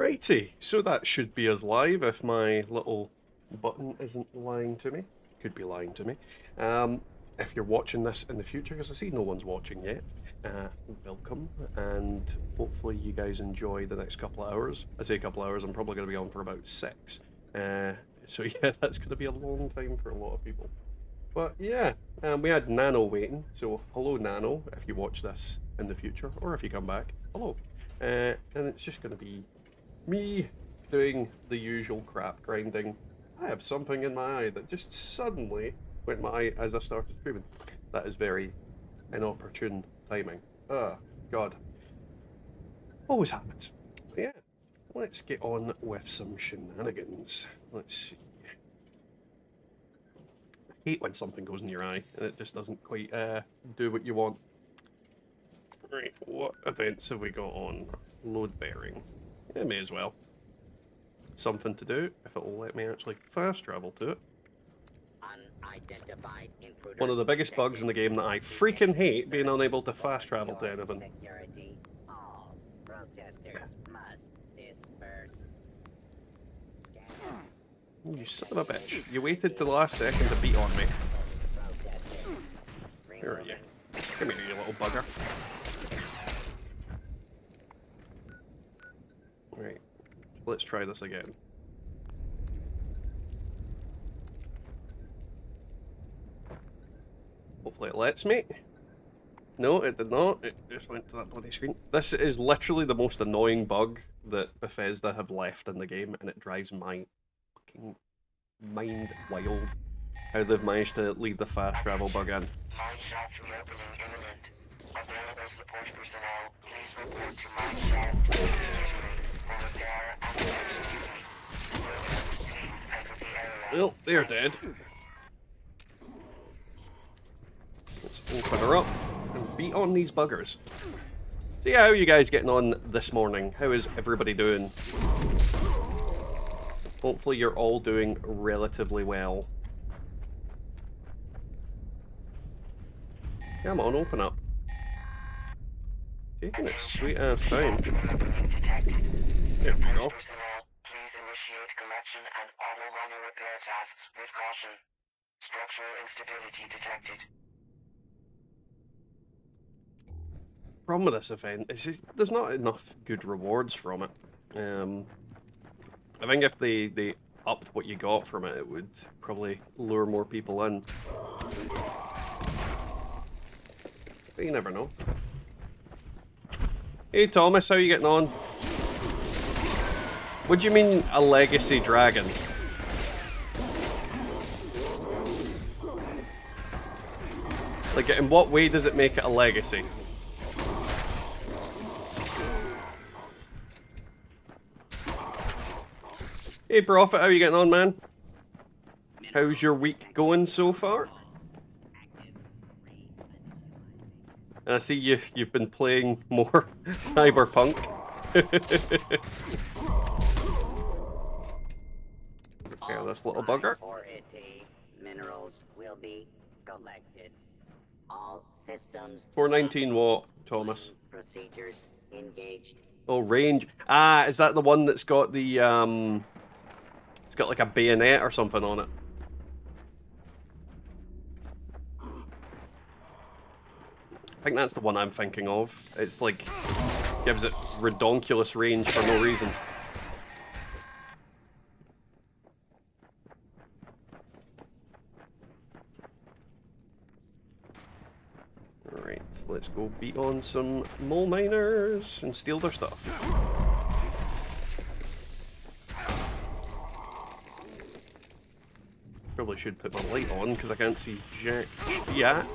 Alrighty, so that should be us live if my little button isn't lying to me. Could be lying to me. If you're watching this in the future, because I see no one's watching yet, welcome, and hopefully you guys enjoy the next couple of hours. I say a couple of hours, I'm probably going to be on for about 6. So yeah, that's going to be a long time for a lot of people. But yeah, we had Nano waiting, so hello Nano, if you watch this in the future, or if you come back, hello. And it's just going to be me doing the usual crap grinding. I have something in my eye that just suddenly went my eye as I started streaming. That is very inopportune timing. Oh, God. Always happens. But yeah, let's get on with some shenanigans. Let's see. I hate when something goes in your eye and it just doesn't quite do what you want. Right, what events have we got on? Load bearing. Yeah, may as well. Something to do, if it will let me actually fast travel to it. One of the biggest bugs in the game that I freaking hate, being unable to fast travel to anything. You son of a bitch. You waited till the last second to beat on me. Where are you? Come here, you little bugger. Right, let's try this again. Hopefully it lets me. No, it did not. It just went to that bloody screen. This is literally the most annoying bug that Bethesda have left in the game, and it drives my fucking mind wild how they've managed to leave the fast travel bug in. Well, they're dead. Let's open her up and beat on these buggers. So yeah, how are you guys getting on this morning? How is everybody doing? Hopefully you're all doing relatively well. Come on, open up. Taking its sweet ass time. There we go. Please initiate collection and auto-runner repair tasks with caution. Structural instability detected. Problem with this event is there's not enough good rewards from it. I think if they upped what you got from it, it would probably lure more people in. But you never know. Hey Thomas, how are you getting on? What do you mean a legacy dragon? Like, in what way does it make it a legacy? Hey Prophet, how are you getting on, man? How's your week going so far? And I see you've been playing more Cyberpunk. Repair this little bugger. Minerals will be collected. All systems 419 what, Thomas? procedures engaged. Oh, range. Ah, is that the one that's got the it's got like a bayonet or something on it? I think that's the one I'm thinking of. It's like gives it redonkulous range for no reason. Alright, let's go beat on some mole miners and steal their stuff. Probably should put my light on because I can't see jack yet.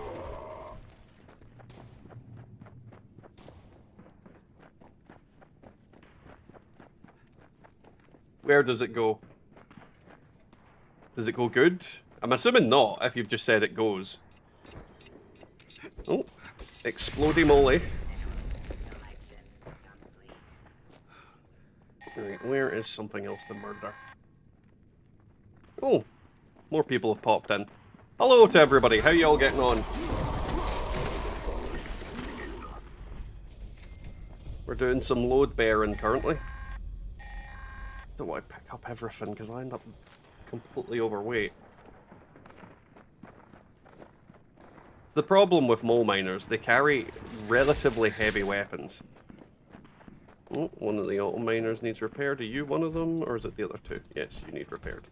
Where does it go? Does it go good? I'm assuming not, if you've just said it goes. Oh, explodey moly. Right, where is something else to murder? Oh, more people have popped in. Hello to everybody, how you all getting on? We're doing some load bearing currently. don't want to pick up everything because I end up completely overweight. The problem with mole miners, they carry relatively heavy weapons. Oh, one of the auto miners needs repaired. Are you one of them, or is it the other two? Yes, you need repaired.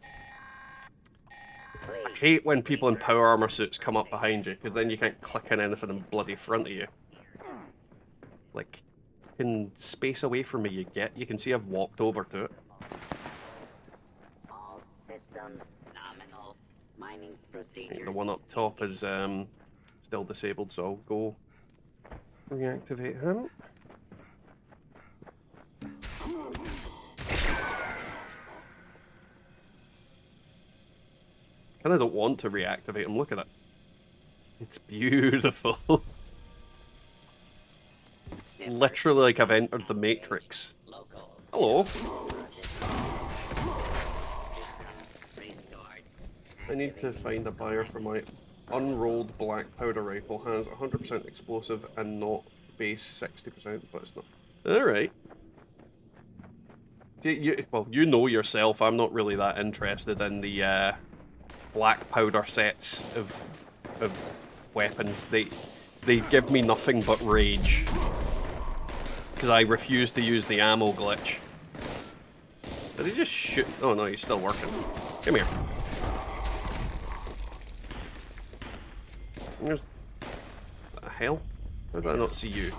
I hate when people in power armor suits come up behind you, because then you can't click on anything in bloody front of you. Like, in space away from me, you can see I've walked over to it. All systems nominal. Mining procedures. The one up top is still disabled, so I'll go reactivate him. Kinda don't want to reactivate him, look at it. It's beautiful. Literally like I've entered the Matrix. Hello. I need to find a buyer for my unrolled black powder rifle. Has 100% explosive and not base 60%, but it's not. Alright. Well, you know yourself, I'm not really that interested in the black powder sets of weapons. They give me nothing but rage. Because I refuse to use the ammo glitch. Did he just shoot? Oh no, he's still working. Come here. There's... What the hell? How did I not see you?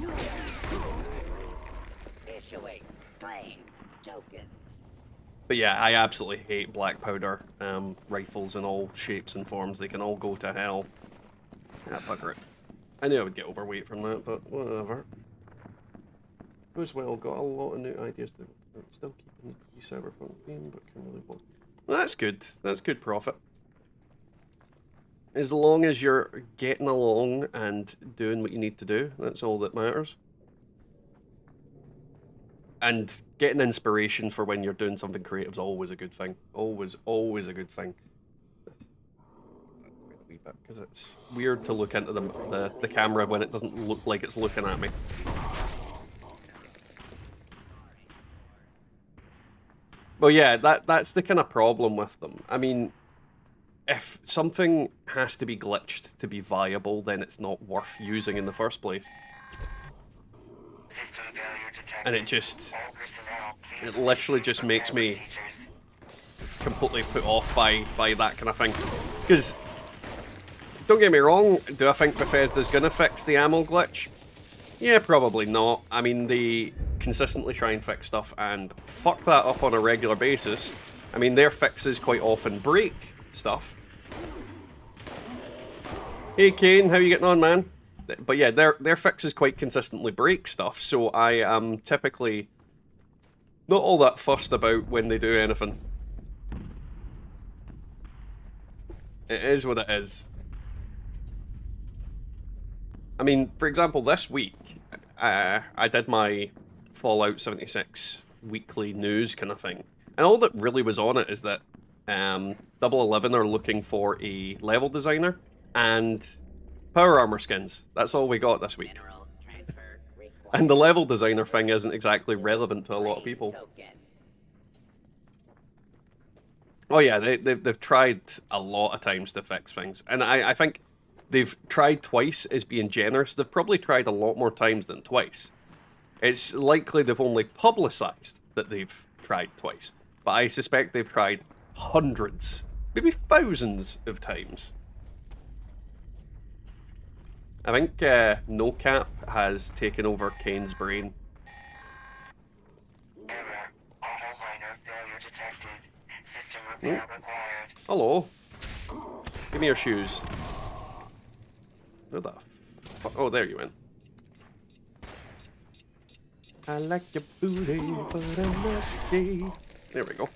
But yeah, I absolutely hate black powder rifles in all shapes and forms. They can all go to hell. Yeah, bugger it. I knew I would get overweight from that, but whatever. Goes well, got a lot of new ideas to still keeping the cyberpunk theme, but can really work. Well, that's good. That's good profit. As long as you're getting along and doing what you need to do, that's all that matters. And getting inspiration for when you're doing something creative is always a good thing. Always, always a good thing. Because it's weird to look into the camera when it doesn't look like it's looking at me. Well, yeah, that's the kind of problem with them. I mean, if something has to be glitched to be viable, then it's not worth using in the first place. And it literally just makes me completely put off by that kind of thing. Because, don't get me wrong, do I think Bethesda's gonna fix the ammo glitch? Yeah, probably not. I mean, they consistently try and fix stuff and fuck that up on a regular basis. I mean, their fixes quite often break stuff. Hey Kane, how you getting on, man? But yeah, their fixes quite consistently break stuff, so I am typically not all that fussed about when they do anything. It is what it is. I mean, for example, this week, I did my Fallout 76 weekly news kind of thing. And all that really was on it is that 11 are looking for a level designer and power armor skins. That's all we got this week. And the level designer thing isn't exactly relevant to a lot of people. Oh yeah, they've tried a lot of times to fix things. And I think they've tried twice as being generous. They've probably tried a lot more times than twice. It's likely they've only publicized that they've tried twice. But I suspect they've tried hundreds, maybe thousands of times. I think No Cap has taken over Kane's brain. Error. Auto miner failure detected. System repair required. Hello. Give me your shoes. Where the fuck? Oh, there you went. I like your booty, but I'm not gay. There we go.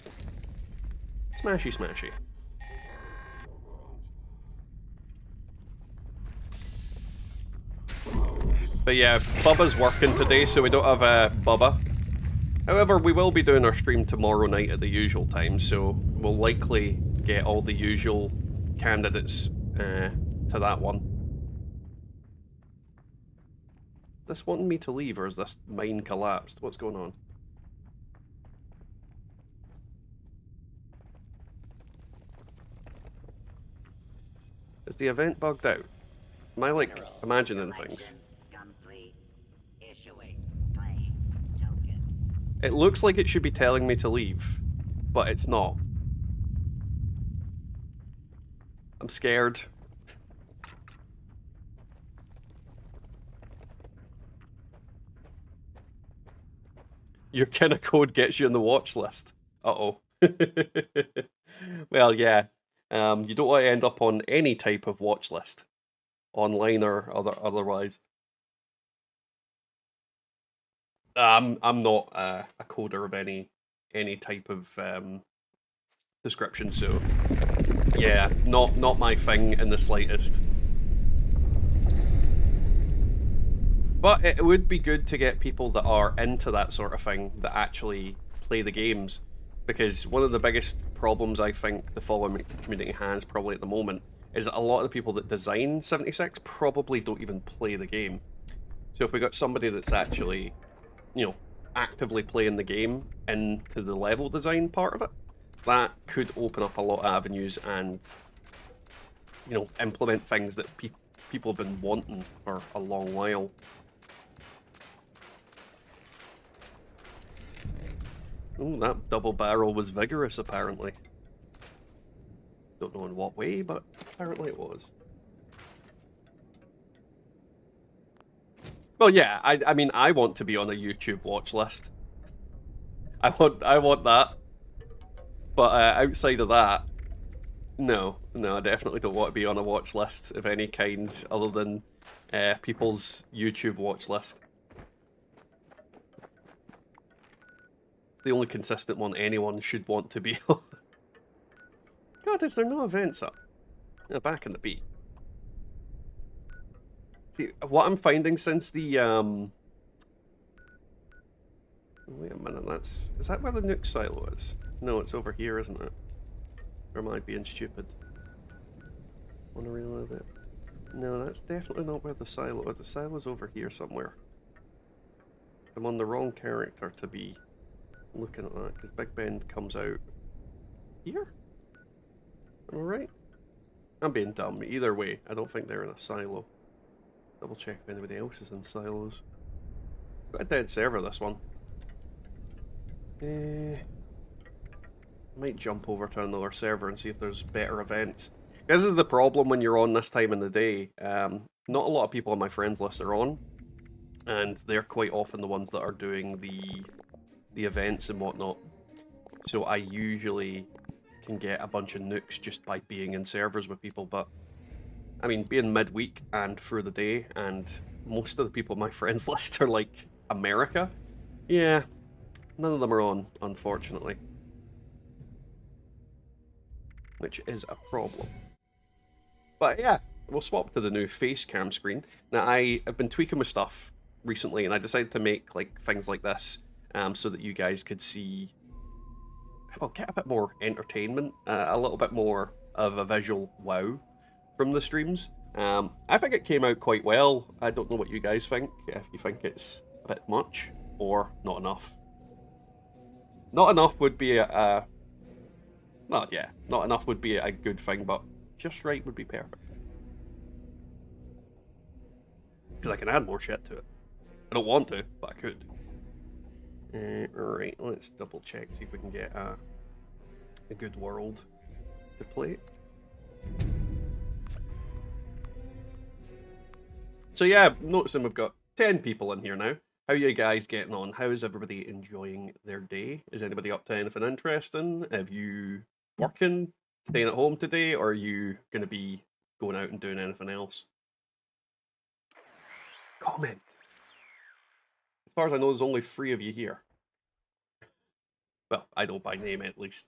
Smashy, smashy. But yeah, Bubba's working today, so we don't have Bubba. However, we will be doing our stream tomorrow night at the usual time, so we'll likely get all the usual candidates to that one. This wanting me to leave, or is this mine collapsed? What's going on? Is the event bugged out? Am I, like, Mineral imagining things? collection complete. Issuing claim token. It looks like it should be telling me to leave, but it's not. I'm scared. Your kind of code gets you on the watch list. Uh-oh. Well, yeah. You don't want to end up on any type of watch list, online or otherwise. I'm not a coder of any type of description, so yeah, not my thing in the slightest. But it would be good to get people that are into that sort of thing that actually play the games, because one of the biggest problems I think the following community has probably at the moment is that a lot of the people that design 76 probably don't even play the game. So if we got somebody that's actually, you know, actively playing the game into the level design part of it, that could open up a lot of avenues and, you know, implement things that people have been wanting for a long while. Oh, that double barrel was vigorous, apparently. Don't know in what way, but apparently it was. Well, yeah, I mean, I want to be on a YouTube watch list. I want that. But outside of that, no, I definitely don't want to be on a watch list of any kind other than people's YouTube watch list. The only consistent one anyone should want to be on. God, is there no events up? Yeah, back in the beat. See, what I'm finding since the wait a minute, is that where the nuke silo is? No, it's over here, isn't it? Or am I being stupid? Wanna reload it? No, that's definitely not where the silo is. The silo's over here somewhere. I'm on the wrong character to be looking at that, because Big Ben comes out here? Am I right? I'm being dumb. Either way, I don't think they're in a silo. Double check if anybody else is in silos. Got a dead server, this one. Might jump over to another server and see if there's better events. This is the problem when you're on this time in the day. Not a lot of people on my friends list are on, and they're quite often the ones that are doing the events and whatnot. So I usually can get a bunch of nukes just by being in servers with people, but I mean, being midweek and through the day, and most of the people on my friends list are like America. Yeah, none of them are on, unfortunately. Which is a problem. But yeah, we'll swap to the new face cam screen. Now, I have been tweaking with stuff recently, and I decided to make like things like this so that you guys could see, well, get a bit more entertainment, a little bit more of a visual wow from the streams. I think it came out quite well. I don't know what you guys think, if you think it's a bit much or not enough. Not enough would be well, yeah, not enough would be a good thing, but just right would be perfect. Because I can add more shit to it. I don't want to, but I could. Alright, let's double check, see if we can get a good world to play. So yeah, noticing we've got 10 people in here now. How are you guys getting on? How is everybody enjoying their day? Is anybody up to anything interesting? Have you working, staying at home today, or are you going to be going out and doing anything else? Comment. As far as I know, there's only 3 of you here. Well, I know by name at least.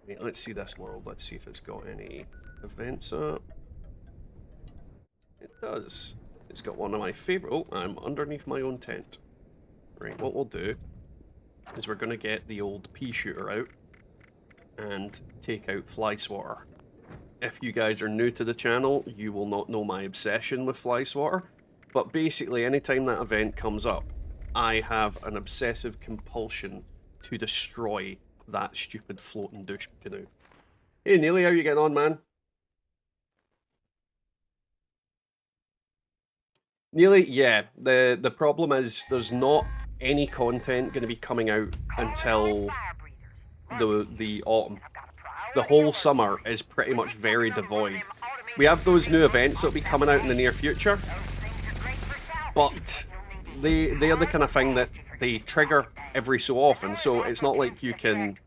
Okay, let's see this world. Let's see if it's got any events up. It does. It's got one of my favourite... Oh, I'm underneath my own tent. Right, what we'll do is we're going to get the old pea shooter out and take out fly swatter. If you guys are new to the channel, you will not know my obsession with fly swatter, but basically anytime that event comes up, I have an obsessive compulsion to destroy that stupid floating douche canoe. Hey Neely, how you getting on, man? Nearly, yeah. The problem is there's not any content going to be coming out until the autumn. The whole summer is pretty much very devoid. We have those new events that'll be coming out in the near future, but they are the kind of thing that they trigger every so often. So it's not like you can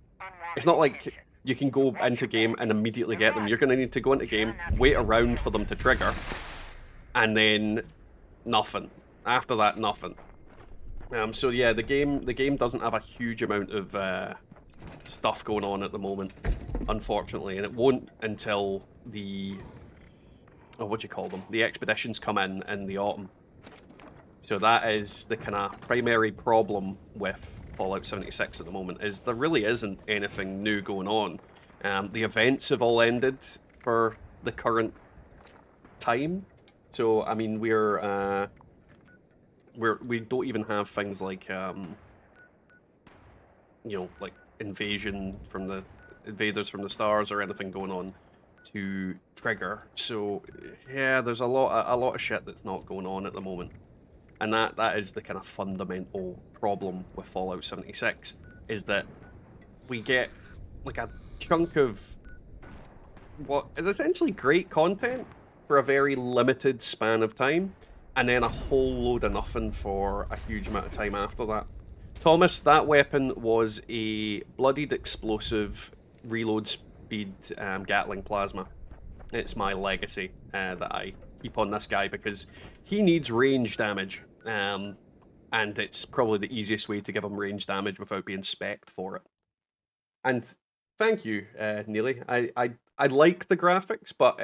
go into game and immediately get them. You're going to need to go into game, wait around for them to trigger, and then nothing. After that, nothing. So yeah, the game doesn't have a huge amount of stuff going on at the moment, unfortunately, and it won't until the what do you call them? The expeditions come in the autumn. So that is the kind of primary problem with Fallout 76 at the moment, is there really isn't anything new going on. The events have all ended for the current time. So I mean, we don't even have things like like invaders from the stars or anything going on to trigger. So yeah, there's a lot of shit that's not going on at the moment. And that is the kind of fundamental problem with Fallout 76, is that we get like a chunk of what is essentially great content for a very limited span of time, and then a whole load of nothing for a huge amount of time after that. Thomas, that weapon was a bloodied explosive reload speed Gatling plasma. It's my legacy that I keep on this guy because he needs range damage. And it's probably the easiest way to give him range damage without being specced for it. And thank you, Neely. I like the graphics, but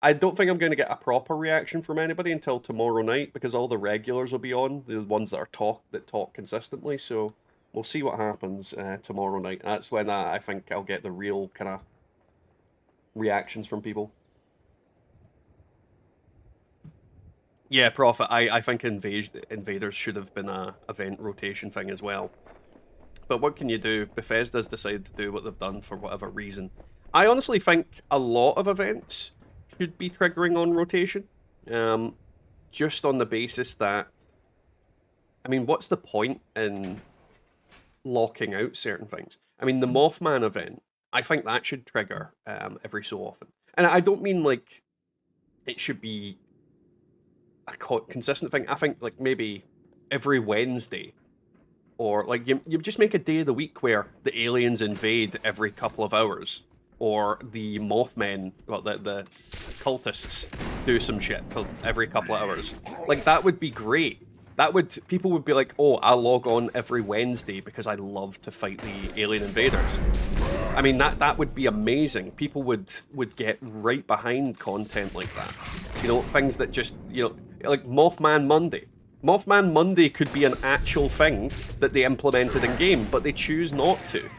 I don't think I'm going to get a proper reaction from anybody until tomorrow night, because all the regulars will be on, the ones that talk consistently. So we'll see what happens tomorrow night. That's when I think I'll get the real kind of reactions from people. Yeah, Prophet, I think Invaders should have been a event rotation thing as well. But what can you do? Bethesda's decided to do what they've done for whatever reason. I honestly think a lot of events should be triggering on rotation. Just on the basis that, I mean, what's the point in locking out certain things? I mean, the Mothman event, I think that should trigger every so often. And I don't mean like it should be a consistent thing. I think like maybe every Wednesday, or like you just make a day of the week where the aliens invade every couple of hours, or the Mothmen, well, the cultists do some shit for every couple of hours. Like that would be great. People would be like, oh, I'll log on every Wednesday because I love to fight the alien invaders. I mean, that would be amazing. People would get right behind content like that. You know, things that just, like Mothman Monday. Mothman Monday could be an actual thing that they implemented in game, but they choose not to.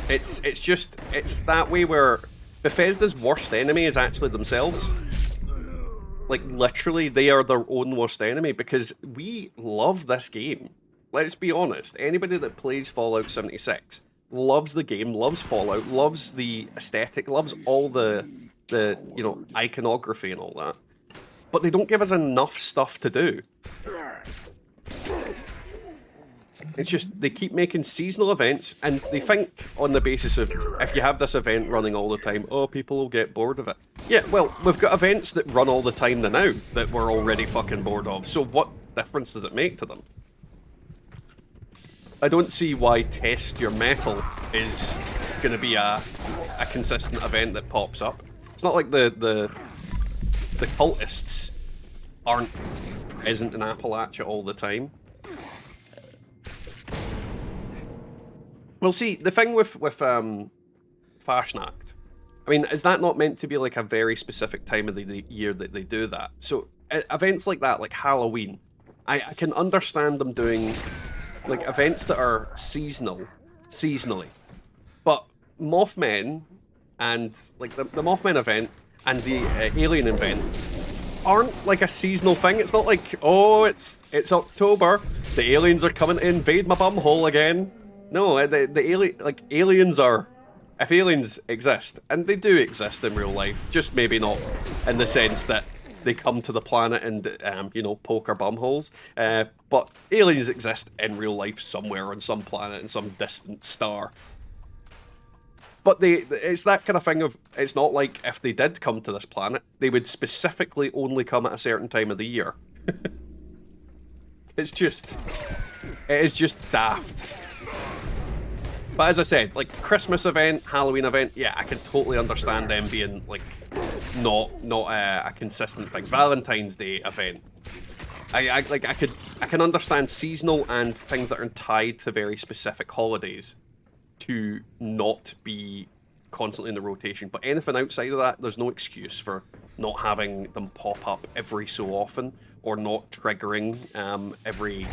It's that way where Bethesda's worst enemy is actually themselves. Like, literally, they are their own worst enemy, because we love this game. Let's be honest. Anybody that plays Fallout 76 loves the game, loves Fallout, loves the aesthetic, loves all the iconography and all that. But they don't give us enough stuff to do. It's just, they keep making seasonal events, and they think on the basis of, if you have this event running all the time, oh, people will get bored of it. Yeah, well, we've got events that run all the time now that we're already fucking bored of, so what difference does it make to them? I don't see why Test Your Metal is going to be a consistent event that pops up. It's not like the cultists aren't present in Appalachia all the time. Well, see, the thing with Fasnacht, I mean, is that not meant to be like a very specific time of the year that they do that? So events like that, like Halloween, I can understand them doing like events that are seasonally, but Mothmen and like the Mothman event and the Alien event aren't like a seasonal thing. It's not like, oh, it's October, the aliens are coming to invade my bumhole again. No, the aliens are, if aliens exist, and they do exist in real life, just maybe not in the sense that they come to the planet and you know, poke our bumholes. But aliens exist in real life somewhere on some planet in some distant star. But it's that kind of thing of, it's not like if they did come to this planet, they would specifically only come at a certain time of the year. It is just daft. But as I said, like, Christmas event, Halloween event, yeah, I can totally understand them being, like, not a consistent thing. Valentine's Day event, I can understand seasonal and things that are tied to very specific holidays to not be constantly in the rotation. But anything outside of that, there's no excuse for not having them pop up every so often, or not triggering every,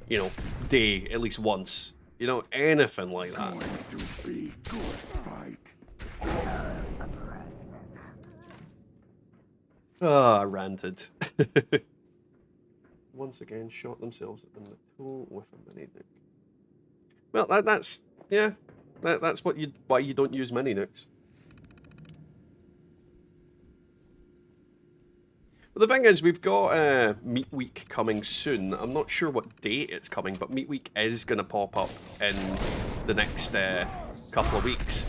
you know, day at least once. You know, anything like that. Going to be good fight. Ah, I ranted. Once again, shot themselves in the toe with a mini nuke. Well, that's yeah, that's why you don't use mini nukes. But the thing is, we've got Meat Week coming soon. I'm not sure what date it's coming, but Meat Week is going to pop up in the next couple of weeks.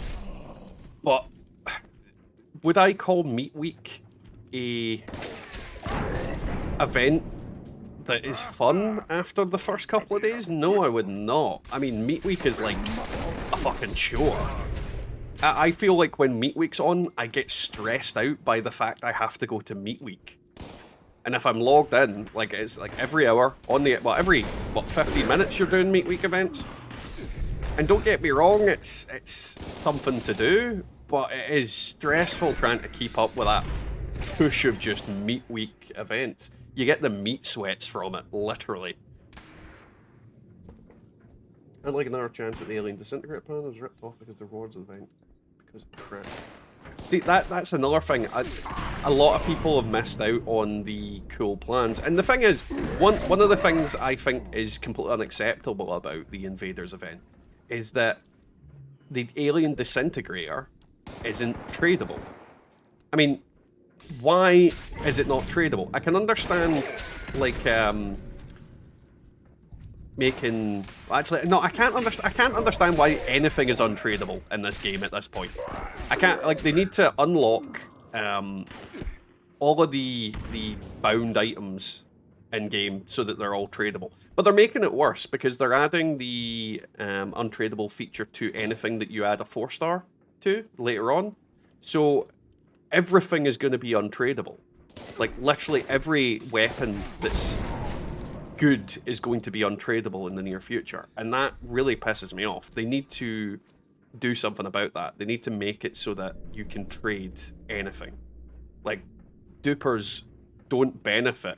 But would I call Meat Week a event that is fun after the first couple of days? No, I would not. I mean, Meat Week is like a fucking chore. I feel like when Meat Week's on, I get stressed out by the fact I have to go to Meat Week. And if I'm logged in, like, it's like every hour, on the, well, every, 15 minutes you're doing Meat Week events. And don't get me wrong, it's something to do, but it is stressful trying to keep up with that push of just Meat Week events. You get the meat sweats from it, literally. I'd like another chance at the alien disintegrate plan. Was ripped off because the rewards of the event because of crap. See, that's another thing. A lot of people have missed out on the cool plans. And the thing is, one of the things I think is completely unacceptable about the Invaders event is that the alien disintegrator isn't tradable. I mean, why is it not tradable? I can understand, like, making... Actually, no, I can't understand why anything is untradable in this game at this point. I can't, like, they need to unlock all of the bound items in-game so that they're all tradable. But they're making it worse because they're adding the untradable feature to anything that you add a 4-star to later on. So everything is going to be untradable. Like, literally every weapon that's good is going to be untradable in the near future. And that really pisses me off. They need to do something about that. They need to make it so that you can trade anything. Like, dupers don't benefit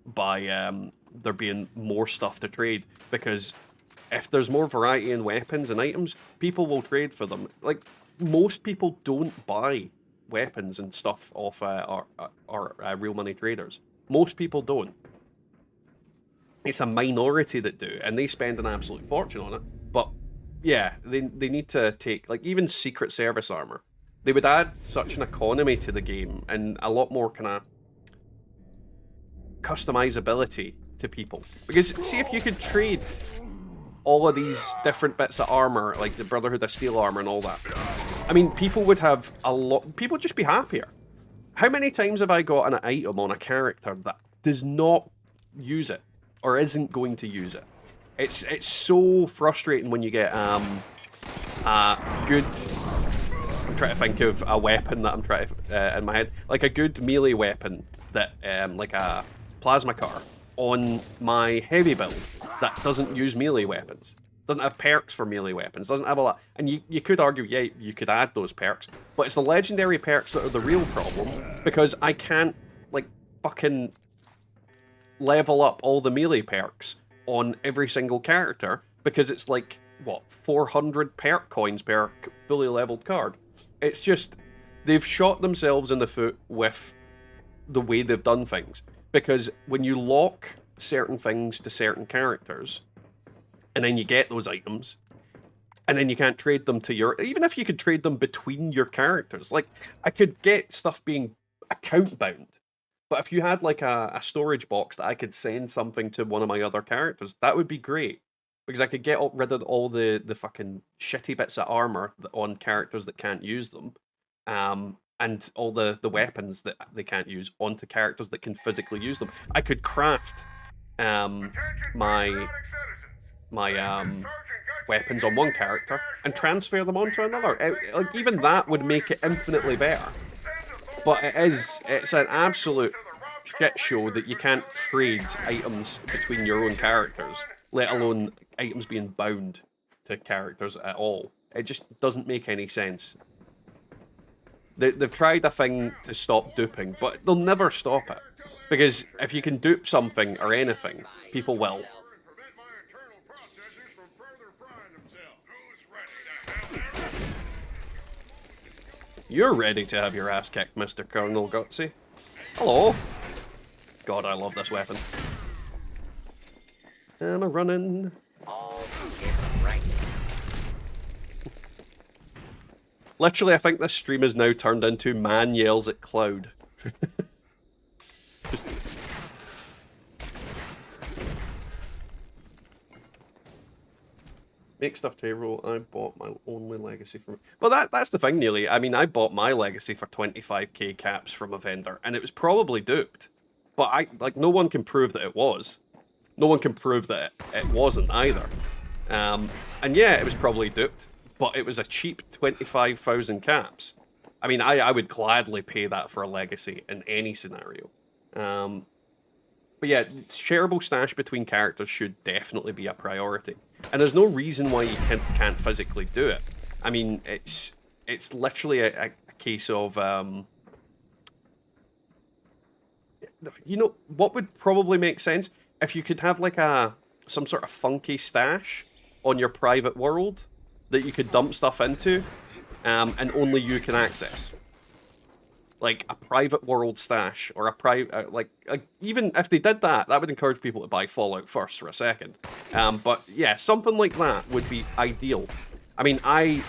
by there being more stuff to trade, because if there's more variety in weapons and items, people will trade for them. Like, most people don't buy weapons and stuff off our real money traders. Most people don't. It's a minority that do, and they spend an absolute fortune on it. But yeah, they need to take, like, even Secret Service armor. They would add such an economy to the game and a lot more kind of customizability to people. Because see, if you could trade all of these different bits of armor, like the Brotherhood of Steel armor and all that, I mean, people would have a lot. People would just be happier. How many times have I got an item on a character that does not use it or isn't going to use it? It's so frustrating when you get a good. I'm trying to think of a weapon that I'm trying to in my head, like a good melee weapon that like a plasma car on my heavy build that doesn't use melee weapons, doesn't have perks for melee weapons, doesn't have a lot. And you could argue, yeah, you could add those perks, but it's the legendary perks that are the real problem, because I can't, like, fucking level up all the melee perks on every single character, because it's like, what, 400 perk coins per fully leveled card. It's just, they've shot themselves in the foot with the way they've done things. Because when you lock certain things to certain characters, and then you get those items, and then you can't trade them to your... Even if you could trade them between your characters. Like, I could get stuff being account bound. But if you had like a storage box that I could send something to one of my other characters, that would be great. Because I could get rid of all the fucking shitty bits of armor on characters that can't use them. And all the weapons that they can't use onto characters that can physically use them. I could craft my weapons on one character and transfer them onto another. Like even that would make it infinitely better. But it's an absolute shit show that you can't trade items between your own characters, let alone items being bound to characters at all. It just doesn't make any sense. They've tried a thing to stop duping, but they'll never stop it. Because if you can dupe something or anything, people will. You're ready to have your ass kicked, Mr. Colonel Gutsy. Hello. God, I love this weapon. Am I running? All is right. Literally, I think this stream is now turned into man yells at cloud. Just... Make stuff table. I bought my only legacy from... Well, that's the thing, nearly. I mean, I bought my legacy for 25k caps from a vendor, and it was probably duped. But no one can prove that it was. No one can prove that it wasn't either. And yeah, it was probably duped, but it was a cheap 25,000 caps. I mean, I would gladly pay that for a legacy in any scenario. But yeah, shareable stash between characters should definitely be a priority. And there's no reason why you can't physically do it. I mean, it's literally a case of... you know, what would probably make sense? If you could have like some sort of funky stash on your private world that you could dump stuff into, and only you can access. Like a private world stash, or a private, even if they did that, that would encourage people to buy Fallout first for a second. But yeah, something like that would be ideal. I mean, I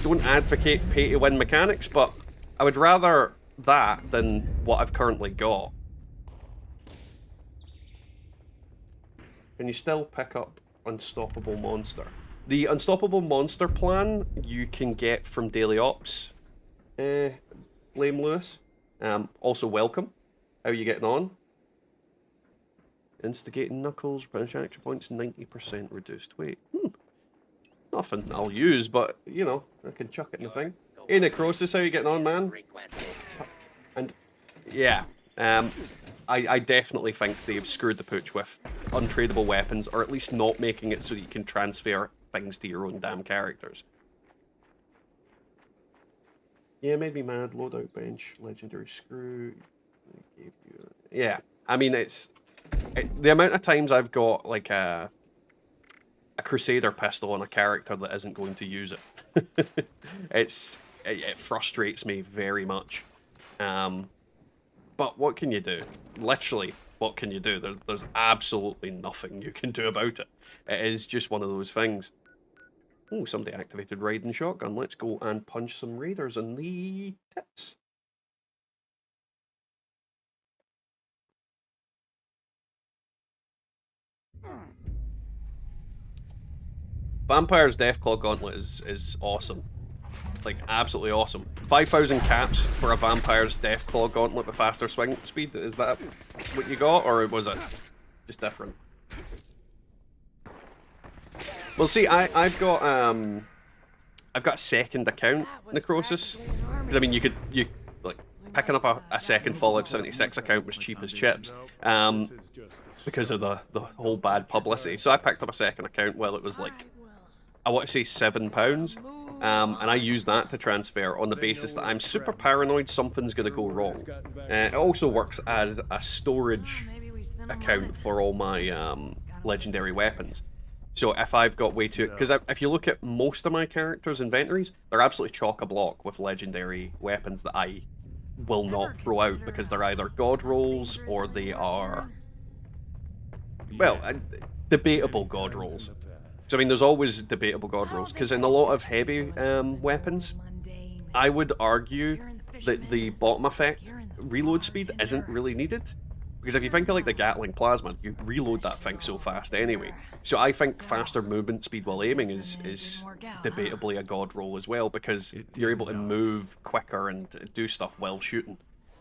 don't advocate pay-to-win mechanics, but I would rather that than what I've currently got. Can you still pick up Unstoppable Monster? The Unstoppable Monster plan you can get from Daily Ops. Blame Lewis. Also welcome. How are you getting on? Instigating Knuckles, branch action points 90% reduced. Wait, nothing I'll use, but you know, I can chuck it in the thing. Hey Necrosis, how you getting on, man? And yeah, I definitely think they've screwed the pooch with untradable weapons, or at least not making it so that you can transfer things to your own damn characters. Yeah, made me mad. Loadout bench, legendary screw. Yeah, I mean the amount of times I've got like a Crusader pistol on a character that isn't going to use it. It frustrates me very much. But what can you do? Literally, what can you do? There's absolutely nothing you can do about it. It is just one of those things. Oh, somebody activated Raiden Shotgun. Let's go and punch some raiders in the tits. Vampire's Deathclaw Gauntlet is awesome. Like, absolutely awesome. 5,000 caps for a Vampire's Deathclaw Gauntlet with faster swing speed. Is that what you got, or was it just different? Well, see, I've got a second account, Necrosis, because I mean, you like picking up a second Fallout 76 account was cheap as chips, because of the whole bad publicity. So I picked up a second account while it was like, I want to say £7, and I use that to transfer on the basis that I'm super paranoid something's going to go wrong. It also works as a storage account for all my legendary weapons. So if I've got way too... Because if you look at most of my characters' inventories, they're absolutely chock-a-block with legendary weapons that I will not throw out because they're either god rolls or they are... Well, debatable god rolls. So I mean, there's always debatable god rolls, because in a lot of heavy weapons, I would argue the bottom effect, reload speed, isn't really needed. Because if you think of like the Gatling plasma, you reload that thing so fast anyway. So I think faster movement speed while aiming is debatably a god roll as well, because you're able to move quicker and do stuff while shooting.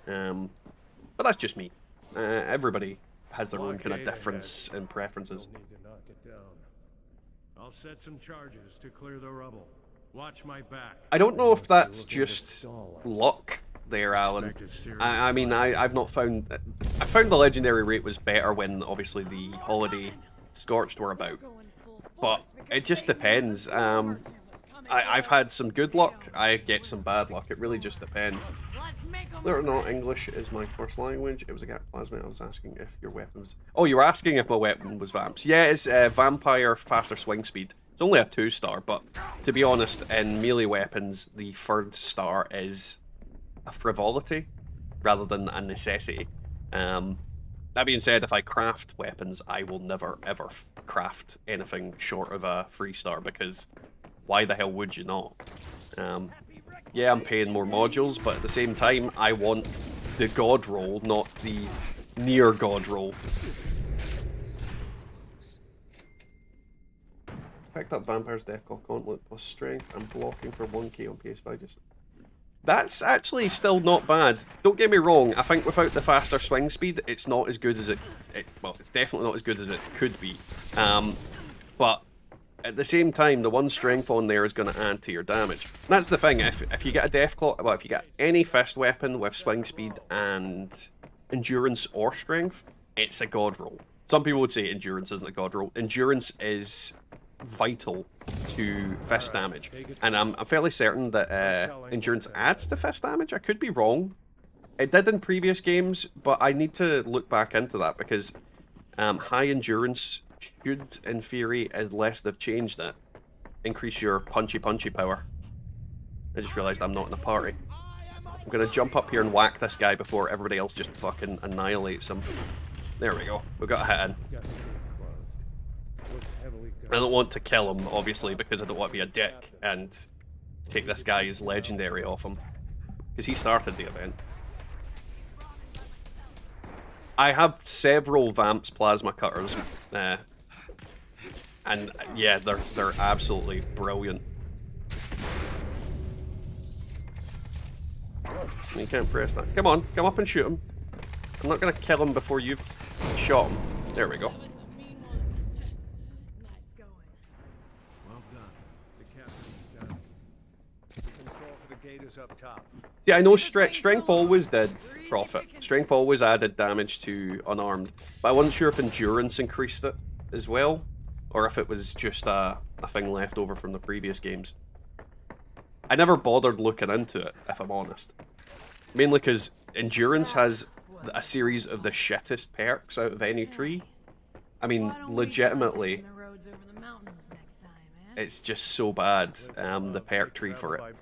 But that's just me. Everybody has their own kind of difference in preferences. Need to knock it down. I'll set some charges to clear the rubble. Watch my back. I don't know if that's just luck there, Alan. I mean, I've not found... I found the legendary rate was better when, obviously, the Holiday Scorched were about. But it just depends. I've had some good luck, I get some bad luck. It really just depends. Whether or not English is my first language, it was a plasma. I was asking if your weapon was... Oh, you were asking if my weapon was Vamps. Yeah, it's Vampire Faster Swing Speed. It's only a 2-star, but to be honest, in melee weapons, the 3rd star is a frivolity rather than a necessity. That being said, if I craft weapons, I will never ever craft anything short of a 3-star, because why the hell would you not? Yeah, I'm paying more modules, but at the same time, I want the god roll, not the near god roll. Picked up Vampire's Deathclaw Gauntlet plus Strength. I'm blocking for 1k on PS5. That's actually still not bad. Don't get me wrong, I think without the faster swing speed, it's not as good as well, it's definitely not as good as it could be. But at the same time, the 1 strength on there is going to add to your damage. And that's the thing, if you get a Deathclaw, well, if you get any fist weapon with swing speed and endurance or strength, it's a god roll. Some people would say endurance isn't a god roll. Endurance is vital to fist damage, and I'm fairly certain that endurance adds to fist damage. I could be wrong. It did in previous games, but I need to look back into that, because high endurance should, in theory, unless they've changed it, increase your punchy power. I just realised I'm not in a party. I'm gonna jump up here and whack this guy before everybody else just fucking annihilates him. There we go. We got a hit in. I don't want to kill him, obviously, because I don't want to be a dick and take this guy's legendary off him, because he started the event. I have several Vamps plasma cutters, and yeah, they're absolutely brilliant. You can't press that. Come on, come up and shoot him. I'm not gonna kill him before you've shot him. There we go. Up top. Yeah, I know strength always did profit. Strength always added damage to unarmed, but I wasn't sure if endurance increased it as well, or if it was just a thing left over from the previous games. I never bothered looking into it, if I'm honest. Mainly because endurance has a series of the shittest perks out of any tree. I mean, legitimately, it's just so bad, the perk tree for it.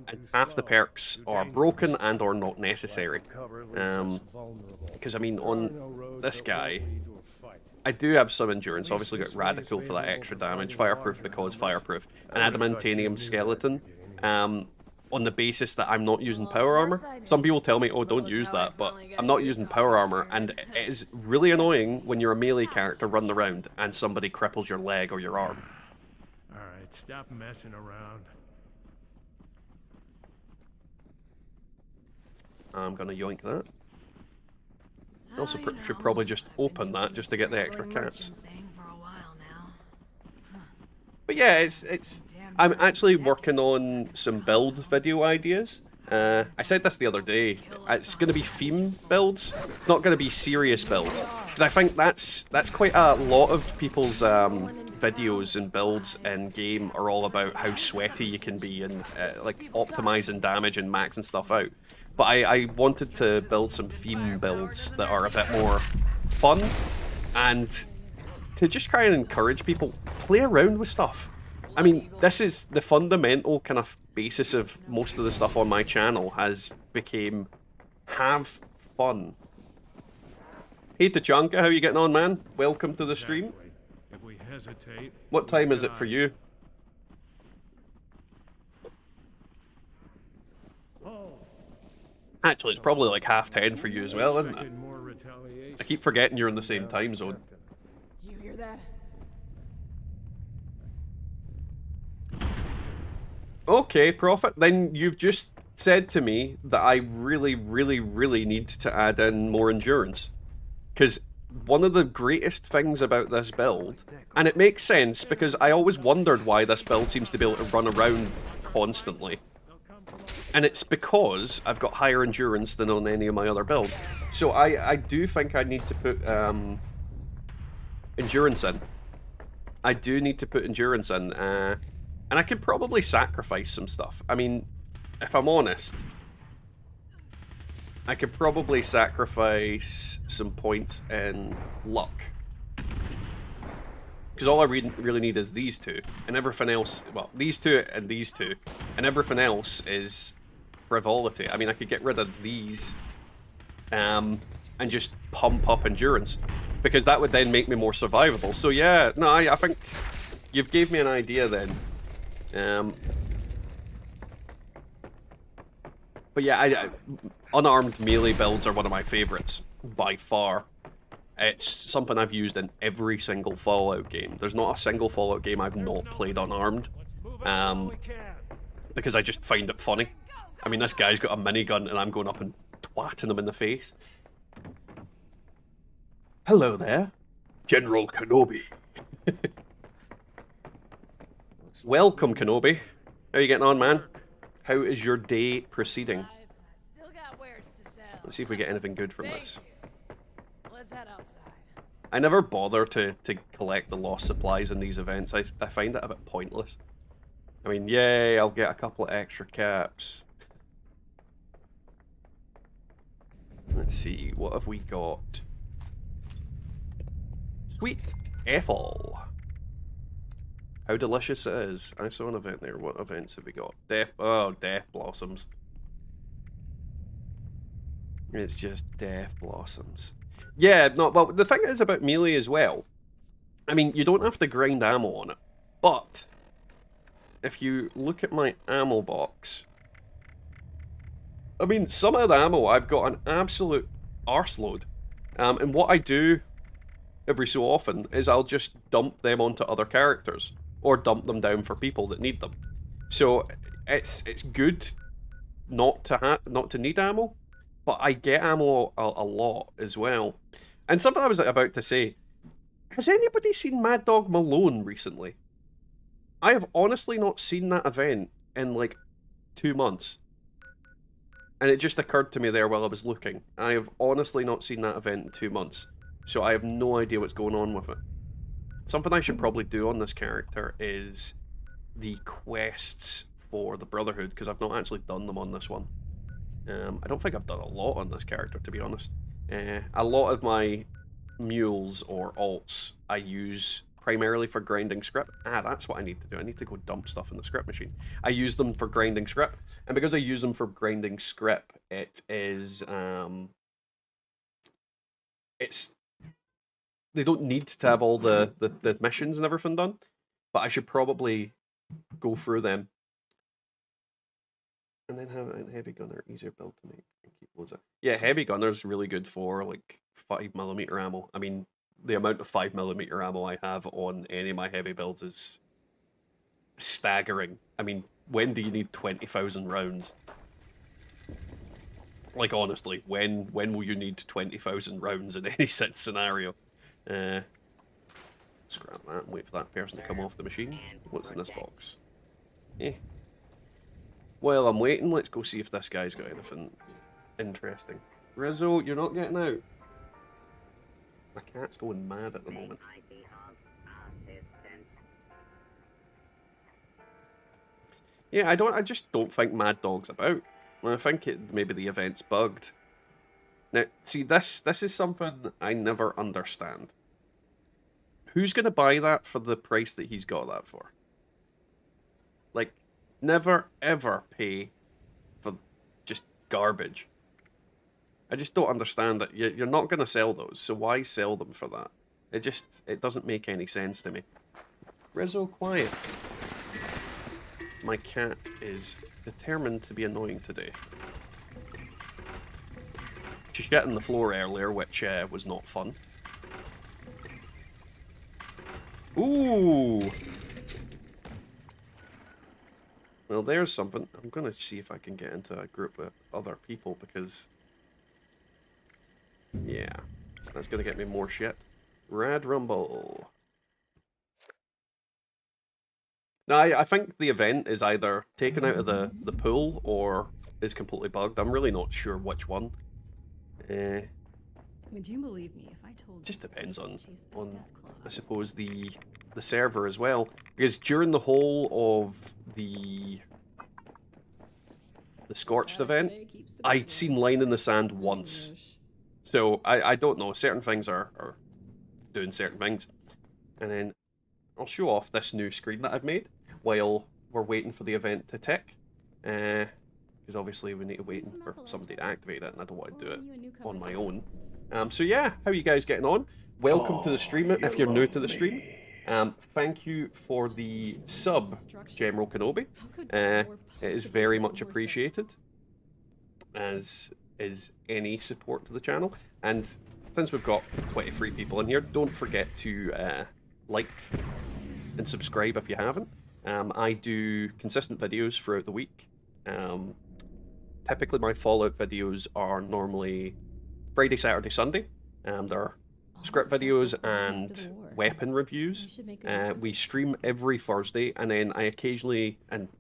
And half the perks are broken and or not necessary. Because, I mean, on this guy, I do have some endurance. Obviously got Radical for that extra damage, Fireproof because Fireproof, and Adamantanium Skeleton, on the basis that I'm not using Power Armor. Some people tell me, oh, don't use that, but I'm not using Power Armor, and it is really annoying when you're a melee character running around and somebody cripples your leg or your arm. Alright, stop messing around. I'm gonna yoink that. Also should probably just open that just to get the extra caps. But yeah, it's I'm actually working on some build video ideas. I said this the other day. It's going to be theme builds, not going to be serious builds, because I think that's quite a lot of people's videos and builds in game are all about how sweaty you can be and like optimizing damage and maxing stuff out. But I wanted to build some theme builds that are a bit more fun, and to just try and encourage people, play around with stuff. I mean, this is the fundamental kind of basis of most of the stuff on my channel has became have fun. Hey Tachanka, how you getting on, man? Welcome to the stream. If we hesitate, What time is it for you? Actually, it's probably like 10:30 for you as well, isn't it? Expected more retaliation. I keep forgetting you're in the same time zone. You hear that? Okay, Prophet, then you've just said to me that I really, really, really need to add in more endurance. Because one of the greatest things about this build, and it makes sense because I always wondered why this build seems to be able to run around constantly. And it's because I've got higher endurance than on any of my other builds. So I do think I need to put endurance in. I do need to put endurance in. And I could probably sacrifice some stuff. I mean, if I'm honest, I could probably sacrifice some points in luck. Because all I really need is these two. And everything else, well, these two. And everything else is frivolity. I mean, I could get rid of these and just pump up endurance. Because that would then make me more survivable. So yeah, no, I think you've gave me an idea then. But yeah, unarmed melee builds are one of my favorites, by far. It's something I've used in every single Fallout game. There's not a single Fallout game I've not played unarmed. Because I just find it funny. I mean, this guy's got a minigun and I'm going up and twatting him in the face. Hello there, General Kenobi. Welcome, Kenobi. How are you getting on, man? How is your day proceeding? I've still got wares to sell. Let's see if we get anything good from this. Let's head outside. I never bother to collect the lost supplies in these events. I find it a bit pointless. I mean, yay, I'll get a couple of extra caps. Let's see, what have we got? Sweet Ethel. How delicious it is. I saw an event there. What events have we got? Death Blossoms. It's just Death Blossoms. Yeah, no, well, the thing is about melee as well. I mean, you don't have to grind ammo on it. But, if you look at my ammo box, I mean, some of the ammo, I've got an absolute arseload. And what I do every so often is I'll just dump them onto other characters. Or dump them down for people that need them. So it's good not to need ammo, but I get ammo a lot as well. And something I was about to say, has anybody seen Mad Dog Malone recently? I have honestly not seen that event in like 2 months. And it just occurred to me there while I was looking. I have honestly not seen that event in 2 months. So I have no idea what's going on with it. Something I should probably do on this character is the quests for the Brotherhood, because I've not actually done them on this one. I don't think I've done a lot on this character, to be honest. A lot of my mules or alts I use primarily for grinding scrip. That's what I need to do. I need to go dump stuff in the scrip machine. I use them for grinding scrip, and because I use them for grinding scrip, it is they don't need to have all the missions and everything done, but I should probably go through them. And then have a heavy gunner, easier build to make. And keep loads of... Yeah, heavy gunner's really good for like 5mm ammo. I mean, the amount of 5mm ammo I have on any of my heavy builds is staggering. I mean, when do you need 20,000 rounds? Like, honestly, when will you need 20,000 rounds in any sense scenario? Scrap that and wait for that person to come off the machine. What's in this box? While I'm waiting, let's go see if this guy's got anything interesting. Rizzo, you're not getting out. My cat's going mad at the moment. Yeah, I just don't think Mad Dog's about. I think maybe the event's bugged. Now, see, this is something I never understand. Who's going to buy that for the price that he's got that for? Like, never, ever pay for just garbage. I just don't understand that. You're not going to sell those, so why sell them for that? It doesn't make any sense to me. Rizzo, quiet. My cat is determined to be annoying today. She shit on the floor earlier, which was not fun. Ooh! Well, there's something. I'm going to see if I can get into a group with other people, because... yeah, that's going to get me more shit. Rad Rumble. Now, I think the event is either taken out of the pool or is completely bugged. I'm really not sure which one. Would you believe me if I told you? Just depends on Death I suppose the server as well. Because during the whole of the Scorched event, I'd seen Line in the Sand once. So I don't know. Certain things are doing certain things. And then I'll show off this new screen that I've made while we're waiting for the event to tick. Because obviously we need to wait for somebody to activate it, and I don't want to do it on my own. So yeah, how are you guys getting on? Welcome to the stream if you're new to the stream. Thank you for the sub, General Kenobi. It is very much appreciated, as is any support to the channel. And since we've got 23 people in here, don't forget to like and subscribe if you haven't. I do consistent videos throughout the week. Typically my Fallout videos are normally Friday, Saturday, Sunday. They're script videos and weapon reviews. We stream every Thursday, and then I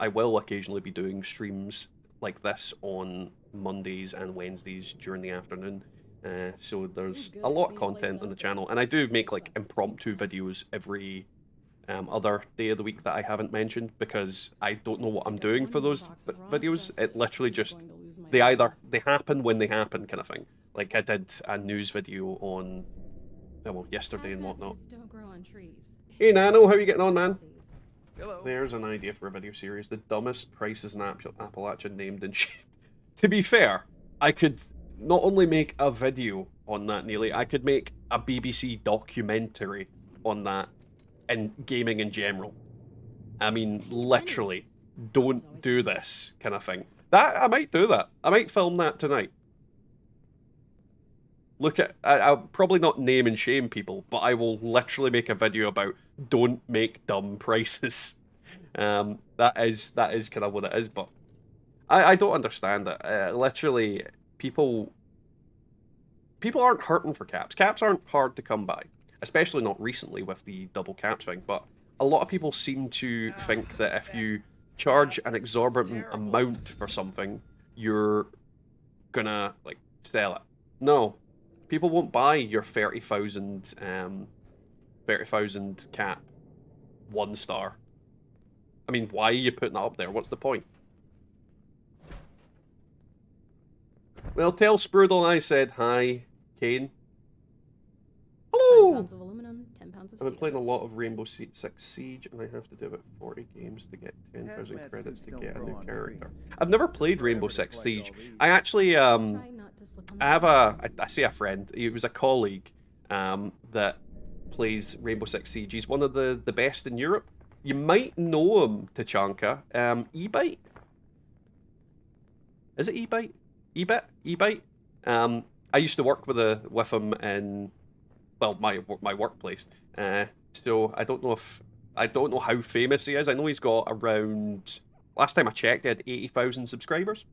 will occasionally be doing streams like this on Mondays and Wednesdays during the afternoon. So there's a lot of content on the channel, and I do make like impromptu videos every other day of the week that I haven't mentioned, because I don't know what I'm doing for those videos. It literally just, they happen when they happen kind of thing. Like I did a news video on, well, yesterday and whatnot. Hey Nano, how are you getting on, man? Hello. There's an idea for a video series. The dumbest prices in Appalachia named and shit. To be fair, I could not only make a video on that, Neely, I could make a BBC documentary on that, and gaming in general. I mean, literally, don't do this kind of thing. I might do that. I might film that tonight. Look at, I'll probably not name and shame people, but I will literally make a video about don't make dumb prices. That is kind of what it is, but I don't understand it. Literally, people aren't hurting for caps. Caps aren't hard to come by. Especially not recently with the double caps thing, but a lot of people seem to think that if you charge an exorbitant amount for something, you're gonna like sell it. No, people won't buy your 30,000 cap 1 star. I mean, why are you putting that up there? What's the point? Well, tell Sprudel I said hi, Kane. Hello! 5 pounds of aluminum, 10 pounds of I've been steel. playing a lot of Rainbow Six Siege, and I have to do about 40 games to get 10,000 Hazmat credits to suits get a don't new grow on character. trees. I've never played Rainbow Six Siege. I actually, Try not to slip on the I have sidewalks. I say a friend, he was a colleague, that plays Rainbow Six Siege. He's one of the best in Europe. You might know him, Tachanka. E-Byte? Is it E-Byte? E-Bit? E-Byte? I used to work with him in, well, my workplace. So I don't know how famous he is. I know he's got around, last time I checked, he had 80,000 subscribers.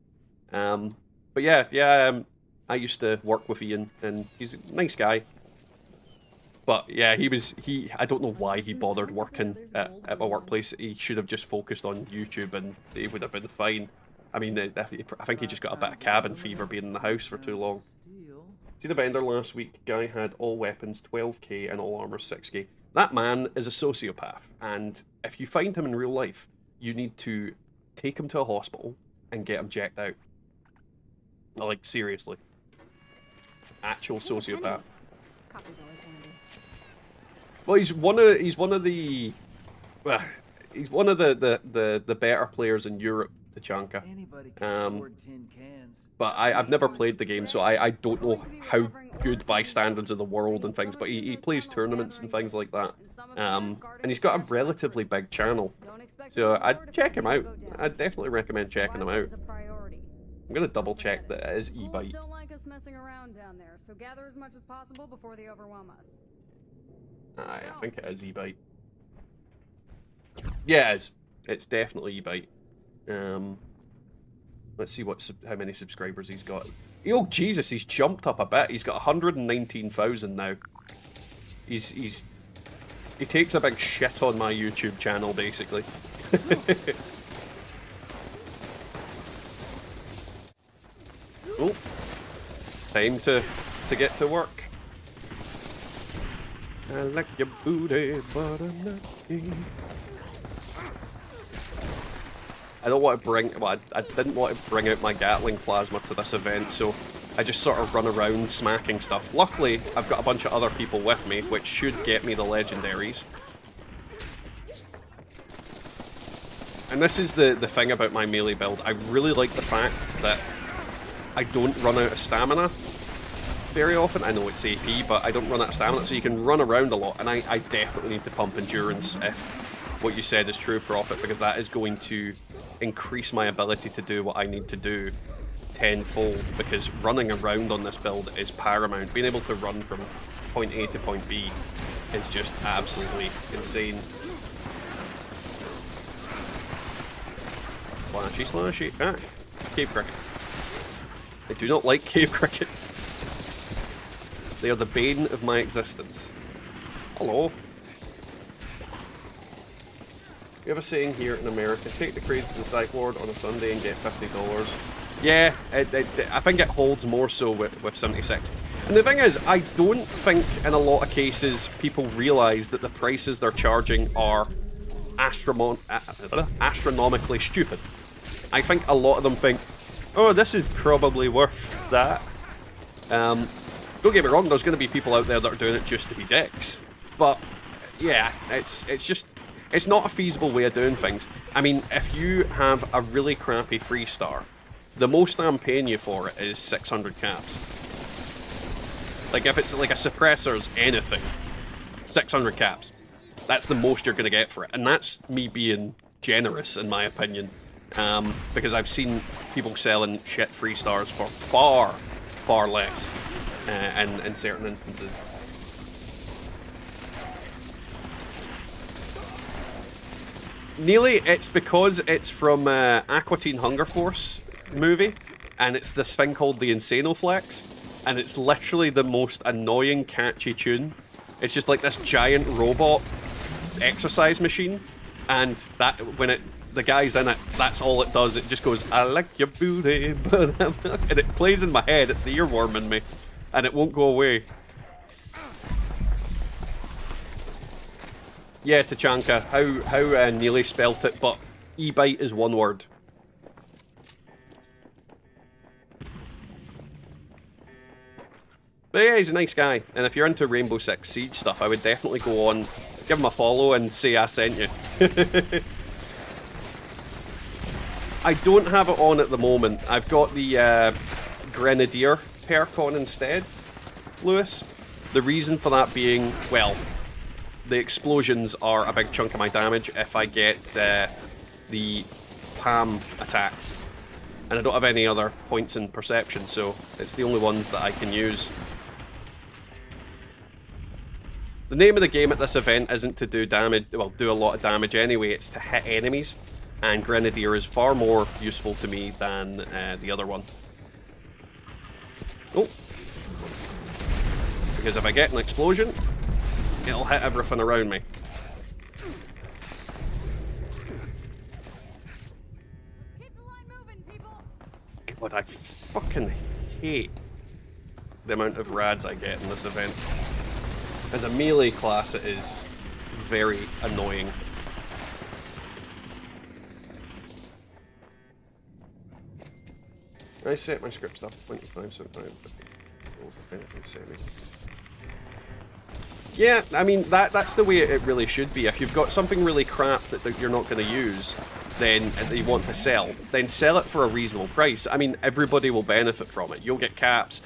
But yeah, I used to work with Ian, and he's a nice guy. But yeah, I don't know why he bothered working at my workplace. He should have just focused on YouTube, and he would have been fine. I mean, I think he just got a bit of cabin fever being in the house for too long. See the vendor last week, guy had all weapons 12k and all armor 6k. That man is a sociopath, and if you find him in real life, you need to take him to a hospital and get him checked out. Like, seriously. Actual sociopath. Copy's always handy. Well, he's one of the better players in Europe, Tachanka. Anybody can afford tin cans. But I've never played the game, so I don't know how good by standards of the world and things, but he plays tournaments and things like that. And he's got a relatively big channel. So I'd check him out. I'd definitely recommend checking him out. I'm gonna double check that it is Wolves e-bite. don't like us messing around down there, so gather as much as possible before they overwhelm us. Aye, I think it is e-bite. Yeah, it is. It's definitely e-bite. Let's see how many subscribers he's got. Oh Jesus, he's jumped up a bit. He's got 119,000 now. He takes a big shit on my YouTube channel, basically. Oh, time to get to work. I like your booty, but I'm not gay. I don't want to bring. Well, I didn't want to bring out my Gatling plasma for this event, so I just sort of run around smacking stuff. Luckily, I've got a bunch of other people with me, which should get me the legendaries. And this is the thing about my melee build. I really like the fact that I don't run out of stamina very often. I know it's AP, but I don't run out of stamina, so you can run around a lot. And I definitely need to pump endurance if what you said is true, Prophet, because that is going to increase my ability to do what I need to do tenfold, because running around on this build is paramount. Being able to run from point A to point B is just absolutely insane. Slashy, slashy. Ah, cave cricket. I do not like cave crickets. They are the bane of my existence. Hello. We have a saying here in America, take the craze to the psych ward on a Sunday and get $50. Yeah, I think it holds more so with 76. And the thing is, I don't think in a lot of cases people realise that the prices they're charging are astronomically stupid. I think a lot of them think, oh, this is probably worth that. Don't get me wrong, there's going to be people out there that are doing it just to be dicks. But, yeah, it's not a feasible way of doing things. I mean, if you have a really crappy 3-star, the most I'm paying you for it is 600 caps. Like, if it's like a suppressor's anything, 600 caps. That's the most you're going to get for it. And that's me being generous, in my opinion. Because I've seen people selling shit 3-stars for far, far less in certain instances. Nearly, it's because it's from Aqua Teen Hunger Force movie, and it's this thing called the Insanoflex, and it's literally the most annoying, catchy tune. It's just like this giant robot exercise machine, and that when the guy's in it, that's all it does. It just goes, I like your booty, but and it plays in my head. It's the earworm in me, and it won't go away. Yeah, Tachanka, how Neely spelt it, but e-bite is one word. But yeah, he's a nice guy, and if you're into Rainbow Six Siege stuff, I would definitely go on, give him a follow and say I sent you. I don't have it on at the moment. I've got the Grenadier perk on instead, Lewis. The reason for that being, well, the explosions are a big chunk of my damage if I get the PAM attack. And I don't have any other points in perception, so it's the only ones that I can use. The name of the game at this event isn't to do damage, well, do a lot of damage anyway, it's to hit enemies. And Grenadier is far more useful to me than the other one. Oh. Because if I get an explosion, it'll hit everything around me. Let's keep the line moving, people. God, I fucking hate the amount of rads I get in this event. As a melee class, it is very annoying. I set my script stuff to 25, 75, 50. Yeah, I mean, that's the way it really should be. If you've got something really crap that you're not going to use, then that you want to sell, then sell it for a reasonable price. I mean, everybody will benefit from it. You'll get caps,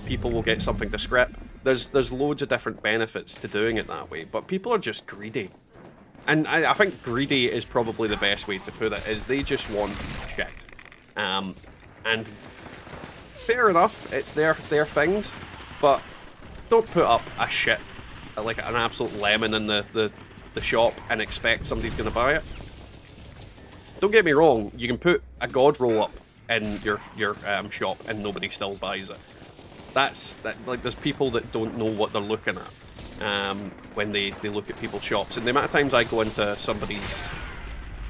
people will get something to scrip. There's loads of different benefits to doing it that way, but people are just greedy. And I think greedy is probably the best way to put it, is they just want shit. And fair enough, it's their things, but don't put up a shit, like an absolute lemon in the shop and expect somebody's going to buy it. Don't get me wrong, you can put a god roll up in your shop and nobody still buys it. Like, there's people that don't know what they're looking at when they look at people's shops. And the amount of times I go into somebody's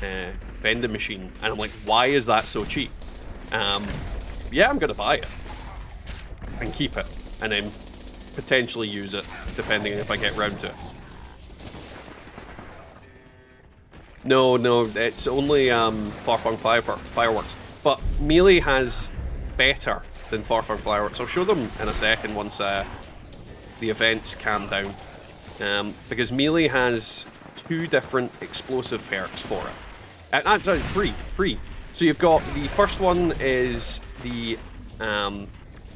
vending machine and I'm like, why is that so cheap? Yeah, I'm going to buy it and keep it and then potentially use it depending if I get round to it. No, it's only Far-Flung Fireworks. But Melee has better than Far-Flung Fireworks. I'll show them in a second once the events calm down. Because Melee has 2 different explosive perks for it. Free. So you've got, the first one is the, I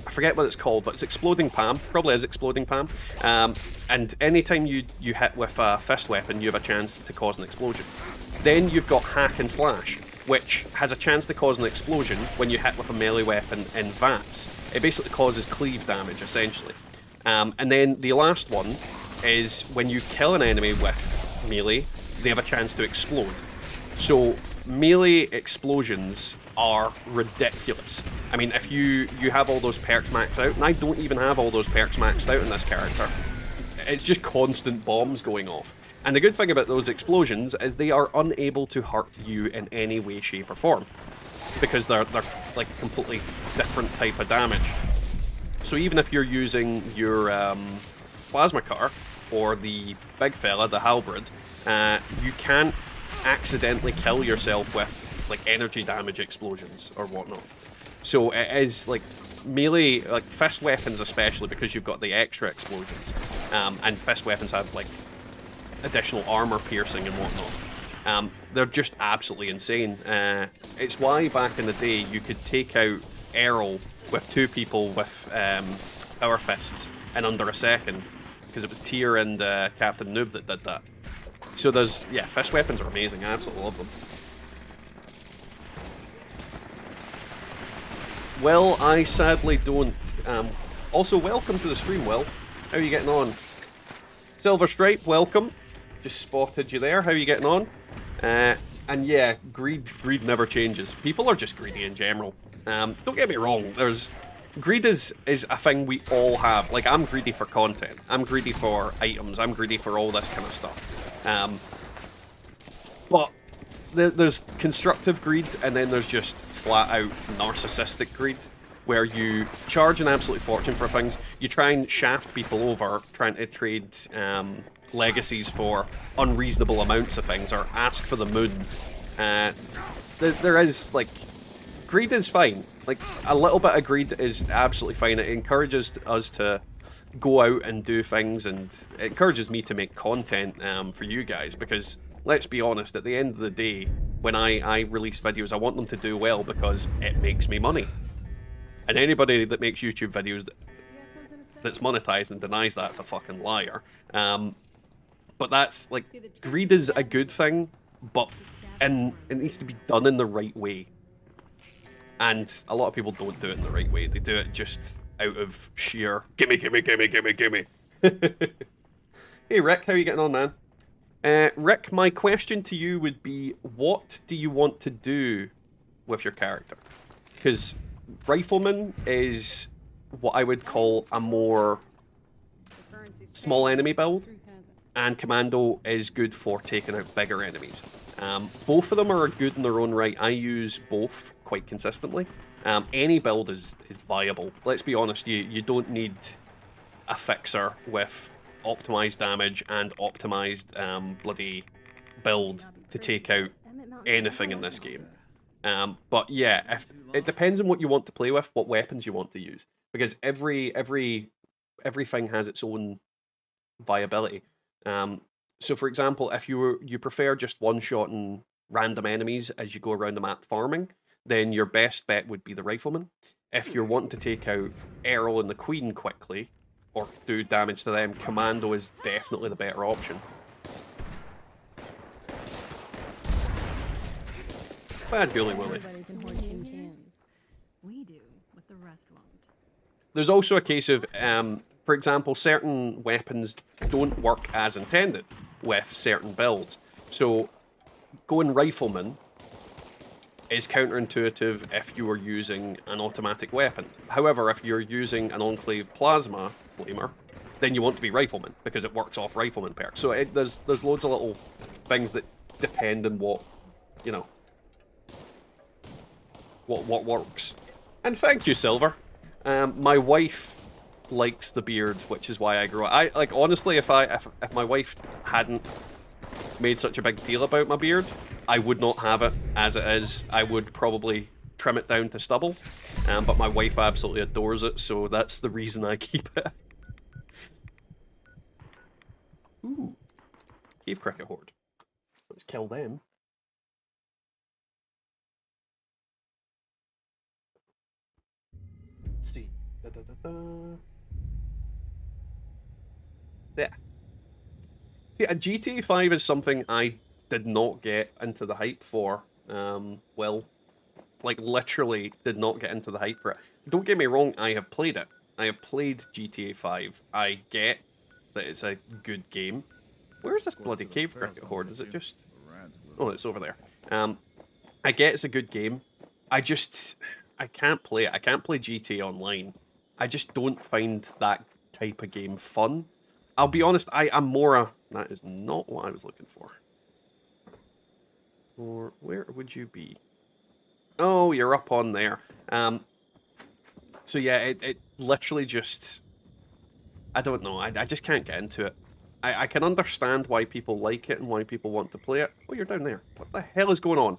forget what it's called, but it's Exploding Palm. Probably is Exploding Palm. And anytime you hit with a fist weapon, you have a chance to cause an explosion. Then you've got Hack and Slash, which has a chance to cause an explosion when you hit with a melee weapon in VATS. It basically causes cleave damage, essentially. And then the last one is when you kill an enemy with melee, they have a chance to explode. So melee explosions are ridiculous. I mean, if you have all those perks maxed out, and I don't even have all those perks maxed out in this character, it's just constant bombs going off. And the good thing about those explosions is they are unable to hurt you in any way, shape, or form, because they're like completely different type of damage. So even if you're using your plasma car or the big fella, the halberd, you can't accidentally kill yourself with like energy damage explosions or whatnot. So it is like melee, like fist weapons especially, because you've got the extra explosions, and fist weapons have like additional armor piercing and whatnot. They're just absolutely insane. It's why back in the day you could take out Errol with 2 people with power fists in under a second, because it was Tyr and Captain Noob that did that. So there's, yeah, fist weapons are amazing. I absolutely love them. Well, I sadly don't. Also, welcome to the stream, Will. How are you getting on? Silver Stripe, welcome. Just spotted you there. How are you getting on? And yeah, greed never changes. People are just greedy in general. Don't get me wrong. Greed is a thing we all have. Like, I'm greedy for content. I'm greedy for items. I'm greedy for all this kind of stuff. But there's constructive greed, and then there's just flat-out narcissistic greed, where you charge an absolute fortune for things. You try and shaft people over, trying to trade legacies for unreasonable amounts of things, or ask for the moon. There is, like, greed is fine. Like, a little bit of greed is absolutely fine. It encourages us to go out and do things, and it encourages me to make content for you guys, because let's be honest, at the end of the day, when I release videos, I want them to do well because it makes me money. And anybody that makes YouTube videos that's monetized and denies that's a fucking liar. But that's, like, greed is a good thing, but it needs to be done in the right way. And a lot of people don't do it in the right way. They do it just out of sheer gimme. Hey Rick, how are you getting on, man? Rick, my question to you would be, what do you want to do with your character? Because Rifleman is what I would call a more small enemy build, and Commando is good for taking out bigger enemies. Both of them are good in their own right. I use both quite consistently. Any build is viable. Let's be honest, you don't need a fixer with optimized damage and optimized bloody build to take out anything in this game. But yeah, it depends on what you want to play with, what weapons you want to use, because everything has its own viability. So for example, if you prefer just one-shotting random enemies as you go around the map farming, then your best bet would be the Rifleman. If you're wanting to take out Errol and the Queen quickly, or do damage to them, Commando is definitely the better option. Bad Ghoulie Willy. there's also a case of, for example, certain weapons don't work as intended with certain builds. So going rifleman is counterintuitive if you are using an automatic weapon. However, if you're using an Enclave Plasma Flamer, then you want to be Rifleman, because it works off Rifleman perk. So there's loads of little things that depend on what, you know, what works. And thank you, Silver. My wife likes the beard, which is why I grew it. I like, honestly, if my wife hadn't made such a big deal about my beard, I would not have it as it is. I would probably trim it down to stubble. But my wife absolutely adores it, so that's the reason I keep it. Ooh. Cave Cricket Horde. Let's kill them. Let's see. Yeah. See, a GTA 5 is something I did not get into the hype for. Well, like literally did not get into the hype for it. Don't get me wrong, I have played it. I have played GTA 5. I get that it's a good game. Where's this bloody Cave Cricket Horde? Is it just... Oh, it's over there. I get it's a good game. I can't play it. I can't play GTA Online. I just don't find that type of game fun. I'll be honest, I'm more a... That is not what I was looking for. Or where would you be? Oh, you're up on there. So yeah, it literally just... I don't know. I just can't get into it. I can understand why people like it and why people want to play it. Oh, you're down there. What the hell is going on?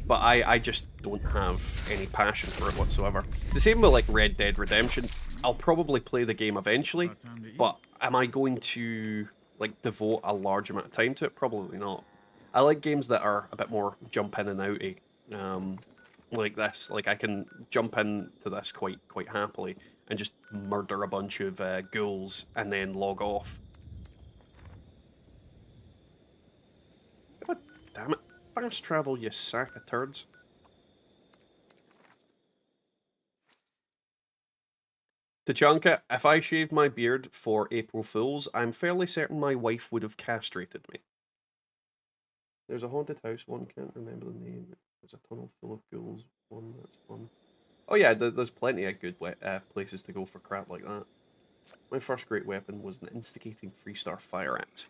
But I just don't have any passion for it whatsoever. It's the same with like Red Dead Redemption. I'll probably play the game eventually, but am I going to like devote a large amount of time to it? Probably not. I like games that are a bit more jump in and outy, like this. Like I can jump into this quite happily and just murder a bunch of ghouls and then log off. God damn it. Fast travel, you sack of turds. Tachanka, if I shaved my beard for April Fools, I'm fairly certain my wife would have castrated me. There's a haunted house, one can't remember the name. There's a tunnel full of ghouls, one that's fun. Oh yeah, there's plenty of good places to go for crap like that. My first great weapon was an instigating 3-star fire axe.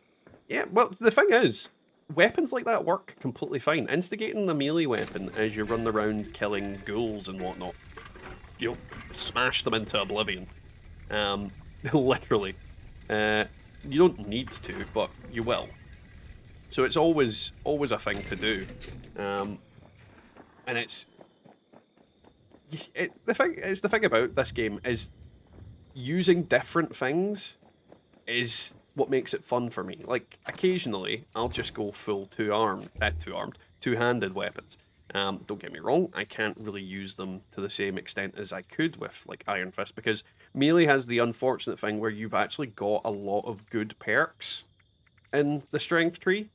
Yeah, well, the thing is, weapons like that work completely fine. Instigating the melee weapon as you run around killing ghouls and whatnot, you'll smash them into oblivion. Literally. You don't need to, but you will. So it's always a thing to do. And it's the thing about this game is using different things is what makes it fun for me. Like occasionally I'll just go full two-handed weapons. Don't get me wrong, I can't really use them to the same extent as I could with like Iron Fist, because melee has the unfortunate thing where you've actually got a lot of good perks in the strength tree,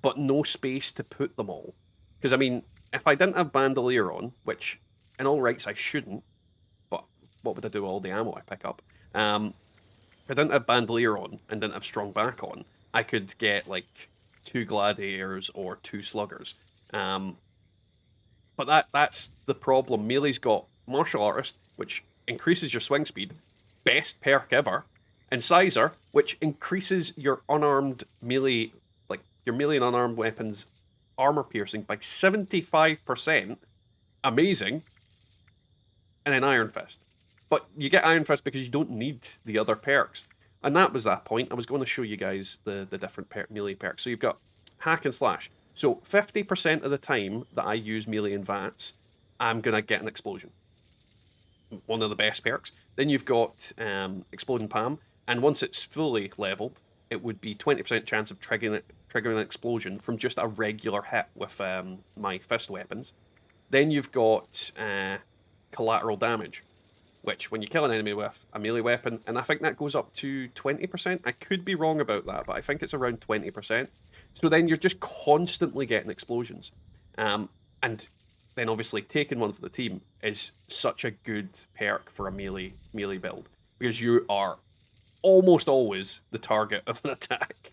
but no space to put them all. Because I mean, if I didn't have Bandolier on, which in all rights I shouldn't, but what would I do with all the ammo I pick up? If I didn't have Bandolier on and didn't have Strong Back on, I could get like 2 Gladiators or 2 Sluggers. But that's the problem. Melee's got Martial Artist, which increases your swing speed, best perk ever, and Sizer, which increases your unarmed melee, like your melee and unarmed weapons armor piercing by 75%. Amazing. And then Iron Fist. But you get Iron Fist because you don't need the other perks. And that was that point. I was going to show you guys the different melee perks. So you've got Hack and Slash. So 50% of the time that I use melee and VATS, I'm going to get an explosion. One of the best perks. Then you've got Exploding Palm. And once it's fully leveled, it would be 20% chance of triggering an explosion from just a regular hit with my fist weapons. Then you've got Collateral Damage, which when you kill an enemy with a melee weapon, and I think that goes up to 20%. I could be wrong about that, but I think it's around 20%. So then you're just constantly getting explosions. And then obviously taking one for the team is such a good perk for a melee build, because you are almost always the target of an attack.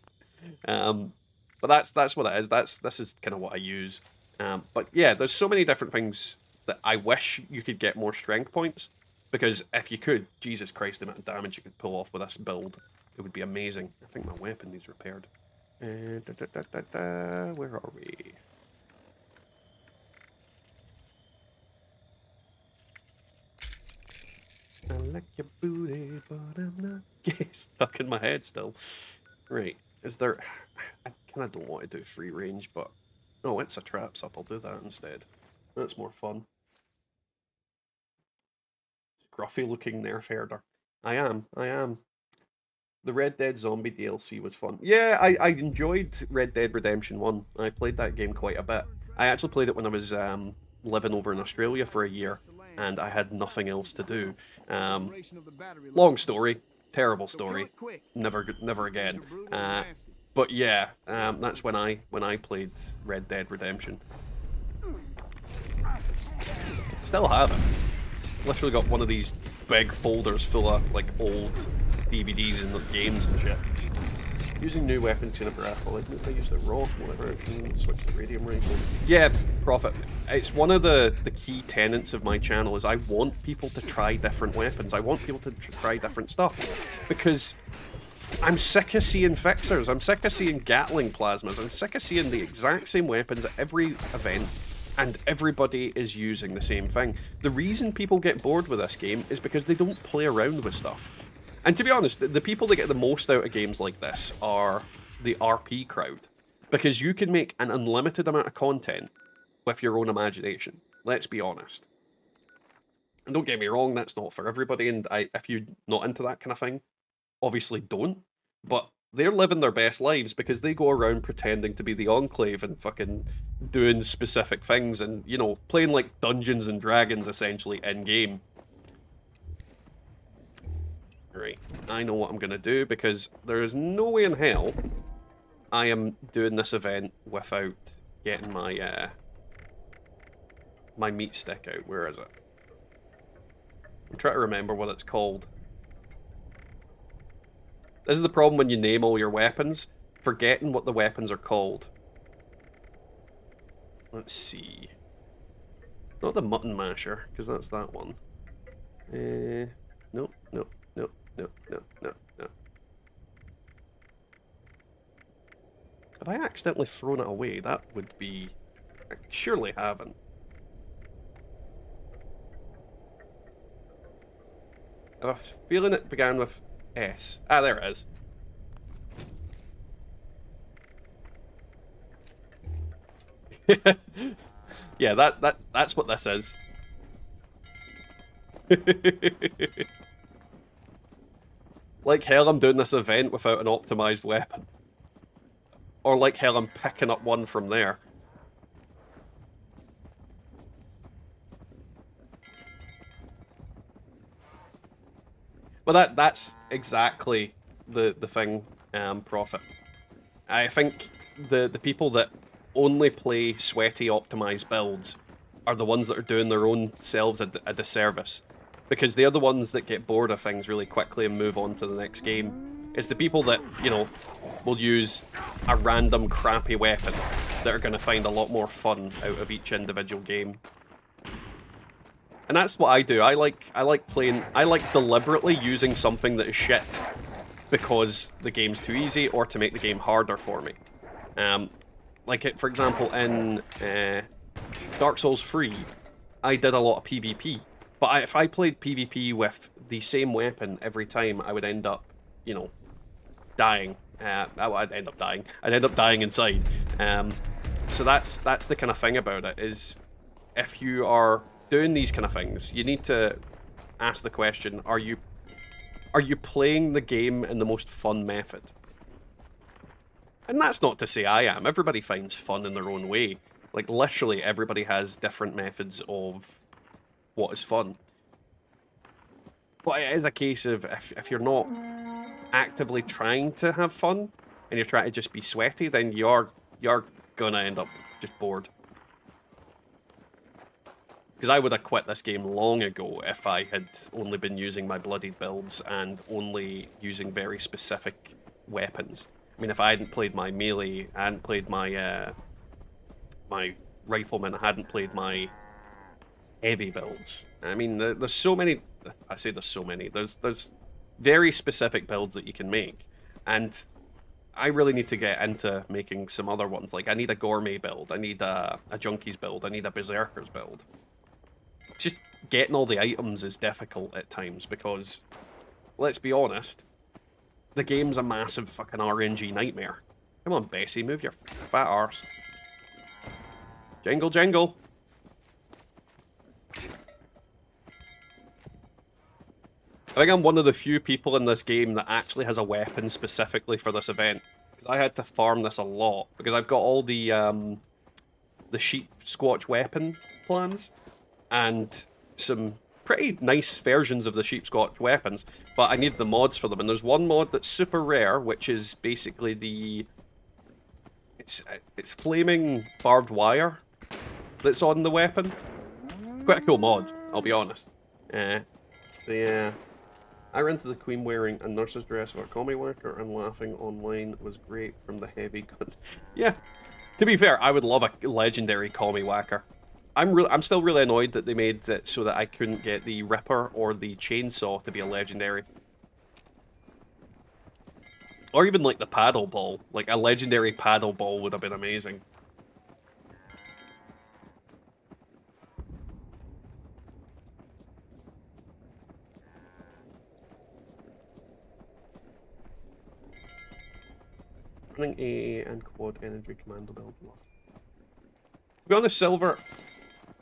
But that's what it is. This is kind of what I use. But yeah, there's so many different things that I wish you could get more strength points, because if you could, Jesus Christ, the amount of damage you could pull off with this build, it would be amazing. I think my weapon needs repaired. Where are we? I like your booty, but I'm not stuck in my head still. Right, is there... I kind of don't want to do free range, but... No, it's a traps up, I'll do that instead. That's more fun. Scruffy looking nerf herder. I am. The Red Dead Zombie DLC was fun. Yeah, I enjoyed Red Dead Redemption 1. I played that game quite a bit. I actually played it when I was living over in Australia for a year, and I had nothing else to do. Long story, terrible story, never again. But yeah, that's when I played Red Dead Redemption. Still have it. Literally got one of these big folders full of like old DVDs and games and shit. Using new weapons in a rifle. I use the raw, whatever. Switch to radium rifle. Yeah, Prophet. It's one of the key tenets of my channel is I want people to try different weapons. I want people to try different stuff, because I'm sick of seeing fixers. I'm sick of seeing Gatling plasmas. I'm sick of seeing the exact same weapons at every event, and everybody is using the same thing. The reason people get bored with this game is because they don't play around with stuff. And to be honest, the people that get the most out of games like this are the RP crowd, because you can make an unlimited amount of content with your own imagination. Let's be honest. And don't get me wrong, that's not for everybody, and if you're not into that kind of thing, obviously don't. But they're living their best lives because they go around pretending to be the Enclave and fucking doing specific things and, you know, playing like Dungeons and Dragons essentially in-game. Right, I know what I'm gonna do, because there is no way in hell I am doing this event without getting my my meat stick out. Where is it? I'm trying to remember what it's called. This is the problem when you name all your weapons, forgetting what the weapons are called. Let's see. Not the mutton masher, because that's that one. Nope. Have I accidentally thrown it away? That would be... I surely haven't. I have a feeling it began with S. Ah, there it is. Yeah, that's what this is. Like hell I'm doing this event without an optimized weapon. Or like hell I'm picking up one from there. But that's exactly the thing, Prophet. I think the people that only play sweaty optimized builds are the ones that are doing their own selves a disservice. Because they're the ones that get bored of things really quickly and move on to the next game. It's the people that, you know, will use a random crappy weapon that are going to find a lot more fun out of each individual game. And that's what I do. I like deliberately using something that is shit because the game's too easy or to make the game harder for me. For example, in Dark Souls 3, I did a lot of PvP. But if I played PvP with the same weapon every time, I would end up, you know, dying. I'd end up dying. I'd end up dying inside. So that's the kind of thing about it, is if you are doing these kind of things, you need to ask the question, are you playing the game in the most fun method? And that's not to say I am. Everybody finds fun in their own way. Like, literally, everybody has different methods of what is fun. But it is a case of, if you're not actively trying to have fun, and you're trying to just be sweaty, then you're gonna end up just bored. Because I would have quit this game long ago if I had only been using my bloodied builds and only using very specific weapons. I mean, if I hadn't played my melee, I hadn't played my my rifleman, I hadn't played my heavy builds. I mean, there's so many. I say there's so many. There's very specific builds that you can make, and I really need to get into making some other ones. Like, I need a gourmet build, I need a junkies build, I need a berserkers build. Just getting all the items is difficult at times because, let's be honest, the game's a massive fucking RNG nightmare. Come on, Bessie, move your fat arse. Jingle, jingle. I think I'm one of the few people in this game that actually has a weapon specifically for this event. Because I had to farm this a lot. Because I've got all the sheep squatch weapon plans. And some pretty nice versions of the sheep squatch weapons. But I need the mods for them. And there's one mod that's super rare, which is basically the... It's flaming barbed wire that's on the weapon. Quite a cool mod, I'll be honest. So yeah... I rented the Queen wearing a nurse's dress for a commie worker and laughing online was great from the heavy gun. Yeah, to be fair, I would love a legendary commie whacker. I'm still really annoyed that they made it so that I couldn't get the Ripper or the Chainsaw to be a legendary. Or even like the paddle ball. Like a legendary paddle ball would have been amazing. Running AA and quad energy commando build. Love. To be honest, Silver,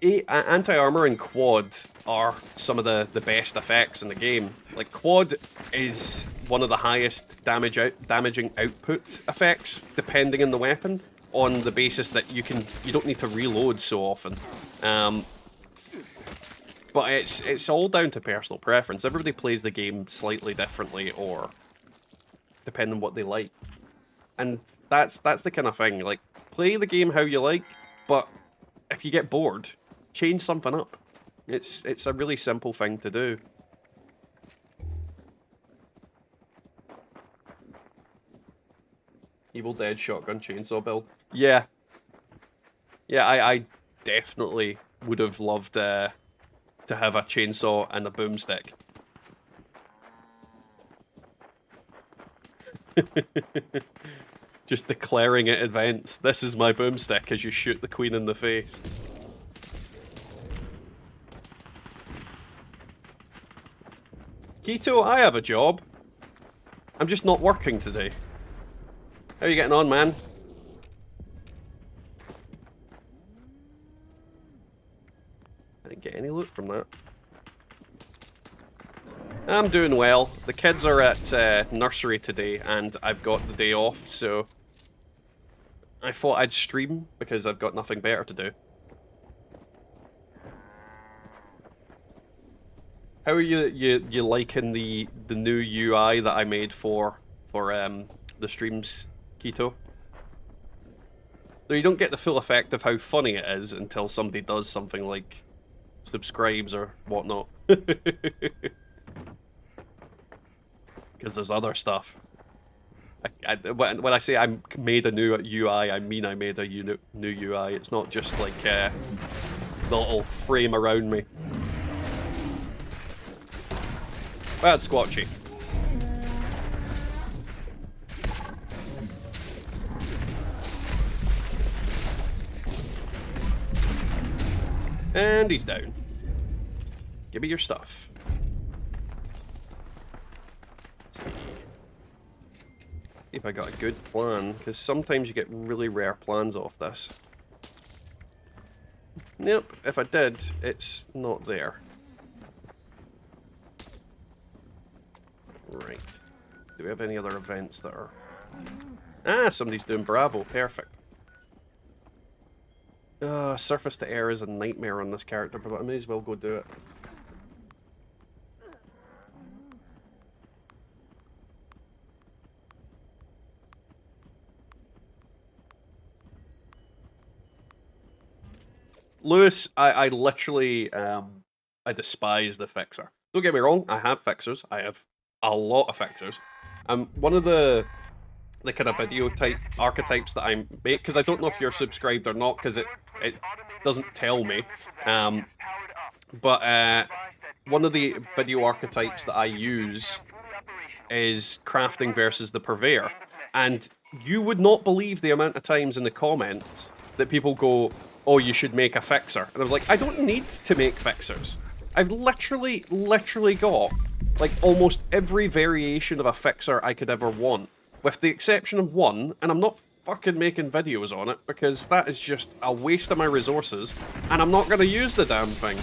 anti-armor and quad are some of the best effects in the game. Like, quad is one of the highest damaging output effects, depending on the weapon, on the basis that you don't need to reload so often. But it's all down to personal preference. Everybody plays the game slightly differently, or depending on what they like. And that's the kind of thing. Like, play the game how you like, but if you get bored, change something up. It's a really simple thing to do. Evil Dead shotgun chainsaw build. Yeah. Yeah, I definitely would have loved to have a chainsaw and a boomstick. Just declaring at events, this is my boomstick as you shoot the queen in the face. Keto, I have a job. I'm just not working today. How are you getting on, man? I didn't get any loot from that. I'm doing well. The kids are at nursery today, and I've got the day off, so I thought I'd stream because I've got nothing better to do. How are you liking the new UI that I made for the streams, Keto? So you don't get the full effect of how funny it is until somebody does something like subscribes or whatnot. Because there's other stuff. When I say I made a new UI, I mean I made a new UI. It's not just like the little frame around me. Bad Squatchy. And he's down. Give me your stuff. If I got a good plan, because sometimes you get really rare plans off this. Nope, if I did, it's not there. Right. Do we have any other events that are... Ah, somebody's doing Bravo. Perfect. Surface to air is a nightmare on this character, but I may as well go do it. Lewis, I literally, I despise the fixer. Don't get me wrong, I have fixers. I have a lot of fixers. One of the kind of video type archetypes that I make, because I don't know if you're subscribed or not, because it doesn't tell me. But one of the video archetypes that I use is crafting versus the purveyor, and you would not believe the amount of times in the comments that people go, "Oh, you should make a fixer," and I was like, I don't need to make fixers. I've literally got like almost every variation of a fixer I could ever want, with the exception of one, and I'm not fucking making videos on it because that is just a waste of my resources, and I'm not going to use the damn thing.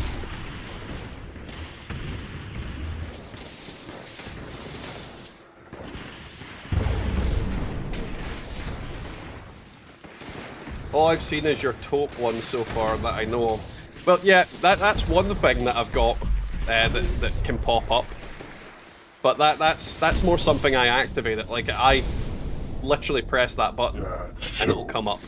All I've seen is your taupe one so far that I know of. Well, yeah, that's one thing that I've got that can pop up. But that's more something I activate it. Like, I literally press that button and it'll come up.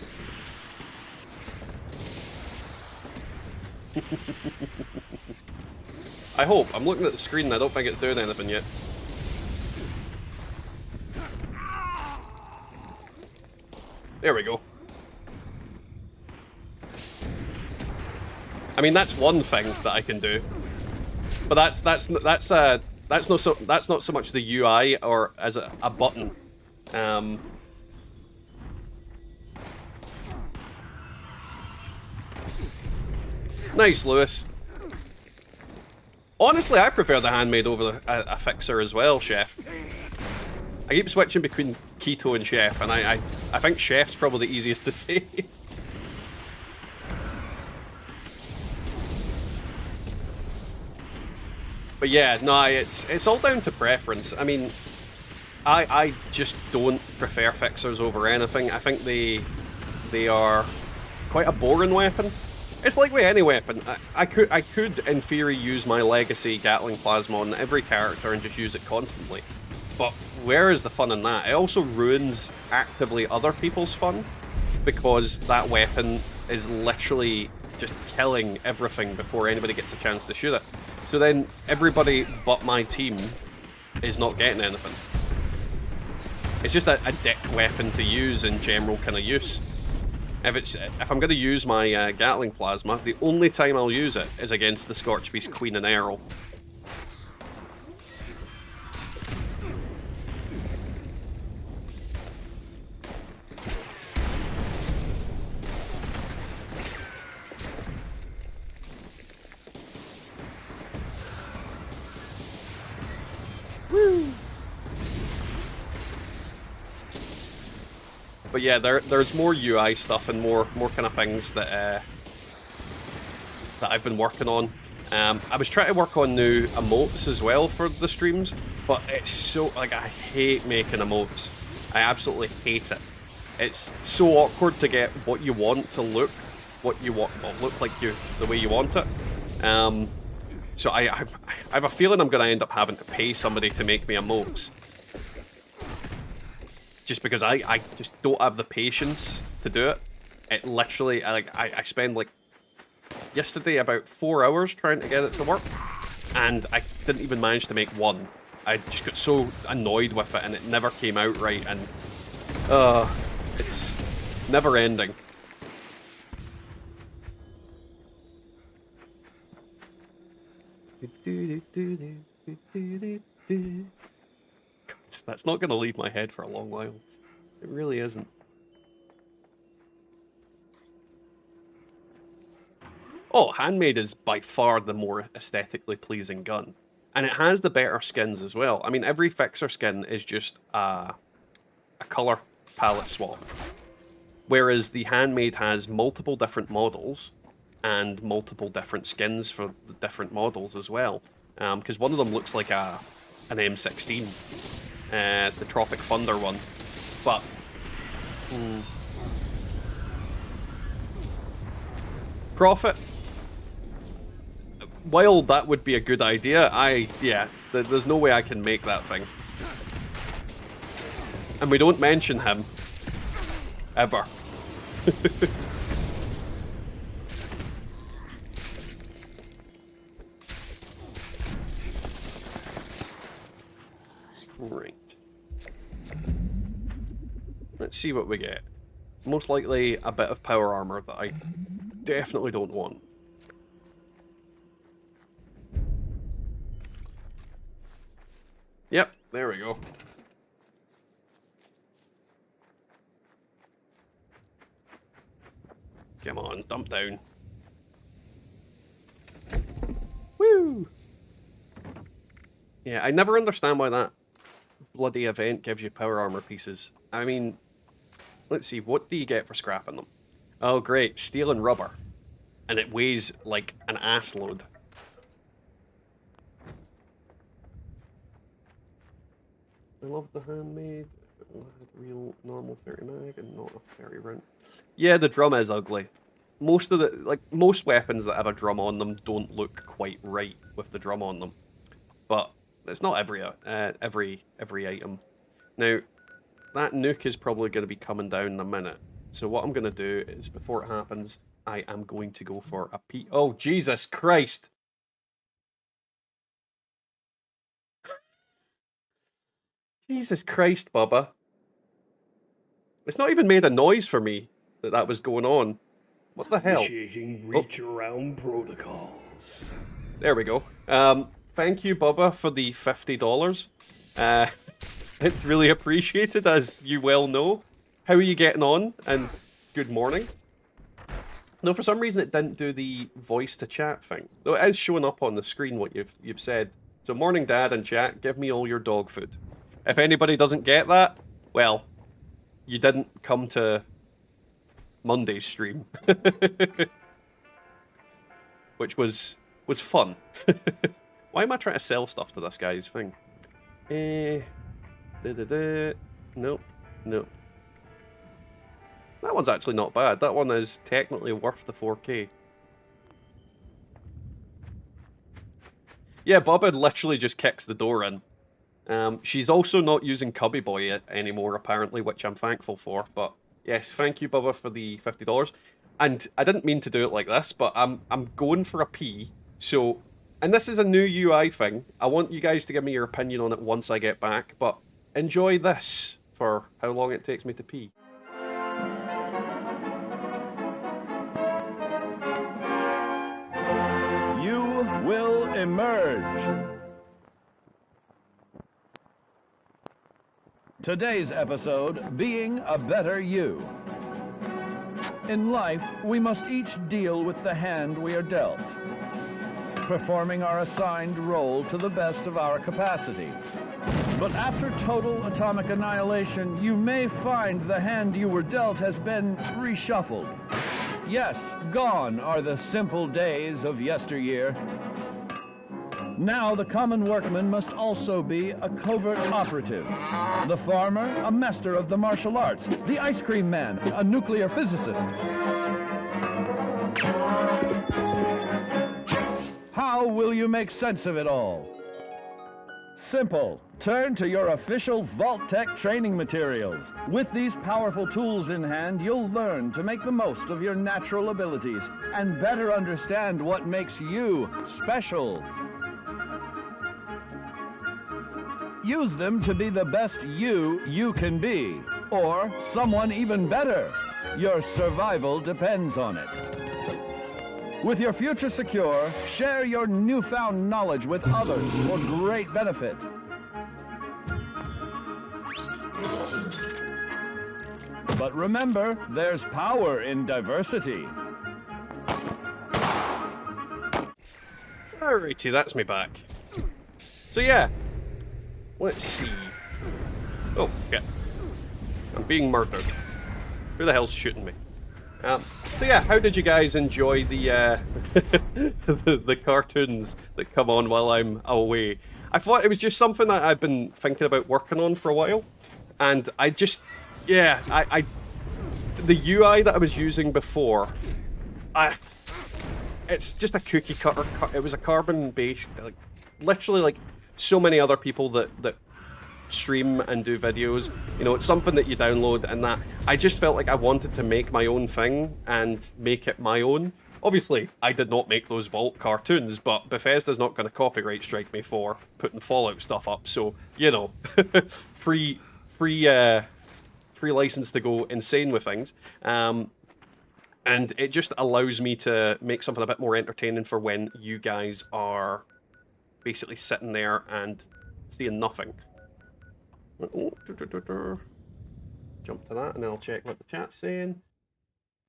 I hope. I'm looking at the screen and I don't think it's doing anything yet. There we go. I mean, that's one thing that I can do, but that's not so much the UI or as a button. Nice, Lewis. Honestly, I prefer the handmade over a fixer as well, Chef. I keep switching between keto and chef, and I think chef's probably the easiest to say. But yeah, no, it's all down to preference. I mean, I just don't prefer fixers over anything. I think they are quite a boring weapon. It's like with any weapon. I could in theory use my legacy Gatling plasma on every character and just use it constantly. But where is the fun in that? It also ruins actively other people's fun, because that weapon is literally just killing everything before anybody gets a chance to shoot it. So then everybody but my team is not getting anything. It's just a dick weapon to use in general kind of use. If I'm going to use my Gatling plasma, the only time I'll use it is against the Scorchbeast Queen and Earl. But yeah, there's more UI stuff and more kind of things that I've been working on. I was trying to work on new emotes as well for the streams, but it's so, like, I hate making emotes. I absolutely hate it. It's so awkward to get what you want to look, look like the way you want it. So I have a feeling I'm going to end up having to pay somebody to make me emotes. Just because I just don't have the patience to do it. It literally, I spend like yesterday about 4 hours trying to get it to work, and I didn't even manage to make one. I just got so annoyed with it, and it never came out right, and it's never ending. That's not going to leave my head for a long while. It really isn't. Oh, Handmade is by far the more aesthetically pleasing gun. And it has the better skins as well. I mean, every Fixer skin is just a colour palette swap. Whereas the Handmade has multiple different models and multiple different skins for the different models as well. Because one of them looks like an M16. The Tropic Thunder one. But... Profit. While that would be a good idea, there's no way I can make that thing. And we don't mention him. Ever. see what we get. Most likely a bit of power armor that I definitely don't want. Yep, there we go. Come on, dump down. Woo! Yeah, I never understand why that bloody event gives you power armor pieces. I mean, let's see, what do you get for scrapping them? Oh great, steel and rubber. And it weighs like an ass load. I love the handmade. Real normal 30 mag and not a 30 round. Yeah, the drum is ugly. Most of the most weapons that have a drum on them don't look quite right with the drum on them. But it's not every item. Now, that nuke is probably going to be coming down in a minute. So what I'm going to do is, before it happens, I am going to go for a pee. Oh, Jesus Christ! Jesus Christ, Bubba. It's not even made a noise for me that was going on. What the hell? Initiating reach around protocols. There we go. Thank you, Bubba, for the $50. It's really appreciated, as you well know. How are you getting on? And good morning. No, for some reason it didn't do the voice to chat thing. Though it is showing up on the screen what you've said. So morning, Dad and chat. Give me all your dog food. If anybody doesn't get that, well, you didn't come to Monday's stream, which was fun. Why am I trying to sell stuff to this guy's thing? Nope, nope. That one's actually not bad. That one is technically worth the 4K. Yeah, Bubba literally just kicks the door in. She's also not using Cubby Boy anymore, apparently, which I'm thankful for. But yes, thank you, Bubba, for the $50. And I didn't mean to do it like this, but I'm going for a pee. So, and this is a new UI thing. I want you guys to give me your opinion on it once I get back. But enjoy this for how long it takes me to pee. You will emerge. Today's episode, Being a Better You. In life, we must each deal with the hand we are dealt, performing our assigned role to the best of our capacity. But after total atomic annihilation, you may find the hand you were dealt has been reshuffled. Yes, gone are the simple days of yesteryear. Now the common workman must also be a covert operative. The farmer, a master of the martial arts. The ice cream man, a nuclear physicist. How will you make sense of it all? Simple. Turn to your official Vault-Tec training materials. With these powerful tools in hand, you'll learn to make the most of your natural abilities and better understand what makes you special. Use them to be the best you can be, or someone even better. Your survival depends on it. With your future secure, share your newfound knowledge with others for great benefit. But remember, there's power in diversity. Alrighty, that's me back. So yeah, let's see. Oh, yeah. I'm being murdered. Who the hell's shooting me? So yeah, how did you guys enjoy the the cartoons that come on while I'm away? I thought it was just something that I've been thinking about working on for a while, and I just, yeah, the UI that I was using before, it's just a cookie cutter. It was a carbon based, like, literally like so many other people that stream and do videos. You know, it's something that you download, and that I just felt like I wanted to make my own thing and make it my own. Obviously, I did not make those Vault cartoons, but Bethesda's not going to copyright strike me for putting Fallout stuff up. So, you know, free free license to go insane with things. And it just allows me to make something a bit more entertaining for when you guys are basically sitting there and seeing nothing. Oh, jump to that, and then I'll check what the chat's saying.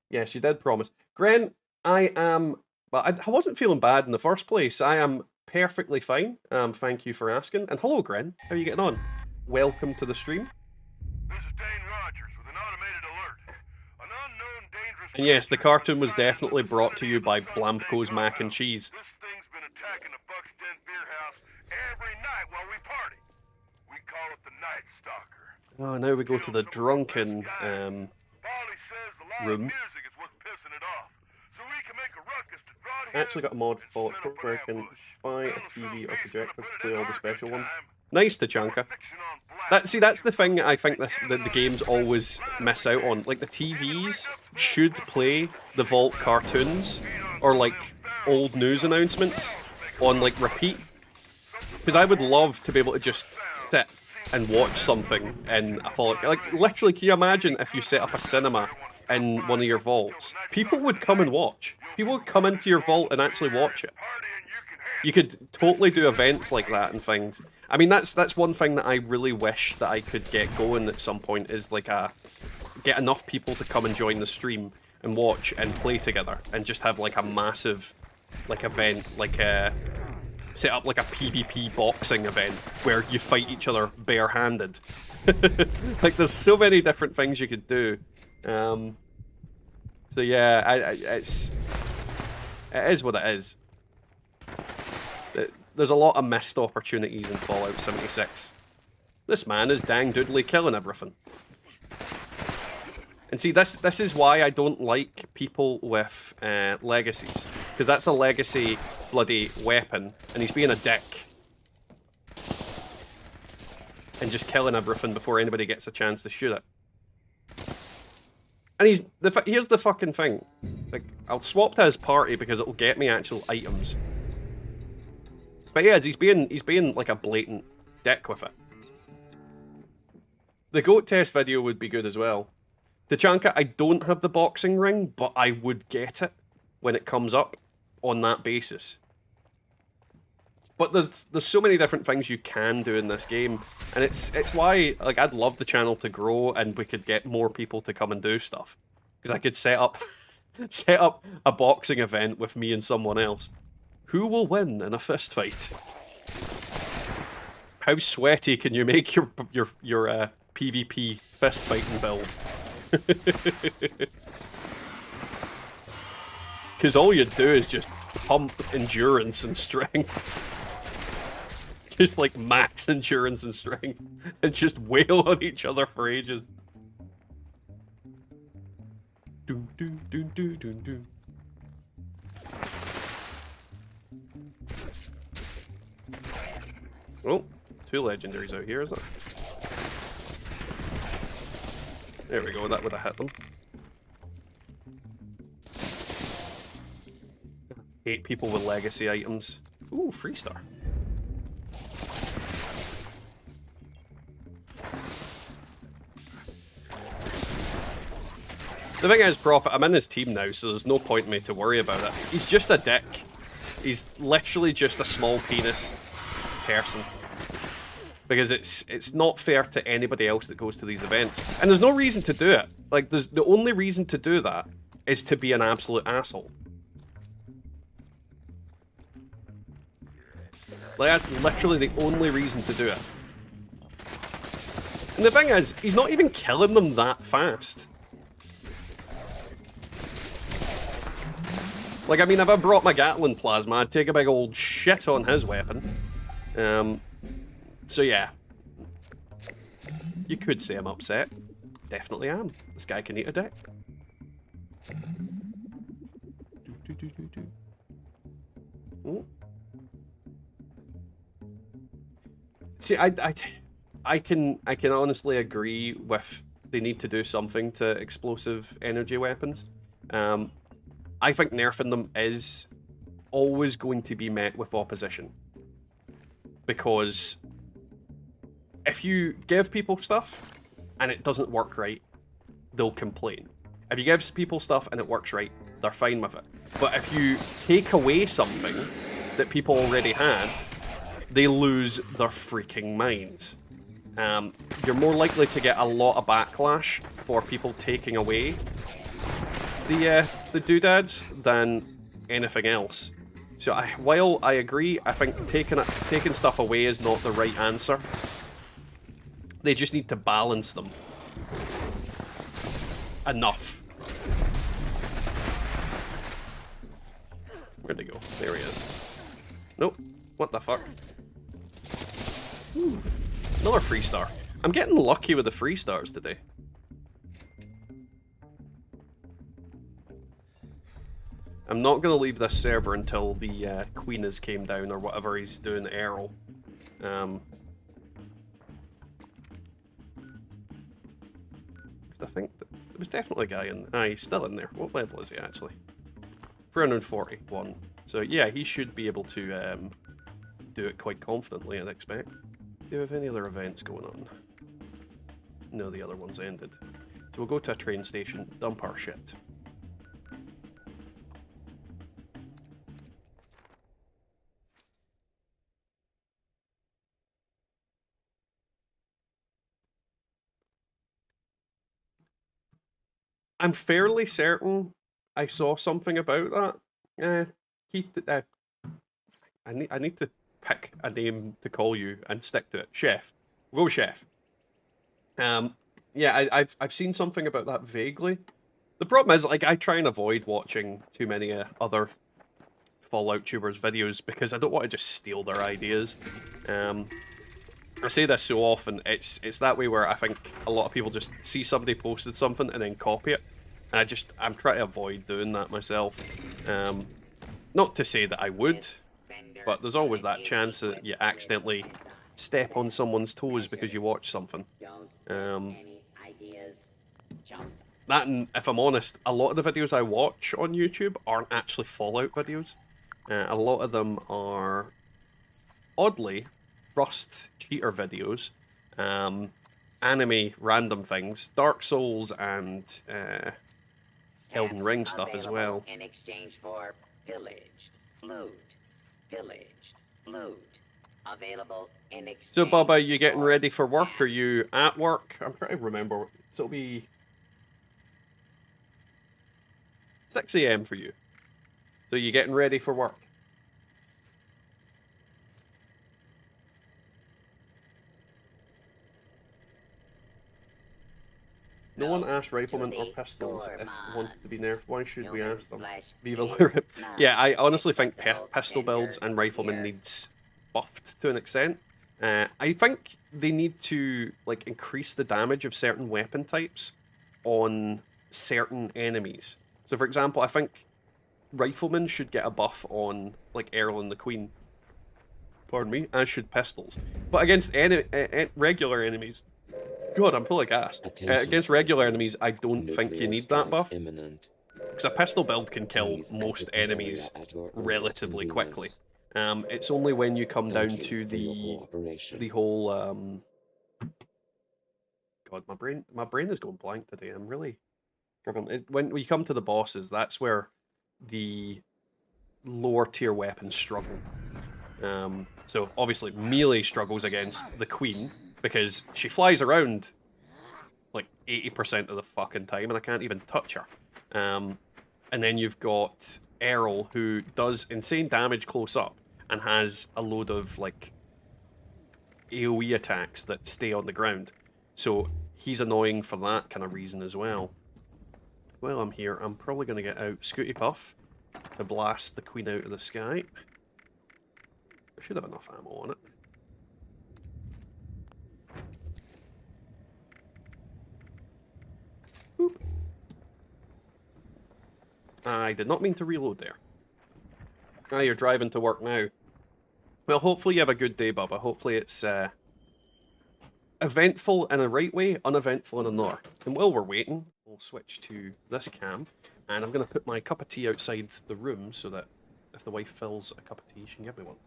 Yes, you did promise. Gren, I am... Well, I wasn't feeling bad in the first place. I am perfectly fine. Thank you for asking. And hello, Gren. How are you getting on? Welcome to the stream. This is Dane Rogers with an automated alert. An unknown dangerous... And yes, the cartoon was definitely brought to you by Blamco's Mac and Cheese. This thing's been attacking the Buck's Den beer house every night while we party. We call it the Night Stalker. Oh, now we go to the drunken Polly says the loud room. music is what's pissing it off. So we can make a ruckus to draw I actually got a mod for where I can buy a TV or projector to play all the special ones. Nice, Tachanka. That's the thing I think that the games always miss out on. Like, the TVs should play the Vault cartoons or, like, old news announcements on, like, repeat. Because I would love to be able to just sit and watch something in a Fallout. Like, literally, can you imagine if you set up a cinema in one of your vaults? People would come and watch. People would come into your vault and actually watch it. You could totally do events like that and things. I mean, that's one thing that I really wish that I could get going at some point, is like get enough people to come and join the stream and watch and play together, and just have like a massive like event, like set up like a PvP boxing event where you fight each other barehanded. Like, there's so many different things you could do. So yeah, it is what it is. There's a lot of missed opportunities in Fallout 76. This man is dang doodly killing everything. And see, this is why I don't like people with legacies. Because that's a legacy bloody weapon, and he's being a dick. And just killing everything before anybody gets a chance to shoot it. And here's the fucking thing. Like, I'll swap to his party because it'll get me actual items. But yeah, he's being like a blatant dick with it. The goat test video would be good as well. Tachanka, I don't have the boxing ring, but I would get it when it comes up on that basis. But there's so many different things you can do in this game, and it's why, like, I'd love the channel to grow and we could get more people to come and do stuff, because I could set up a boxing event with me and someone else. Who will win in a fist fight? How sweaty can you make your PvP fist fighting build? Because all you do is just pump endurance and strength. Just like max endurance and strength, and just wail on each other for ages. Do do do do do do. Oh, 2 legendaries out here, isn't it? There we go, that would have hit them. 8 people with legacy items. Ooh, free star. The thing is, Prophet, I'm in his team now, so there's no point in me to worry about it. He's just a dick. He's literally just a small penis person. Because it's not fair to anybody else that goes to these events. And there's no reason to do it. Like, the only reason to do that is to be an absolute asshole. Like, that's literally the only reason to do it. And the thing is, he's not even killing them that fast. Like, I mean, if I brought my Gatling plasma, I'd take a big old shit on his weapon. So yeah. You could say I'm upset. Definitely am. This guy can eat a dick. Oh. See, I can honestly agree with they need to do something to explosive energy weapons. I think nerfing them is always going to be met with opposition. Because if you give people stuff and it doesn't work right, they'll complain. If you give people stuff and it works right, they're fine with it. But if you take away something that people already had, they lose their freaking minds. You're more likely to get a lot of backlash for people taking away the doodads than anything else. So while I agree, I think taking stuff away is not the right answer. They just need to balance them enough. Where'd he go? There he is. Nope. What the fuck? Ooh. Another free star. I'm getting lucky with the free stars today. I'm not going to leave this server until the Queen has came down or whatever he's doing, Errol. I think there was definitely a guy in... he's still in there. What level is he actually? 341. So yeah, he should be able to do it quite confidently, I'd expect. Do you have any other events going on? No, the other one's ended. So we'll go to a train station, dump our shit. I'm fairly certain I saw something about that. Keith, I need to pick a name to call you and stick to it. Chef. We'll go Chef. Yeah, I've seen something about that vaguely. The problem is, like, I try and avoid watching too many other Fallout tubers' videos because I don't want to just steal their ideas. I say this so often, it's that way where I think a lot of people just see somebody posted something and then copy it. And I'm trying to avoid doing that myself. Not to say that I would, but there's always that chance that you accidentally step on someone's toes because you watch something. That, and if I'm honest, a lot of the videos I watch on YouTube aren't actually Fallout videos. A lot of them are, oddly, Rust cheater videos, anime random things, Dark Souls, and Elden Ring stuff as well. In exchange for pillaged loot. Pillaged loot. Available in exchange. So, Bubba, you getting ready for work? Are you at work? I'm trying to remember. So it'll be 6 AM for you. So you getting ready for work? No one asked riflemen or pistols if wanted to be nerfed. Why should we ask them? Viva Lurip. Yeah, I honestly think pistol builds and riflemen needs buffed to an extent. I think they need to like increase the damage of certain weapon types on certain enemies. So, for example, I think riflemen should get a buff on like Earl and the Queen. Pardon me, as should pistols. But against regular enemies. God, I'm full of gas. Against regular enemies, I don't think you need that buff. Because a pistol build can kill most enemies relatively quickly. It's only when you come down to the whole God, my brain is going blank today. I'm really struggling. When you come to the bosses, that's where the lower tier weapons struggle. So obviously melee struggles against the Queen because she flies around like 80% of the fucking time and I can't even touch her. And then you've got Errol, who does insane damage close up and has a load of like AoE attacks that stay on the ground. So he's annoying for that kind of reason as well. While I'm here, I'm probably going to get out Scooty Puff to blast the Queen out of the sky. I should have enough ammo on it. Boop. I did not mean to reload there. Ah, you're driving to work now. Well, hopefully you have a good day, Bubba. Hopefully it's eventful in a right way, uneventful in another. And while we're waiting, we'll switch to this cam. And I'm going to put my cup of tea outside the room so that if the wife fills a cup of tea, she can give me one.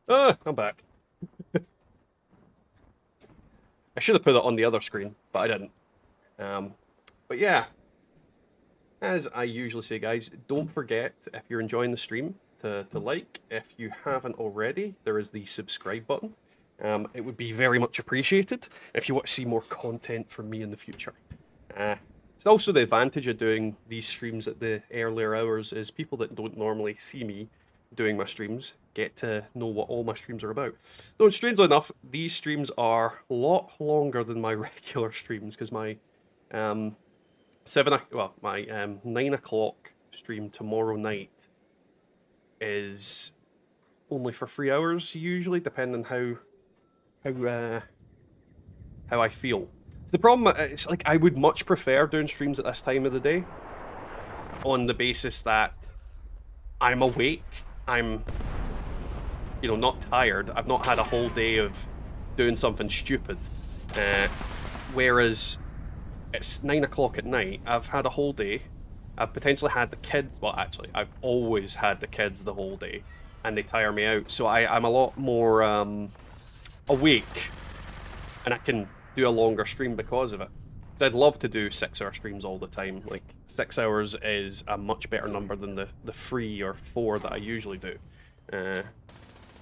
Ah, I'm back. I should have put it on the other screen, but I didn't. But yeah, as I usually say, guys, don't forget, if you're enjoying the stream, to like. If you haven't already, there is the subscribe button. It would be very much appreciated if you want to see more content from me in the future. It's also the advantage of doing these streams at the earlier hours is people that don't normally see me doing my streams get to know what all my streams are about. Though, strangely enough, these streams are a lot longer than my regular streams because my 9 o'clock stream tomorrow night is only for 3 hours usually, depending how I feel. The problem, it's like I would much prefer doing streams at this time of the day, on the basis that I'm awake, I'm, not tired. I've not had a whole day of doing something stupid. Whereas it's 9 o'clock at night. I've had a whole day. I've potentially had the kids. Well, actually, I've always had the kids the whole day, and they tire me out. So I'm a lot more awake, and I can do a longer stream because of it. Because I'd love to do 6-hour streams all the time. Like 6 hours is a much better number than the 3 or 4 that I usually do.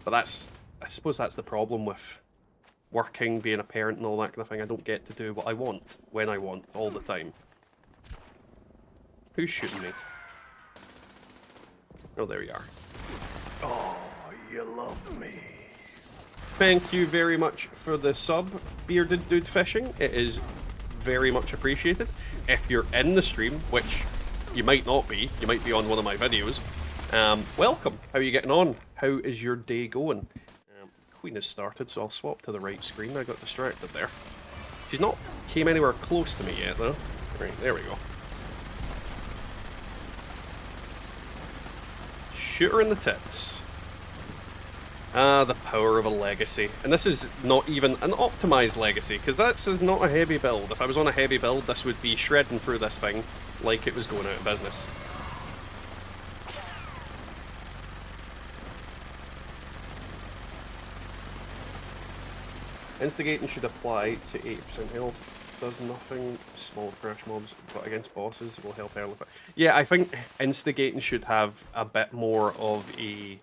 But I suppose that's the problem with working, being a parent and all that kind of thing. I don't get to do what I want, when I want, all the time. Who's shooting me? Oh, there you are. Oh, you love me. Thank you very much for the sub, Bearded Dude Fishing. It is very much appreciated. If you're in the stream, which you might not be, you might be on one of my videos, welcome. How are you getting on? How is your day going? Queen has started, so I'll swap to the right screen. I got distracted there. She's not came anywhere close to me yet, though. Right, there we go. Shoot her in the tits. Ah, the power of a legacy. And this is not even an optimized legacy, because this is not a heavy build. If I was on a heavy build, this would be shredding through this thing like it was going out of business. Instigating should apply to 80% health. Does nothing. Small crash mobs, but against bosses it will help early. Yeah, I think instigating should have a bit more of a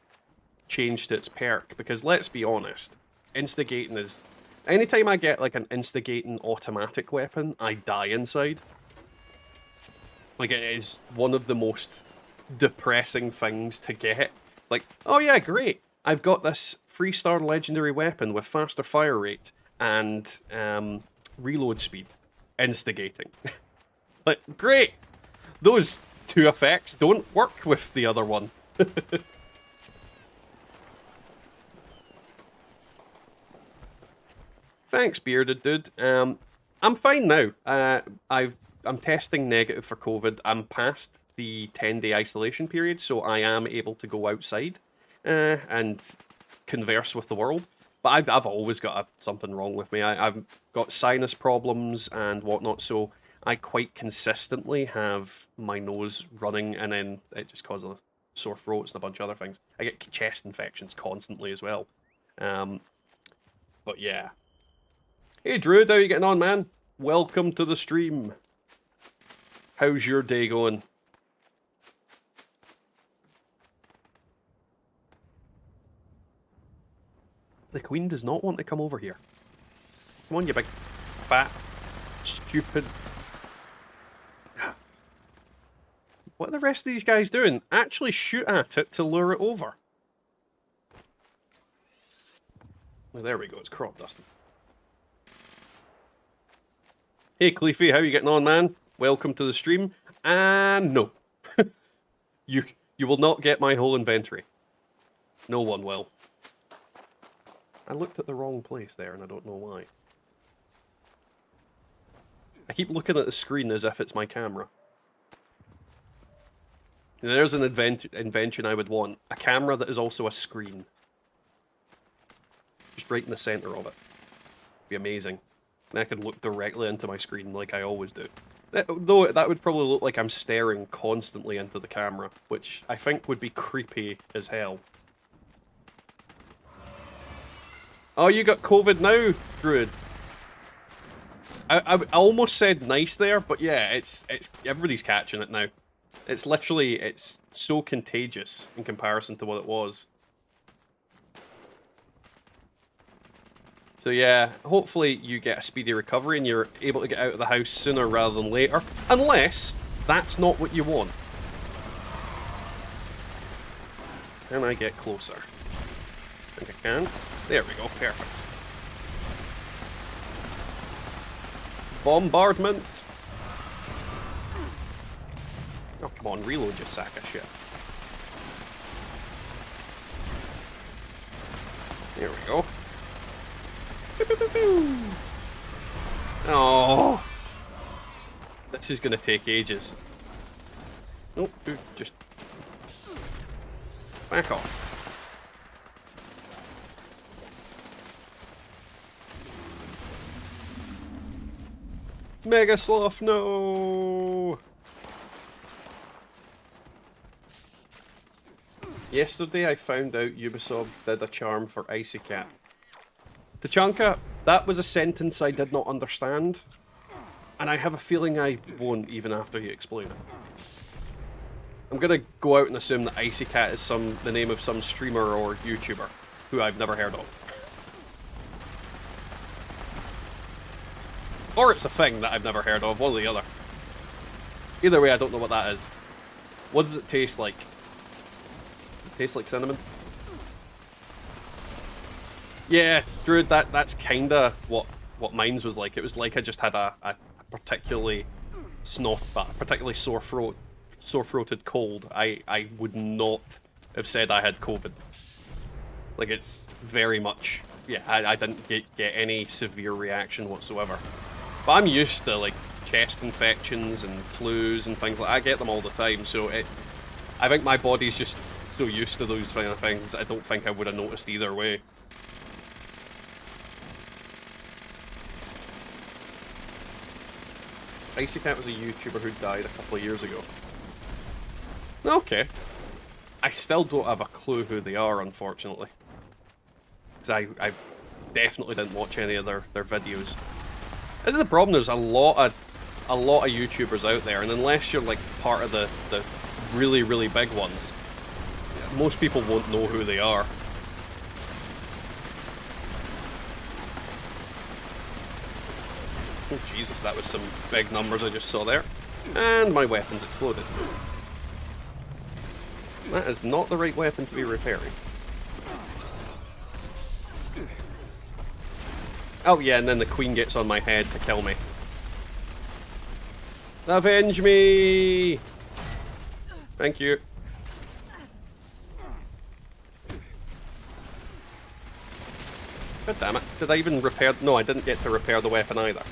change to its perk, because let's be honest, instigating is... Anytime I get like an instigating automatic weapon, I die inside. Like, it is one of the most depressing things to get. Like, oh yeah, great, I've got this 3-star legendary weapon with faster fire rate and reload speed. Instigating. Like, great! Those two effects don't work with the other one. Thanks, Bearded Dude. I'm fine now. I'm testing negative for COVID. I'm past the 10-day isolation period, so I am able to go outside and converse with the world. But I've always got something wrong with me. I've got sinus problems and whatnot, so I quite consistently have my nose running, and then it just causes sore throats and a bunch of other things. I get chest infections constantly as well. But yeah. Hey Druid, how you getting on, man? Welcome to the stream. How's your day going? The Queen does not want to come over here. Come on, you big, fat, stupid... What are the rest of these guys doing? Actually shoot at it to lure it over. Well, there we go, it's crop dusting. Hey Cleefy, how you getting on, man? Welcome to the stream. And no. You will not get my whole inventory. No one will. I looked at the wrong place there, and I don't know why. I keep looking at the screen as if it's my camera. And there's an invention I would want. A camera that is also a screen. Just right in the center of it. Be amazing. And I could look directly into my screen like I always do. Though that would probably look like I'm staring constantly into the camera, which I think would be creepy as hell. Oh, you got COVID now, Druid. I almost said nice there, but yeah, it's everybody's catching it now. It's literally, it's so contagious in comparison to what it was. So yeah, hopefully you get a speedy recovery and you're able to get out of the house sooner rather than later. Unless that's not what you want. Can I get closer? I think I can. There we go, perfect. Bombardment! Oh, come on, reload, you sack of shit. There we go. Oh, this is going to take ages. Nope, just back off. Mega Sloth, no! Yesterday I found out Ubisoft did a charm for Icy Cat. Tachanka, that was a sentence I did not understand, and I have a feeling I won't even after you explain it. I'm gonna go out and assume that Icy Cat is the name of some streamer or YouTuber who I've never heard of. Or it's a thing that I've never heard of, one or the other. Either way, I don't know what that is. What does it taste like? Does it taste like cinnamon? Yeah, Druid, that's kinda what mine's was like. It was like I just had a particularly particularly sore-throated cold. I would not have said I had COVID. Like, it's very much, yeah, I didn't get any severe reaction whatsoever. But I'm used to, like, chest infections and flus and things like that. I get them all the time, so I think my body's just so used to those kind of things, I don't think I would have noticed either way. Icy Cat was a YouTuber who died a couple of years ago. Okay. I still don't have a clue who they are, unfortunately. Because I definitely didn't watch any of their videos. This is the problem, there's a lot of YouTubers out there, and unless you're like part of the really, really big ones, most people won't know who they are. Oh Jesus, that was some big numbers I just saw there. And my weapon's exploded. That is not the right weapon to be repairing. Oh yeah, and then the queen gets on my head to kill me. Avenge me! Thank you. God damn it. Did I even repair... No, I didn't get to repair the weapon either.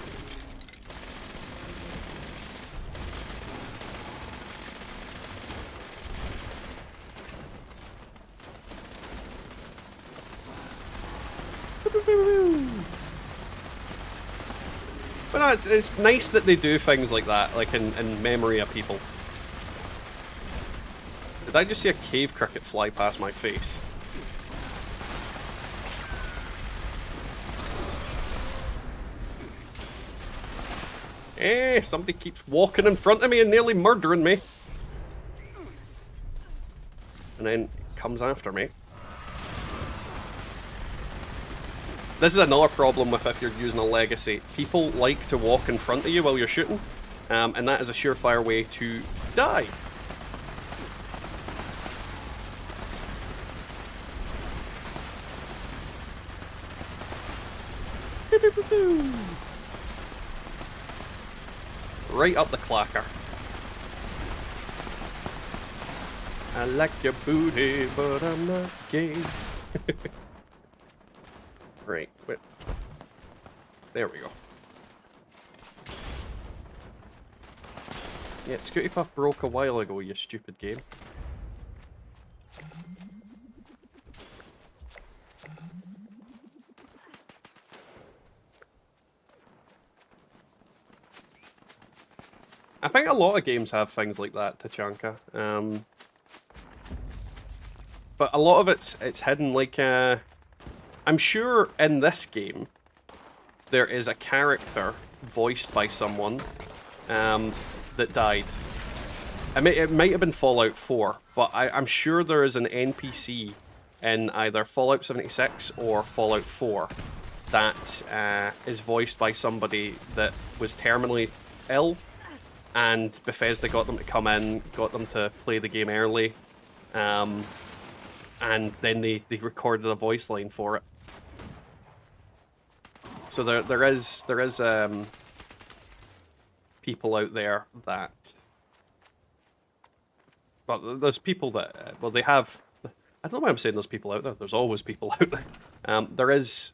But no, it's nice that they do things like that, like in memory of people. Did I just see a cave cricket fly past my face? Eh, somebody keeps walking in front of me and nearly murdering me. And then comes after me. This is another problem with if you're using a legacy. People like to walk in front of you while you're shooting, and that is a surefire way to die. Right up the clacker. I like your booty, but I'm not gay. Right, wait. There we go. Yeah, Scooty Puff broke a while ago, you stupid game. I think a lot of games have things like that, Tachanka. But a lot of it's hidden, like, I'm sure in this game there is a character voiced by someone that died. It might have been Fallout 4, but I'm sure there is an NPC in either Fallout 76 or Fallout 4 that is voiced by somebody that was terminally ill, and Bethesda got them to come in, got them to play the game early, and then they recorded a voice line for it. So there is people out there that, well, there's people that, well, they have, I don't know why I'm saying there's people out there. There's always people out there. There is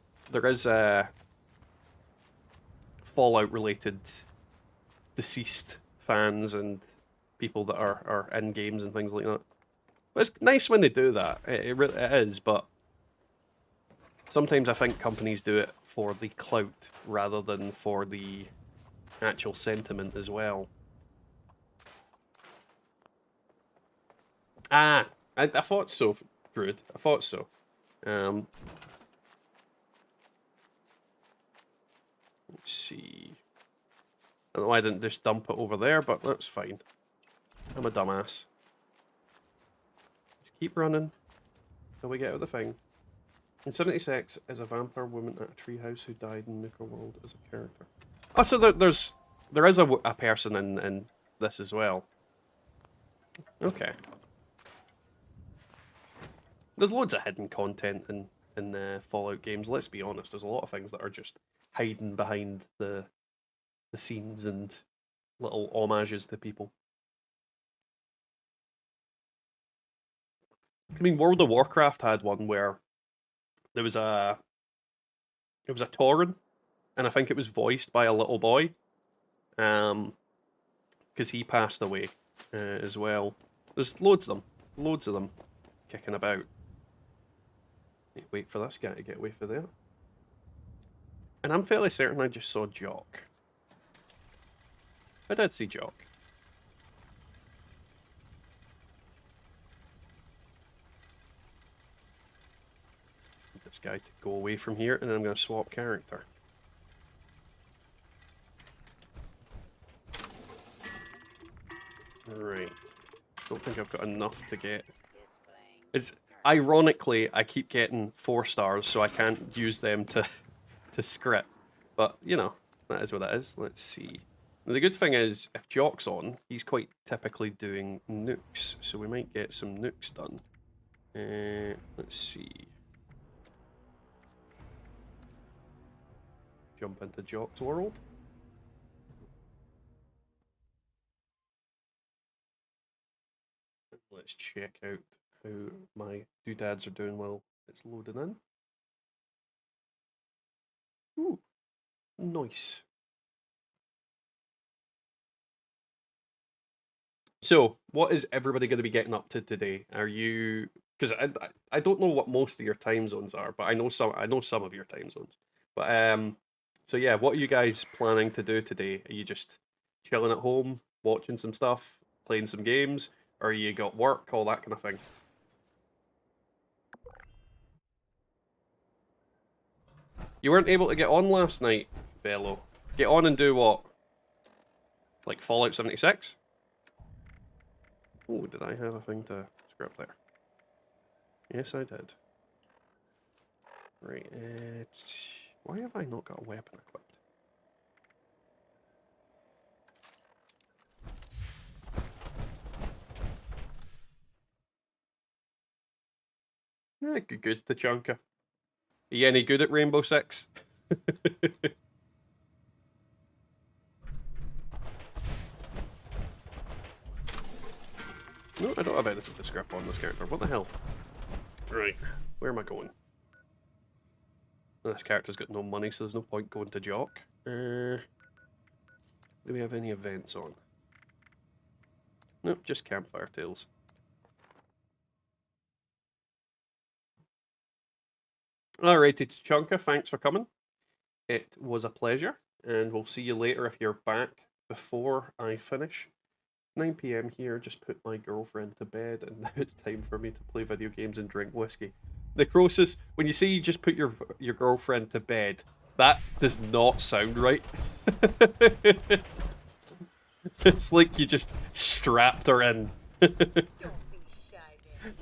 Fallout related deceased fans and people that are in games and things like that. But it's nice when they do that. It is, but sometimes I think companies do it for the clout rather than for the actual sentiment as well. Ah, I thought so, Brood. I thought so. Let's see. I don't know why I didn't just dump it over there, but that's fine. I'm a dumbass. Just keep running till we get out of the thing. In 76 is a vampire woman at a treehouse who died in Nuka World as a character. Oh, so there is a person in this as well. Okay. There's loads of hidden content in the Fallout games. Let's be honest. There's a lot of things that are just hiding behind the scenes and little homages to people. I mean, World of Warcraft had one where there was a Tauren, and I think it was voiced by a little boy, because he passed away as well. There's loads of them kicking about. Wait for this guy to get away from there. And I'm fairly certain I just saw Jock. I did see Jock. This guy to go away from here, and then I'm going to swap character. Right. Don't think I've got enough to get. It's ironically I keep getting 4 stars, so I can't use them to script. But you know, that is what it is. Let's see. Now, the good thing is, if Jock's on, he's quite typically doing nukes, so we might get some nukes done. Let's see. Jump into Jock's world. Let's check out how my doodads are doing while it's loading in. Ooh, nice. So, what is everybody going to be getting up to today? Are you? Because I don't know what most of your time zones are, but I know some of your time zones. But so yeah, what are you guys planning to do today? Are you just chilling at home, watching some stuff, playing some games, or you got work, all that kind of thing? You weren't able to get on last night, Bello. Get on and do what? Like Fallout 76? Oh, did I have a thing to script there? Yes, I did. Right, why have I not got a weapon equipped? Good, Tachanka. Are you any good at Rainbow Six? No, I don't have anything to script on this character. What the hell? Right, where am I going? This character's got no money, so there's no point going to Jock. Do we have any events on? Nope, just campfire tales. Alrighty, Tachanka, thanks for coming. It was a pleasure, and we'll see you later if you're back before I finish. 9 PM here, just put my girlfriend to bed, and now it's time for me to play video games and drink whiskey. Necrosis, when you say you just put your girlfriend to bed, that does not sound right. It's like you just strapped her in.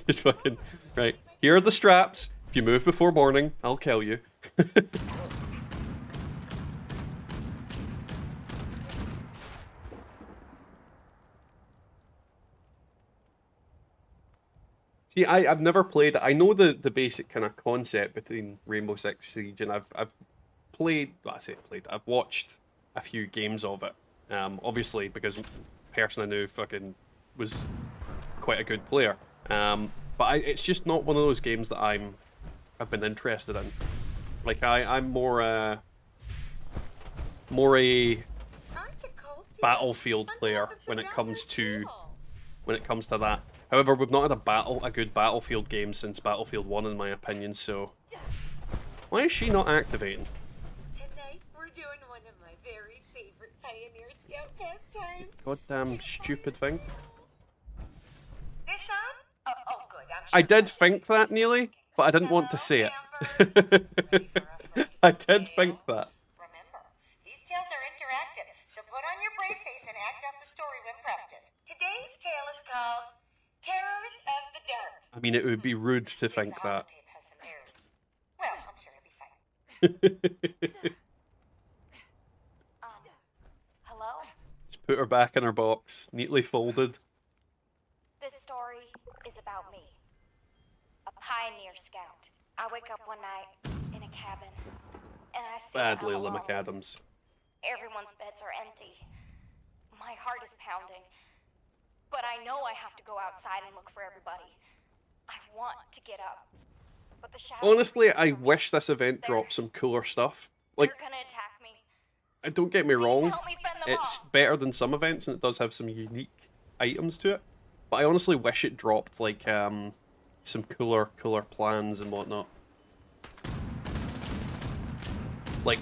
Just fucking right. Here are the straps. If you move before morning, I'll kill you. See, I've never played it. I know the basic kind of concept between Rainbow Six Siege, and I've played. Well, I say played. I've watched a few games of it. Obviously, because the person I knew fucking was quite a good player. But it's just not one of those games that I've been interested in. Like I'm more a Battlefield player when it comes to that. However, we've not had a good Battlefield game since Battlefield 1, in my opinion. So why is she not activating? Tonight we're doing one of my very favorite Pioneer Scout pastimes. Goddamn stupid thing. This on? Oh, good. I did think that, Neely, but I didn't want to say it. I did think that. Remember, these tales are interactive, so put on your brave face and act out the story when prompted. Today's tale is called Terrors of the Dark. I mean, it would be rude to think that. Well, I'm sure it'll be fine. Hello? Just put her back in her box, neatly folded. This story is about me, a pioneer scout. I wake up one night in a cabin, and I see Badly, I'm alone. Limerick Adams. Everyone's beds are empty. My heart is pounding, but I know I have to go outside and look for everybody. I want to get up, but the shadows. Honestly, I wish this event dropped some cooler stuff. Like, They're gonna attack me. don't get me wrong, Help me fend them it's off. better than some events, and it does have some unique items to it. But I honestly wish it dropped like some cooler plans and whatnot. Like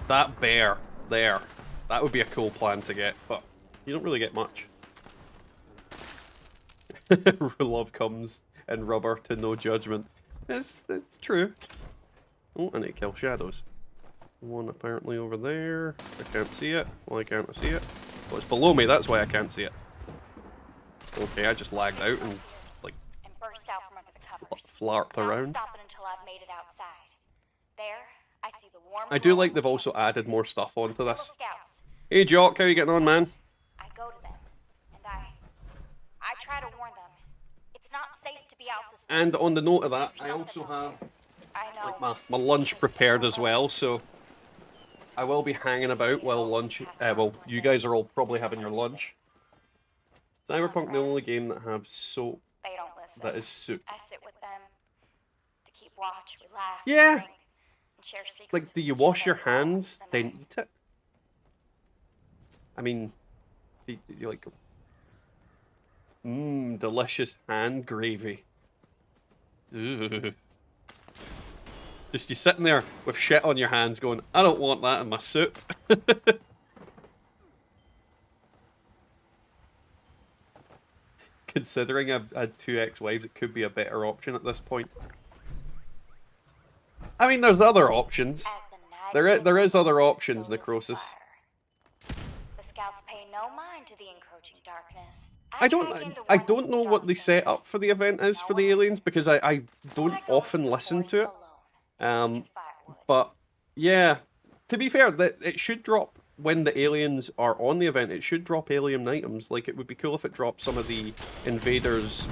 that bear there, that would be a cool plan to get, but you don't really get much. Love comes in rubber to no judgment. It's true. Oh, I need to kill shadows. One apparently over there. I can't see it. Why can't I see it? Well, it's below me, that's why I can't see it. Okay, I just lagged out and like And burst out from under the covers. flarped Not around. stopping until I've made it outside. There, I see the warm. I do glow like of they've the also added more stuff onto little this. scouts. Hey Jock, how you getting on, man? I go to them, and I try to warn them. It's not safe to be out this. And on the note of that, I also have like my lunch prepared as well, so I will be hanging about while lunch. Well, you guys are all probably having your lunch. Cyberpunk, the only game that have soap They don't listen. that is soup. I sit with them to keep watch. We laugh. Yeah. Drink, and share secrets Like, do with you each wash other your hands, throughout the then night. eat it? I mean, you like... delicious hand gravy. Ooh. Just you sitting there with shit on your hands going, I don't want that in my soup. Considering I've had 2 ex-wives, it could be a better option at this point. I mean, there's other options. There is other options, Necrosis. The scouts pay no mind to the encroaching darkness. I don't know what the setup for the event is for the aliens because I don't often listen to it. But yeah, to be fair, that it should drop when the aliens are on the event. It should drop alien items. Like, it would be cool if it dropped some of the invaders'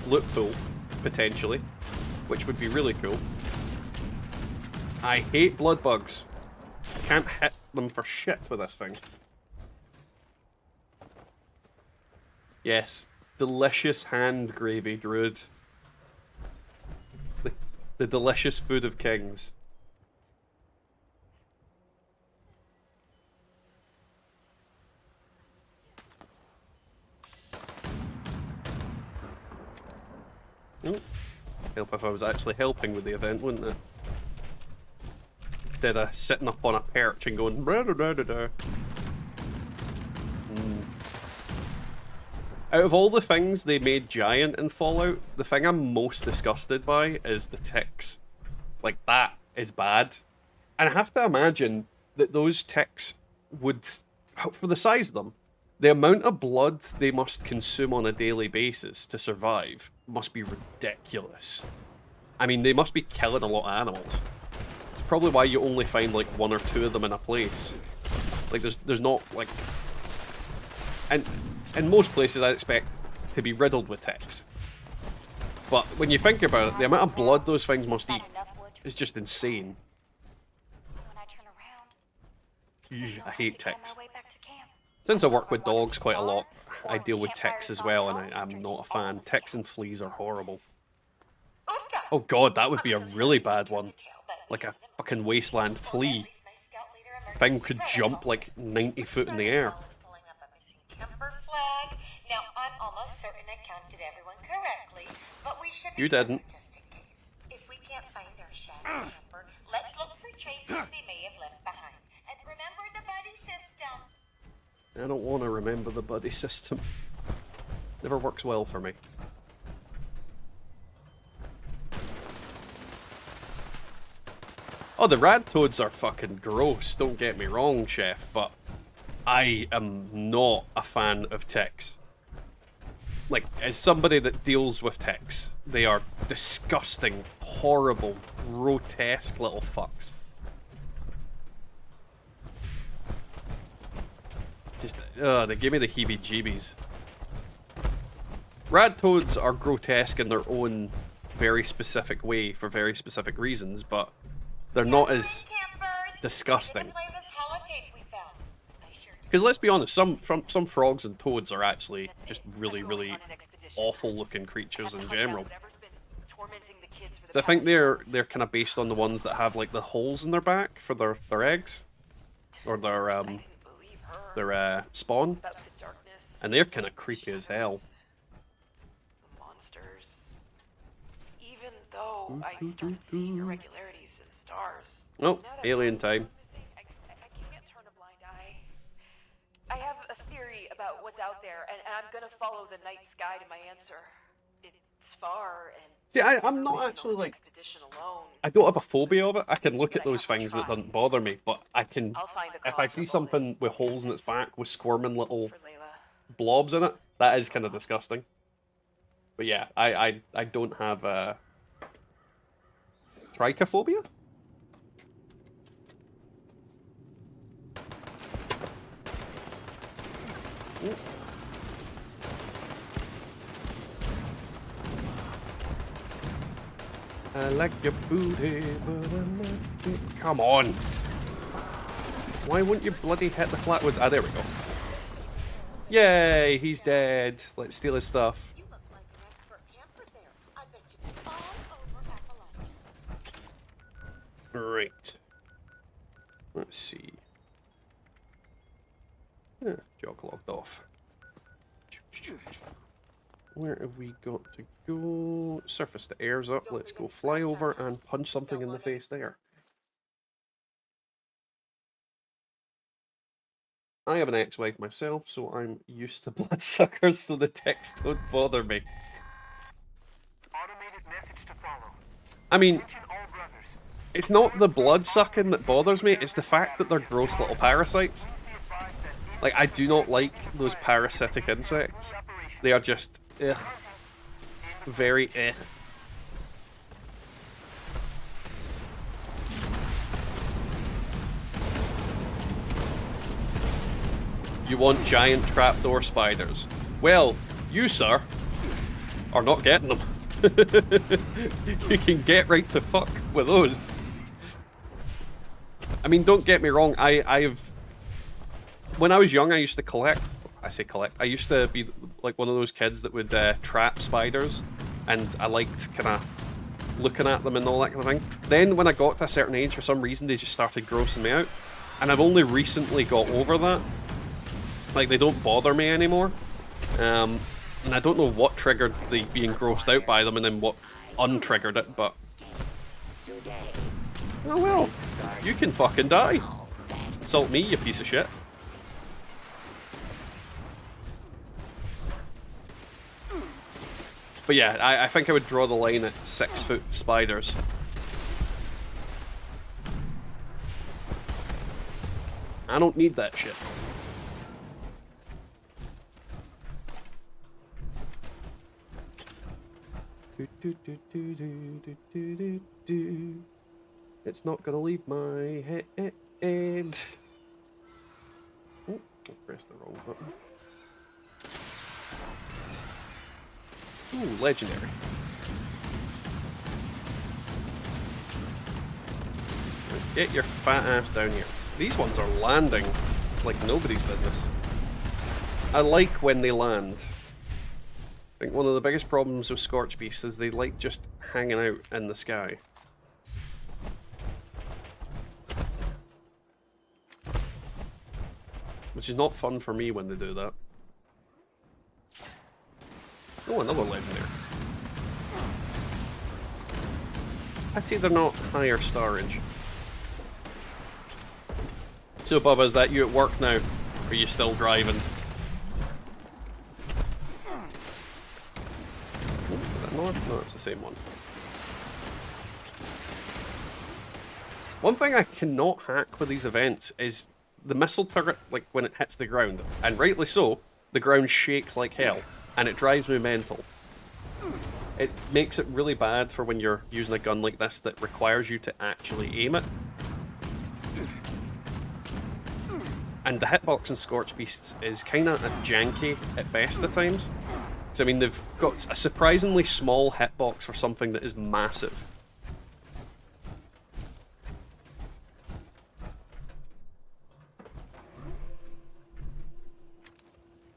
loot pool potentially, which would be really cool. I hate blood bugs. I can't hit them for shit with this thing. Yes, delicious hand gravy, Druid. The delicious food of kings. Oh, help if I was actually helping with the event, wouldn't it? Instead of sitting up on a perch and going... Out of all the things they made giant in Fallout, the thing I'm most disgusted by is the ticks. Like, that is bad. And I have to imagine that those ticks would, for the size of them, the amount of blood they must consume on a daily basis to survive must be ridiculous. I mean, they must be killing a lot of animals. It's probably why you only find like 1 or 2 of them in a place. Like, there's not, like... And in most places I expect to be riddled with ticks. But when you think about it, the amount of blood those things must eat is just insane. I hate ticks. Since I work with dogs quite a lot, I deal with ticks as well, and I'm not a fan. Ticks and fleas are horrible. Oh god, that would be a really bad one. Like a fucking wasteland flea. Thing could jump like 90 foot in the air. You didn't. If we can't find our shadow camper, let's look for traces they may have left behind. And remember the buddy system. I don't want to remember the buddy system. Never works well for me. Oh, the rad toads are fucking gross, don't get me wrong, Chef, but I am not a fan of ticks. Like, as somebody that deals with ticks, they are disgusting, horrible, grotesque little fucks. Just, they give me the heebie-jeebies. Rad toads are grotesque in their own very specific way for very specific reasons, but they're not as disgusting. Because let's be honest, some frogs and toads are actually just really, really awful looking creatures in general. So I think they're kind of based on the ones that have like the holes in their back for their eggs, or their spawn, and they're kind of creepy as hell. Monsters. Even though I started seeing irregularities in stars. Oh, alien time. I have a theory about what's out there, and I'm gonna follow the night sky to my answer. It's far, and see, I'm not actually like... I don't have a phobia of it. I can look at those things and it doesn't bother me, but I can... If I see something with holes in its back with squirming little blobs in it, that is kind of disgusting. But yeah, I don't have trichophobia? Ooh. I like your booty, but I'm not... Come on! Why wouldn't you bloody hit the flatwood? Ah, there we go. Yay, he's dead. Let's steal his stuff. You look like an expert camper there. I bet you all over Appalachia. Right. Let's see. Jog logged off. Where have we got to go? Surface to air's up. Let's go fly over and punch something in the face there. I have an ex-wife myself, so I'm used to bloodsuckers, so the ticks don't bother me. I mean, it's not the blood-sucking that bothers me, it's the fact that they're gross little parasites. Like, I do not like those parasitic insects. They are just, ugh. Very eh. You want giant trapdoor spiders. Well, you, sir, are not getting them. You can get right to fuck with those. I mean, don't get me wrong, I've... When I was young, I used to collect. I say collect. I used to be like one of those kids that would trap spiders, and I liked kind of looking at them and all that kind of thing. Then when I got to a certain age, for some reason, they just started grossing me out, and I've only recently got over that. Like, they don't bother me anymore, and I don't know what triggered the being grossed out by them, and then what untriggered it. But oh well, you can fucking die. Insult me, you piece of shit. But yeah, I think I would draw the line at 6-foot spiders. I don't need that shit. It's not gonna leave my head. Oh, I pressed the wrong button. Ooh, legendary. Get your fat ass down here. These ones are landing like nobody's business. I like when they land. I think one of the biggest problems with Scorch Beasts is they like just hanging out in the sky. Which is not fun for me when they do that. Oh, another legendary. Pity they're not higher starage. So, Bubba, is that you at work now? Or are you still driving? Oh, is that north? No, it's the same one. One thing I cannot hack with these events is the missile turret, like, when it hits the ground. And rightly so, the ground shakes like hell. And it drives me mental. It makes it really bad for when you're using a gun like this that requires you to actually aim it. And the hitbox in Scorch Beasts is kind of janky at best at times. So I mean, they've got a surprisingly small hitbox for something that is massive.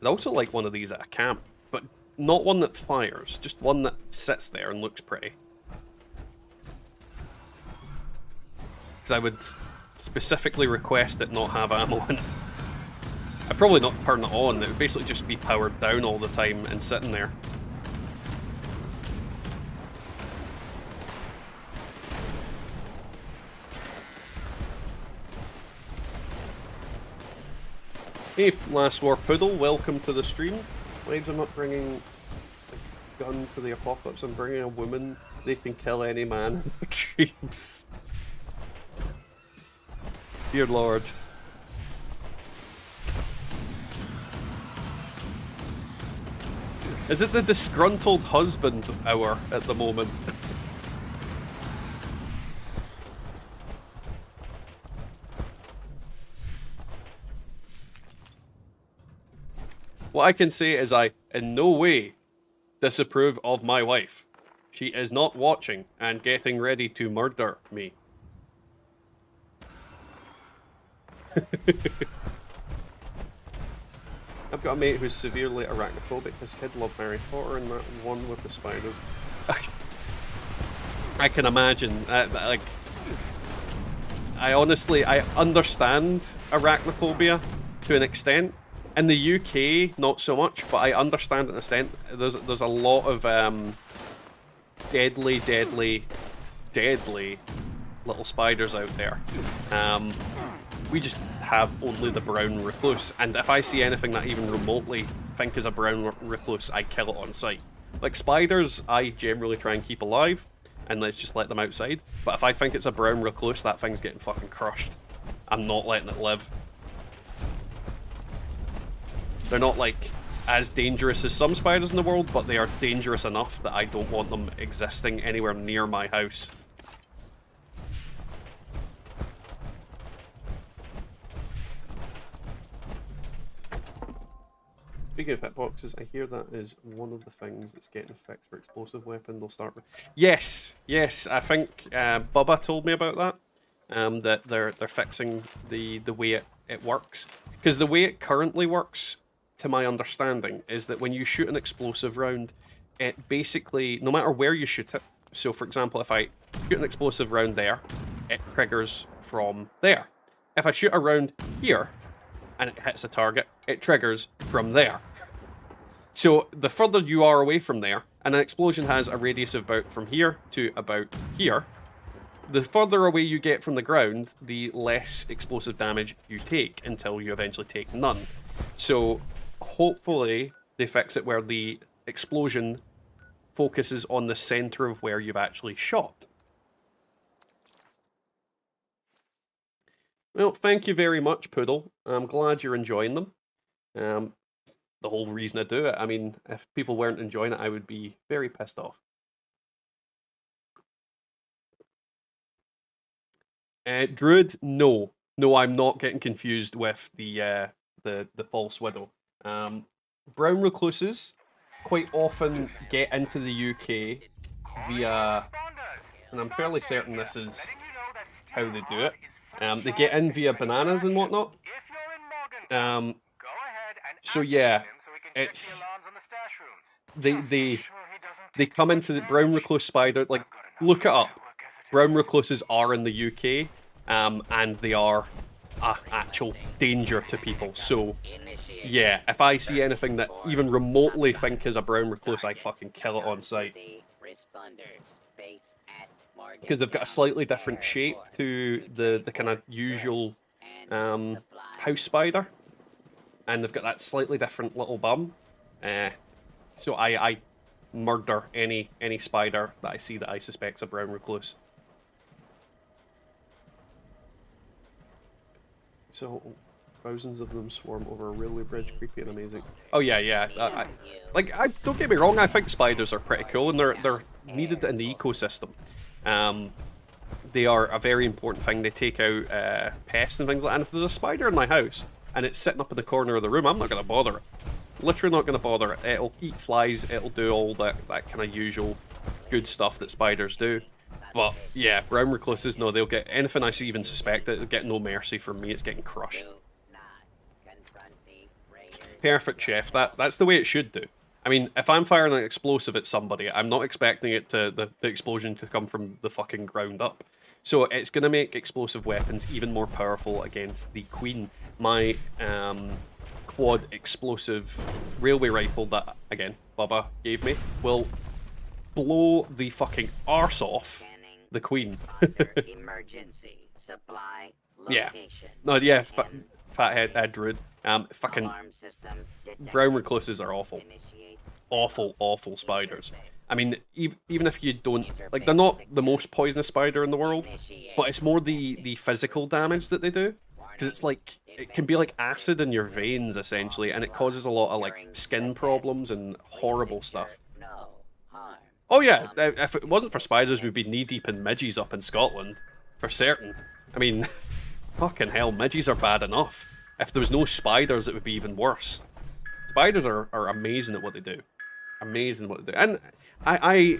I'd also like one of these at a camp, but not one that fires, just one that sits there and looks pretty. Because I would specifically request it not have ammo in. I'd probably not turn it on, it would basically just be powered down all the time and sitting there. Hey, Last War Poodle, welcome to the stream. Waves, I'm not bringing a gun to the apocalypse, I'm bringing a woman. They can kill any man in their dreams. Dear Lord. Is it the disgruntled husband hour at the moment? What I can say is I, in no way, disapprove of my wife. She is not watching and getting ready to murder me. I've got a mate who's severely arachnophobic. His kid loved Harry Potter and that one with the spiders. I can imagine. Like, I honestly, I understand arachnophobia to an extent. In the UK, not so much, but I understand to an extent. There's a lot of deadly little spiders out there. We just have only the brown recluse, and if I see anything that I even remotely think is a brown recluse, I kill it on sight. Like spiders, I generally try and keep alive, and let's just let them outside. But if I think it's a brown recluse, that thing's getting fucking crushed. I'm not letting it live. They're not, like, as dangerous as some spiders in the world, but they are dangerous enough that I don't want them existing anywhere near my house. Speaking of hitboxes, I hear that is one of the things that's getting fixed for explosive weapon. They'll start with... Yes, I think Bubba told me about that. That they're fixing the way it works. Because the way it currently works, to my understanding, is that when you shoot an explosive round, it basically, no matter where you shoot it, so for example, if I shoot an explosive round there, it triggers from there. If I shoot a round here, and it hits a target, it triggers from there. So the further you are away from there, and an explosion has a radius of about from here to about here, the further away you get from the ground, the less explosive damage you take, until you eventually take none. So hopefully they fix it where the explosion focuses on the center of where you've actually shot. Well, thank you very much, Poodle. I'm glad you're enjoying them. It's the whole reason I do it. I mean, if people weren't enjoying it, I would be very pissed off. Druid, no. No, I'm not getting confused with the false widow. Brown recluses quite often get into the UK via, and I'm fairly certain this is how they do it. They get in via bananas and whatnot. So yeah, it's they come into the brown recluse spider. Like, look it up. Brown recluses are in the UK, and they are a actual danger to people. So yeah, if I see anything that even remotely think is a brown recluse, I fucking kill it on sight. Because they've got a slightly different shape to the kind of usual house spider, and they've got that slightly different little bum. So I murder any spider that I see that I suspect's a brown recluse. So thousands of them swarm over a railway bridge, creepy and amazing. Oh yeah, yeah. Don't get me wrong. I think spiders are pretty cool, and they're needed in the ecosystem. They are a very important thing. They take out pests and things like that. And if there's a spider in my house and it's sitting up in the corner of the room, I'm not going to bother it. Literally not going to bother it. It'll eat flies. It'll do all that kind of usual good stuff that spiders do. But yeah, brown recluses, no, they'll get anything I even suspect. It'll get no mercy from me. It's getting crushed. Perfect, Chef. That's the way it should do. I mean, if I'm firing an explosive at somebody, I'm not expecting it the explosion to come from the fucking ground up. So it's going to make explosive weapons even more powerful against the Queen. My quad explosive railway rifle that, again, Bubba gave me, will blow the fucking arse off the Queen. Emergency supply Yeah. location. No, yeah, fathead druid. Fucking brown recluses are awful. Awful spiders. I mean, even if you don't, like, they're not the most poisonous spider in the world, but it's more the physical damage that they do. Because it's like, it can be like acid in your veins, essentially, and it causes a lot of, like, skin problems and horrible stuff. Oh yeah, if it wasn't for spiders, we'd be knee-deep in midges up in Scotland. For certain. I mean, fucking hell, midges are bad enough. If there was no spiders, it would be even worse. Spiders are amazing at what they do. Amazing at what they do. And I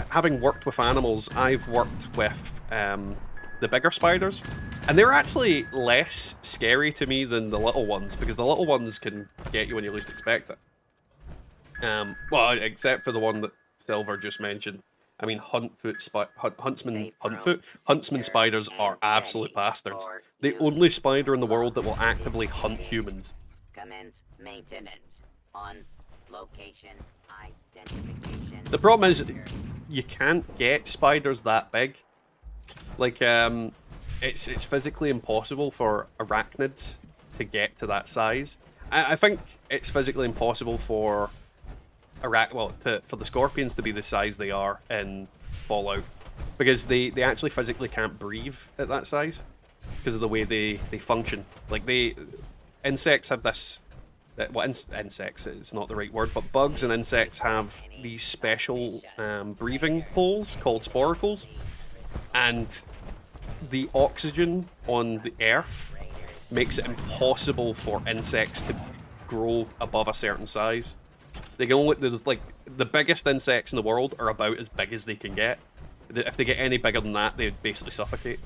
having worked with animals, I've worked with the bigger spiders. And they're actually less scary to me than the little ones, because the little ones can get you when you least expect it. Well, except for the one that Silver just mentioned. I mean, huntsman spiders are absolute bastards. The only spider in the world that will actively hunt humans. Commence maintenance on location identification. The problem is, you can't get spiders that big. Like, it's physically impossible for arachnids to get to that size. I think it's physically impossible for for the scorpions to be the size they are in Fallout, because they actually physically can't breathe at that size because of the way they function. Like, insects have this, insects is not the right word, but bugs and insects have these special breathing holes called sporacles, and the oxygen on the earth makes it impossible for insects to grow above a certain size. They can only, there's like, the biggest insects in the world are about as big as they can get. If they get any bigger than that, they basically suffocate.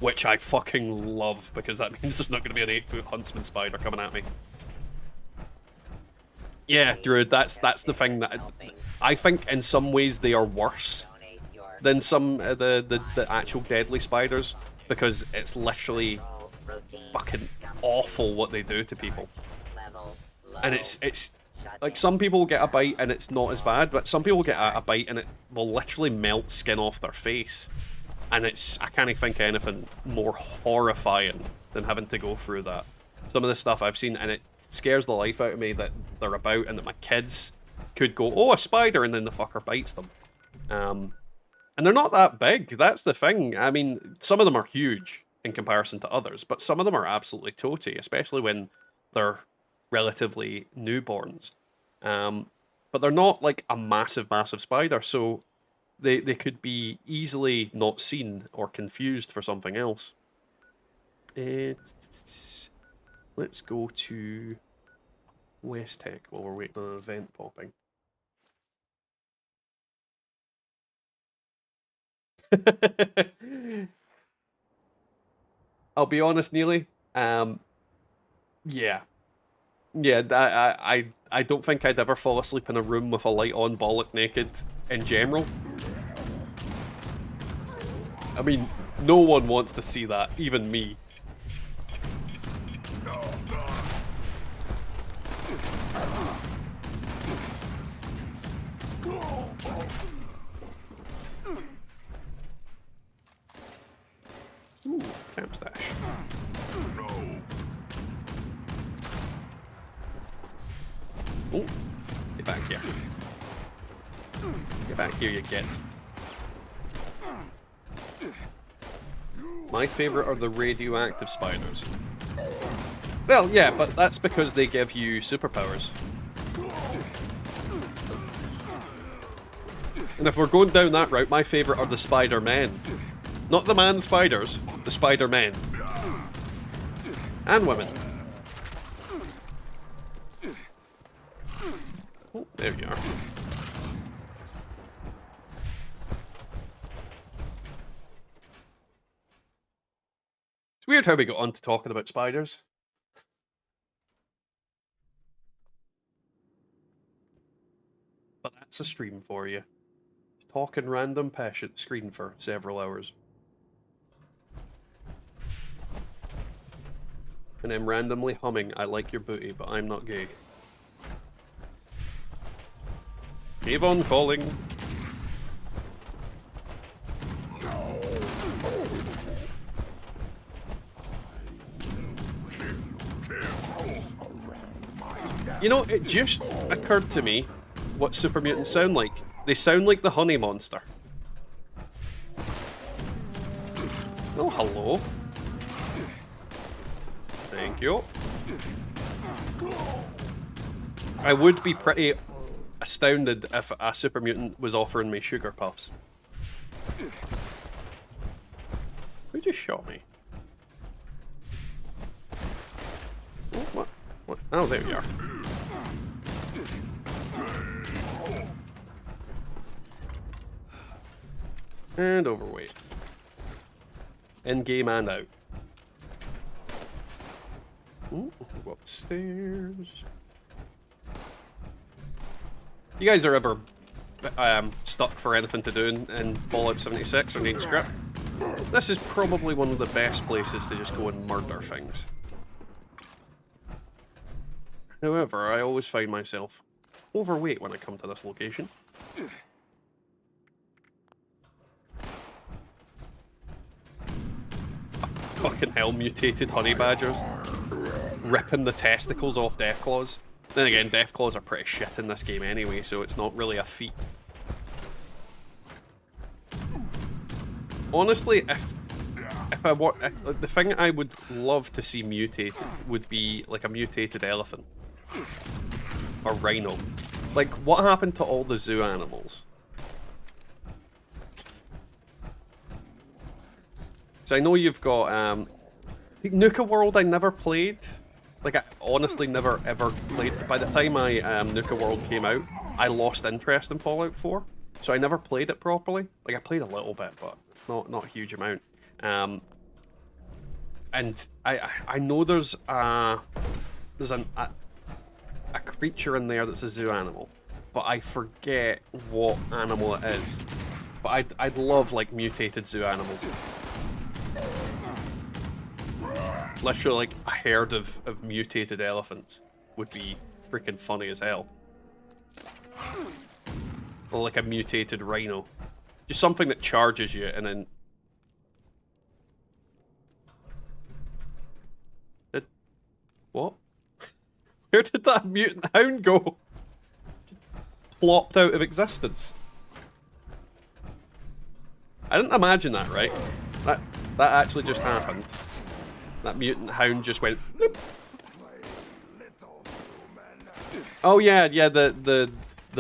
Which I fucking love, because that means there's not going to be an 8-foot huntsman spider coming at me. Yeah, Druid, that's the thing that I think in some ways they are worse than some the actual deadly spiders, because it's literally fucking awful what they do to people. And it's like, some people get a bite and it's not as bad, but some people get a bite and it will literally melt skin off their face. And I can't think of anything more horrifying than having to go through that. Some of the stuff I've seen, and it scares the life out of me that they're about, and that my kids could go, oh, a spider, and then the fucker bites them. And they're not that big. That's the thing. I mean, some of them are huge in comparison to others, but some of them are absolutely toty, especially when they're relatively newborns. But they're not like a massive, massive spider, so they could be easily not seen or confused for something else. Let's go to West Tech while we're waiting on an event popping. I'll be honest, Neely. Yeah. I don't think I'd ever fall asleep in a room with a light on, bollock naked, in general. I mean, no one wants to see that, even me. Ooh, camp stash. Oh, get back here. Get back here, you get. My favorite are the radioactive spiders. Well, yeah, but that's because they give you superpowers. And if we're going down that route, my favorite are the Spider-Men. Not the man spiders, the Spider-Men. And women. Oh, there you are. It's weird how we got on to talking about spiders. But that's a stream for you. Talking random pish at the screen for several hours. And then randomly humming, I like your booty, but I'm not gay. Keep on calling. You know, it just occurred to me what super mutants sound like. They sound like the honey monster. Oh, hello. Thank you. I would be pretty astounded if a super mutant was offering me sugar puffs. Who just shot me? Oh, what? What? Oh, there you are. And overweight. In-game and out. Ooh, go upstairs. You guys are ever stuck for anything to do in Fallout 76 or need script? This is probably one of the best places to just go and murder things. However, I always find myself overweight when I come to this location. Fucking hell, mutated honey badgers. Ripping the testicles off Deathclaws. Then again, Deathclaws are pretty shit in this game anyway, so it's not really a feat. Honestly, if I want, the thing I would love to see mutated would be like a mutated elephant. Or rhino. Like, what happened to all the zoo animals? So I know you've got, I think Nuka World I never played. Like, I honestly never ever played. By the time Nuka World came out, I lost interest in Fallout 4. So I never played it properly. Like, I played a little bit, but not a huge amount. And I know there's a creature in there that's a zoo animal, but I forget what animal it is. But I'd love, like, mutated zoo animals. Literally, like, a herd of mutated elephants would be freaking funny as hell. Or like a mutated rhino. Just something that charges you and then... What? Where did that mutant hound go? plopped out of existence. I didn't imagine that, right? That actually just happened. That mutant hound just went. Bloop. Oh yeah, the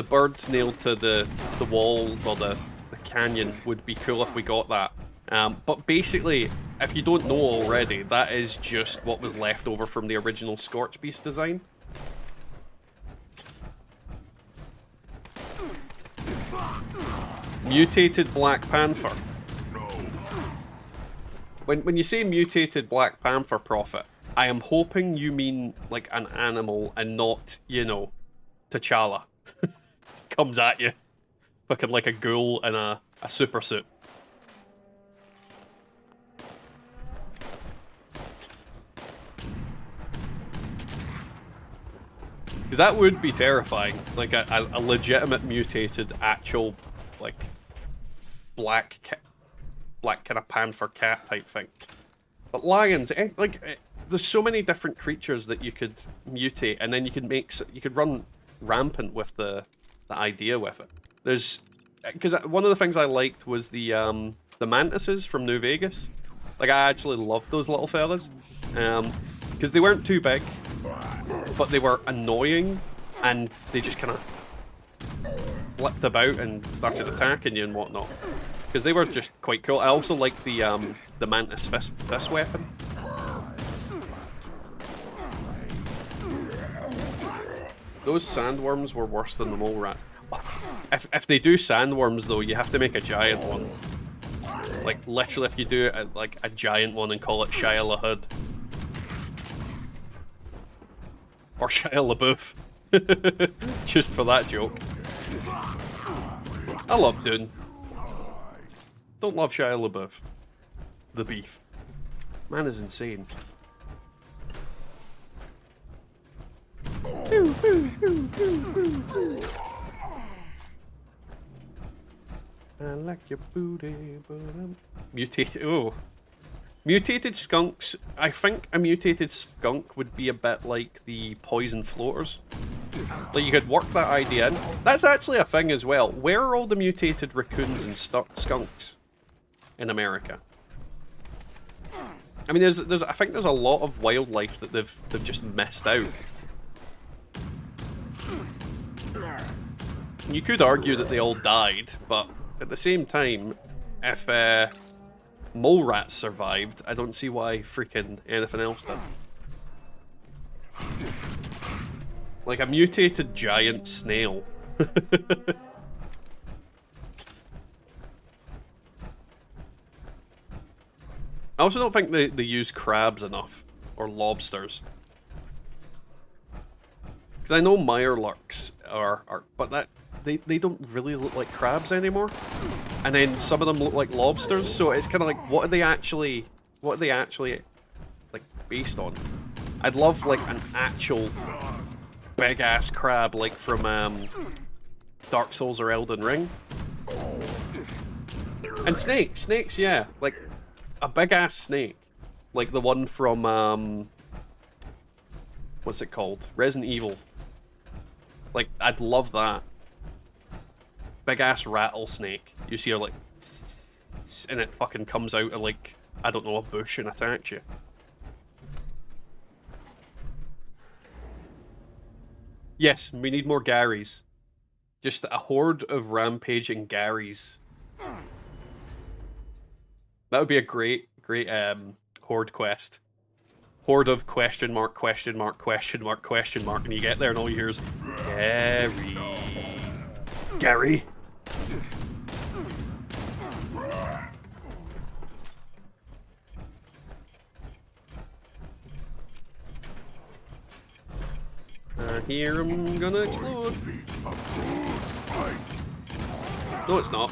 bird nailed to the wall or the canyon would be cool if we got that. But basically, if you don't know already, that is just what was left over from the original Scorch Beast design. Mutated Black Panther. When you say mutated Black Panther, Prophet, I am hoping you mean like an animal and not, you know, T'Challa. Comes at you. Fucking like a ghoul in a super suit. Because that would be terrifying. Like a legitimate mutated actual, like, black kind of panther cat type thing. But lions, there's so many different creatures that you could mutate, and then you could run rampant with the idea with it. Because one of the things I liked was the mantises from New Vegas. Like, I actually loved those little fellas. Because they weren't too big, but they were annoying, and they just kind of flipped about and started attacking you and whatnot. Because they were just quite cool. I also liked the mantis fist weapon. Those sandworms were worse than the mole rat. If they do sandworms though, you have to make a giant one. Like literally, if you do a giant one and call it Shia LaHood or Shia LaBeouf, just for that joke. I love Dune. Don't love Shia LaBeouf. The beef. Man is insane. I like your booty, but I'm... Mutated... Oh. Mutated skunks. I think a mutated skunk would be a bit like the poison floaters. Like, you could work that idea in. That's actually a thing as well. Where are all the mutated raccoons and skunks in America? I mean, I think there's a lot of wildlife that they've just missed out. You could argue that they all died, but at the same time, if mole rats survived, I don't see why freaking anything else did. Like a mutated giant snail. I also don't think they use crabs enough, or lobsters. Because I know mirelurks are but that they don't really look like crabs anymore. And then some of them look like lobsters, so it's kind of like, what are they actually like based on? I'd love like an actual big ass crab, like from Dark Souls or Elden Ring. And snakes, yeah, like a big ass snake, like the one from what's it called? Resident Evil. Like, I'd love that. Big ass rattlesnake. You see her like, and it fucking comes out of like, I don't know, a bush and attacks you. Yes, we need more Garys. Just a horde of rampaging Garys. That would be a great horde quest. Horde of question mark, question mark, question mark, question mark, and you get there and all you hear is Gary. Gary. Here I'm gonna explode. No, it's not.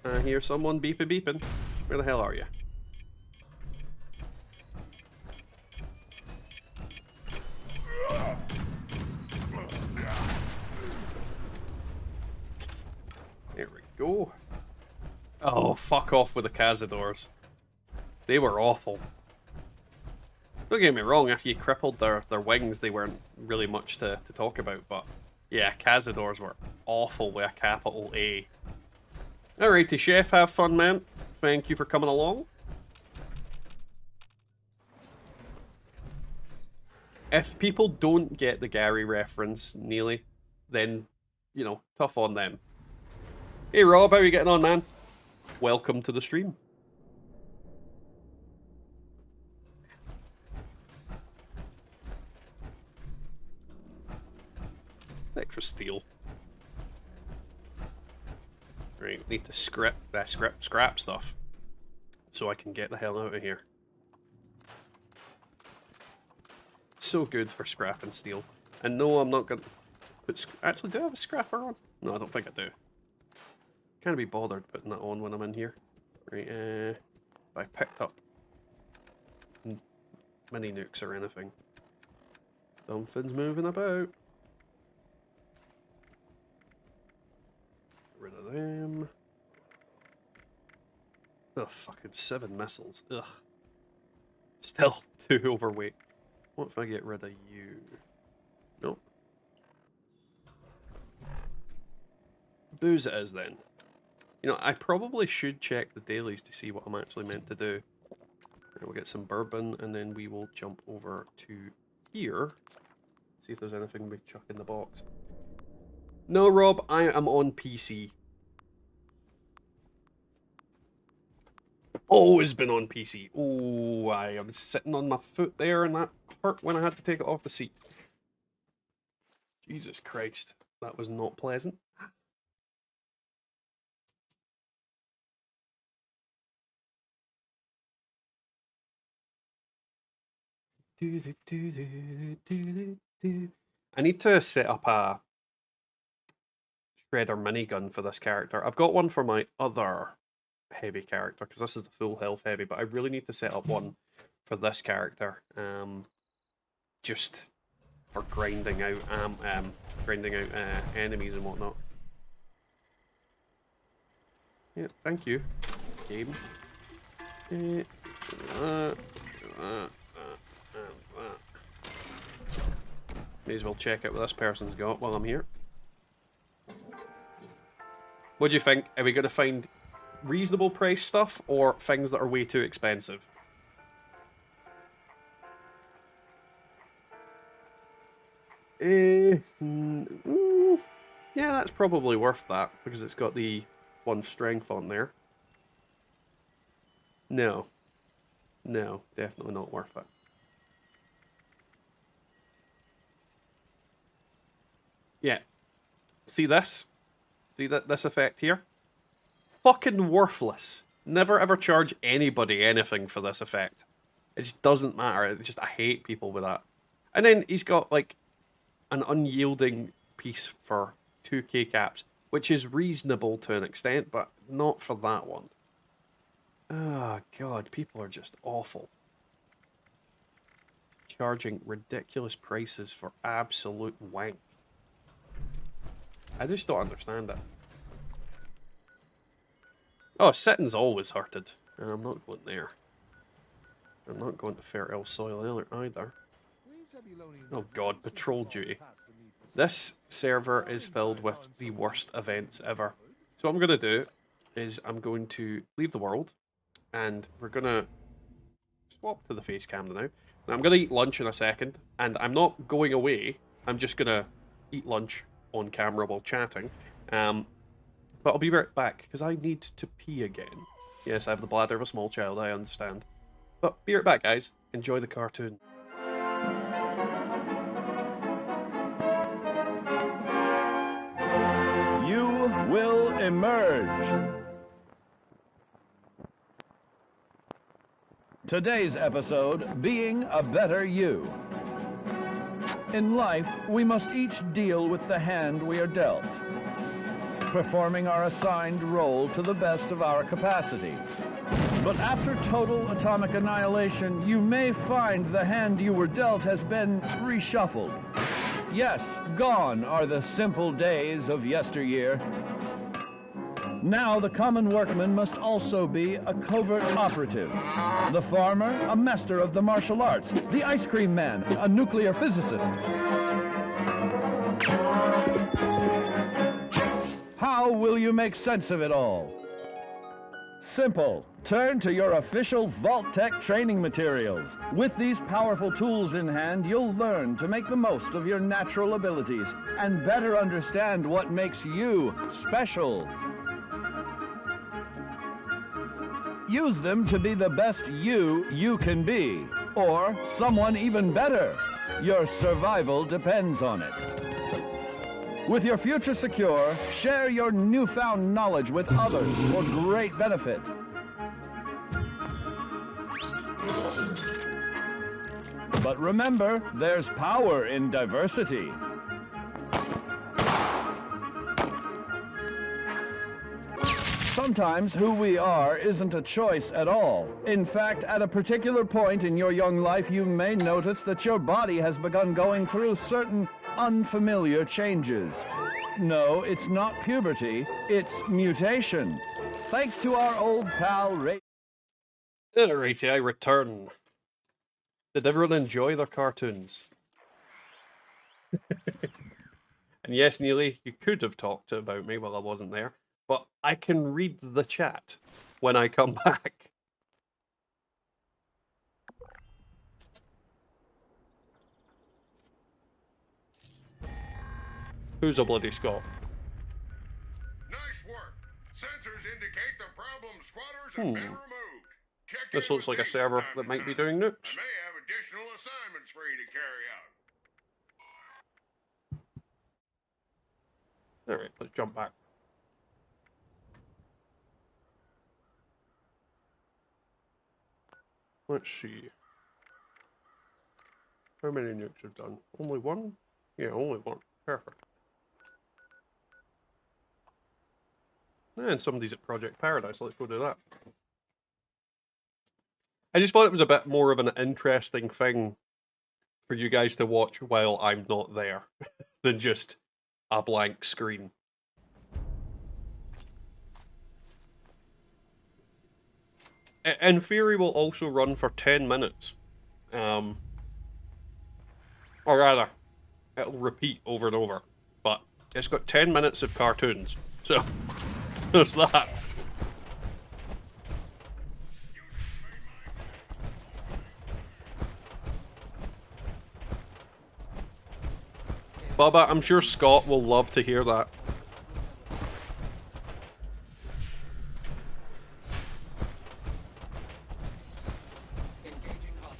I hear someone beeping. Where the hell are you? There we go. Oh, fuck off with the Cazadors. They were awful. Don't get me wrong, if you crippled their wings, they weren't really much to talk about, but yeah, Cazadors were awful with a capital A. Alrighty, Chef, have fun, man. Thank you for coming along. If people don't get the Gary reference, Neely, then, you know, tough on them. Hey Rob, how are you getting on, man? Welcome to the stream. Extra steel. Right, need to scrap stuff so I can get the hell out of here. So good for scrapping steel. And no, I'm not gonna put. Actually, do I have a scrapper on? No, I don't think I do. Can't be bothered putting that on when I'm in here. Right, I picked up mini nukes or anything. Something's moving about. Get rid of them. Ugh, fucking 7 missiles. Ugh. Still too overweight. What if I get rid of you? Nope. Booze it is then. You know, I probably should check the dailies to see what I'm actually meant to do. We'll get some bourbon and then we will jump over to here. See if there's anything we chuck in the box. No, Rob, I am on PC. Always been on PC. Oh, I am sitting on my foot there and that hurt when I had to take it off the seat. Jesus Christ, that was not pleasant. I need to set up a shredder minigun for this character. I've got one for my other heavy character because this is the full health heavy, but I really need to set up one for this character, just for grinding out enemies and whatnot. Yeah, thank you, game. May as well check out what this person's got while I'm here. What do you think? Are we going to find reasonable price stuff or things that are way too expensive? Yeah, that's probably worth that because it's got the 1 strength on there. No, definitely not worth it. Yeah, see this? See this effect here? Fucking worthless. Never ever charge anybody anything for this effect. It just doesn't matter. It's just I hate people with that. And then he's got like an unyielding piece for 2k caps, which is reasonable to an extent, but not for that one. Oh god, people are just awful. Charging ridiculous prices for absolute wank. I just don't understand it. Oh, sitting's always hurted. And I'm not going there. I'm not going to fertile soil either. Oh god, patrol duty. This server is filled with the worst events ever. So what I'm going to do is I'm going to leave the world. And we're going to swap to the face cam now. Now I'm going to eat lunch in a second. And I'm not going away. I'm just going to eat lunch on camera while chatting. But I'll be right back, because I need to pee again. Yes, I have the bladder of a small child, I understand. But be right back, guys. Enjoy the cartoon. You will emerge. Today's episode, Being a Better You. In life, we must each deal with the hand we are dealt, performing our assigned role to the best of our capacity. But after total atomic annihilation, you may find the hand you were dealt has been reshuffled. Yes, gone are the simple days of yesteryear. Now the common workman must also be a covert operative. The farmer, a master of the martial arts. The ice cream man, a nuclear physicist. How will you make sense of it all? Simple. Turn to your official Vault-Tec training materials. With these powerful tools in hand, you'll learn to make the most of your natural abilities and better understand what makes you special. Use them to be the best you can be, or someone even better. Your survival depends on it. With your future secure, share your newfound knowledge with others for great benefit. But remember, there's power in diversity. Sometimes who we are isn't a choice at all. In fact, at a particular point in your young life, you may notice that your body has begun going through certain unfamiliar changes. No, it's not puberty, it's mutation. Thanks to our old pal Ray. Alrighty, I return. Did everyone enjoy their cartoons? And yes, Neely, you could have talked about me while I wasn't there, but I can read the chat when I come back. Who's a bloody Scot? Nice work. Sensors indicate the problem squatters have been removed. Check This looks like a server that might be doing nukes. may have additional assignments for you to carry out. Alright, let's jump back. Let's see. How many nukes have done? Only one? Yeah, only one. Perfect. And somebody's at Project Paradise. Let's go do that. I just thought it was a bit more of an interesting thing for you guys to watch while I'm not there than just a blank screen. In theory, will also run for 10 minutes. Or rather, it'll repeat over and over. But it's got 10 minutes of cartoons. So, there's that. Bubba, I'm sure Scott will love to hear that.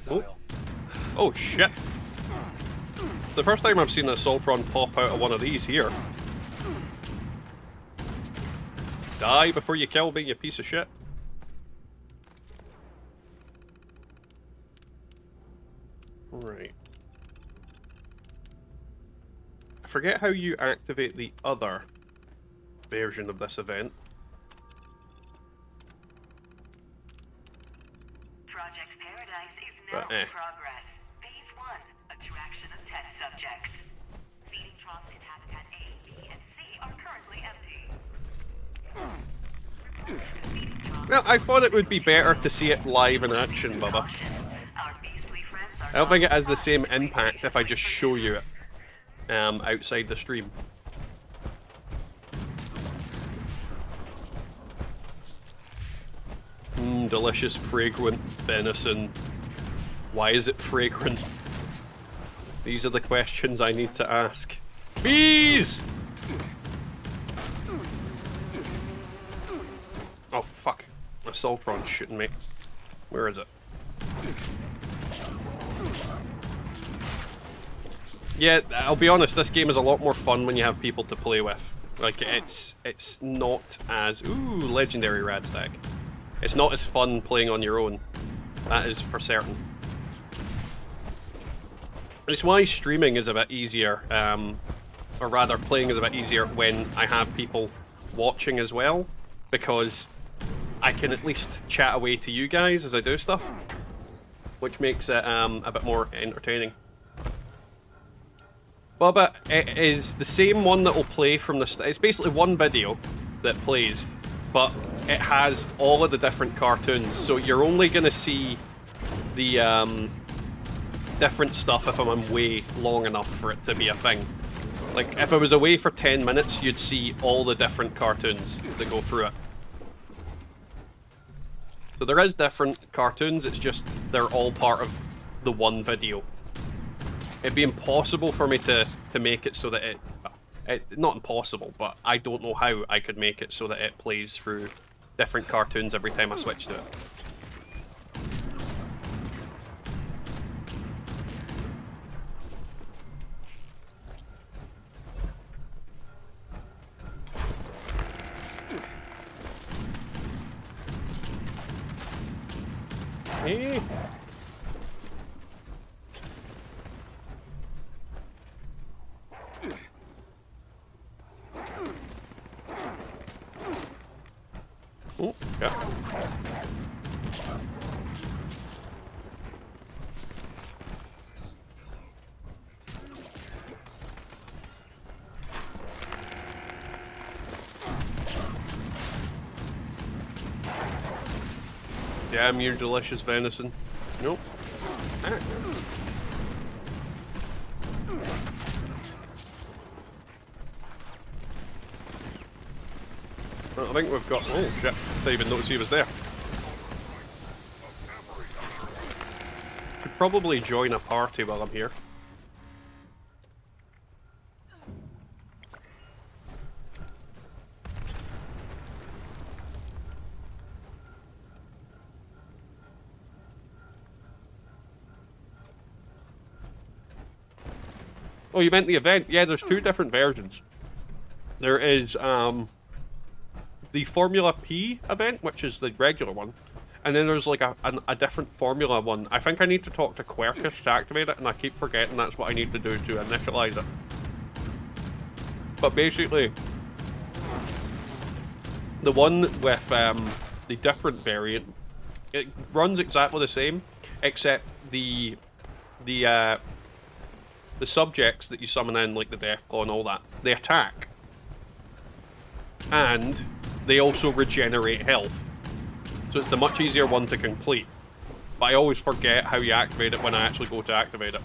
Oh. Oh shit. The first time I've seen a Soltron pop out of one of these here. Die before you kill me, you piece of shit. Right. I forget how you activate the other version of this event. Project Paradise is now in progress. Phase 1, attraction of test subjects. Feeding troughs in habitat A, B, and C are currently empty. Well, I thought it would be better to see it live in action, Bubba. I don't think it has the same impact if I just show you it outside the stream. Delicious, fragrant venison. Why is it fragrant? These are the questions I need to ask. Bees! Oh fuck. My Soltron's shooting me. Where is it? Yeah, I'll be honest, this game is a lot more fun when you have people to play with. Like, it's not as... Ooh, legendary Radstag. It's not as fun playing on your own. That is for certain. It's why streaming is a bit easier, or rather playing is a bit easier when I have people watching as well, because I can at least chat away to you guys as I do stuff, which makes it a bit more entertaining. Bubba, it is the same one that will play from the start. It's basically one video that plays but it has all of the different cartoons, so you're only going to see the different stuff if I'm away long enough for it to be a thing. Like, if I was away for 10 minutes, you'd see all the different cartoons that go through it. So there is different cartoons, it's just they're all part of the one video. It'd be impossible for me to make it so that not impossible, but I don't know how I could make it so that it plays through different cartoons every time I switch to it. Hey. Oh, yeah. Damn your delicious venison. Nope. Ah. Well, I think we've got... Oh, shit. Didn't even notice he was there. Could probably join a party while I'm here. Oh, you meant the event? Yeah, there's two different versions. There is the Formula P event, which is the regular one, and then there's like a different Formula one. I think I need to talk to Quercus to activate it, and I keep forgetting that's what I need to do to initialize it. But basically, the one with the different variant, it runs exactly the same, except the subjects that you summon in, like the Deathclaw and all that, they attack. And they also regenerate health. So it's the much easier one to complete. But I always forget how you activate it when I actually go to activate it.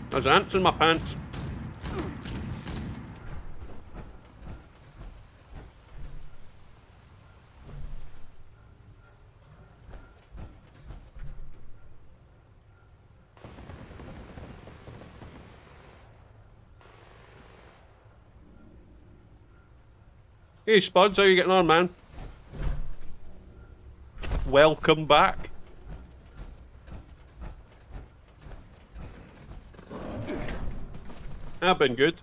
There's ants in my pants. Hey Spuds, how you getting on, man? Welcome back. I've been good.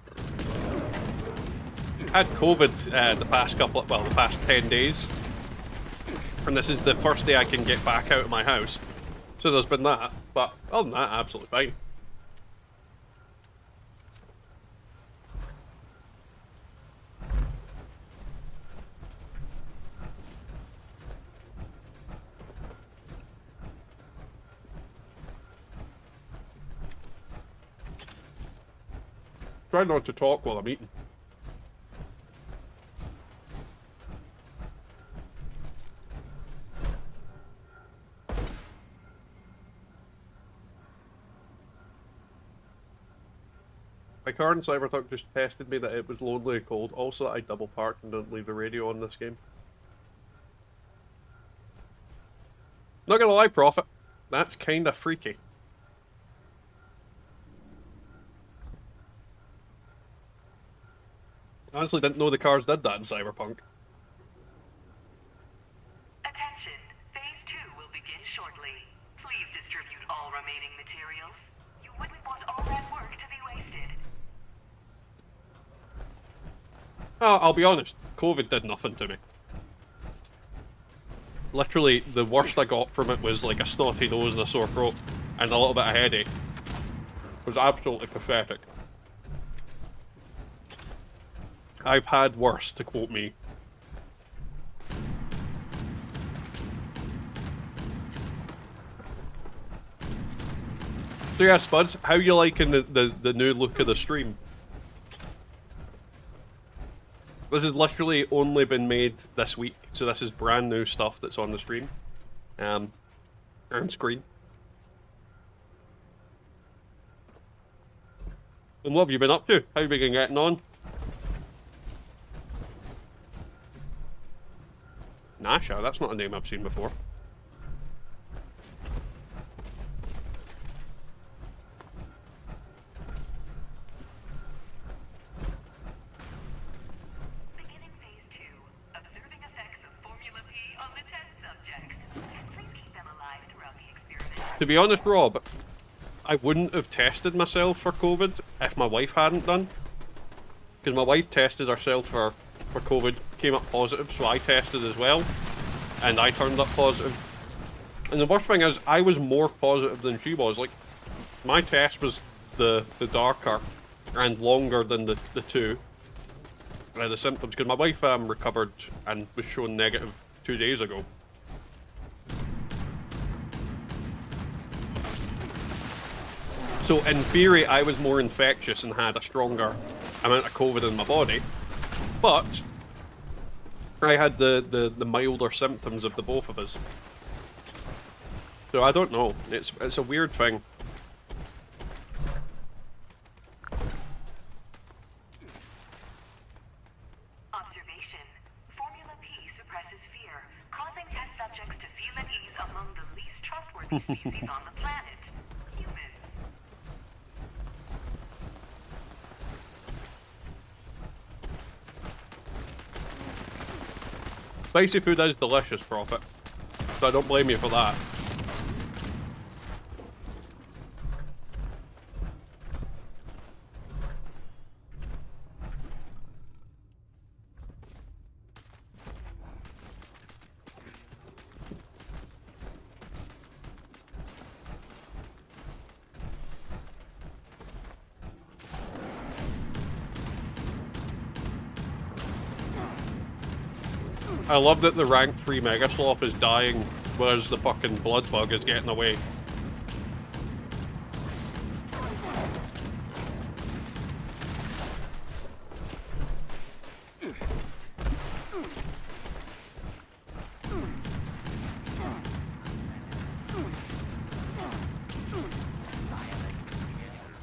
Had COVID the past the past 10 days. And this is the first day I can get back out of my house. So there's been that, but other than that, absolutely fine. Try not to talk while I'm eating. My current cybertruck just tested me that it was lonely and cold. Also, that I double parked and didn't leave the radio on this game. Not gonna lie, Prophet. That's kinda freaky. I honestly didn't know the cars did that in Cyberpunk. Attention, Phase 2 will begin shortly. Please distribute all remaining materials. You wouldn't want all that work to be wasted. I'll be honest, COVID did nothing to me. Literally, the worst I got from it was like a snotty nose and a sore throat, and a little bit of headache. It was absolutely pathetic. I've had worse, to quote me. So yeah, Spuds, how you liking the new look of the stream? This has literally only been made this week, so this is brand new stuff that's on the stream. And screen. And what have you been up to? How have you been getting on? Nasha, that's not a name I've seen before. Beginning phase 2. Observing effects of Formula P on the test subjects. Please keep them alive throughout the experiment. To be honest, Rob, I wouldn't have tested myself for COVID if my wife hadn't done. Because my wife tested herself for COVID, came up positive, so I tested as well. And I turned up positive. And the worst thing is, I was more positive than she was. Like, my test was the darker and longer than the two. The symptoms, because my wife recovered and was shown negative 2 days ago. So in theory, I was more infectious and had a stronger amount of COVID in my body, but I had the milder symptoms of the both of us. So I don't know. It's a weird thing. Observation. Formula P suppresses fear, causing test subjects to feel at ease among the least trustworthy species on the planet. Spicy food is delicious, Prophet. So I don't blame you for that. I love that the rank 3 Megasloth is dying, whereas the fucking blood bug is getting away.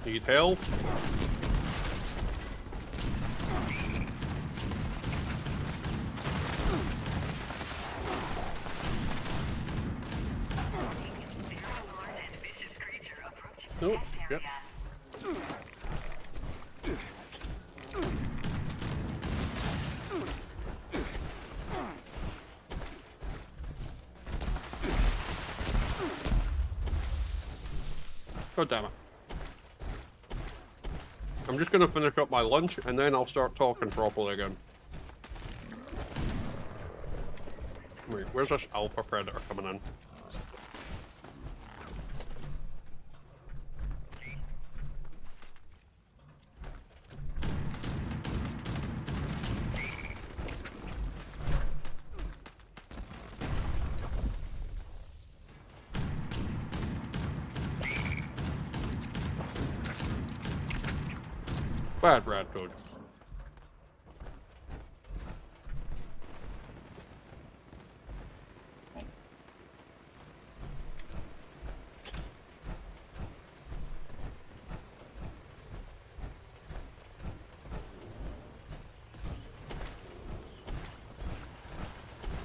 Need health. Nope. Yep. God damn it. I'm just gonna finish up my lunch and then I'll start talking properly again. Wait, where's this alpha predator coming in? Bad rat toad.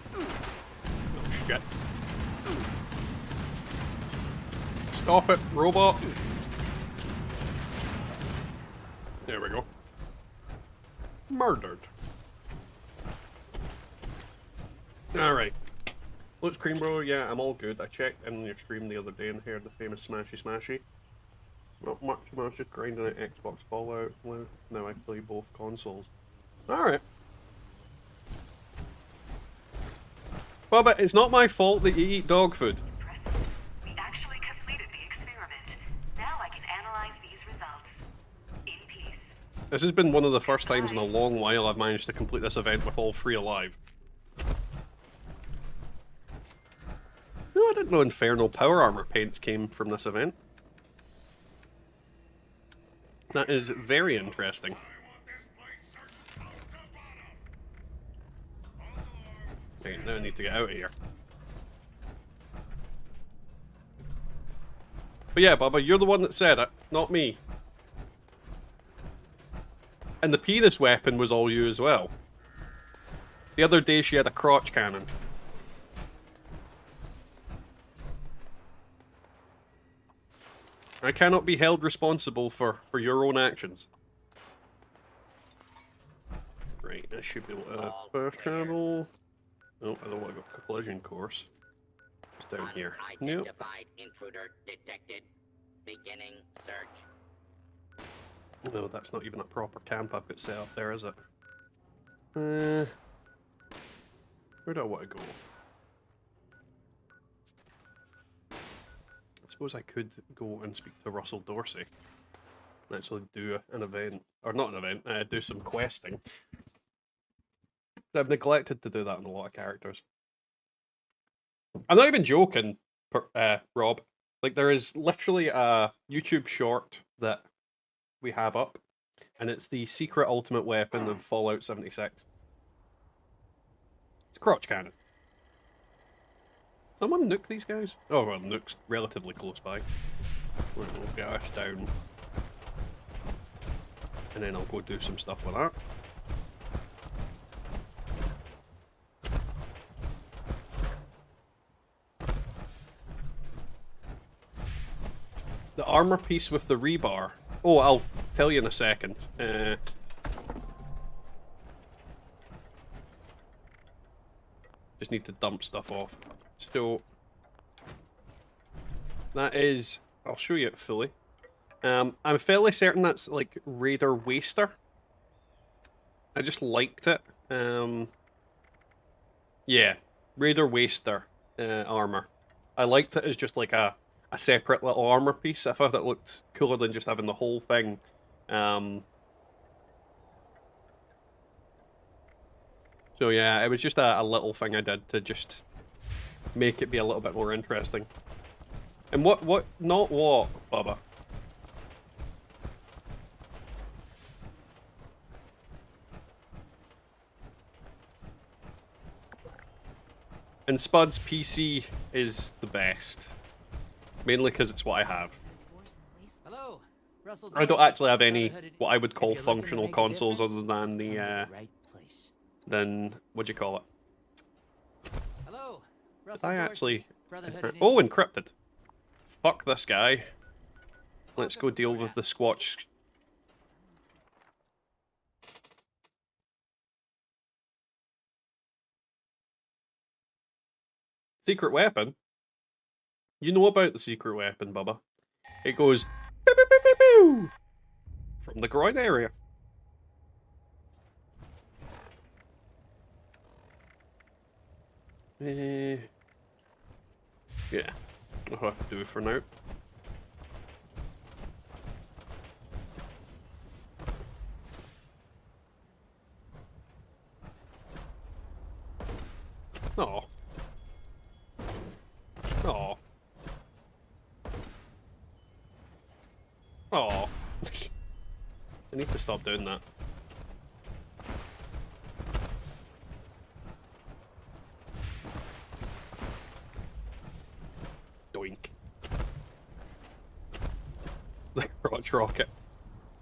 Oh shit. Stop it, robot. There we go. Murdered. Alright. Looks cream, bro. Yeah, I'm all good. I checked in your stream the other day and heard the famous Smashy Smashy. Not much, I was just grinding at Xbox Fallout. Well, now I play both consoles. Alright. Well, but it's not my fault that you eat dog food. We actually completed the experiment. Now I can analyze these results. In peace. This has been one of the first times in a long while I've managed to complete this event with all 3 alive. No, I didn't know Infernal Power Armor paints came from this event. That is very interesting. Okay, now I need to get out of here. But yeah, Bubba, you're the one that said it, not me. And the penis weapon was all you as well. The other day she had a crotch cannon. I cannot be held responsible for your own actions. Right, I should be able to first travel. No, I don't want to go collision course. It's down here. Nope. Unidentified intruder detected. Beginning search. No, that's not even a proper camp I've got set up there, is it? Where do I want to go? I suppose I could go and speak to Russell Dorsey. And actually do an event. Or not an event, do some questing. I've neglected to do that on a lot of characters. I'm not even joking, Rob. Like, there is literally a YouTube short that we have up, and it's the secret ultimate weapon of Fallout 76. It's a crotch cannon. Someone nuke these guys? Oh, well, nuke's relatively close by. We'll get us down. And then I'll go do some stuff with that. The armor piece with the rebar. Oh, I'll tell you in a second. Just need to dump stuff off. So that is, I'll show you it fully. I'm fairly certain that's like Raider Waster. I just liked it. Yeah, Raider Waster armor. I liked it as just like a separate little armor piece. I thought it looked cooler than just having the whole thing. So yeah, it was just a little thing I did to just make it be a little bit more interesting. And not what, Bubba? And Spud's PC is the best. Mainly because it's what I have. Hello, Russell I don't Dorsey, actually have any, Brotherhood. what I would If call you're looking to functional make a consoles difference, other than you've the, come to the right place. what do you call it? Hello, Did Russell I Dorsey, actually... Brotherhood Oh, Initiative. encrypted. Fuck this guy. Let's go deal with the Squatch. Secret weapon? You know about the secret weapon, Bubba. It goes... Pew, pew, pew, pew, pew, from the groin area. Yeah. I'll have to do it for now. Oh. Oh. Oh. I need to stop doing that. Doink. The crotch rocket.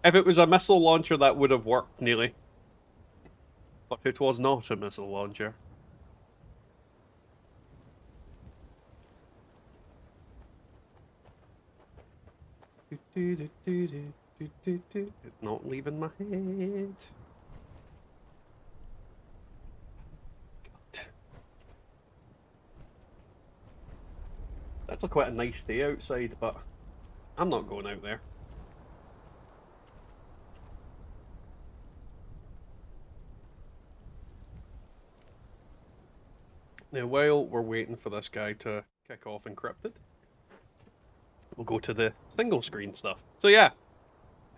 If it was a missile launcher, that would have worked nearly. But it was not a missile launcher. It's not leaving my head. God. That's quite a nice day outside, but I'm not going out there. Now, while we're waiting for this guy to kick off encrypted, we'll go to the single screen stuff. So yeah,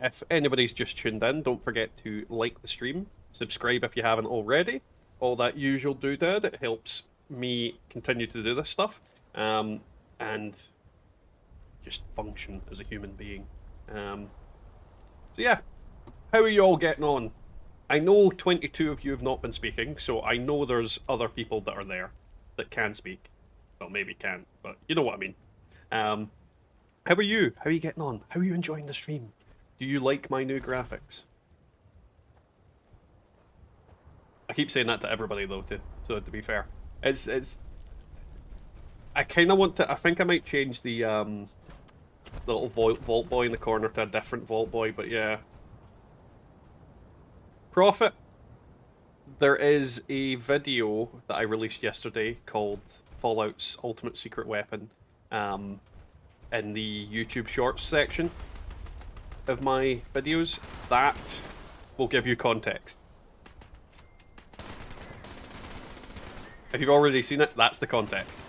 if anybody's just tuned in, don't forget to like the stream, subscribe if you haven't already, all that usual doodad. It helps me continue to do this stuff, and just function as a human being. So yeah, how are you all getting on? I know 22 of you have not been speaking, so I know there's other people that are there that can speak. Well, maybe can't, but you know what I mean. How are you? How are you getting on? How are you enjoying the stream? Do you like my new graphics? I keep saying that to everybody though, so to be fair. It's I kinda want to, I think I might change the little vault boy in the corner to a different vault boy, but yeah. Profit. There is a video that I released yesterday called Fallout's Ultimate Secret Weapon, in the YouTube Shorts section of my videos. That will give you context. If you've already seen it, that's the context.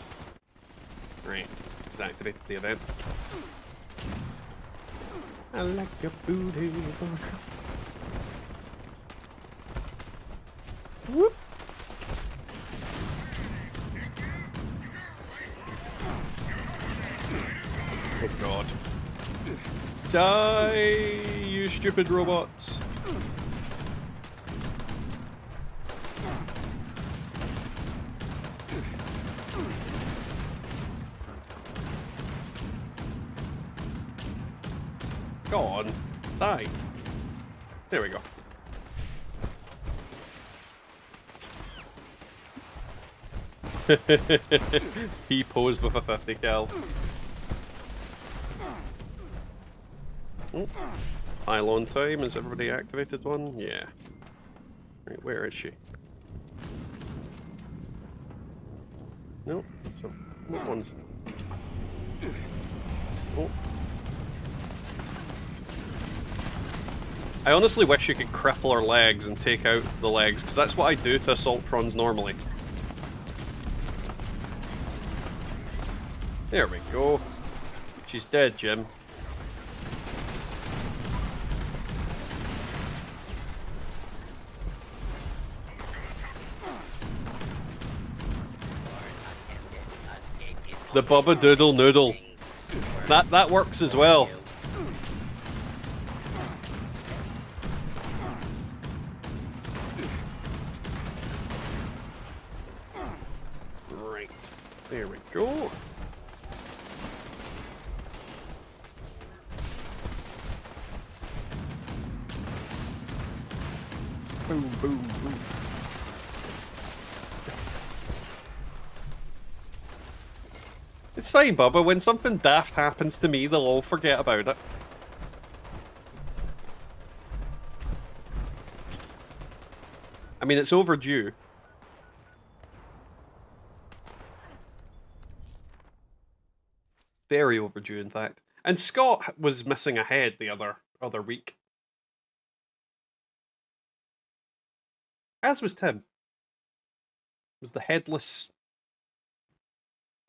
Right, deactivate the event. I like your booty. Whoop. Oh god. Die, you stupid robots. Go on. Die. There we go. T-posed with a 50 cal. Oh. Pylon time. Has everybody activated one? Yeah. Right, where is she? No. So, what ones? Oh. I honestly wish you could cripple her legs and take out the legs, because that's what I do to Assaultrons normally. There we go. She's dead, Jim. The Bubba Doodle Noodle. That works as well. Right. There we go. Boom, boom, boom. It's fine, Bubba. When something daft happens to me, they'll all forget about it. I mean, it's overdue. Very overdue, in fact. And Scott was missing a head the other week. As was Tim. Was the headless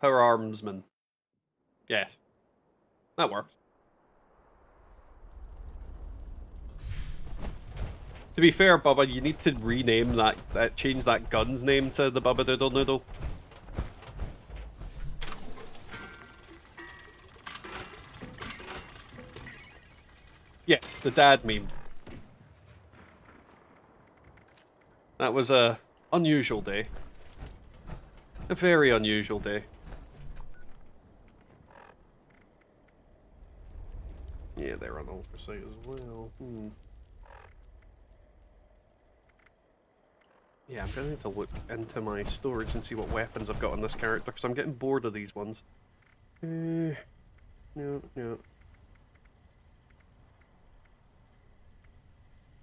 power armsman. Yeah. That works. To be fair, Bubba, you need to rename that, change that gun's name to the Bubba Doodle Noodle. Yes, the dad meme. That was a unusual day. A very unusual day. Yeah, they're on oversight as well. Yeah, I'm gonna need to look into my storage and see what weapons I've got on this character, because I'm getting bored of these ones. No.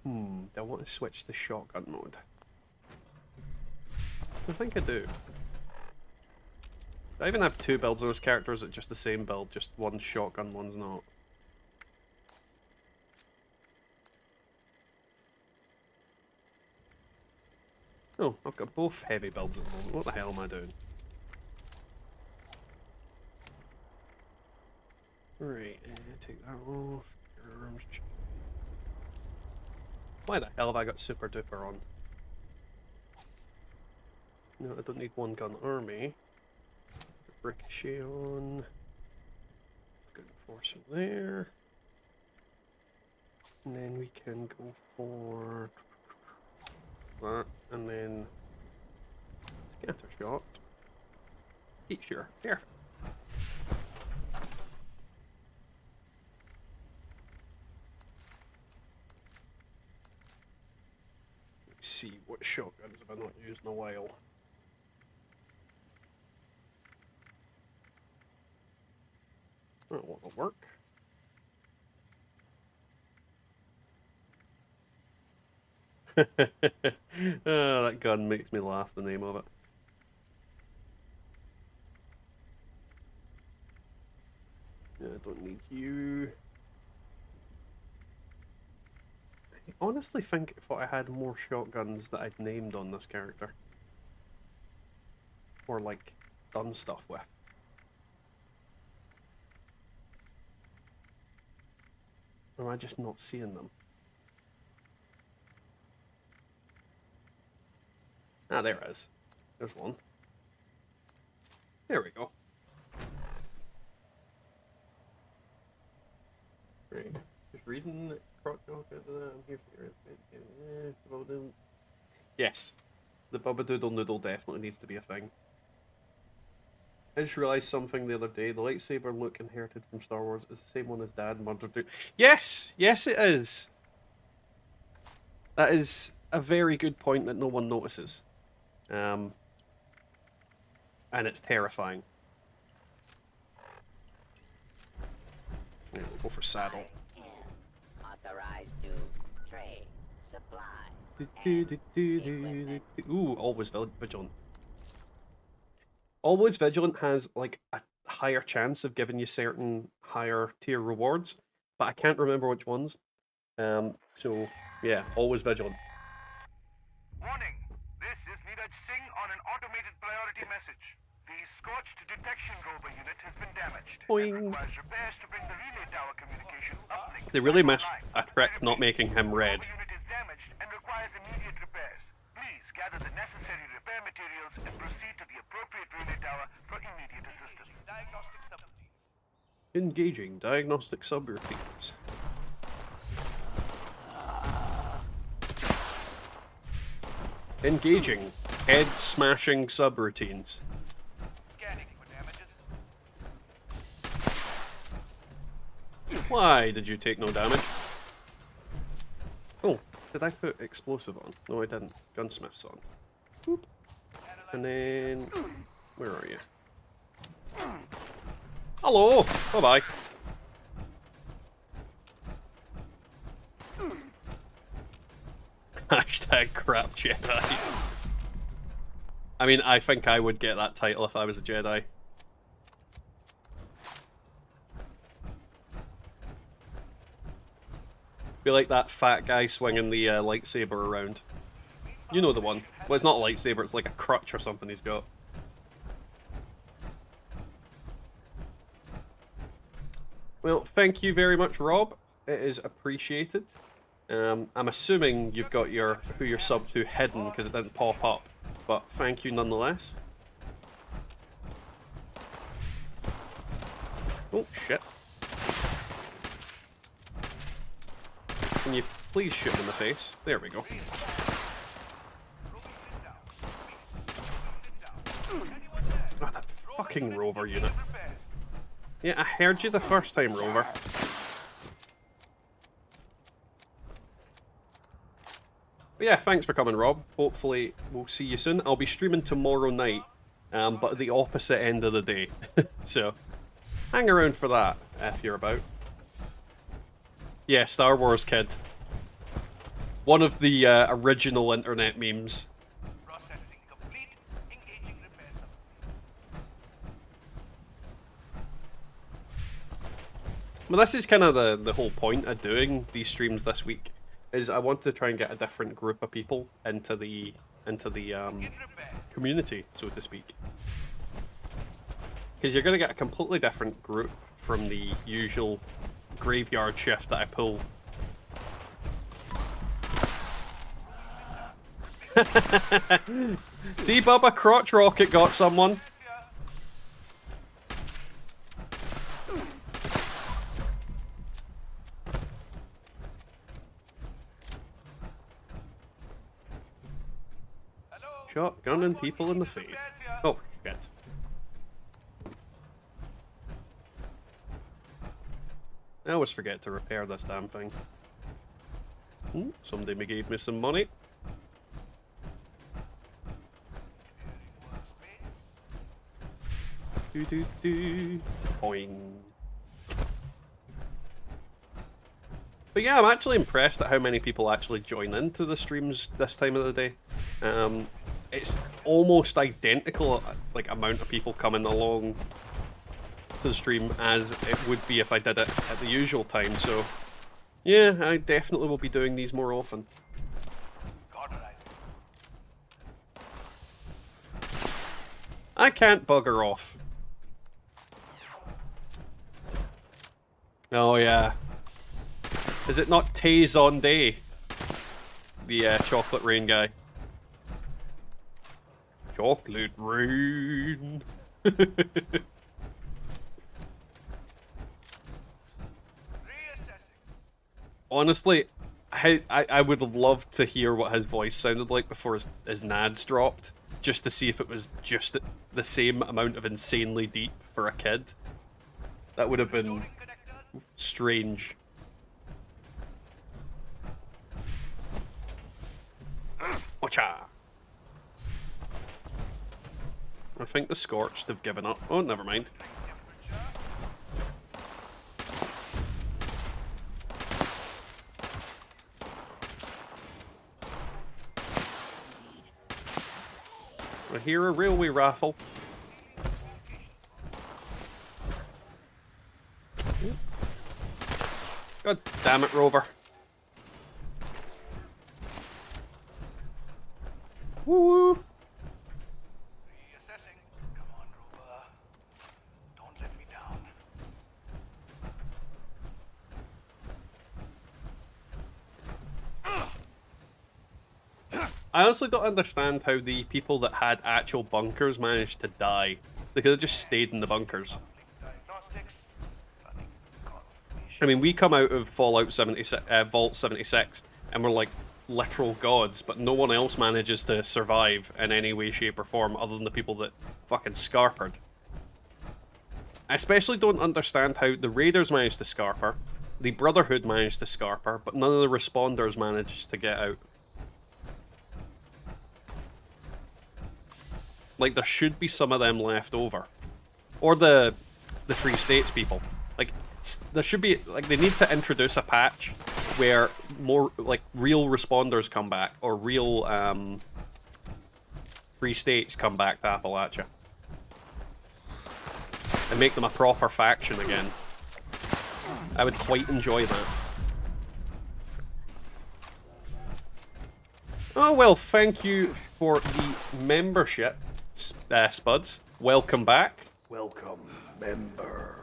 Do I want to switch to shotgun mode? I think I do. I even have two builds of those characters at just the same build, just one's shotgun, one's not. Oh, I've got both heavy builds at the moment. What the hell am I doing? Right, take that off. Why the hell have I got super duper on? No, I don't need one gun army. Ricochet on. Good enforcer there. And then we can go for that, and then scatter shot. Heat sure, perfect. Let's see what shotguns have I not used in a while. That won't work. Oh, that gun makes me laugh, the name of it. Yeah, I don't need you. I honestly think if I had more shotguns that I'd named on this character. Or, like, done stuff with. Or am I just not seeing them? Ah, there it is. There's one. There we go. Right. Just reading I'm here for your yes. The Bubba Doodle Noodle definitely needs to be a thing. I just realised something the other day. The lightsaber look inherited from Star Wars is the same one as Dad murdered dude. Yes! Yes, it is! That is a very good point that no one notices. And it's terrifying. Yeah, we'll go for saddle. Authorized to trade supplies. Ooh, always vigilant. Always vigilant has like a higher chance of giving you certain higher tier rewards, but I can't remember which ones. So yeah, always vigilant. Warning! This is Neeraj Singh on an automated priority message. The scorched detection rover unit has been damaged. Boing. And requires repairs to bring the relay tower communication uplink. They really missed a trick not making him red. The unit is damaged and requires immediate repairs. Please gather the necessary repair materials and proceed to the appropriate relay tower for immediate assistance. Diagnostic subroutines. Engaging diagnostic subroutines. Engaging head-smashing subroutines. Scanning for damages. Why did you take no damage? Oh, did I put explosive on? No, I didn't. Gunsmith's on. Boop. And then... where are you? Hello! Bye-bye. Hashtag crap Jedi. I mean, I think I would get that title if I was a Jedi. Be like that fat guy swinging the lightsaber around. You know the one. Well, it's not a lightsaber, it's like a crutch or something he's got. Well, thank you very much, Rob. It is appreciated. I'm assuming you've got your who you're subbed to hidden because it didn't pop up, but thank you nonetheless. Oh, shit. Can you please shoot him in the face? There we go. Oh, that fucking rover unit. Yeah, I heard you the first time, rover. But yeah, thanks for coming, Rob. Hopefully we'll see you soon. I'll be streaming tomorrow night, but at the opposite end of the day. So, hang around for that, if you're about. Yeah, Star Wars kid. One of the original internet memes. Processing complete. Engaging repair subroutines. Well, this is kind of the whole point of doing these streams this week. Is I want to try and get a different group of people into the community, so to speak. Because you're going to get a completely different group from the usual graveyard shift that I pull. See, Bubba, crotch rocket got someone. Shotgunning people in the feet. Oh, shit. I always forget to repair this damn thing. Ooh, somebody gave me some money. Boing. But yeah, I'm actually impressed at how many people actually join into the streams this time of the day. It's almost identical, like, amount of people coming along to the stream as it would be if I did it at the usual time, so yeah, I definitely will be doing these more often. I can't bugger off. Oh yeah. Is it not Taze on Day? The chocolate rain guy. Chocolate rain. Honestly, I would have loved to hear what his voice sounded like before his nads dropped, just to see if it was just the same amount of insanely deep for a kid. That would have been strange. Watcha! I think the Scorched have given up. Oh, never mind. I hear a railway raffle. God damn it, Rover. Woo! Reassessing. Come on, Rover. Don't let me down. I honestly don't understand how the people that had actual bunkers managed to die. They could have just stayed in the bunkers. I mean, we come out of Fallout 76, Vault 76, and we're like literal gods, but no one else manages to survive in any way, shape, or form other than the people that fucking scarpered. I especially don't understand how the Raiders managed to scarper, the Brotherhood managed to scarper, but none of the responders managed to get out. Like, there should be some of them left over. Or the Free States people. Like, there should be, like, they need to introduce a patch where more, like, real responders come back, or real, Free States come back to Appalachia. And make them a proper faction again. I would quite enjoy that. Oh, well, thank you for the membership, Spuds. Welcome back. Welcome, member.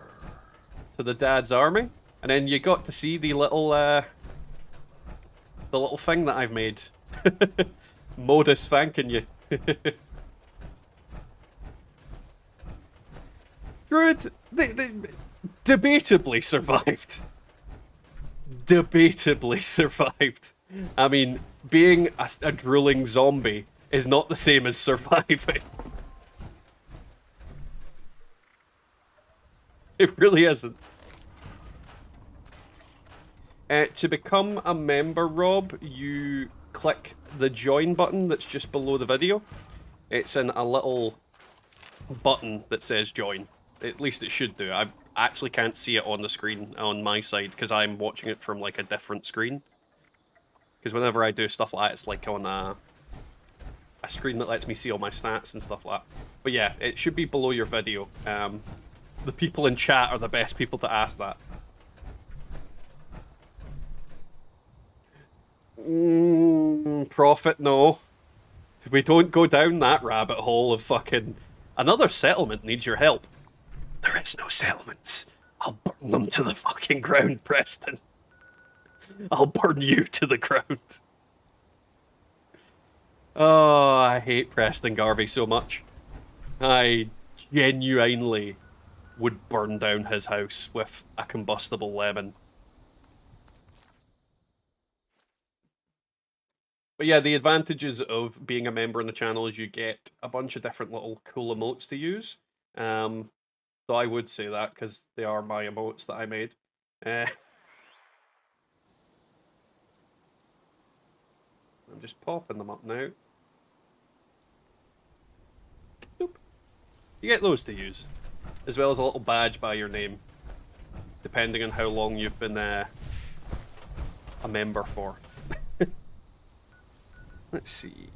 To the Dad's Army. And then you got to see the little thing that I've made. Modus thanking you. Druid, they debatably survived. Debatably survived. I mean, being a drooling zombie is not the same as surviving. It really isn't. To become a member, Rob, you click the join button that's just below the video. It's in a little button that says join. At least it should do. I actually can't see it on the screen on my side because I'm watching it from like a different screen. Because whenever I do stuff like that, it's like on a screen that lets me see all my stats and stuff like that. But yeah, it should be below your video. The people in chat are the best people to ask that. Prophet, no. We don't go down that rabbit hole of fucking... Another settlement needs your help. There is no settlements. I'll burn them to the fucking ground, Preston. I'll burn you to the ground. Oh, I hate Preston Garvey so much. I genuinely would burn down his house with a combustible lemon. But yeah, the advantages of being a member in the channel is you get a bunch of different little cool emotes to use. So I would say that, because they are my emotes that I made. I'm just popping them up now. Boop. You get those to use, as well as a little badge by your name, depending on how long you've been a member for. Let's see.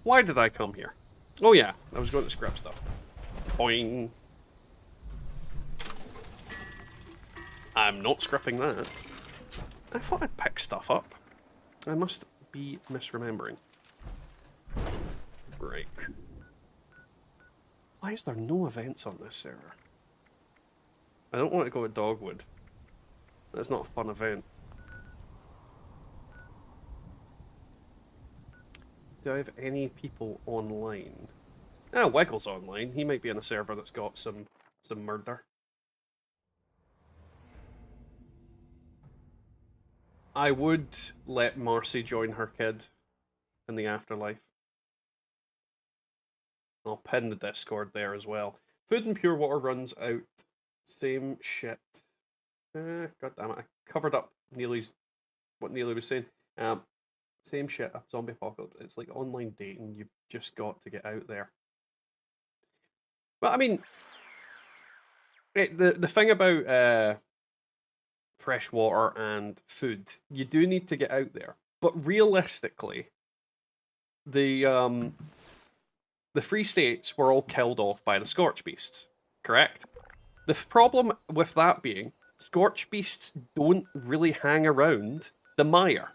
Why did I come here? Oh yeah, I was going to scrap stuff. Boing. I'm not scrapping that. I thought I'd pick stuff up. I must be misremembering. Right. Why is there no events on this server? I don't want to go to Dogwood. That's not a fun event. Do I have any people online? Ah, Wiggle's online. He might be in a server that's got some murder. I would let Marcy join her kid in the afterlife. I'll pin the Discord there as well. Food and pure water runs out. Same shit. God damn it! I covered up what Neely was saying. Same shit. A zombie apocalypse. It's like online dating. You've just got to get out there. But I mean, the thing about fresh water and food, you do need to get out there. But realistically, the Free States were all killed off by the Scorch Beasts, correct? The problem with that being, Scorch Beasts don't really hang around the mire,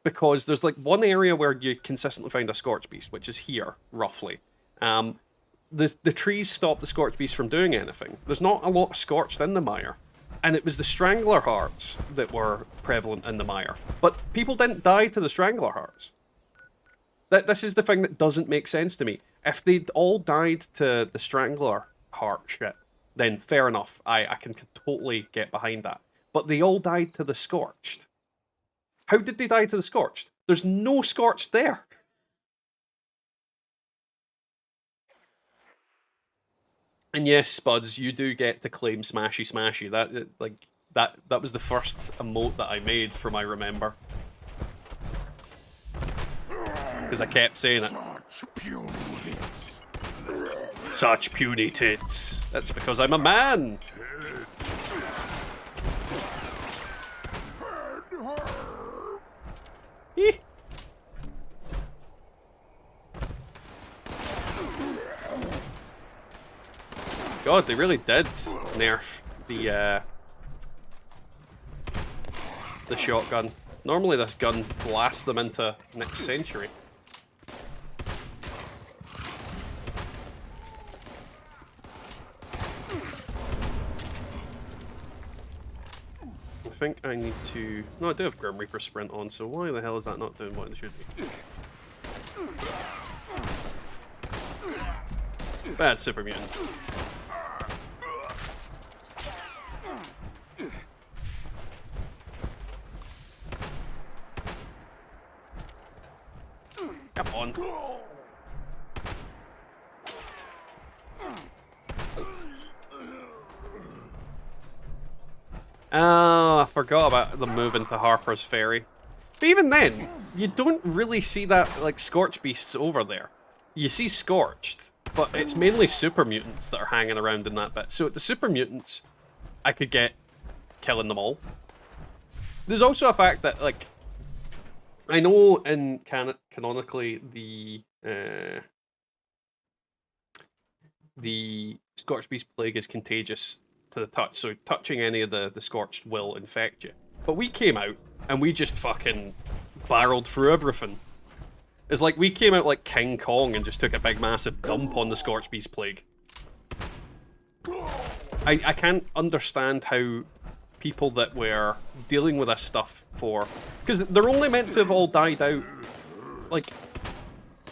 because there's like one area where you consistently find a Scorch Beast, which is here, roughly. The trees stop the Scorch Beast from doing anything. There's not a lot scorched in the mire. And it was the Strangler Hearts that were prevalent in the mire. But people didn't die to the Strangler Hearts. This is the thing that doesn't make sense to me. If they'd all died to the Strangler Heart shit, then fair enough. I can totally get behind that. But they all died to the Scorched. How did they die to the Scorched? There's no Scorched there. And yes, Spuds, you do get to claim Smashy Smashy. That was the first emote that I made from I remember. Because I kept saying it. Such puny tits. That's because I'm a man. God, they really did nerf the shotgun. Normally this gun blasts them into next century. I think I need to... No, I do have Grim Reaper Sprint on, so why the hell is that not doing what it should be? Bad Super Mutant. Come on. Oh, I forgot about the move into Harper's Ferry. But even then, you don't really see that, like, Scorch Beasts over there. You see Scorched, but it's mainly Super Mutants that are hanging around in that bit. So the Super Mutants, I could get killing them all. There's also a fact that, like, I know in canonically the Scorched Beast Plague is contagious to the touch, so touching any of the Scorched will infect you. But we came out and we just fucking barreled through everything. It's like we came out like King Kong and just took a big massive dump on the Scorched Beast Plague. I can't understand how people that were dealing with this stuff for... Because they're only meant to have all died out, like,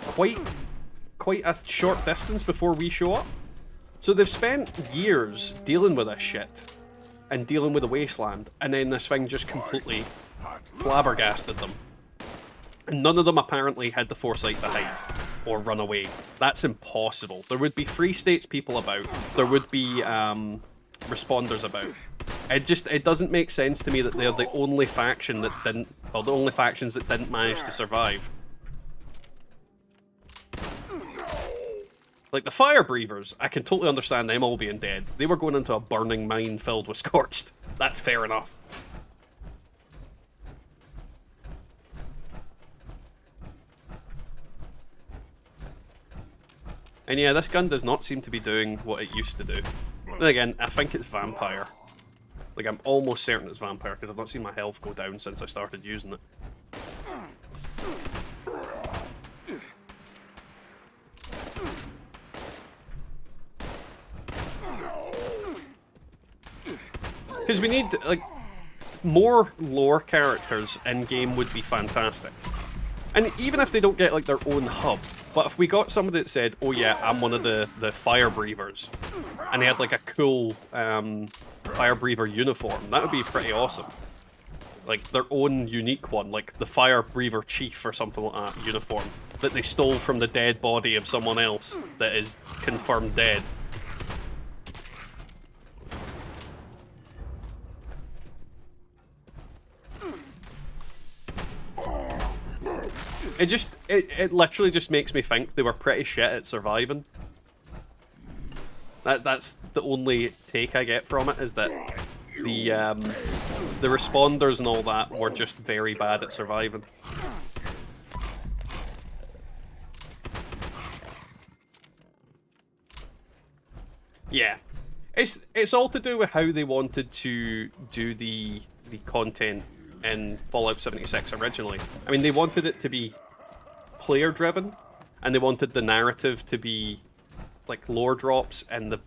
quite a short distance before we show up. So they've spent years dealing with this shit and dealing with the wasteland, and then this thing just completely flabbergasted them. And none of them apparently had the foresight to hide or run away. That's impossible. There would be free states people about. There would be responders about. It doesn't make sense to me that they're the only faction that didn't, or the only factions that didn't manage to survive. Like the fire breathers, I can totally understand them all being dead. They were going into a burning mine filled with scorched. That's fair enough. And yeah, this gun does not seem to be doing what it used to do. Then again, I think it's vampire. Like, I'm almost certain it's vampire, because I've not seen my health go down since I started using it. Because we need, like, more lore characters in-game would be fantastic. And even if they don't get, like, their own hub, but if we got somebody that said, oh yeah, I'm one of the fire breathers, and they had, like, a cool fire breather uniform, that would be pretty awesome. Like, their own unique one, like the fire breather chief or something like that uniform, that they stole from the dead body of someone else that is confirmed dead. It literally just makes me think they were pretty shit at surviving. That's the only take I get from it, is that the responders and all that were just very bad at surviving. Yeah. It's all to do with how they wanted to do the content in Fallout 76 originally. I mean, they wanted it to be player driven, and they wanted the narrative to be like lore drops and the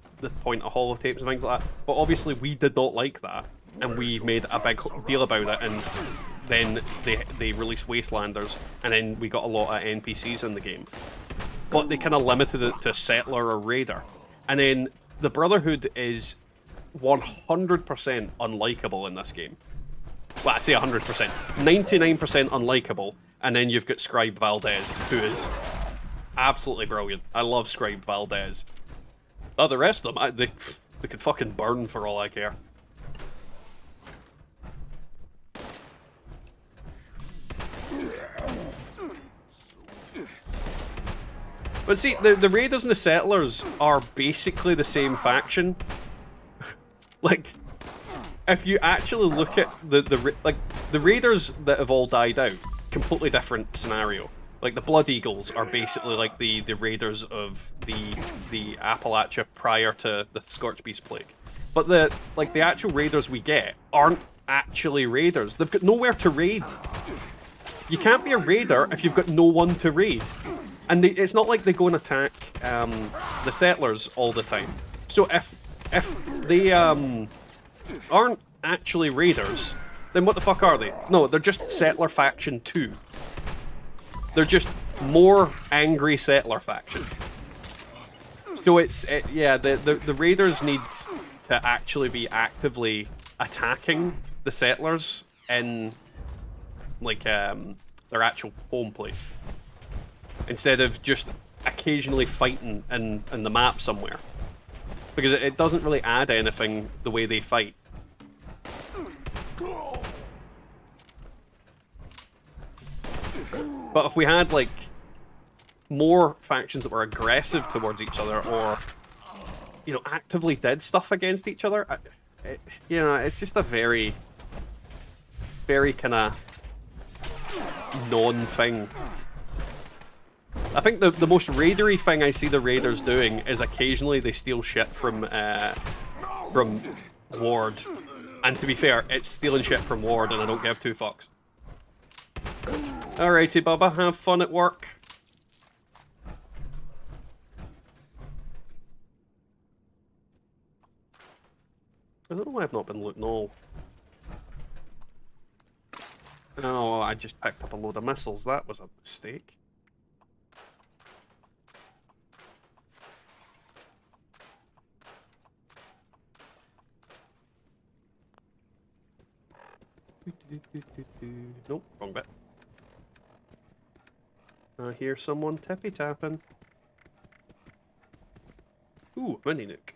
point of holotapes and things like that. But obviously we did not like that, and we made a big deal about it, and then they released Wastelanders, and then we got a lot of NPCs in the game. But they kind of limited it to Settler or Raider. And then the Brotherhood is 100% unlikable in this game. Well, I say 100%. 99% unlikable, and then you've got Scribe Valdez, who is absolutely brilliant. I love Scribe Valdez. Oh, the rest of them, they could fucking burn for all I care. But see, the Raiders and the Settlers are basically the same faction. Like, if you actually look at the Raiders that have all died out, completely different scenario. Like, the Blood Eagles are basically like the Raiders of the Appalachia prior to the Scorched Beast Plague. But the actual Raiders we get aren't actually Raiders. They've got nowhere to raid. You can't be a Raider if you've got no one to raid. And it's not like they go and attack the Settlers all the time. So if they aren't actually Raiders, then what the fuck are they? No, they're just Settler Faction 2. They're just more angry Settler Faction. So the Raiders need to actually be actively attacking the Settlers in like their actual home place, instead of just occasionally fighting in the map somewhere. Because it doesn't really add anything the way they fight. But if we had, like, more factions that were aggressive towards each other, or, you know, actively did stuff against each other, you know, it's just a very, very kind of non-thing. I think the most raidery thing I see the Raiders doing is occasionally they steal shit from Ward. And to be fair, it's stealing shit from Ward, and I don't give two fucks. Alrighty, Bubba, have fun at work. I don't know why I've not been looting all. Oh, I just picked up a load of missiles. That was a mistake. Nope, wrong bit. I hear someone tippy tapping. Ooh, mini nuke.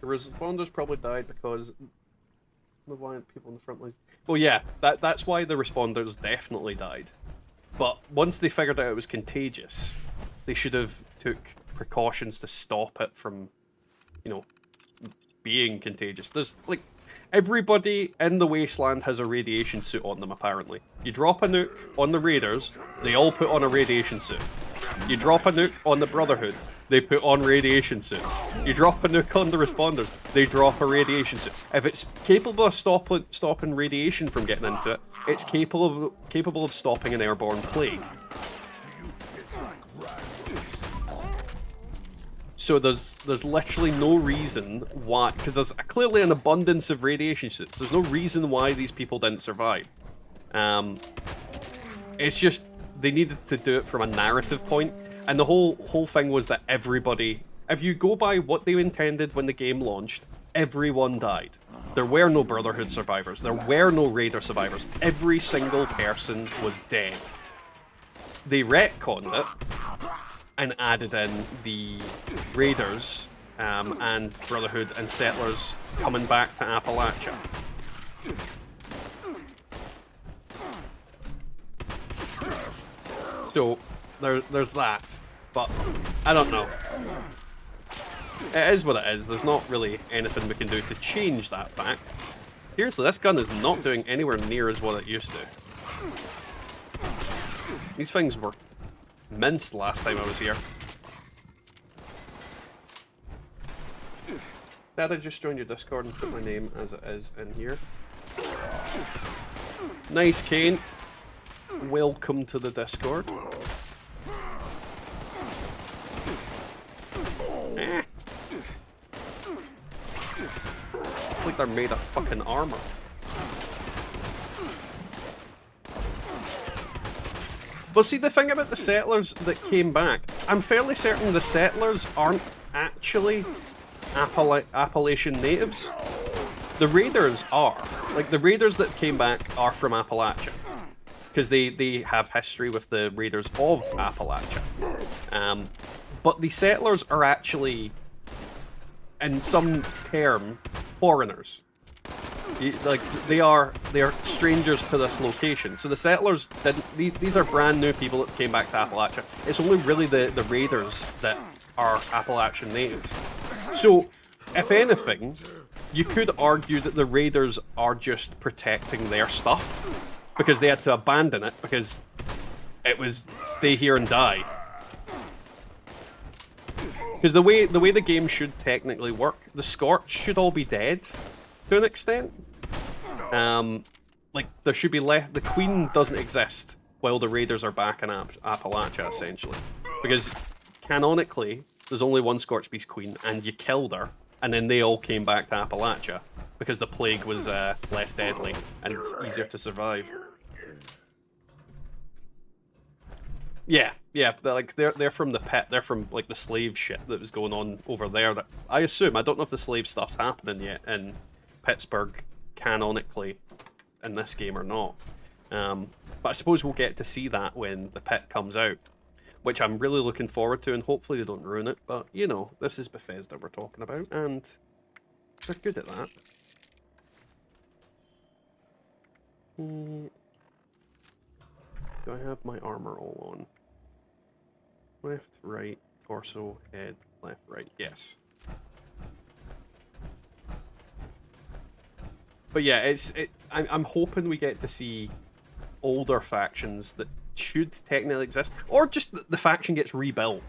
The responders probably died because the violent people in the front lines. Well, yeah, that's why the responders definitely died. But once they figured out it was contagious, they should have took precautions to stop it from, you know, being contagious. There's like everybody in the wasteland has a radiation suit on them. Apparently, you drop a nuke on the raiders, they all put on a radiation suit. You drop a nuke on the Brotherhood, they put on radiation suits. You drop a nuke on the responders, they drop a radiation suit. If it's capable of stopping radiation from getting into it, it's capable of stopping an airborne plague. So there's literally no reason why, because there's clearly an abundance of radiation suits. There's no reason why these people didn't survive. It's just they needed to do it from a narrative point, and the whole thing was that everybody, if you go by what they intended when the game launched, everyone died. There were no Brotherhood survivors. There were no Raider survivors. Every single person was dead. They retconned it and added in the Raiders and Brotherhood and Settlers coming back to Appalachia. So there's that, but I don't know. It is what it is. There's not really anything we can do to change that fact. Seriously, this gun is not doing anywhere near as what it used to. These things were minced last time I was here. Dad, I just joined your Discord and put my name as it is in here. Nice, Kane. Welcome to the Discord. Eh. Like they're made of fucking armor. But see, the thing about the Settlers that came back, I'm fairly certain the Settlers aren't actually Appalachian natives. The Raiders are. Like, the Raiders that came back are from Appalachia. Because they have history with the Raiders of Appalachia. But the Settlers are actually, in some term, foreigners. Like, they are strangers to this location. So the Settlers didn't. These are brand new people that came back to Appalachia. It's only really the Raiders that are Appalachian natives. So, if anything, you could argue that the Raiders are just protecting their stuff because they had to abandon it because it was stay here and die. Because the way the game should technically work, the Scorch should all be dead to an extent. Like, there should be left. The Queen doesn't exist while the Raiders are back in Appalachia, essentially, because canonically there's only one Scorch Beast Queen, and you killed her, and then they all came back to Appalachia because the plague was less deadly and easier to survive. Yeah, they're from the pit. They're from like the slave shit that was going on over there. That I assume, I don't know if the slave stuff's happening yet in Pittsburgh canonically in this game or not. But I suppose we'll get to see that when the pit comes out, which I'm really looking forward to, and hopefully they don't ruin it. But you know, this is Bethesda we're talking about, and they're good at that. Do I have my armor all on? Left, right, torso, head, left, right. Yes. But yeah, I'm hoping we get to see older factions that should technically exist, or just the faction gets rebuilt.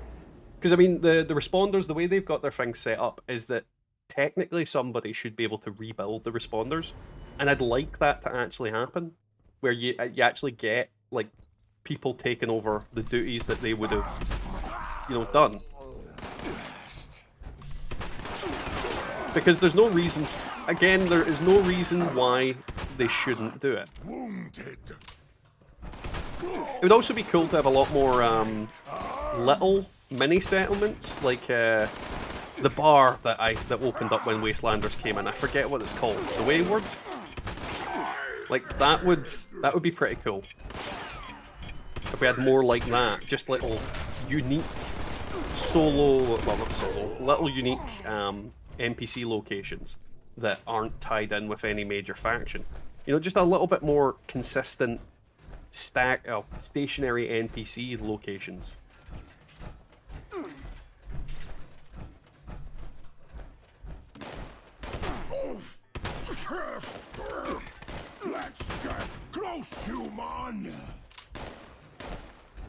Because I mean, the responders, the way they've got their things set up is that technically somebody should be able to rebuild the responders, and I'd like that to actually happen, where you actually get like people taking over the duties that they would have, you know, done. Because there's no reason. Again, there is no reason why they shouldn't do it. It would also be cool to have a lot more little mini settlements, like the bar that opened up when Wastelanders came in. I forget what it's called. The Wayward? Like, that would be pretty cool. If we had more like that, just little unique little unique NPC locations that aren't tied in with any major faction. You know, just a little bit more consistent stationary NPC locations. Let's get close, human.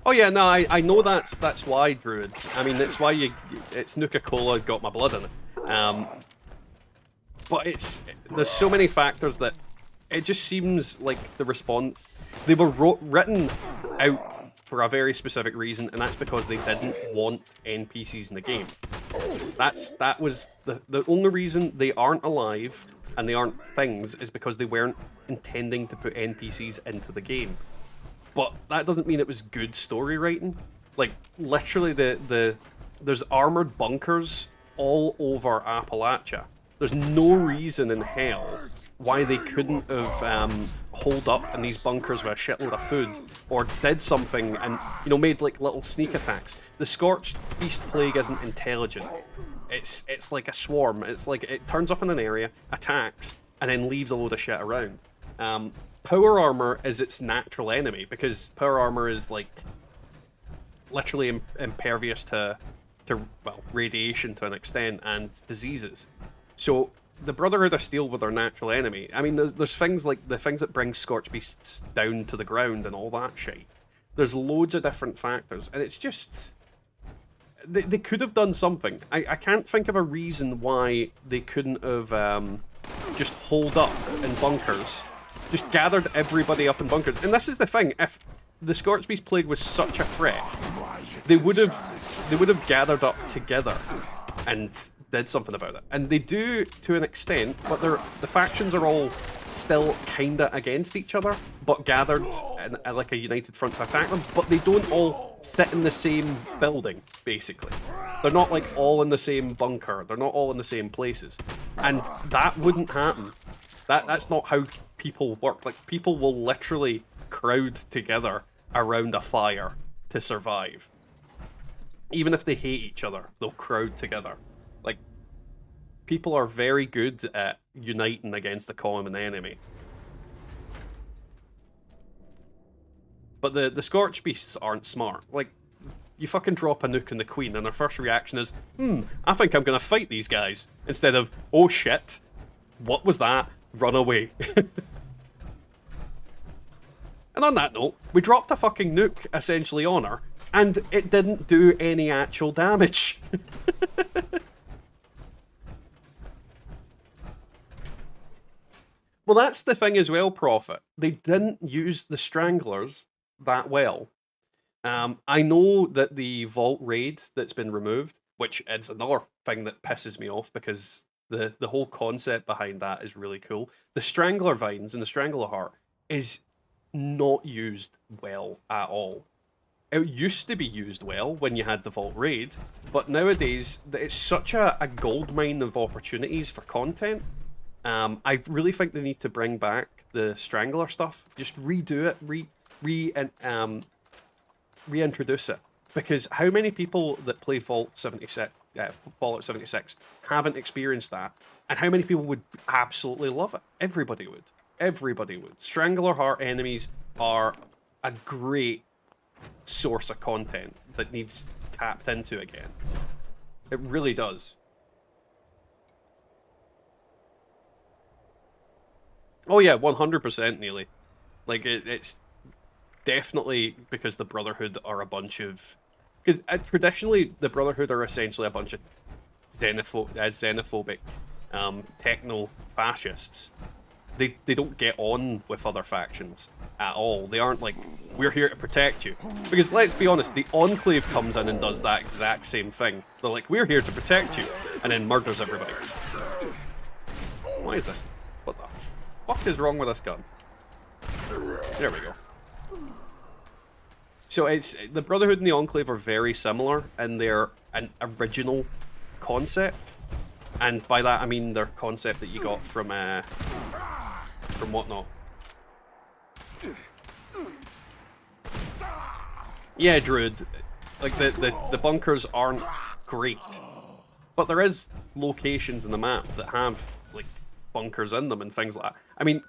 Oh yeah, no, I know that's why, Druid. I mean, it's why it's Nuka-Cola got my blood in it. But there's so many factors that it just seems like they were written out for a very specific reason, and that's because they didn't want NPCs in the game. That was the only reason they aren't alive and they aren't things is because they weren't intending to put NPCs into the game. But that doesn't mean it was good story writing. Like, literally, there's armored bunkers all over Appalachia. There's no reason in hell why they couldn't have holed up in these bunkers with a shitload of food, or did something and, you know, made like little sneak attacks. The Scorched Beast Plague isn't intelligent. It's like a swarm. It's like it turns up in an area, attacks, and then leaves a load of shit around. Power armor is its natural enemy, because power armor is like literally impervious to radiation to an extent, and diseases. So the Brotherhood of Steel were their natural enemy. I mean, there's things like the things that bring Scorched Beasts down to the ground and all that shit. There's loads of different factors, and it's just they could have done something. I can't think of a reason why they couldn't have just holed up in bunkers. Just gathered everybody up in bunkers. And this is the thing, if the Scorched Beast Plague was such a threat, they would have gathered up together and did something about it. And they do to an extent, but the factions are all still kinda against each other, but gathered in like a united front to attack them, but they don't all sit in the same building, basically. They're not like all in the same bunker, they're not all in the same places. And that wouldn't happen. That's not how people work. Like, people will literally crowd together around a fire to survive. Even if they hate each other, they'll crowd together. Like, people are very good at uniting against a common enemy. But the Scorched Beasts aren't smart. Like, you fucking drop a nuke on the Queen and their first reaction is, I think I'm gonna fight these guys. Instead of, oh shit, what was that? Run away. And on that note, we dropped a fucking nuke, essentially, on her, and it didn't do any actual damage. Well, that's the thing as well, Prophet. They didn't use the Stranglers that well. I know that the Vault Raid that's been removed, which is another thing that pisses me off, because the whole concept behind that is really cool. The Strangler Vines and the Strangler Heart is not used well at all. It used to be used well when you had the Vault Raid, but nowadays it's such a goldmine of opportunities for content. I really think they need to bring back the Strangler stuff. Just redo it, reintroduce it. Because how many people that play Fallout 76 haven't experienced that? And how many people would absolutely love it? Everybody would. Everybody would. Strangler Heart enemies are a great source of content that needs tapped into again. It really does. Oh yeah, 100% nearly. Like, it's definitely because the Brotherhood are a bunch of... Because traditionally, the Brotherhood are essentially a bunch of xenophobic techno-fascists. They don't get on with other factions at all. They aren't like, we're here to protect you. Because let's be honest, the Enclave comes in and does that exact same thing. They're like, we're here to protect you, and then murders everybody. Why is this? What the fuck is wrong with this gun? There we go. So it's the Brotherhood and the Enclave are very similar in their original concept, and by that I mean their concept that you got from whatnot. Yeah, Druid. Like the bunkers aren't great, but there is locations in the map that have like bunkers in them and things like that. I mean,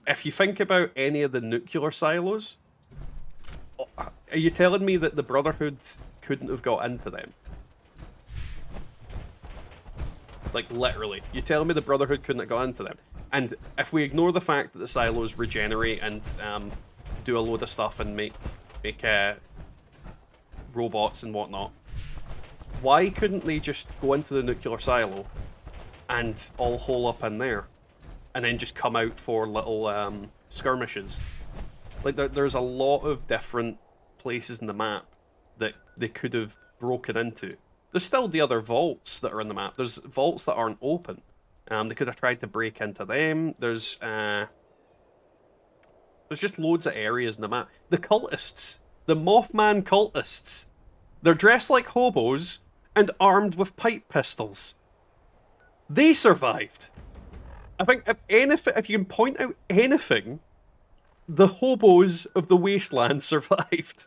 if you think about any of the nuclear silos, are you telling me that the Brotherhood couldn't have got into them? Like, literally. You're telling me the Brotherhood couldn't have got into them? And if we ignore the fact that the silos regenerate and do a load of stuff and make robots and whatnot, why couldn't they just go into the nuclear silo and all hole up in there and then just come out for little skirmishes? Like, there's a lot of different places in the map that they could have broken into. There's still the other vaults that are in the map. There's vaults that aren't open. They could have tried to break into them. There's just loads of areas in the map. The cultists, the Mothman cultists, they're dressed like hobos and armed with pipe pistols. They survived. I think if you can point out anything, the hobos of the wasteland survived.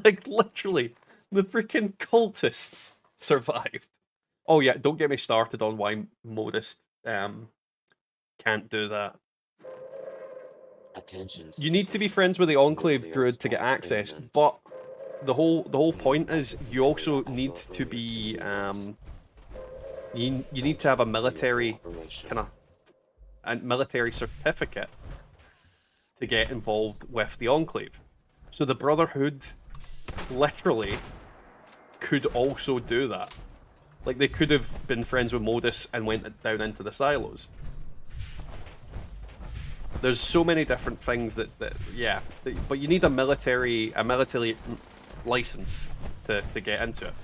Like, literally, the freaking cultists survived. Oh yeah, don't get me started on why Modest can't do that. Attention. You need to be friends with the Enclave Druid to get access, but the whole point is you also need to be you need to have a military military certificate to get involved with the Enclave. So the Brotherhood literally could also do that. Like, they could have been friends with Modus and went down into the silos. There's so many different things that yeah, but you need a military license to get into it.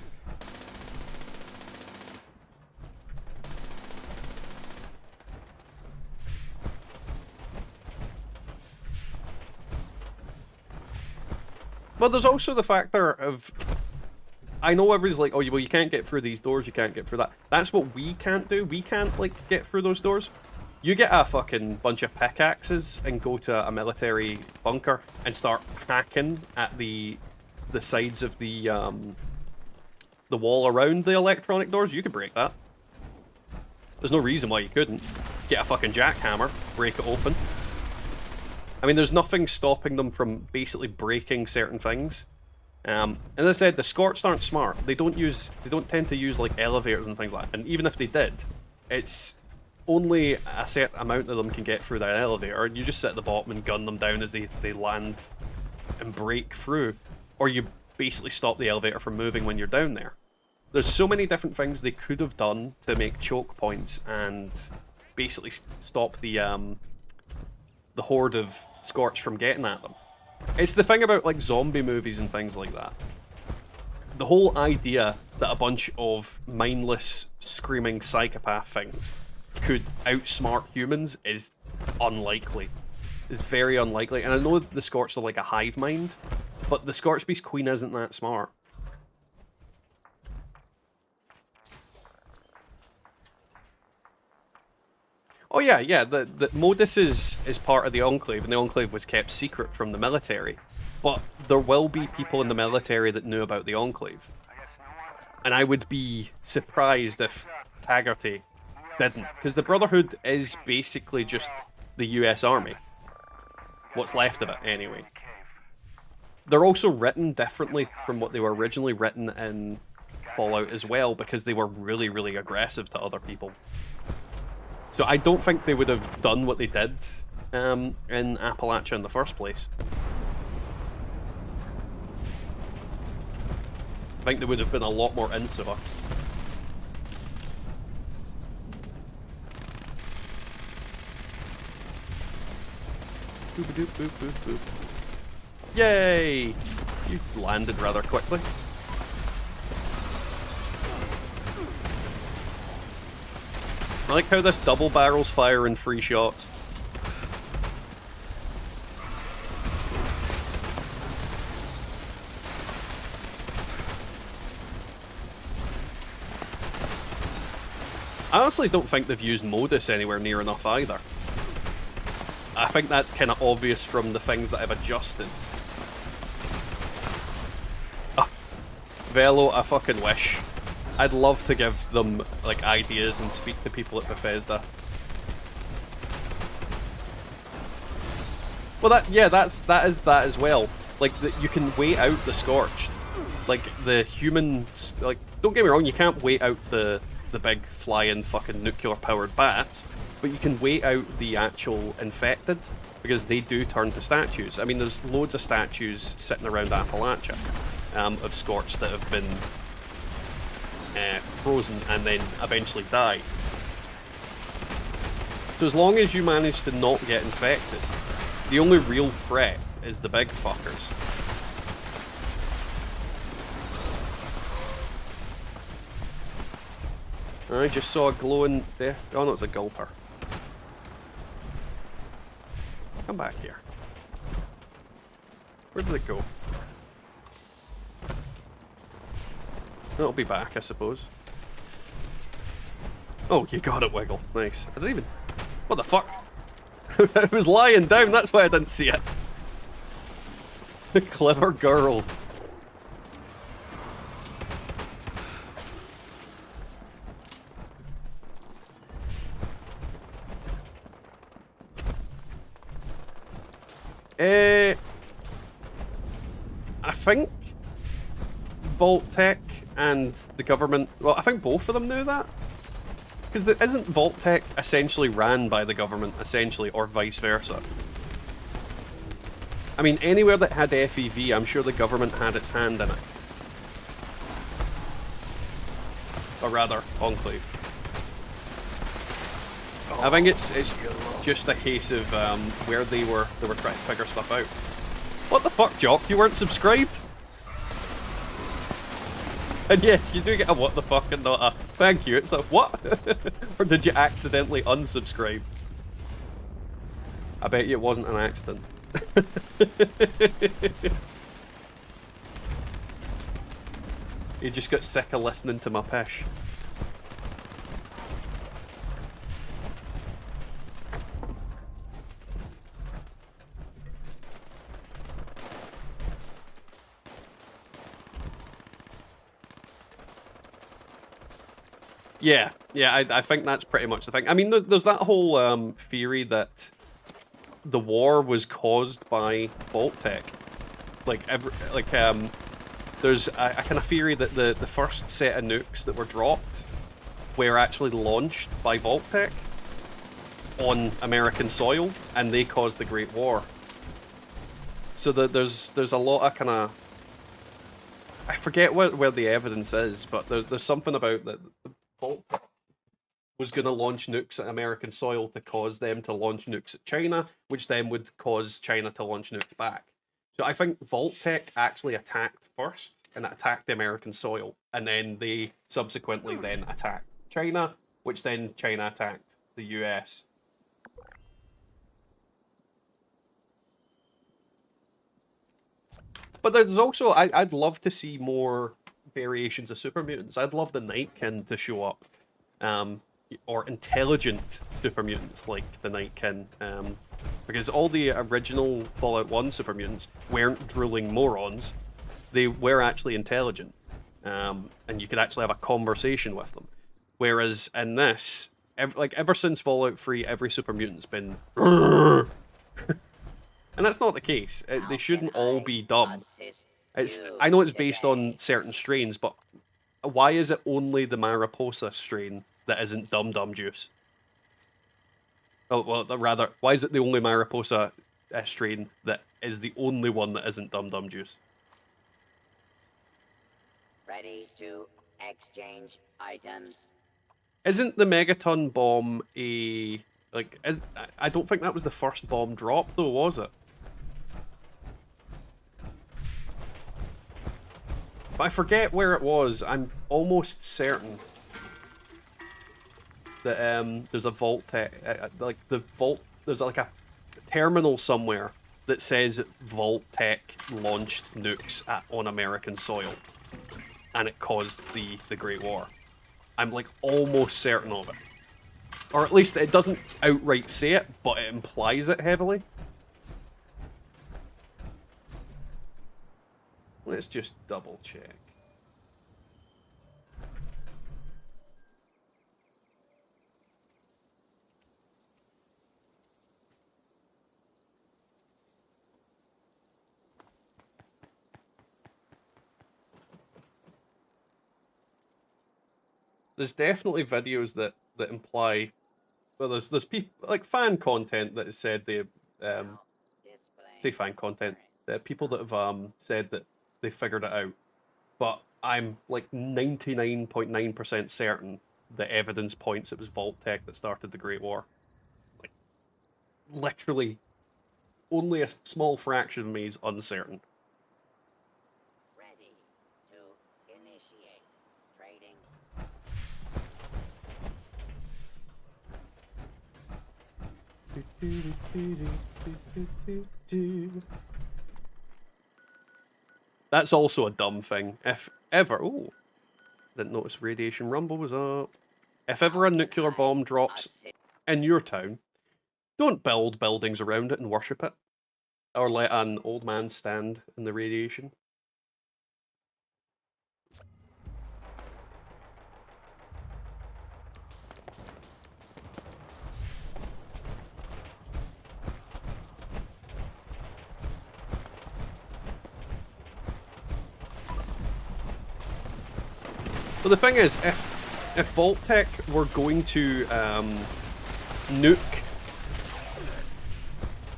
But there's also the factor of, I know everybody's like, oh, well, you can't get through these doors, you can't get through that. That's what we can't do. We can't, like, get through those doors. You get a fucking bunch of pickaxes and go to a military bunker and start hacking at the sides of the wall around the electronic doors. You could break that. There's no reason why you couldn't. Get a fucking jackhammer, break it open. I mean, there's nothing stopping them from basically breaking certain things. And as I said, the Scorched aren't smart. They don't tend to use like elevators and things like that. And even if they did, it's only a certain amount of them can get through that elevator. You just sit at the bottom and gun them down as they land and break through. Or you basically stop the elevator from moving when you're down there. There's so many different things they could have done to make choke points and basically stop the horde of Scorched from getting at them. It's the thing about like zombie movies and things like that. The whole idea that a bunch of mindless, screaming psychopath things could outsmart humans is unlikely. It's very unlikely. And I know the Scorched are like a hive mind, but the Scorched Beast Queen isn't that smart. Oh yeah, the Modus is part of the Enclave, and the Enclave was kept secret from the military. But there will be people in the military that knew about the Enclave. And I would be surprised if Taggarty didn't. Because the Brotherhood is basically just the US Army. What's left of it, anyway. They're also written differently from what they were originally written in Fallout as well, because they were really, really aggressive to other people. So I don't think they would have done what they did in Appalachia in the first place. I think they would have been a lot more insular. Boop -a -doop -boop -boop -boop. Yay! You landed rather quickly. I like how this double barrels fire in 3 shots. I honestly don't think they've used modus anywhere near enough either. I think that's kind of obvious from the things that I've adjusted. Oh, Velo, I fucking wish. I'd love to give them like ideas and speak to people at Bethesda. Well, that is that as well. Like, you can wait out the Scorched. Like, the humans, like, don't get me wrong, you can't wait out the big flying fucking nuclear-powered bats, but you can wait out the actual infected, because they do turn to statues. I mean, there's loads of statues sitting around Appalachia of Scorched that have been frozen and then eventually die. So as long as you manage to not get infected, the only real threat is the big fuckers. I just saw a glowing death. Oh no, it's a gulper. Come back here. Where did it go? It'll be back, I suppose. Oh, you got it, Wiggle. Nice. I didn't even... What the fuck? It was lying down, that's why I didn't see it. Clever girl. I think Vault-Tec and the government... Well, I think both of them knew that. Because isn't Vault-Tec essentially ran by the government, essentially, or vice versa? I mean, anywhere that had FEV, I'm sure the government had its hand in it. Or rather, Enclave. I think it's just a case of where they were trying to figure stuff out. What the fuck, Jock? You weren't subscribed? And yes, you do get a what the fuck and not a thank you. It's like, what? Or did you accidentally unsubscribe? I bet you it wasn't an accident. You just got sick of listening to my pish. Yeah, I think that's pretty much the thing. I mean, there's that whole theory that the war was caused by Vault-Tec. There's a kind of theory that the first set of nukes that were dropped were actually launched by Vault-Tec on American soil, and they caused the Great War. So there's a lot of kind of... I forget where the evidence is, but there's something about that Vault-Tec was going to launch nukes at American soil to cause them to launch nukes at China, which then would cause China to launch nukes back. So I think Vault-Tec actually attacked first, and it attacked the American soil, and then they subsequently then attacked China, which then China attacked the US. But there's also, I'd love to see more variations of super mutants. I'd love the Nightkin to show up, or intelligent super mutants like the Nightkin, because all the original Fallout 1 super mutants weren't drooling morons. They were actually intelligent, and you could actually have a conversation with them. Whereas in this, ever since Fallout 3, every super mutant's been and that's not the case. They shouldn't all be dumb. I know it's based on certain strains, but why is it only the Mariposa strain that isn't Dum Dum Juice? Oh, well, rather, why is it the only Mariposa strain that is the only one that isn't Dum Dum Juice? Ready to exchange items. Isn't the Megaton bomb a... I don't think that was the first bomb drop, though, was it? But I forget where it was. I'm almost certain that there's a Vault-Tec, there's like a terminal somewhere that says Vault-Tec launched nukes on American soil, and it caused the Great War. I'm like almost certain of it. Or at least it doesn't outright say it, but it implies it heavily. Let's just double check. There's definitely videos that imply, well, there's people like fan content that has said they say fan content, people that have said that they figured it out, but I'm like 99.9% certain the evidence points it was Vault-Tec that started the Great War. Like, literally, only a small fraction of me is uncertain. Ready to initiate trading. That's also a dumb thing. If ever... Oh, didn't notice radiation rumble was up. If ever a nuclear bomb drops in your town, don't build buildings around it and worship it. Or let an old man stand in the radiation. But the thing is, if Vault-Tec were going to nuke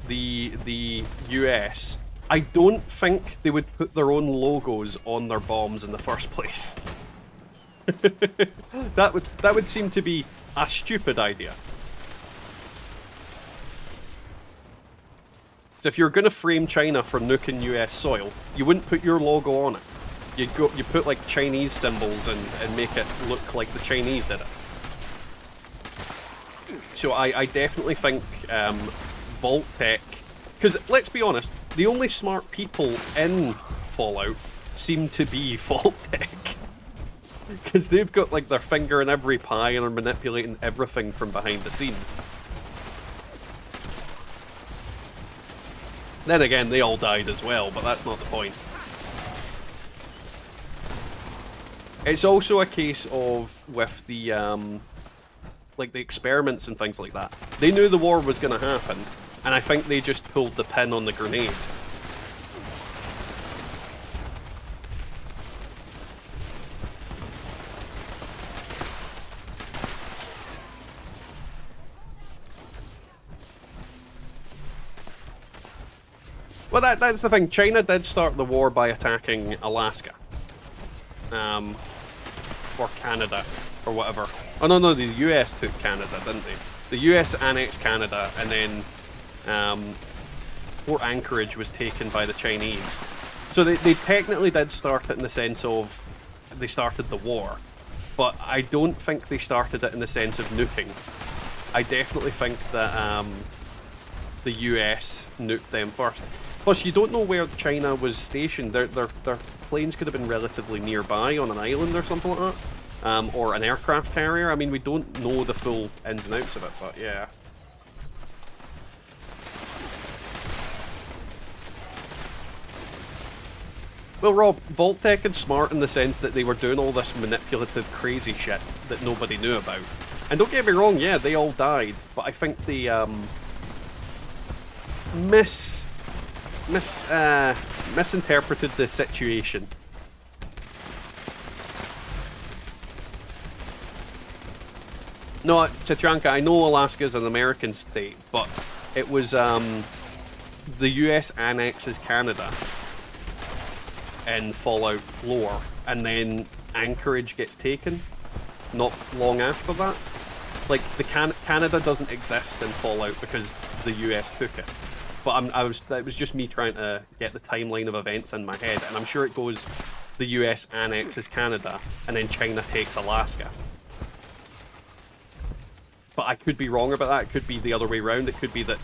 the US, I don't think they would put their own logos on their bombs in the first place. that would seem to be a stupid idea. So if you're going to frame China for nuking US soil, you wouldn't put your logo on it. You put like Chinese symbols and make it look like the Chinese did it. So I definitely think Vault-Tec, because let's be honest, the only smart people in Fallout seem to be Vault-Tec. Because they've got like their finger in every pie and are manipulating everything from behind the scenes. Then again, they all died as well, but that's not the point. It's also a case of, with the, like the experiments and things like that. They knew the war was going to happen, and I think they just pulled the pin on the grenade. Well, that's the thing. China did start the war by attacking Alaska. Or Canada, or whatever. Oh no, the US took Canada, didn't they? The US annexed Canada, and then Fort Anchorage was taken by the Chinese. So they technically did start it in the sense of they started the war, but I don't think they started it in the sense of nuking. I definitely think that the US nuked them first. Plus, you don't know where China was stationed. Their planes could have been relatively nearby on an island or something like that. Or an aircraft carrier. I mean, we don't know the full ins and outs of it, but yeah. Well, Rob, Vault-Tec is smart in the sense that they were doing all this manipulative, crazy shit that nobody knew about. And don't get me wrong, yeah, they all died, but I think they misinterpreted the situation. No, Chachanka, I know Alaska's an American state, but it was the US annexes Canada in Fallout lore, and then Anchorage gets taken not long after that. Like, Canada doesn't exist in Fallout because the US took it. But it was just me trying to get the timeline of events in my head, and I'm sure it goes the US annexes Canada, and then China takes Alaska. But I could be wrong about that. It could be the other way around. It could be that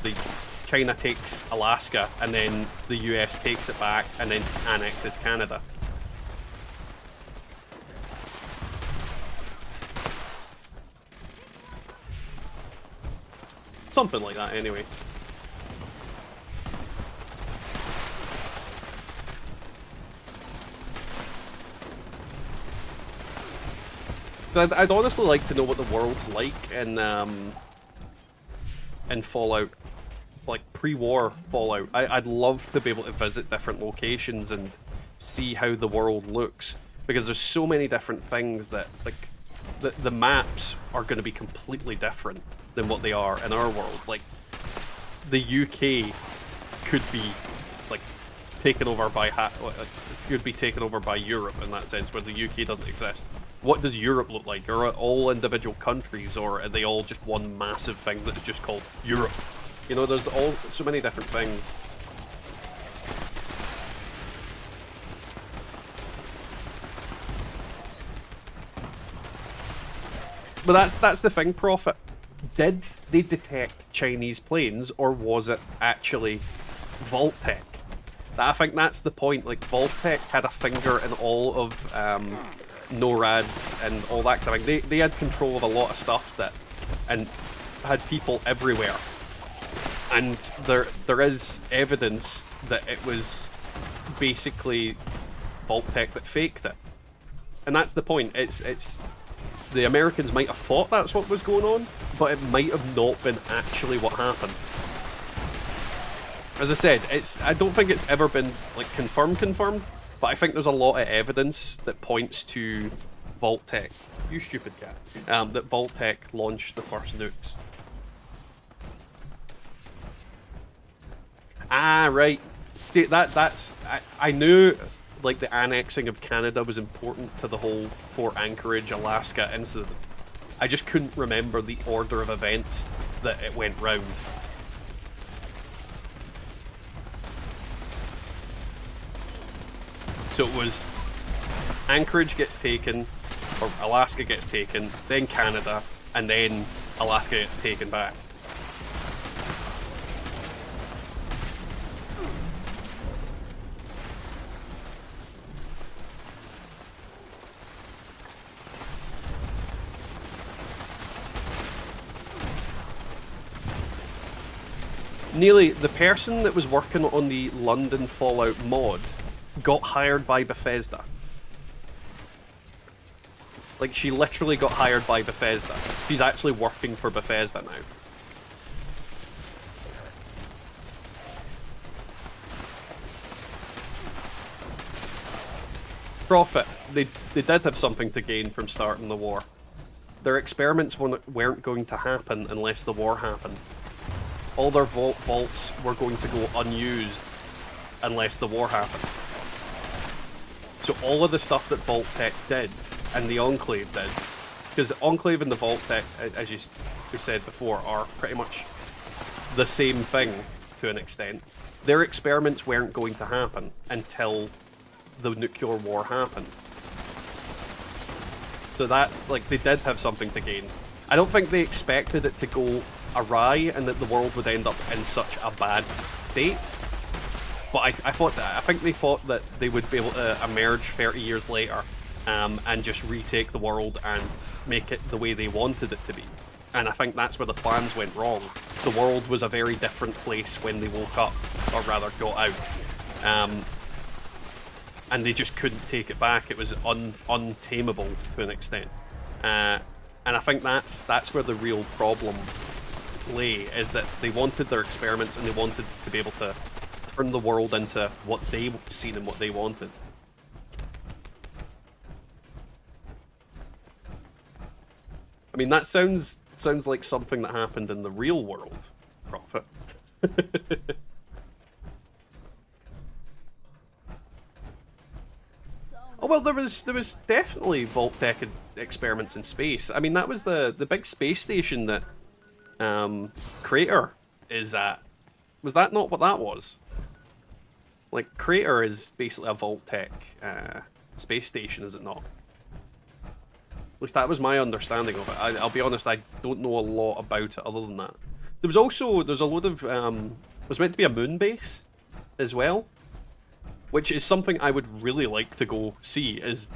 China takes Alaska, and then the US takes it back, and then annexes Canada. Something like that, anyway. So I'd honestly like to know what the world's like in Fallout, like pre-war Fallout. I'd love to be able to visit different locations and see how the world looks, because there's so many different things that, like, the maps are going to be completely different than what they are in our world. Like, the UK could be like taken over by could be taken over by Europe in that sense, where the UK doesn't exist. What does Europe look like? Are all individual countries, or are they all just one massive thing that is just called Europe? You know, there's so many different things. But that's the thing, Prophet. Did they detect Chinese planes, or was it actually Vault-Tec? I think that's the point. Like, Vault-Tec had a finger in all of NORAD and all that kind of thing. They had control of a lot of stuff and had people everywhere. And there is evidence that it was basically Vault-Tec that faked it. And that's the point. It's the Americans might have thought that's what was going on, but it might have not been actually what happened. As I said, I don't think it's ever been like confirmed, but I think there's a lot of evidence that points to Vault-Tec. You stupid cat. That Vault-Tec launched the first nukes. Ah, right. See, that's I knew like the annexing of Canada was important to the whole Fort Anchorage, Alaska incident. I just couldn't remember the order of events that it went round. So it was Anchorage gets taken, or Alaska gets taken, then Canada, and then Alaska gets taken back. Nearly, the person that was working on the London Fallout mod got hired by Bethesda. Like, she literally got hired by Bethesda. She's actually working for Bethesda now. Prophet, they did have something to gain from starting the war. Their experiments weren't going to happen unless the war happened. All their vaults were going to go unused unless the war happened. So all of the stuff that Vault-Tec did, and the Enclave did, because Enclave and the Vault-Tec, as we said before, are pretty much the same thing to an extent. Their experiments weren't going to happen until the nuclear war happened. So that's, like, they did have something to gain. I don't think they expected it to go awry and that the world would end up in such a bad state. But I think they thought that they would be able to emerge 30 years later and just retake the world and make it the way they wanted it to be. And I think that's where the plans went wrong. The world was a very different place when they woke up, or rather got out. And they just couldn't take it back. It was untamable to an extent. And I think that's where the real problem lay, is that they wanted their experiments and they wanted to be able to turn the world into what they seen and what they wanted. I mean, that sounds like something that happened in the real world, Prophet. Oh well, there was definitely Vault-Tec experiments in space. I mean, that was the big space station that Crater is at. Was that not what that was? Like, Crater is basically a Vault-Tec space station, is it not? At least that was my understanding of it. I'll be honest, I don't know a lot about it other than that. There's a load of there's meant to be a moon base as well, which is something I would really like to go see, is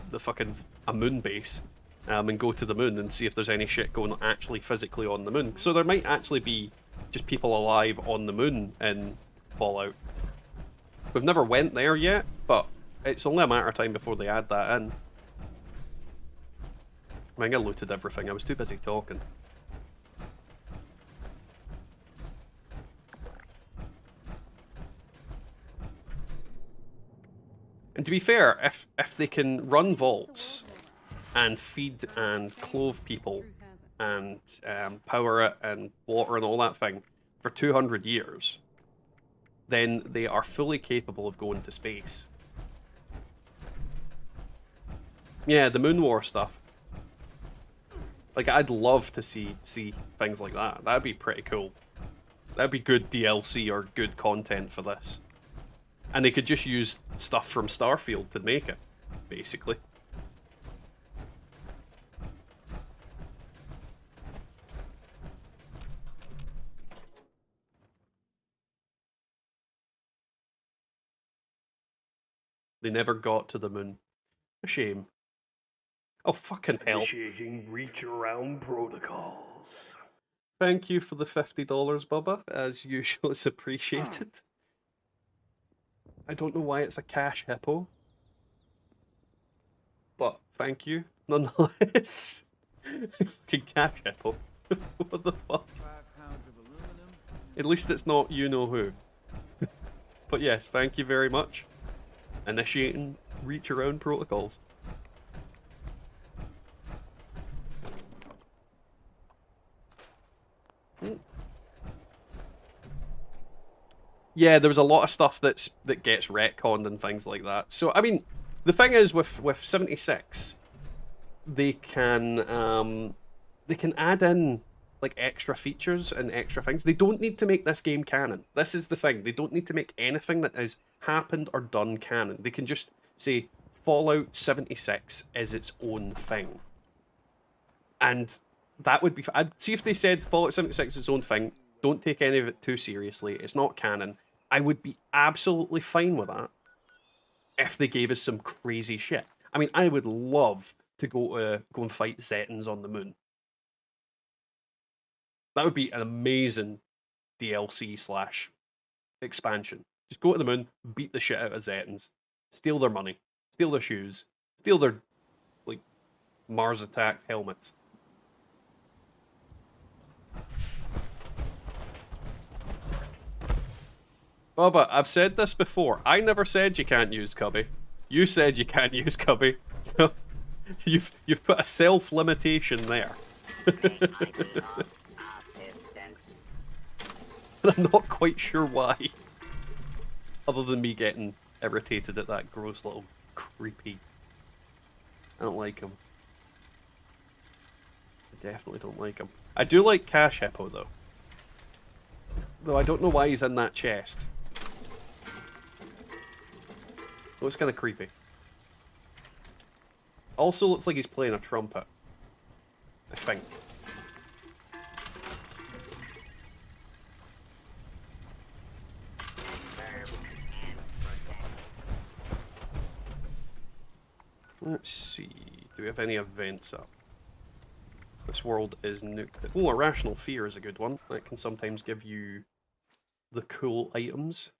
a moon base, and go to the moon and see if there's any shit going on actually physically on the moon. So there might actually be just people alive on the moon in Fallout. We've never went there yet, but it's only a matter of time before they add that in. I think I looted everything. I was too busy talking. And to be fair, if they can run vaults and feed and clothe people and power it and water and all that thing for 200 years, then they are fully capable of going to space. Yeah, the Moon War stuff. Like, I'd love to see things like that. That'd be pretty cool. That'd be good DLC or good content for this. And they could just use stuff from Starfield to make it, basically. They never got to the moon. A shame. Oh, fucking hell. Initiating reach around protocols. Thank you for the $50, Bubba. As usual, it's appreciated. I don't know why it's a cash hippo. But thank you, nonetheless. Fucking cash hippo. What the fuck? 5 pounds of aluminum. At least it's not you-know-who. But yes, thank you very much. Initiating reach around protocols. Yeah, there was a lot of stuff that gets retconned and things like that. So I mean, the thing is with 76, they can add in like extra features and extra things. They don't need to make this game canon. This is the thing. They don't need to make anything that has happened or done canon. They can just say Fallout 76 is its own thing. And that would be... I'd see if they said Fallout 76 is its own thing. Don't take any of it too seriously. It's not canon. I would be absolutely fine with that if they gave us some crazy shit. I mean, I would love to go and fight Zetans on the moon. That would be an amazing DLC / expansion. Just go to the moon, beat the shit out of Zetans, steal their money, steal their shoes, steal their, like, Mars attack helmets. Bubba, I've said this before. I never said you can't use Cubby. You said you can't use Cubby. So you've put a self-limitation there. And I'm not quite sure why. Other than me getting irritated at that gross little creepy. I don't like him. I definitely don't like him. I do like Cash Hippo though. Though I don't know why he's in that chest. Looks kind of creepy. Also looks like he's playing a trumpet. I think. Let's see. Do we have any events up? This world is nuked. Oh, Irrational Fear is a good one. That can sometimes give you the cool items.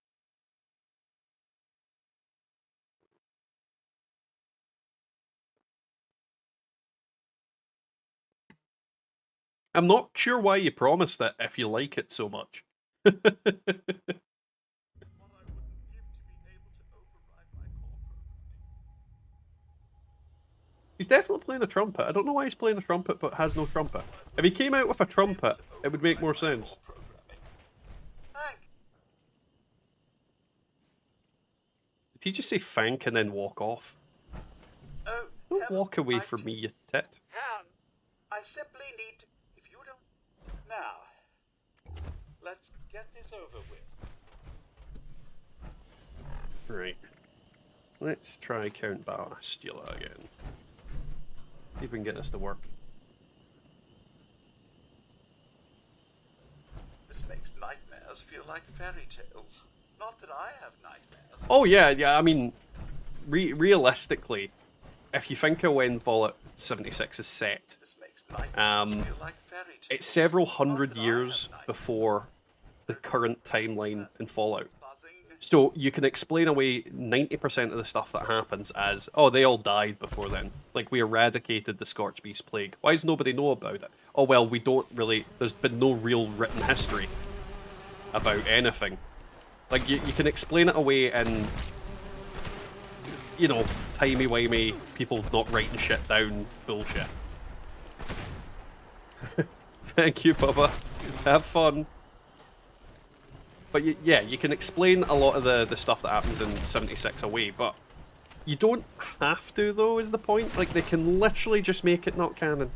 I'm not sure why you promised it if you like it so much. He's definitely playing a trumpet. I don't know why he's playing a trumpet but has no trumpet. If he came out with a trumpet, it would make more sense. Did he just say thank and then walk off? Oh, don't walk away from me, you tit. Han, I simply need to... If you don't... Now, let's get this over with. Right. Let's try Count Bastila again. See if we can get this to work. This makes nightmares feel like fairy tales. Not that I have nightmares. Oh yeah. I mean, realistically, if you think of when Fallout 76 is set, This makes nightmares feel like fairy tales. it's several hundred years before the current timeline in Fallout. So you can explain away 90% of the stuff that happens as, oh, they all died before then. Like, we eradicated the Scorch Beast Plague. Why does nobody know about it? Oh, well, we don't really... There's been no real written history about anything. Like, you can explain it away in, you know, timey-wimey, people not writing shit down bullshit. Thank you, Bubba. Have fun. But yeah, you can explain a lot of the stuff that happens in 76 away, but you don't have to, though, is the point. Like, they can literally just make it not canon.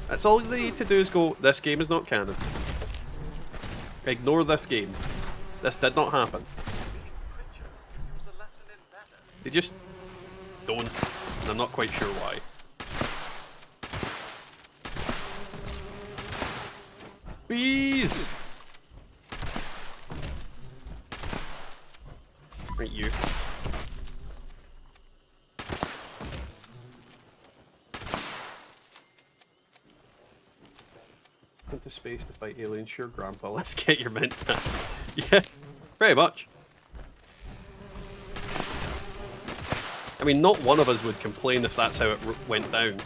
That's all they need to do is go, this game is not canon. Ignore this game. This did not happen. They just don't, and I'm not quite sure why. Bees! Right, you. Into space to fight aliens. Sure, Grandpa. Let's get your mentats. Yeah, very much. I mean, not one of us would complain if that's how it went down.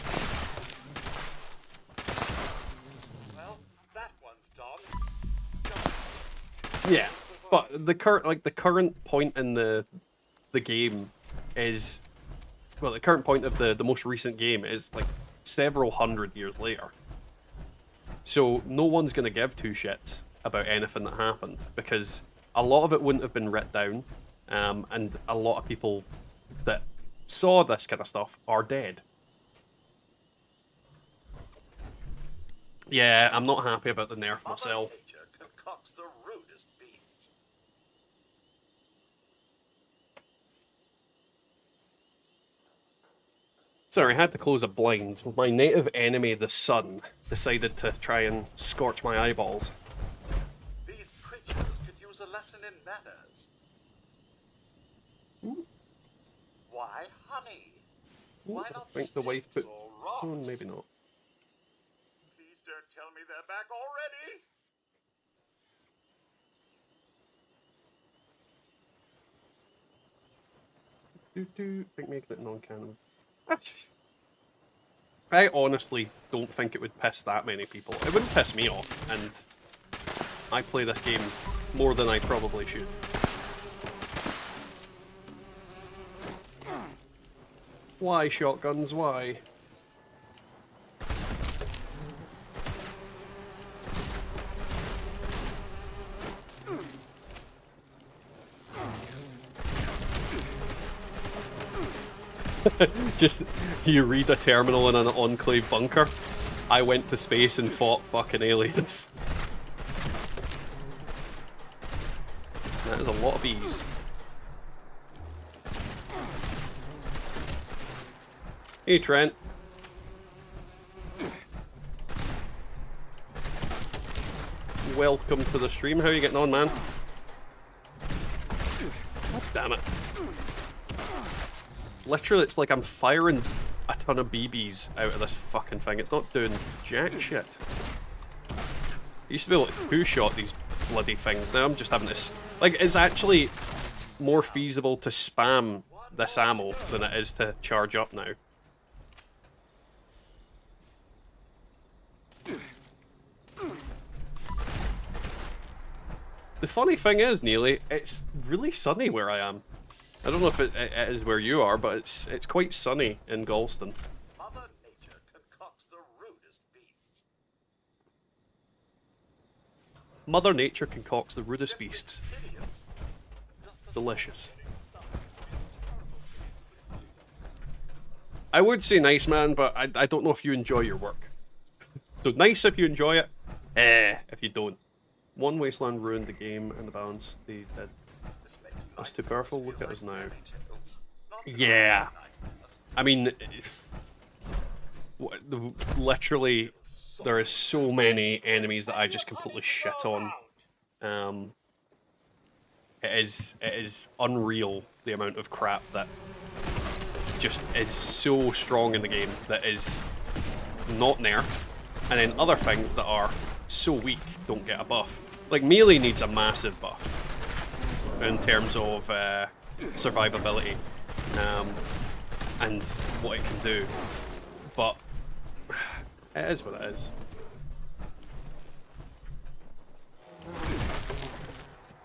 Well, that one's done. Yeah, but the current point in the game is, well, the current point of the most recent game is like several hundred years later. So no one's gonna give two shits about anything that happened because a lot of it wouldn't have been written down, and a lot of people that saw this kind of stuff are dead. Yeah, I'm not happy about the nerf myself. Nature concocts the rudest beasts. Sorry, I had to close a blind. My native enemy, the sun, decided to try and scorch my eyeballs. These creatures could use a lesson in manners. Ooh. Why honey? Ooh, Why I not think the wife put... sticks or rocks? Oh, maybe not. Please don't tell me they're back already. I think making it non-canon. I honestly don't think it would piss that many people. It wouldn't piss me off, and I play this game more than I probably should. Why shotguns? Why? Just, you read a terminal in an enclave bunker. I went to space and fought fucking aliens. That is a lot of bees. Hey, Trent. Welcome to the stream. How are you getting on, man? God damn it. Literally, it's like I'm firing a ton of BBs out of this fucking thing. It's not doing jack shit. I used to be able to two-shot these bloody things. Now I'm just having this... Like, it's actually more feasible to spam this ammo than it is to charge up now. The funny thing is, Neely, it's really sunny where I am. I don't know if it is where you are, but it's quite sunny in Galston. Mother Nature concocts the rudest beasts. Mother Nature concocts the rudest beasts. Delicious. I would say nice, man, but I don't know if you enjoy your work. So nice if you enjoy it, if you don't. One wasteland ruined the game and the balance they did. That's too powerful. Look at us now. Yeah. I mean, literally, there is so many enemies that I just completely shit on. It is unreal the amount of crap that just is so strong in the game that is not nerfed, and then other things that are so weak don't get a buff. Like, melee needs a massive buff in terms of survivability and what it can do. But it is what it is.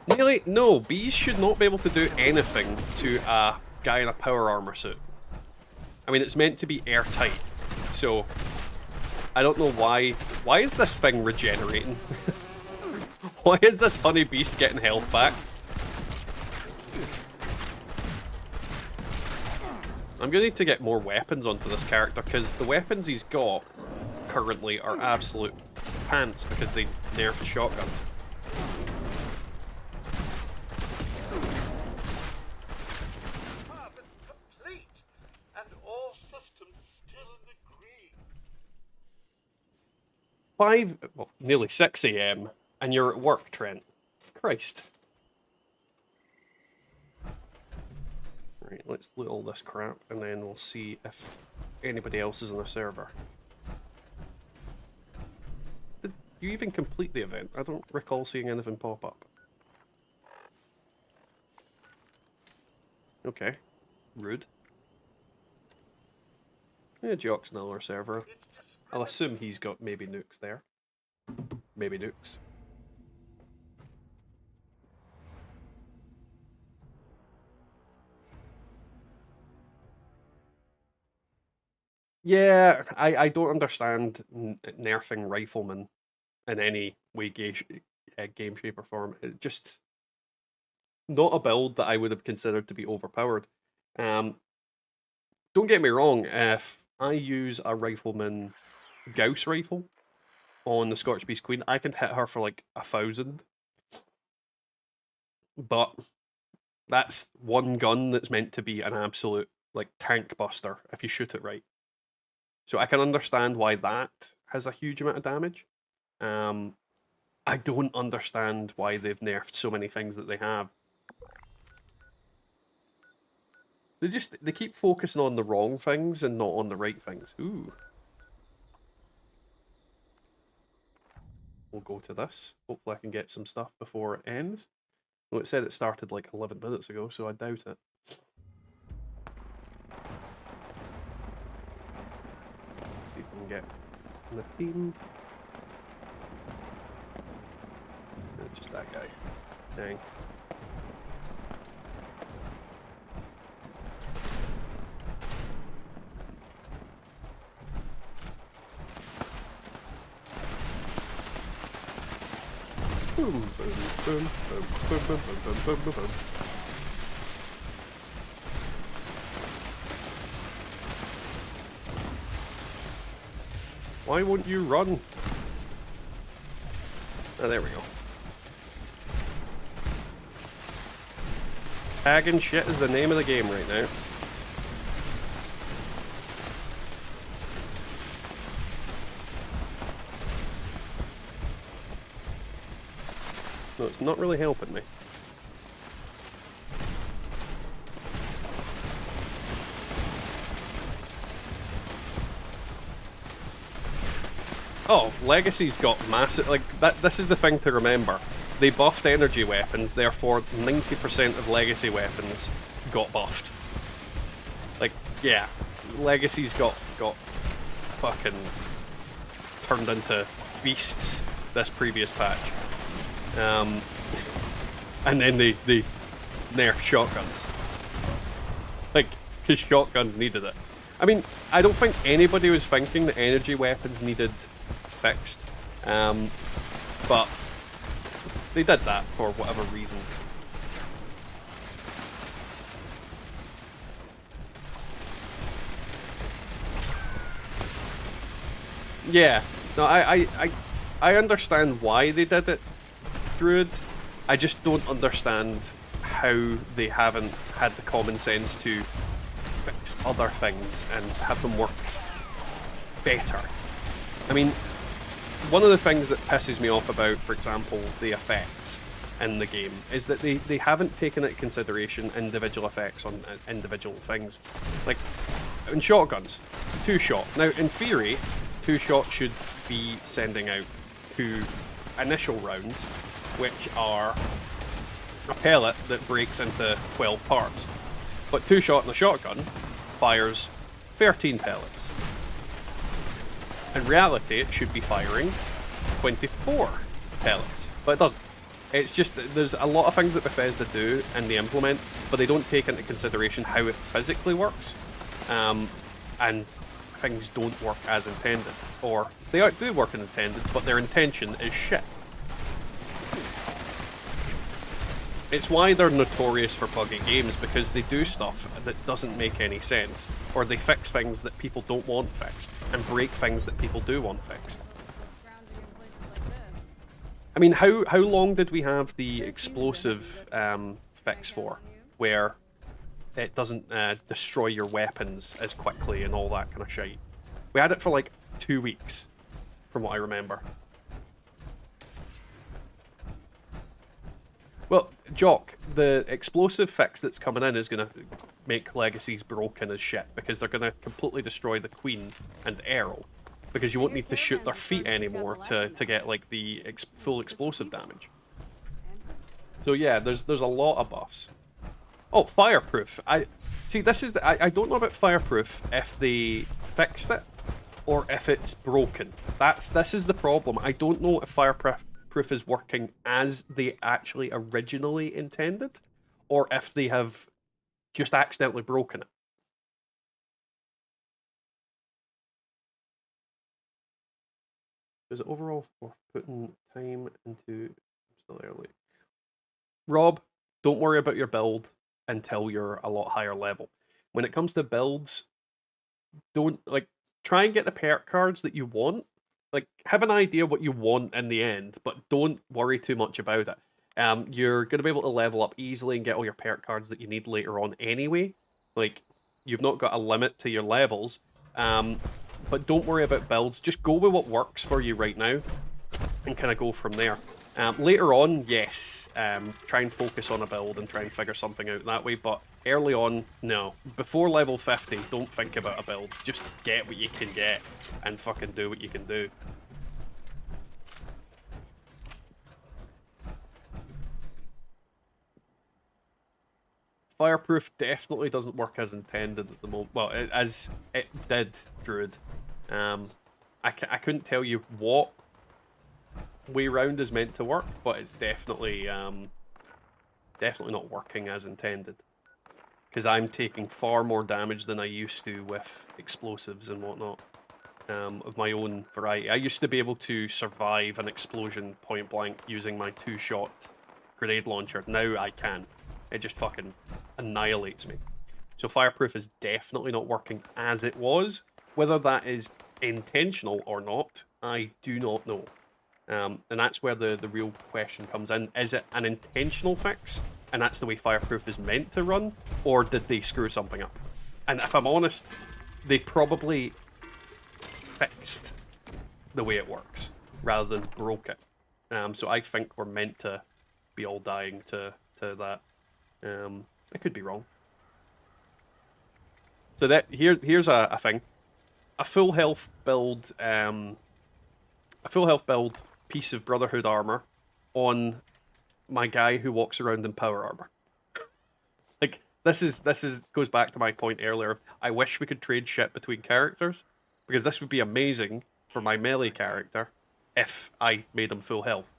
Melee? No, bees should not be able to do anything to a guy in a power armor suit. I mean, it's meant to be airtight, so I don't know why. Why is this thing regenerating? Why is this honey beast getting health back? I'm gonna need to get more weapons onto this character, because the weapons he's got currently are absolute pants because they nerfed shotguns. Complete, and all systems still in the green. 5, nearly 6 AM, and you're at work, Trent. Christ. Right, let's loot all this crap, and then we'll see if anybody else is on the server. Did you even complete the event? I don't recall seeing anything pop up. Okay. Rude. Yeah, Jock's on our server. I'll assume he's got maybe nukes there. Maybe nukes. Yeah, I don't understand nerfing riflemen in any way, game, shape, or form. It just not a build that I would have considered to be overpowered. Don't get me wrong, if I use a rifleman Gauss rifle on the Scottish Beast Queen, I can hit her for like 1,000. But that's one gun that's meant to be an absolute like tank buster if you shoot it right. So I can understand why that has a huge amount of damage. I don't understand why they've nerfed so many things that they have. They keep focusing on the wrong things and not on the right things. Ooh. We'll go to this. Hopefully I can get some stuff before it ends. Well, it said it started like 11 minutes ago, so I doubt it. See if we can get in the team. It's just that guy. Dang. Boom, boom, boom, boom, boom, boom, boom, boom, boom, boom. Why won't you run? Oh, there we go. Tagging shit is the name of the game right now. No, it's not really helping me. Oh, Legacy's got massive, like, this is the thing to remember. They buffed energy weapons, therefore 90% of Legacy weapons got buffed. Like, yeah, Legacy's got fucking turned into beasts this previous patch. And then they nerfed shotguns. Like, because shotguns needed it. I mean, I don't think anybody was thinking that energy weapons needed fixed. But they did that for whatever reason. Yeah, no, I understand why they did it, Druid. I just don't understand how they haven't had the common sense to fix other things and have them work better. I mean, one of the things that pisses me off about, for example, the effects in the game is that they haven't taken into consideration individual effects on individual things. Like, in shotguns, 2-shot. Now, in theory, 2-shot should be sending out 2 initial rounds, which are a pellet that breaks into 12 parts. But two-shot in a shotgun fires 13 pellets. In reality, it should be firing 24 pellets, but it doesn't. It's just, there's a lot of things that Bethesda do and they implement, but they don't take into consideration how it physically works. And things don't work as intended. Or, they do work as intended, but their intention is shit. It's why they're notorious for buggy games, because they do stuff that doesn't make any sense, or they fix things that people don't want fixed, and break things that people do want fixed. I mean, how long did we have the explosive fix for, where it doesn't destroy your weapons as quickly and all that kind of shit? We had it for like 2 weeks, from what I remember. Well, Jock, the explosive fix that's coming in is going to make legacies broken as shit, because they're going to completely destroy the Queen and Earl, because you won't need to shoot their feet anymore to get like the full explosive damage. So yeah, there's a lot of buffs. Oh, fireproof. I don't know about fireproof if they fixed it or if it's broken. This is the problem. I don't know if fireproof is working as they actually originally intended, or if they have just accidentally broken it. Is it overall worth putting time into? I'm still early. Rob, don't worry about your build until you're a lot higher level. When it comes to builds, don't try and get the perk cards that you want. Like, have an idea what you want in the end, but don't worry too much about it. You're going to be able to level up easily and get all your perk cards that you need later on anyway. Like, you've not got a limit to your levels. But don't worry about builds. Just go with what works for you right now and kind of go from there. Later on, yes, try and focus on a build and try and figure something out that way, but early on, no. Before level 50, don't think about a build. Just get what you can get and fucking do what you can do. Fireproof definitely doesn't work as intended at the moment. Well, as it did, Druid. I couldn't tell you what way round is meant to work, but it's definitely definitely not working as intended, because I'm taking far more damage than I used to with explosives and whatnot, of my own variety. I used to be able to survive an explosion point blank using my 2-shot grenade launcher. Now I can. It just fucking annihilates me. So fireproof is definitely not working as it was. Whether that is intentional or not, I do not know. And that's where the real question comes in. Is it an intentional fix, and that's the way fireproof is meant to run, or did they screw something up? And if I'm honest, they probably fixed the way it works, rather than broke it. So I think we're meant to be all dying to that. I could be wrong. So here's a thing. A full health build, piece of Brotherhood armor on my guy who walks around in power armor. Like, this goes back to my point earlier of, I wish we could trade shit between characters, because this would be amazing for my melee character if I made him full health.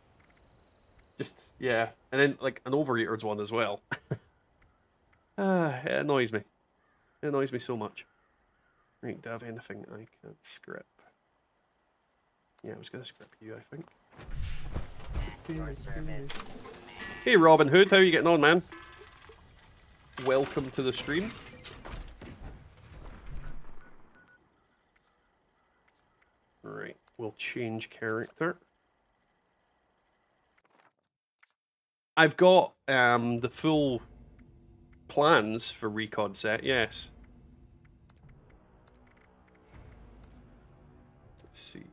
Just, yeah. And then, like, an Overeater's one as well. It annoys me. It annoys me so much. Right, do I have anything I can scrip? Yeah, I was going to scrip you, I think. Hey Robin Hood, how are you getting on, man? Welcome to the stream. Right, we'll change character. I've got the full plans for Recon set, yes. Let's see.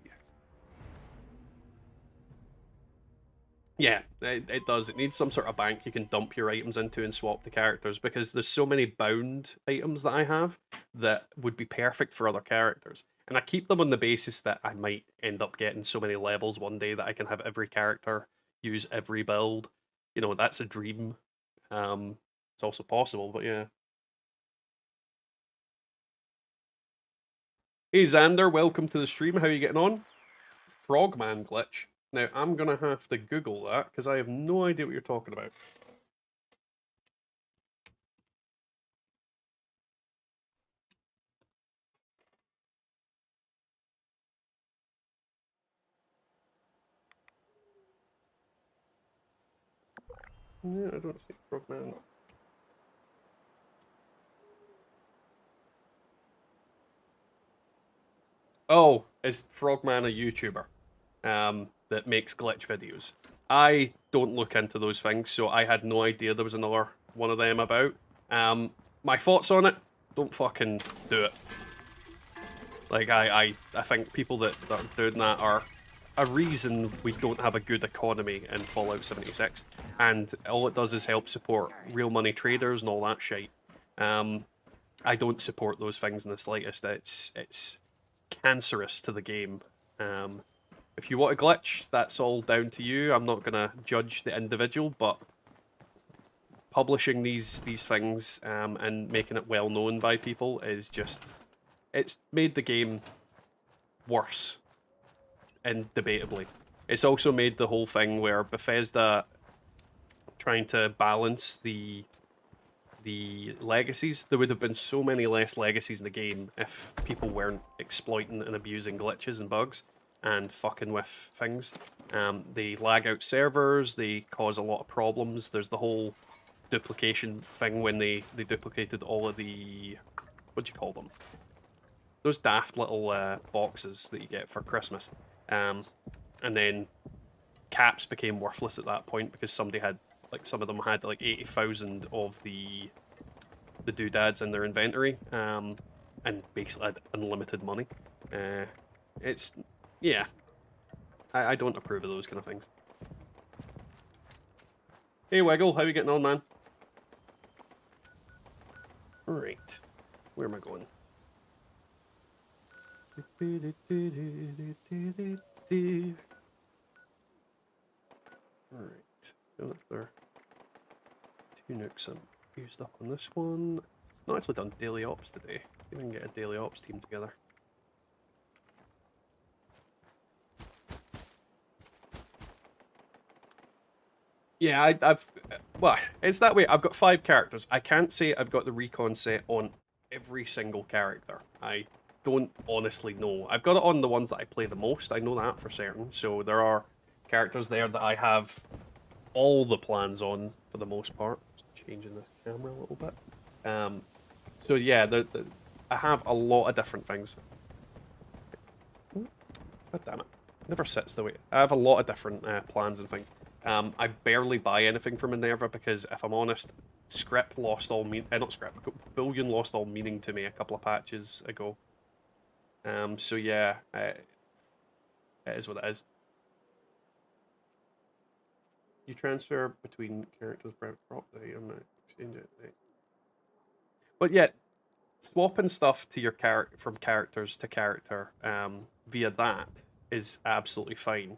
Yeah, it does. It needs some sort of bank you can dump your items into and swap the characters, because there's so many bound items that I have that would be perfect for other characters. And I keep them on the basis that I might end up getting so many levels one day that I can have every character use every build. You know, that's a dream. It's also possible, but yeah. Hey Xander, welcome to the stream. How are you getting on? Frogman glitch. Now, I'm going to have to Google that, because I have no idea what you're talking about. Yeah, I don't see Frogman. Oh, is Frogman a YouTuber that makes glitch videos? I don't look into those things, so I had no idea there was another one of them about. My thoughts on it, don't fucking do it. Like, I think people that are doing that are a reason we don't have a good economy in Fallout 76. And all it does is help support real money traders and all that shit. I don't support those things in the slightest. It's cancerous to the game. If you want a glitch, that's all down to you. I'm not gonna judge the individual, but publishing these things and making it well known by people is just, it's made the game worse, indebatably. It's also made the whole thing where Bethesda trying to balance the legacies. There would have been so many less legacies in the game if people weren't exploiting and abusing glitches and bugs and fucking with things. They lag out servers, they cause a lot of problems. There's the whole duplication thing when they duplicated all of the, what do you call them? Those daft little boxes that you get for Christmas. And then caps became worthless at that point because somebody had, like, some of them had like 80,000 of the doodads in their inventory, and basically had unlimited money. It's, yeah, I don't approve of those kind of things. Hey Wiggle, how you getting on, man? Right, where am I going? Alright, so there. 2 nukes I'm used up on this one. Not actually done daily ops today. We can get a daily ops team together. Yeah, I've well, it's that way. I've got 5 characters. I can't say I've got the recon set on every single character. I don't honestly know. I've got it on the ones that I play the most. I know that for certain. So there are characters there that I have all the plans on for the most part. Just changing the camera a little bit. So yeah, I have a lot of different things. God damn it. Never sits the way. I have a lot of different plans and things. I barely buy anything from Minerva because, if I'm honest, scrip lost all not scrip, bullion lost all meaning to me a couple of patches ago. So yeah, it is what it is. You transfer between characters properly. I'm not exchange it. But yeah, swapping stuff to your from characters to character via that is absolutely fine.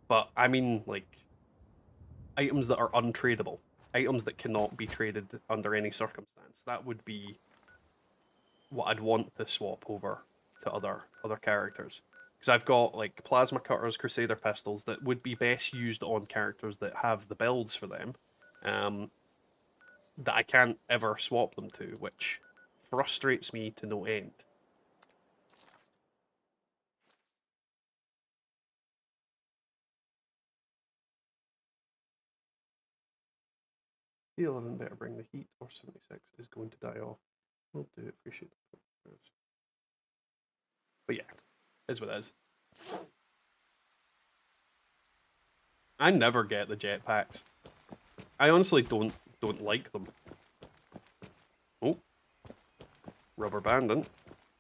But I mean, like, items that are untradable, items that cannot be traded under any circumstance. That would be what I'd want to swap over to other characters. Because I've got like plasma cutters, crusader pistols that would be best used on characters that have the builds for them, that I can't ever swap them to, which frustrates me to no end. D11 better bring the heat, or 76 is going to die off. We'll do it, appreciate it. But yeah, is what it is. I never get the jetpacks. I honestly don't like them. Oh, rubber bandit.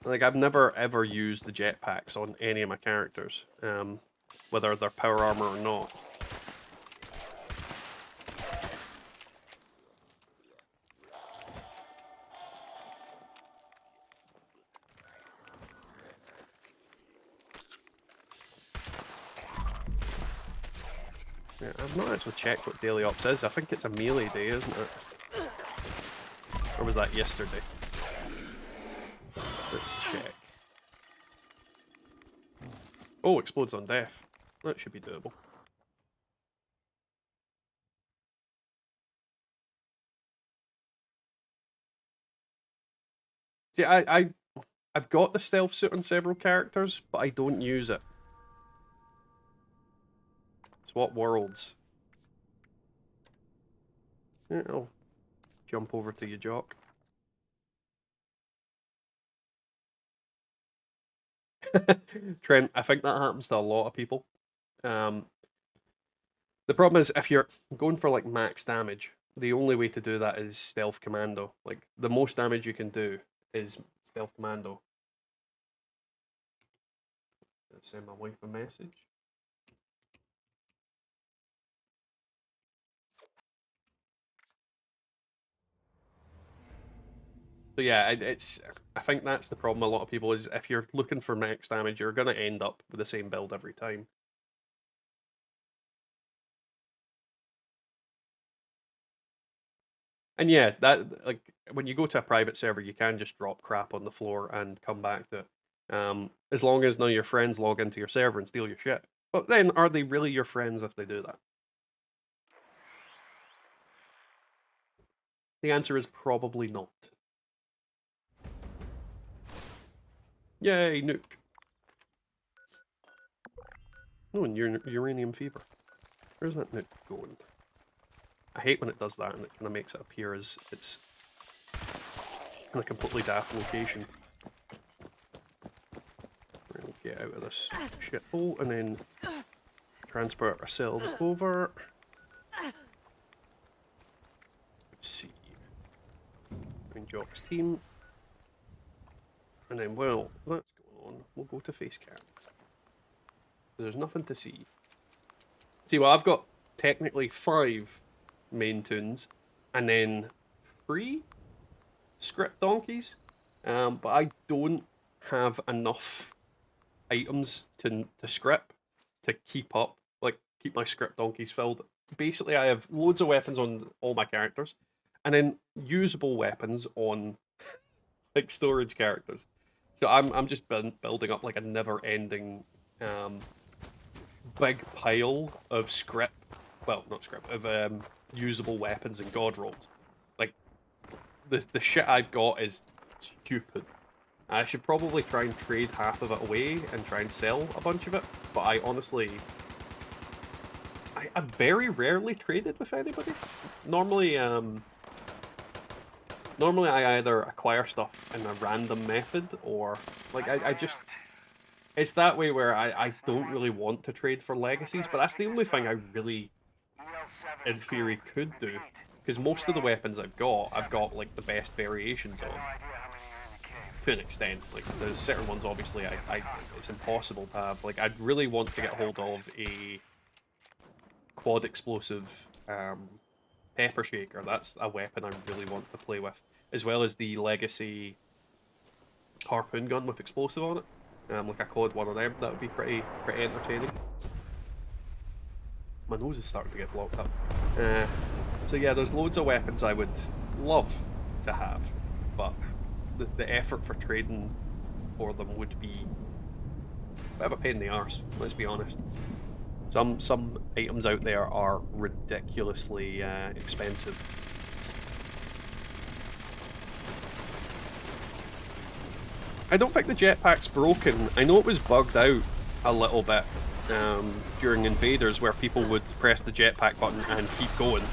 Like, I've never ever used the jetpacks on any of my characters, whether they're power armor or not. Yeah, I've not actually checked what daily ops is. I think it's a melee day, isn't it? Or was that yesterday? Let's check. Oh, explodes on death. That should be doable. See, I've got the stealth suit on several characters, but I don't use it. Swap worlds. Yeah, I'll jump over to you, Jock. Trent, I think that happens to a lot of people. The problem is if you're going for like max damage, the only way to do that is stealth commando. Like the most damage you can do is stealth commando. Let's send my wife a message. So yeah, I think that's the problem. A lot of people is if you're looking for max damage, you're gonna end up with the same build every time. And yeah, that like when you go to a private server, you can just drop crap on the floor and come back to it. As long as none of your friends log into your server and steal your shit. But then, are they really your friends if they do that? The answer is probably not. Yay, nuke. Oh, and uranium fever. Where's that nuke going? I hate when it does that and it kind of makes it appear as it's in a completely daft location. We'll get out of this shithole and then transport ourselves over. Let's see. Join Jock's team. And then, well, that's going on. We'll go to face cam. There's nothing to see. See, well, I've got technically 5 main tunes and then 3 script donkeys, but I don't have enough items to script to keep up, like keep my script donkeys filled. Basically, I have loads of weapons on all my characters, and then usable weapons on like storage characters. So I'm just building up like a never-ending big pile of script. Well, not script, of usable weapons and god rolls. Like the shit I've got is stupid. I should probably try and trade half of it away and try and sell a bunch of it, but I honestly I very rarely traded with anybody. Normally normally I either acquire stuff in a random method or like I just it's that way where I don't really want to trade for legacies, but that's the only thing I really in theory could do, because most of the weapons I've got like the best variations of to an extent. Like there's certain ones obviously I it's impossible to have. Like I'd really want to get hold of a quad explosive pepper shaker. That's a weapon I really want to play with, as well as the legacy harpoon gun with explosive on it. Like a quad one of them, that would be pretty entertaining. My nose is starting to get blocked up. So yeah, there's loads of weapons I would love to have, but the effort for trading for them would be a bit of a pain in the arse, let's be honest. Some items out there are ridiculously expensive. I don't think the jetpack's broken. I know it was bugged out a little bit during Invaders, where people would press the jetpack button and keep going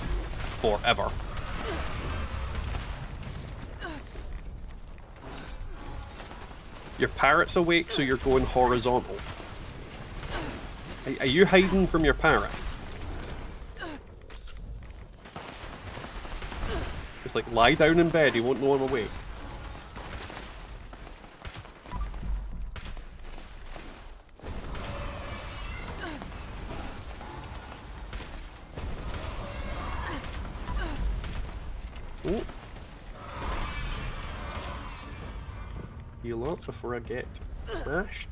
forever. Your parrot's awake, so you're going horizontal. Are you hiding from your parrot? Just like lie down in bed, he won't know I'm awake. Oh. Heal up before I get smashed.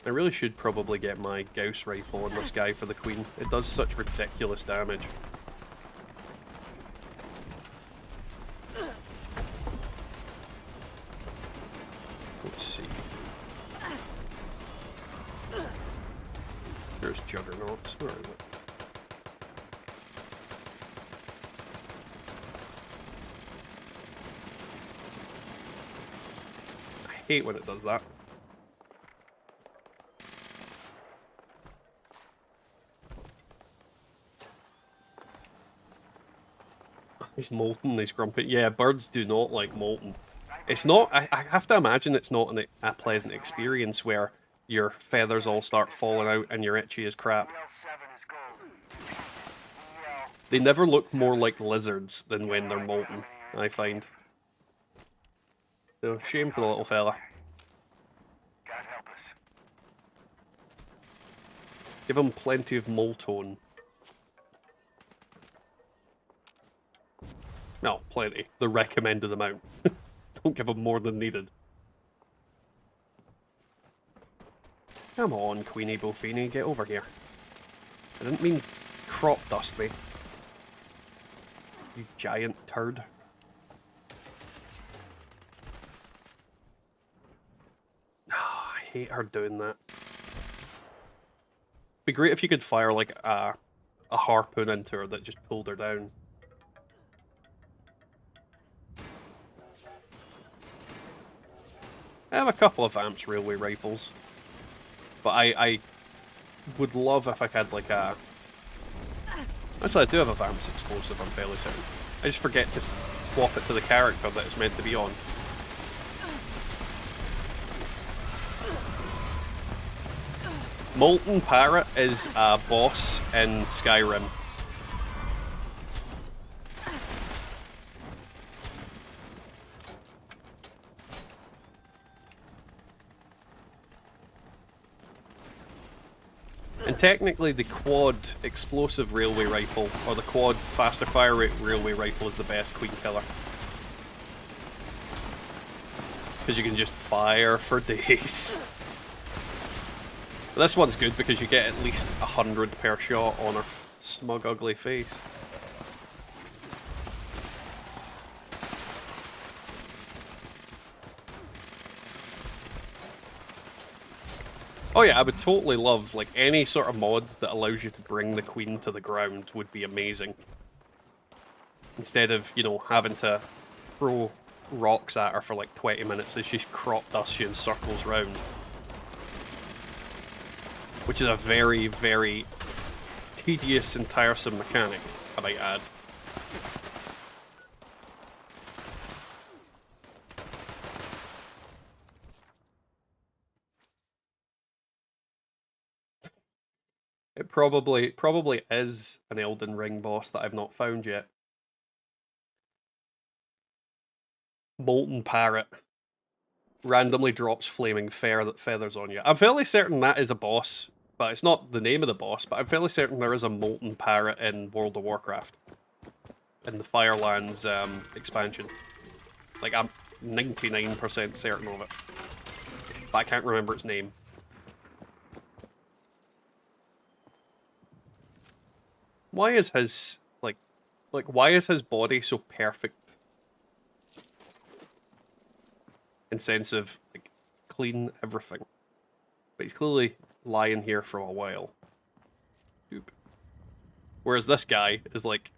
I really should probably get my Gauss rifle on this guy for the Queen. It does such ridiculous damage. Let's see. There's Juggernauts. Where is it? I hate when it does that. He's molten, he's grumpy. Yeah, birds do not like molten. It's not, I have to imagine it's not a pleasant experience where your feathers all start falling out and you're itchy as crap. They never look more like lizards than when they're molten, I find. So, shame for the little fella. Give him plenty of moltone. No, plenty. The recommended amount. Don't give him more than needed. Come on, Queenie Bofini, get over here. I didn't mean crop dust me. You giant turd. Ah, I hate her doing that. Be great if you could fire like a harpoon into her that just pulled her down. I have a couple of Vamps railway rifles, but I would love if I had like a... Actually, I do have a Vamps explosive, I'm fairly certain. I just forget to swap it to the character that it's meant to be on. Molten Parrot is a boss in Skyrim. And technically the quad explosive railway rifle, or the quad faster fire rate railway rifle is the best queen killer. Because you can just fire for days. But this one's good because you get at least 100 per shot on her smug ugly face. Oh yeah, I would totally love, like, any sort of mod that allows you to bring the queen to the ground would be amazing. Instead of, you know, having to throw rocks at her for like 20 minutes as she crop dusts you in circles round. Which is a very, very tedious and tiresome mechanic, I might add. It probably is an Elden Ring boss that I've not found yet. Molten Parrot. Randomly drops flaming feathers on you. I'm fairly certain that is a boss, but it's not the name of the boss, but I'm fairly certain there is a Molten Parrot in World of Warcraft. In the Firelands expansion. Like, I'm 99% certain of it. But I can't remember its name. Why is his, like, why is his body so perfect? In sense of, like, clean everything. But he's clearly lying here for a while. Oop. Whereas this guy is like,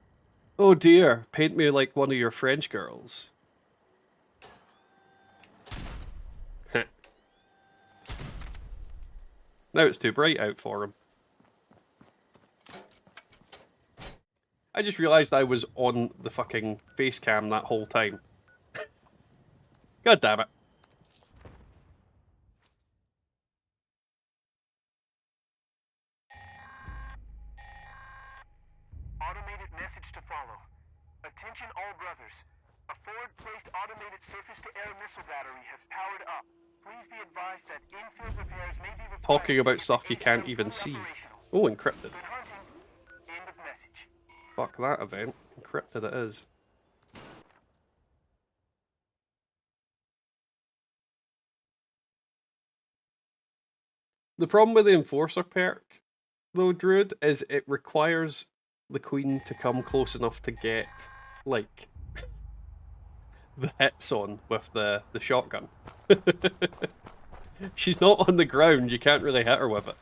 oh dear, paint me like one of your French girls. Now it's too bright out for him. I just realised I was on the fucking face cam that whole time. God damn it. Automated message to follow. Attention all brothers. A forward-placed automated surface-to-air missile battery has powered up. Please be advised that in-field repairs may be required. Talking about stuff you can't even see. Oh, encrypted. End of message. Fuck that event. Encrypted it is. The problem with the Enforcer perk, though, Druid, is it requires the Queen to come close enough to get, like, the hits on with the shotgun. She's not on the ground, you can't really hit her with it.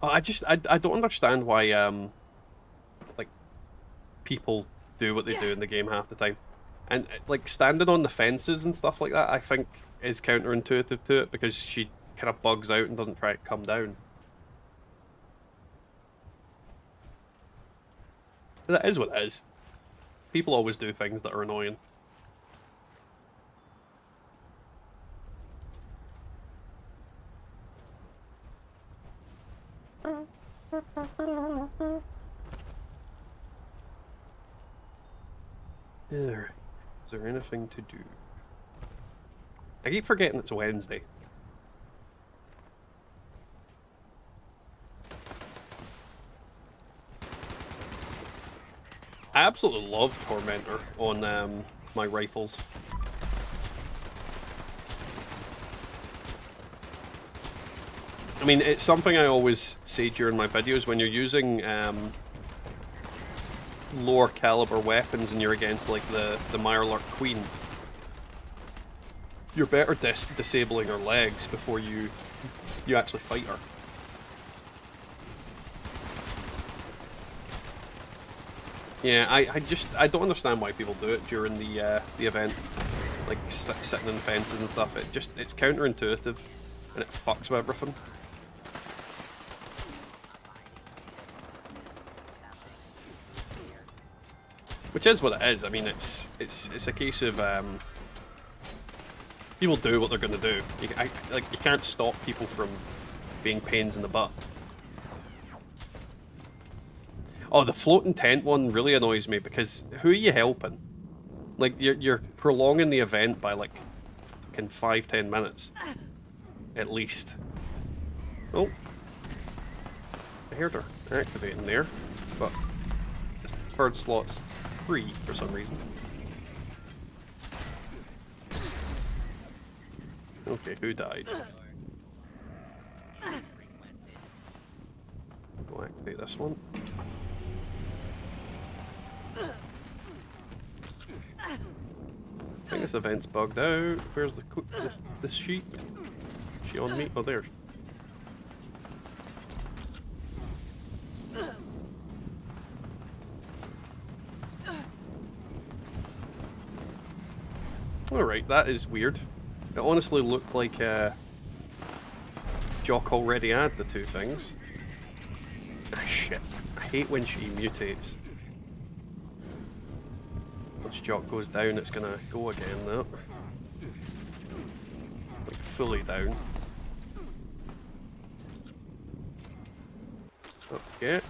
I don't understand why like people do what they do in the game half the time. And like standing on the fences and stuff like that, I think is counterintuitive to it because she kind of bugs out and doesn't try to come down. But that is what it is. People always do things that are annoying. Alright, is there anything to do? I keep forgetting it's Wednesday. I absolutely love Tormentor on my rifles. I mean, it's something I always say during my videos when you're using lower caliber weapons and you're against like the Mirelurk Queen. You're better disabling her legs before you actually fight her. Yeah, I don't understand why people do it during the event, like sitting in fences and stuff. It's counterintuitive, and it fucks with everything. Which is what it is. I mean, it's a case of people do what they're gonna do. You can't stop people from being pains in the butt. Oh, the floating tent one really annoys me because who are you helping? Like you're prolonging the event by like fucking 5-10 minutes, at least. Oh, I heard her activating there, but the third slot's free for some reason. Okay, who died? Go activate this one. I think this event's bugged out. Where's the sheep? Is she on me? Oh, there's. Alright, that is weird. It honestly looked like Jock already had the two things. Ah, shit. I hate when she mutates. Once Jock goes down, it's gonna go again, though. Like, fully down. Okay.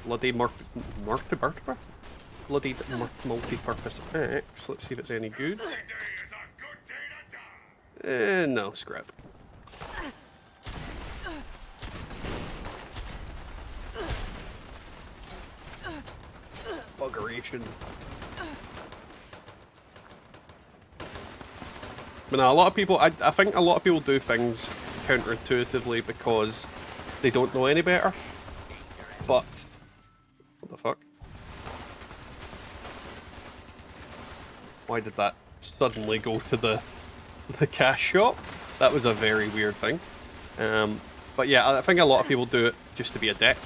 Bloody bloody multi-purpose axe. Let's see if it's any good. No, scrap. Buggeration. But no, a lot of people, I think a lot of people do things counterintuitively because they don't know any better. But what the fuck? Why did that suddenly go to the cash shop? That was a very weird thing. But yeah, I think a lot of people do it just to be a dick.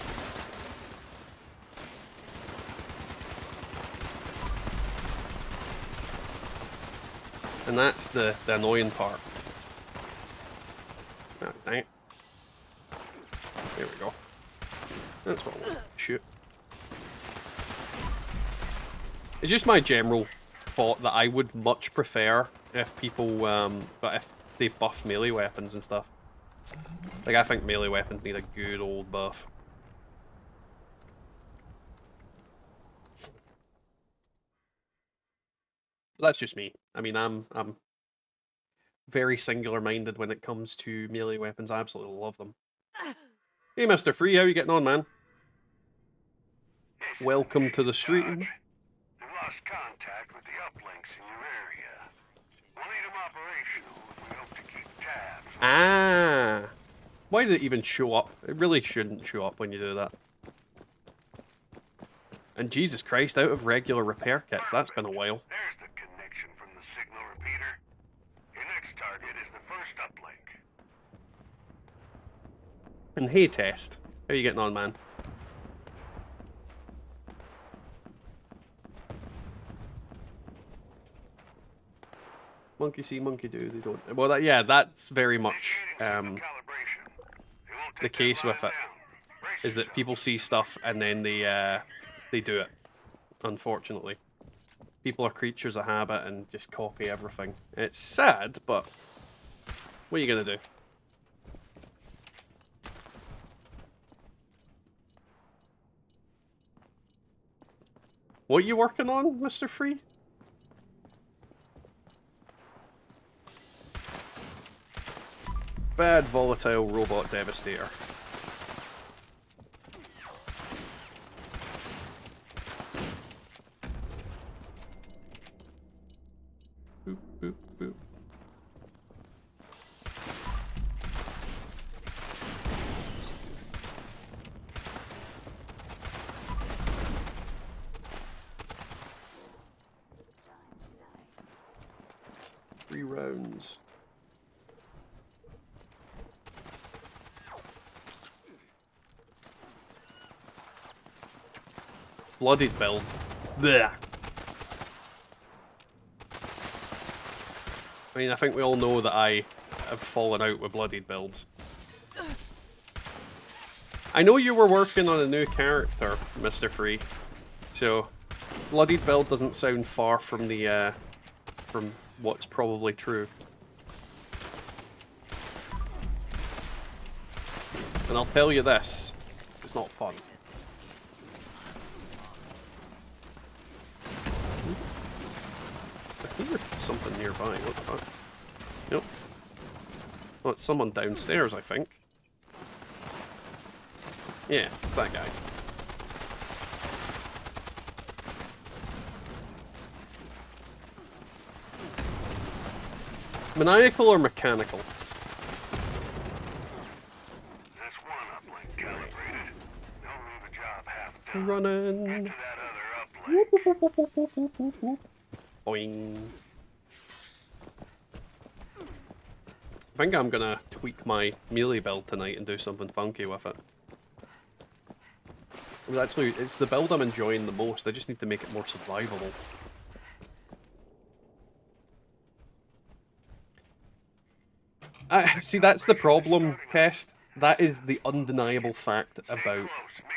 And that's the annoying part. Ah, dang it. There we go. That's what I want to shoot. It's just my general thought that I would much prefer if people, but if they buff melee weapons and stuff. Like, I think melee weapons need a good old buff. But that's just me. I mean, I'm very singular-minded when it comes to melee weapons. I absolutely love them. Hey, Mr. Free, how are you getting on, man? Welcome to the stream. We've lost contact with the uplinks in your area. We'll need them operational if we hope to keep tabs. Ah! Why did it even show up? It really shouldn't show up when you do that. And Jesus Christ, out of regular repair kits, that's been a while. There's the connection from the signal repeater. Your next target is the first uplink. And hey, Test. How are you getting on, man? Monkey see, monkey do. They don't. Well, yeah, that's very much the case with it. Is that people see stuff and then they do it. Unfortunately, people are creatures of habit and just copy everything. It's sad, but what are you gonna do? What are you working on, Mr. Free? Bad volatile robot devastator. Boop, boop, boop. Three rounds. Bloodied builds. Blech. I mean, I think we all know that I have fallen out with bloodied builds. I know you were working on a new character, Mr. Free, so bloodied build doesn't sound far from the from what's probably true. And I'll tell you this, it's not fun. I think there's something nearby. What the fuck? Nope. Oh, it's someone downstairs, I think. Yeah, it's that guy. Maniacal or mechanical? That's one uplink calibrated. Don't leave a job half done. Running. Get to that other uplink. Boing. I think I'm gonna tweak my melee build tonight and do something funky with it. Well, actually, it's the build I'm enjoying the most. I just need to make it more survivable. See, that's the problem, Test. That is the undeniable fact about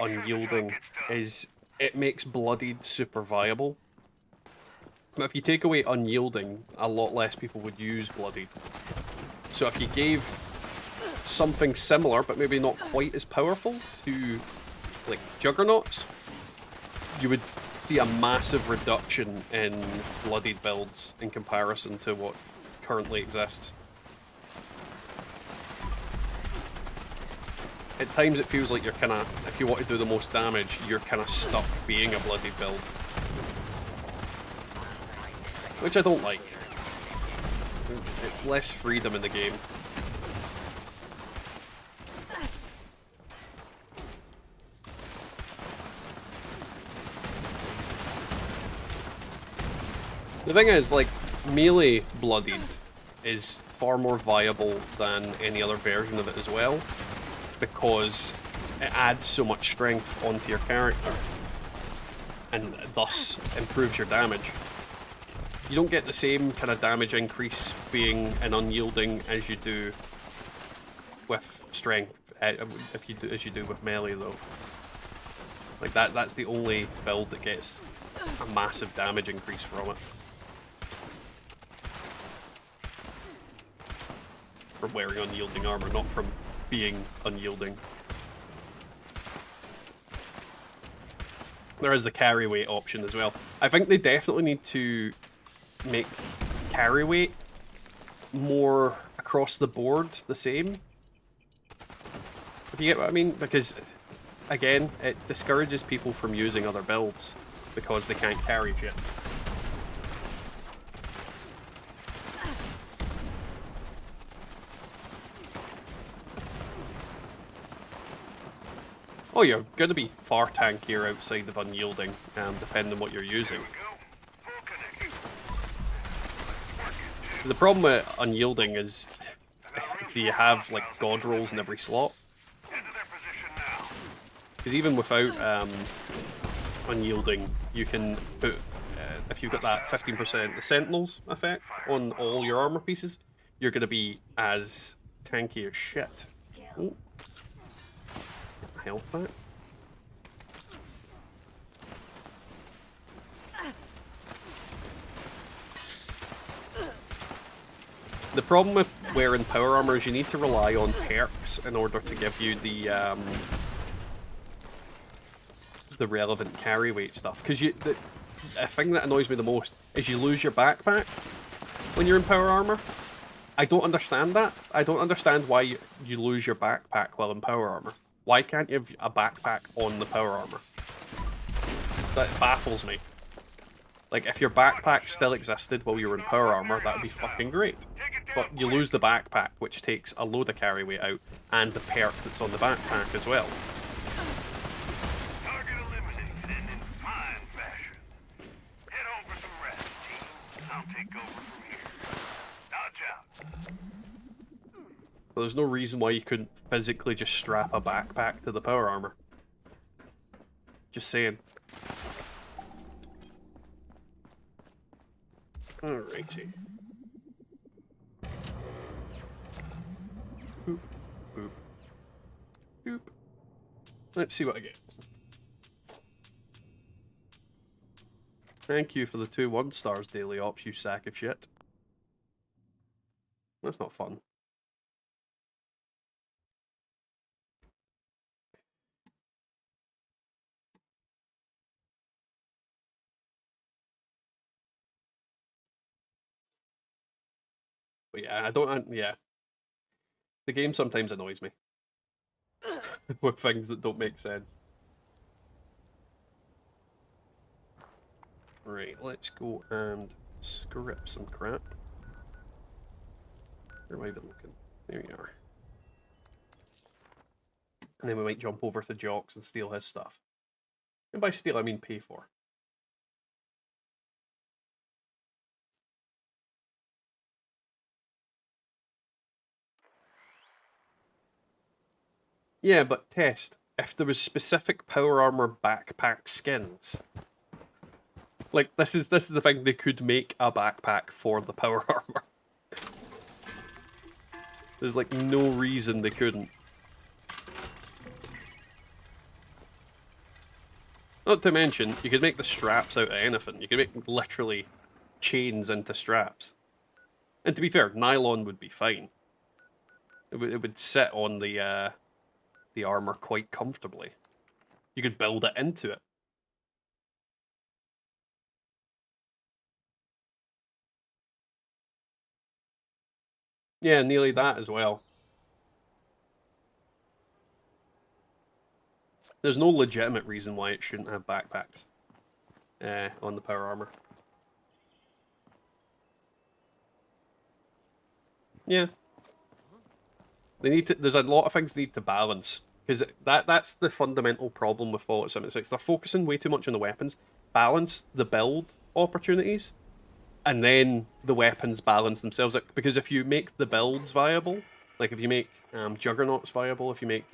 unyielding, is it makes bloodied super viable. But if you take away unyielding, a lot less people would use bloodied. So if you gave something similar, but maybe not quite as powerful, to like juggernauts, you would see a massive reduction in bloodied builds in comparison to what currently exists. At times it feels like you're kind of, if you want to do the most damage, you're kind of stuck being a bloodied build. Which I don't like. It's less freedom in the game. The thing is, like, melee bloodied is far more viable than any other version of it as well, because it adds so much strength onto your character, and thus improves your damage. You don't get the same kind of damage increase being an unyielding as you do with strength, as you do with melee though. Like that's the only build that gets a massive damage increase from it. From wearing unyielding armor, not from being unyielding. There is the carry weight option as well. I think they definitely need to make carry weight more across the board the same. If you get what I mean? Because, again, it discourages people from using other builds because they can't carry shit. Oh, you're going to be far tankier outside of Unyielding, depending on what you're using. The problem with Unyielding is, do you have, like, god rolls in every slot? Because even without Unyielding, you can put, if you've got that 15% the Sentinels effect on all your armor pieces, you're going to be as tanky as shit. Ooh. Health back. The problem with wearing power armor is you need to rely on perks in order to give you the relevant carry weight stuff. Because the thing that annoys me the most is you lose your backpack when you're in power armor. I don't understand that. I don't understand why you lose your backpack while in power armor. Why can't you have a backpack on the power armor? That baffles me. Like, if your backpack still existed while you were in power armor, that would be fucking great. But you lose the backpack, which takes a load of carry weight out, and the perk that's on the backpack as well. Target eliminated and in fine fashion. Head home for some rest, team. I'll take over from here. Dodge out. So there's no reason why you couldn't physically just strap a backpack to the power armor. Just saying. Alrighty. Boop, boop, boop. Let's see what I get. Thank you for the 2 1-stars daily ops, you sack of shit. That's not fun. But yeah, yeah. The game sometimes annoys me. With things that don't make sense. Right, let's go and scrip some crap. Where have I been looking? There you are. And then we might jump over to Jocks and steal his stuff. And by steal, I mean pay for. Yeah, but test. If there was specific power armor backpack skins. Like, this is the thing, they could make a backpack for the power armor. There's like no reason they couldn't. Not to mention, you could make the straps out of anything. You could make literally chains into straps. And to be fair, nylon would be fine. It would sit on the armor quite comfortably. You could build it into it. Yeah, nearly that as well. There's no legitimate reason why it shouldn't have backpacks on the power armor. Yeah. They need to. There's a lot of things they need to balance, because that's the fundamental problem with Fallout 76. They're focusing way too much on the weapons. Balance the build opportunities, and then the weapons balance themselves out. Because if you make the builds viable, like if you make Juggernauts viable, if you make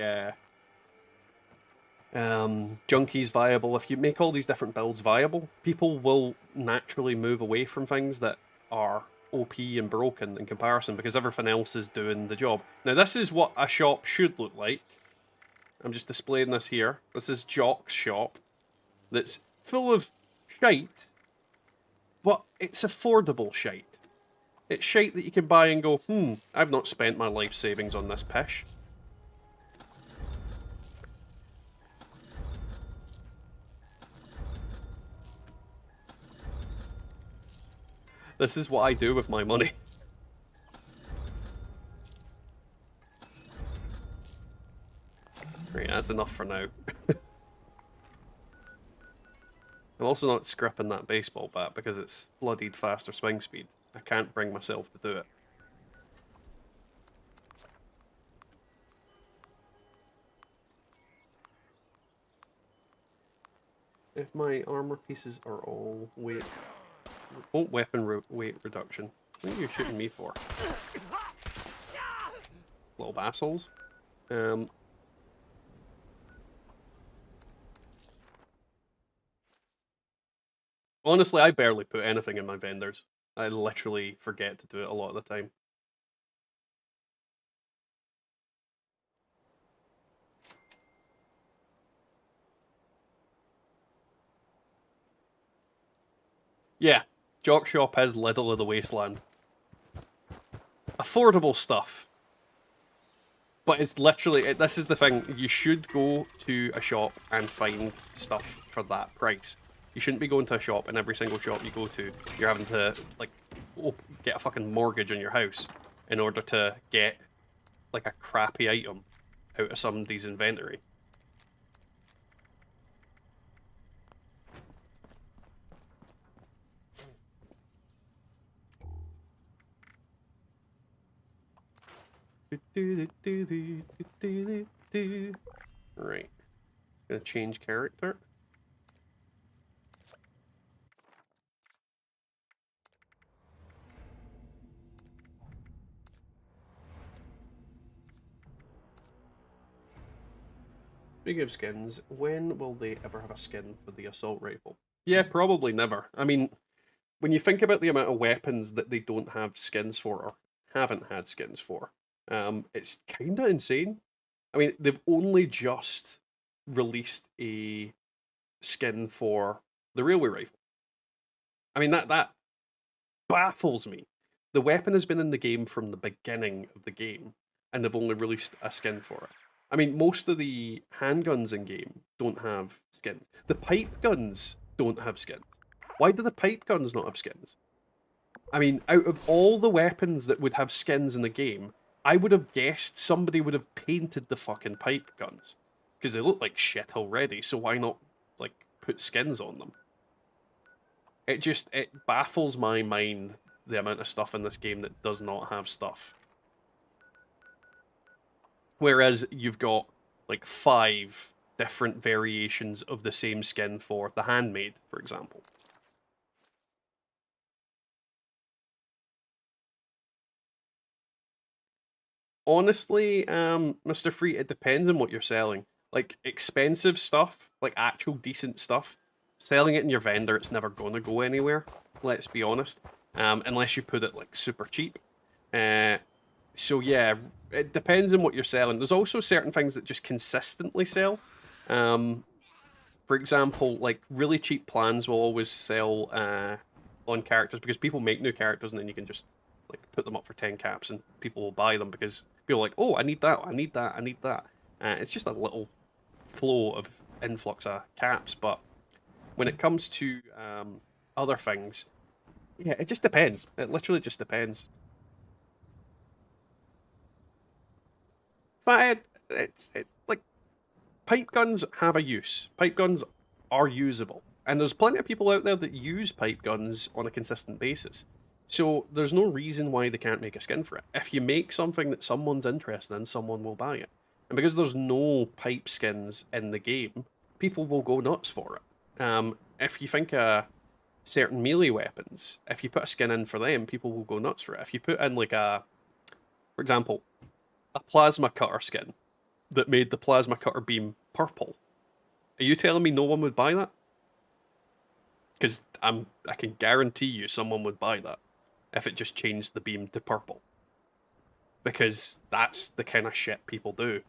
Junkies viable, if you make all these different builds viable, people will naturally move away from things that are OP and broken in comparison, because everything else is doing the job. Now this is what a shop should look like. I'm just displaying this here. This is Jock's shop. That's full of shite, but it's affordable shite. It's shite that you can buy and go, I've not spent my life savings on this pish. This is what I do with my money. that's enough for now. I'm also not scripping that baseball bat because it's bloodied faster swing speed. I can't bring myself to do it. If my armor pieces are all weight... Oh, weapon weight reduction. What are you shooting me for? Little assholes. Honestly, I barely put anything in my vendors. I literally forget to do it a lot of the time. Yeah, Jock Shop is Lidl of the Wasteland. Affordable stuff. But it's literally, this is the thing, you should go to a shop and find stuff for that price. You shouldn't be going to a shop and every single shop you go to, you're having to, like, get a fucking mortgage on your house in order to get, like, a crappy item out of somebody's inventory. Right. Gonna change character. Speaking of skins, when will they ever have a skin for the assault rifle? Yeah, probably never. I mean, when you think about the amount of weapons that they don't have skins for, or haven't had skins for, it's kind of insane. I mean, they've only just released a skin for the railway rifle. I mean, that baffles me. The weapon has been in the game from the beginning of the game, and they've only released a skin for it. I mean, most of the handguns in game don't have skins. The pipe guns don't have skins. Why do the pipe guns not have skins? I mean, out of all the weapons that would have skins in the game, I would have guessed somebody would have painted the fucking pipe guns. Because they look like shit already, so why not, like, put skins on them? It baffles my mind, the amount of stuff in this game that does not have stuff. Whereas you've got, like, 5 different variations of the same skin for the handmade, for example. Honestly, Mr. Free, it depends on what you're selling. Like, expensive stuff, like actual decent stuff, selling it in your vendor, it's never going to go anywhere, let's be honest. Unless you put it, like, super cheap. So yeah, it depends on what you're selling. There's also certain things that just consistently sell. For example, like, really cheap plans will always sell on characters because people make new characters and then you can just, like, put them up for 10 caps and people will buy them because people are like, oh, I need that, I need that, I need that. It's just a little flow of influx of caps, but when it comes to other things, yeah, it just depends. It literally just depends. But it's like, pipe guns have a use. Pipe guns are usable. And there's plenty of people out there that use pipe guns on a consistent basis. So there's no reason why they can't make a skin for it. If you make something that someone's interested in, someone will buy it. And because there's no pipe skins in the game, people will go nuts for it. If you think of certain melee weapons, if you put a skin in for them, people will go nuts for it. If you put in, like, for example, a plasma cutter skin that made the plasma cutter beam purple, are you telling me no one would buy that? Because I can guarantee you someone would buy that if it just changed the beam to purple. Because that's the kind of shit people do.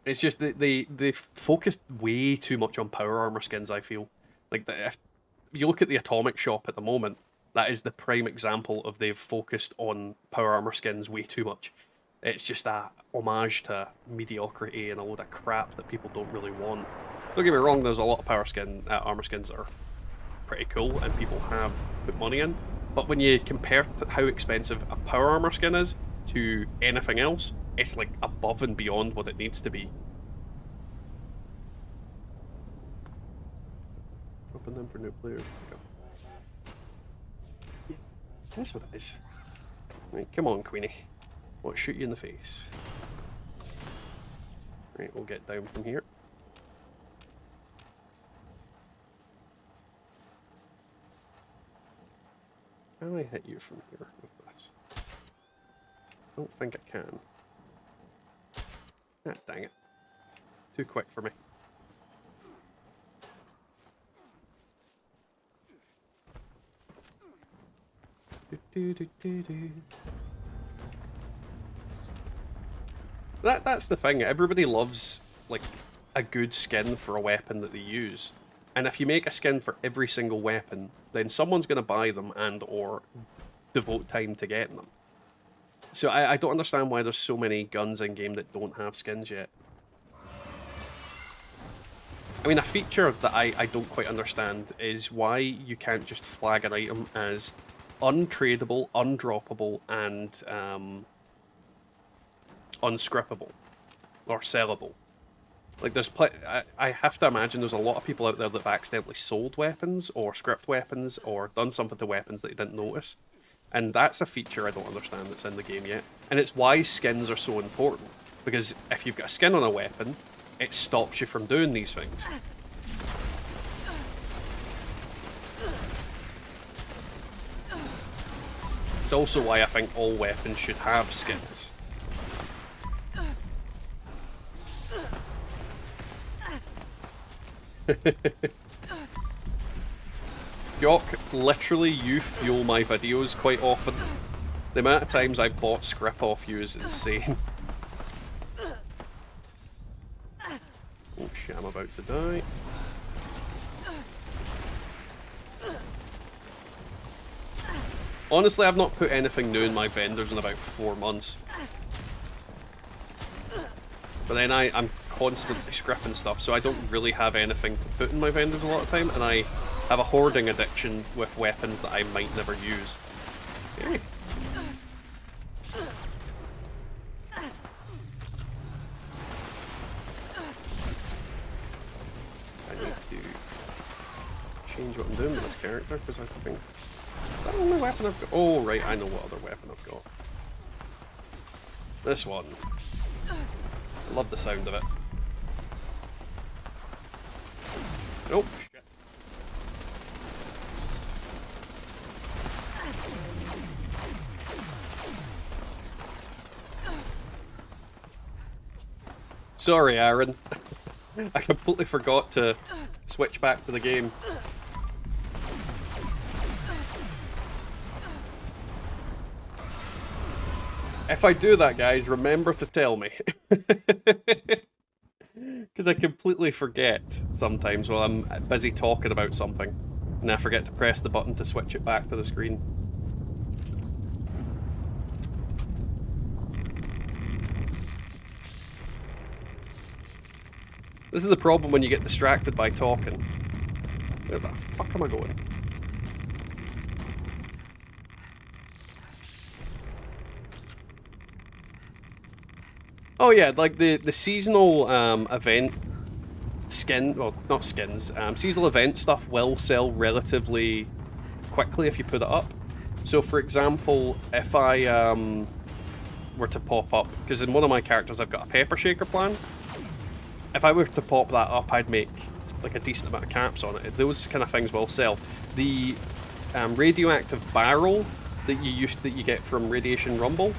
It's just that they focused way too much on power armor skins, I feel. Like, if you look at the Atomic Shop at the moment, that is the prime example of they've focused on power armor skins way too much. It's just a homage to mediocrity and a load of crap that people don't really want. Don't get me wrong, there's a lot of armor skins that are pretty cool and people have put money in, but when you compare to how expensive a power armor skin is to anything else, it's like above and beyond what it needs to be. Open them for new players. Yeah, that's what it is. Right, come on, Queenie. What, shoot you in the face? Right, we'll get down from here. Can I hit you from here with this? I don't think I can. Ah, dang it. Too quick for me. That's the thing. Everybody loves like a good skin for a weapon that they use. And if you make a skin for every single weapon, then someone's going to buy them and or devote time to getting them. So I don't understand why there's so many guns in game that don't have skins yet. I mean, a feature that I don't quite understand is why you can't just flag an item as untradable, undroppable, and unscrippable or sellable. Like, there's I have to imagine there's a lot of people out there that have accidentally sold weapons or script weapons or done something to weapons that they didn't notice. And that's a feature I don't understand that's in the game yet. And it's why skins are so important. Because if you've got a skin on a weapon, it stops you from doing these things. It's also why I think all weapons should have skins. Jock, literally you fuel my videos quite often. The amount of times I've bought scrip off you is insane. Oh shit, I'm about to die. Honestly, I've not put anything new in my vendors in about 4 months. But then I'm constantly scripting stuff, so I don't really have anything to put in my vendors a lot of time, and I have a hoarding addiction with weapons that I might never use. Hey. I need to change what I'm doing with this character, because I think... Is that the only weapon I've got? Oh, right, I know what other weapon I've got. This one. I love the sound of it. Oh, shit. Sorry, Aaron. I completely forgot to switch back to the game. If I do that, guys, remember to tell me. Because I completely forget sometimes while I'm busy talking about something. And I forget to press the button to switch it back to the screen. This is the problem when you get distracted by talking. Where the fuck am I going? Oh yeah, like the seasonal event skin, well not skins, seasonal event stuff will sell relatively quickly if you put it up. So for example, if I were to pop up, because in one of my characters I've got a pepper shaker plan, if I were to pop that up I'd make like a decent amount of caps on it. Those kind of things will sell. The radioactive barrel that you get from Radiation Rumble,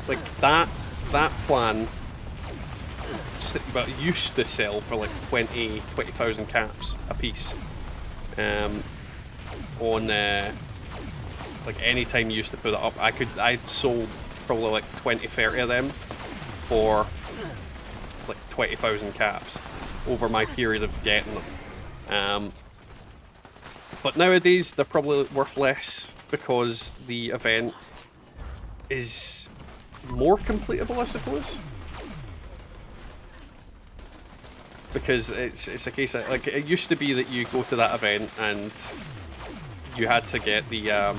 like that plan used to sell for like 20,000 caps a piece. On like any time you used to put it up, I sold probably like 20-30 of them for like 20,000 caps over my period of getting them. But nowadays they're probably worth less because the event is more completable, I suppose. Because it's a case of, like, it used to be that you go to that event and you had to get the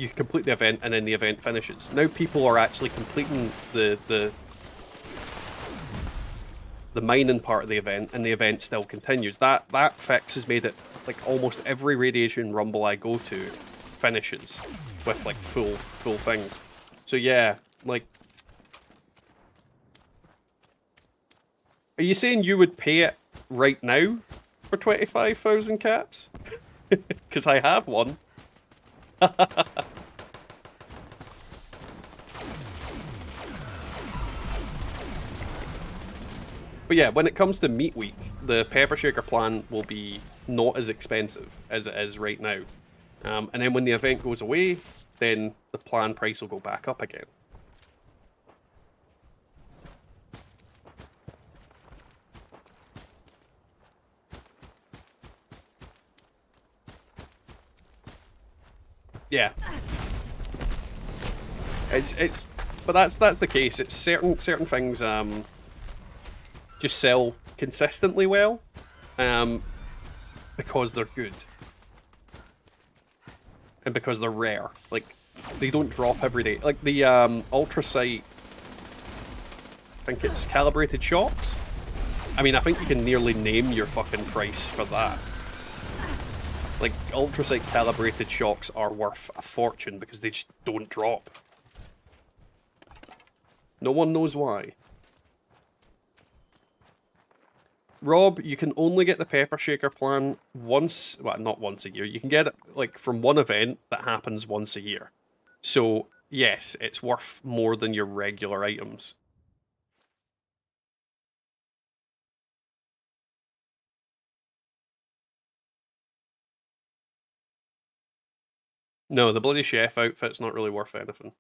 you complete the event and then the event finishes. Now people are actually completing the mining part of the event, and the event still continues. That fix has made it like almost every Radiation Rumble I go to finishes with like full things. So yeah, like, are you saying you would pay it right now for 25,000 caps? Because I have one. But yeah, when it comes to Meat Week, the Pepper Shaker plan will be not as expensive as it is right now. And then when the event goes away, then the plan price will go back up again. Yeah. But that's the case. It's certain things just sell consistently well, because they're good. And because they're rare. Like, they don't drop every day. Like the Ultrasight, I think it's calibrated shocks. I mean, I think you can nearly name your fucking price for that. Like, Ultrasight calibrated shocks are worth a fortune because they just don't drop. No one knows why. Rob, you can only get the Pepper Shaker plan once, well, not once a year. You can get it, like, from one event that happens once a year. So, yes, it's worth more than your regular items. No, the bloody chef outfit's not really worth anything.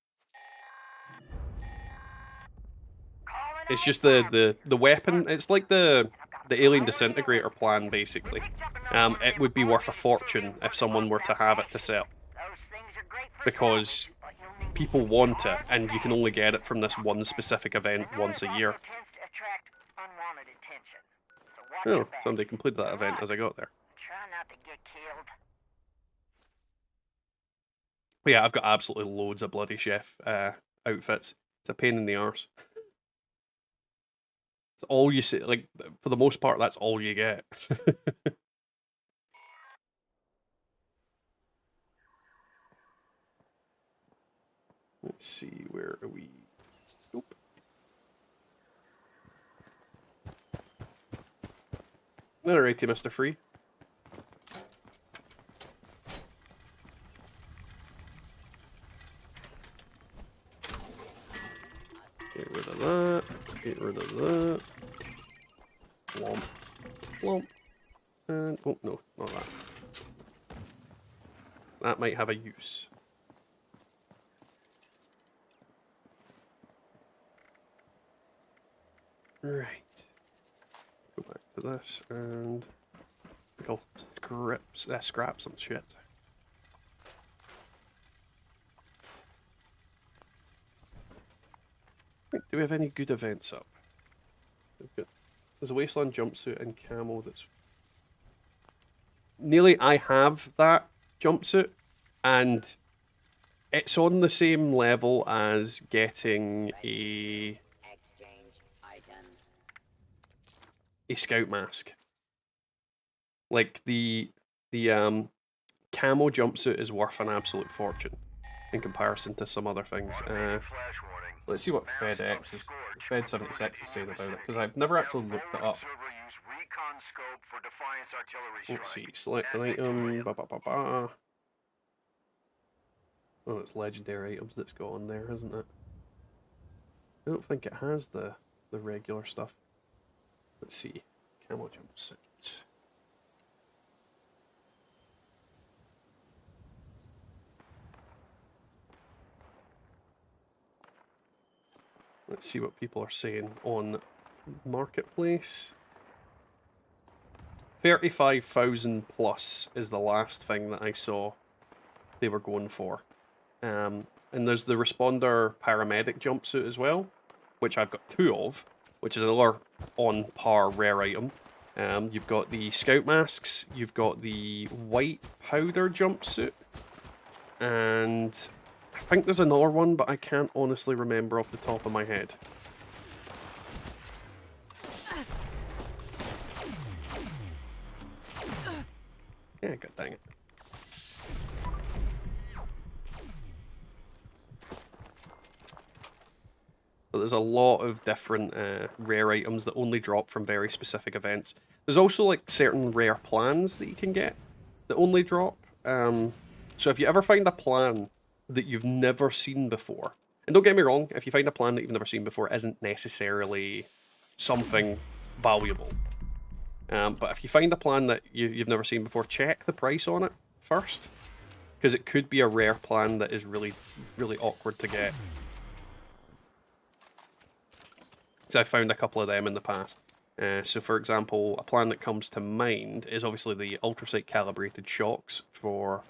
It's just the weapon. It's like the Alien Disintegrator plan, basically. It would be worth a fortune if someone were to have it to sell. Because people want it, and you can only get it from this one specific event once a year. Oh, somebody completed that event as I got there. But yeah, I've got absolutely loads of bloody chef outfits. It's a pain in the arse. It's all you see, like, for the most part, that's all you get. Let's see, where are we? Nope. Alrighty, Mr. Free. Get rid of that. Get rid of that. Womp. Womp. And, oh, no, not that. That might have a use. Right. Go back to this, and I'll scrap some shit. Do we have any good events up? There's a Wasteland jumpsuit and camo that's... Nearly, I have that jumpsuit, and it's on the same level as getting a scout mask. Like, the camo jumpsuit is worth an absolute fortune in comparison to some other things. Let's see what FedEx is, Fed 76 is saying about it, because I've never actually looked it up. Let's see, select an item, Oh, it's legendary items that's got on there, isn't it? I don't think it has the regular stuff. Let's see, camo jumpsuit. Let's see what people are saying on Marketplace. 35,000 plus is the last thing that I saw they were going for. And there's the Responder Paramedic jumpsuit as well, which I've got 2 of, which is another on par rare item. You've got the Scout masks, you've got the white powder jumpsuit, And I think there's another one, but I can't honestly remember off the top of my head. Yeah, god dang it. But there's a lot of different rare items that only drop from very specific events. There's also like certain rare plans that you can get that only drop. So if you ever find a plan that you've never seen before, and don't get me wrong, if you find a plan that you've never seen before, isn't necessarily something valuable. But if you find a plan that you've never seen before, check the price on it first, because it could be a rare plan that is really, really awkward to get. Because I've found a couple of them in the past. So for example, a plan that comes to mind is obviously the ultrasight calibrated shocks for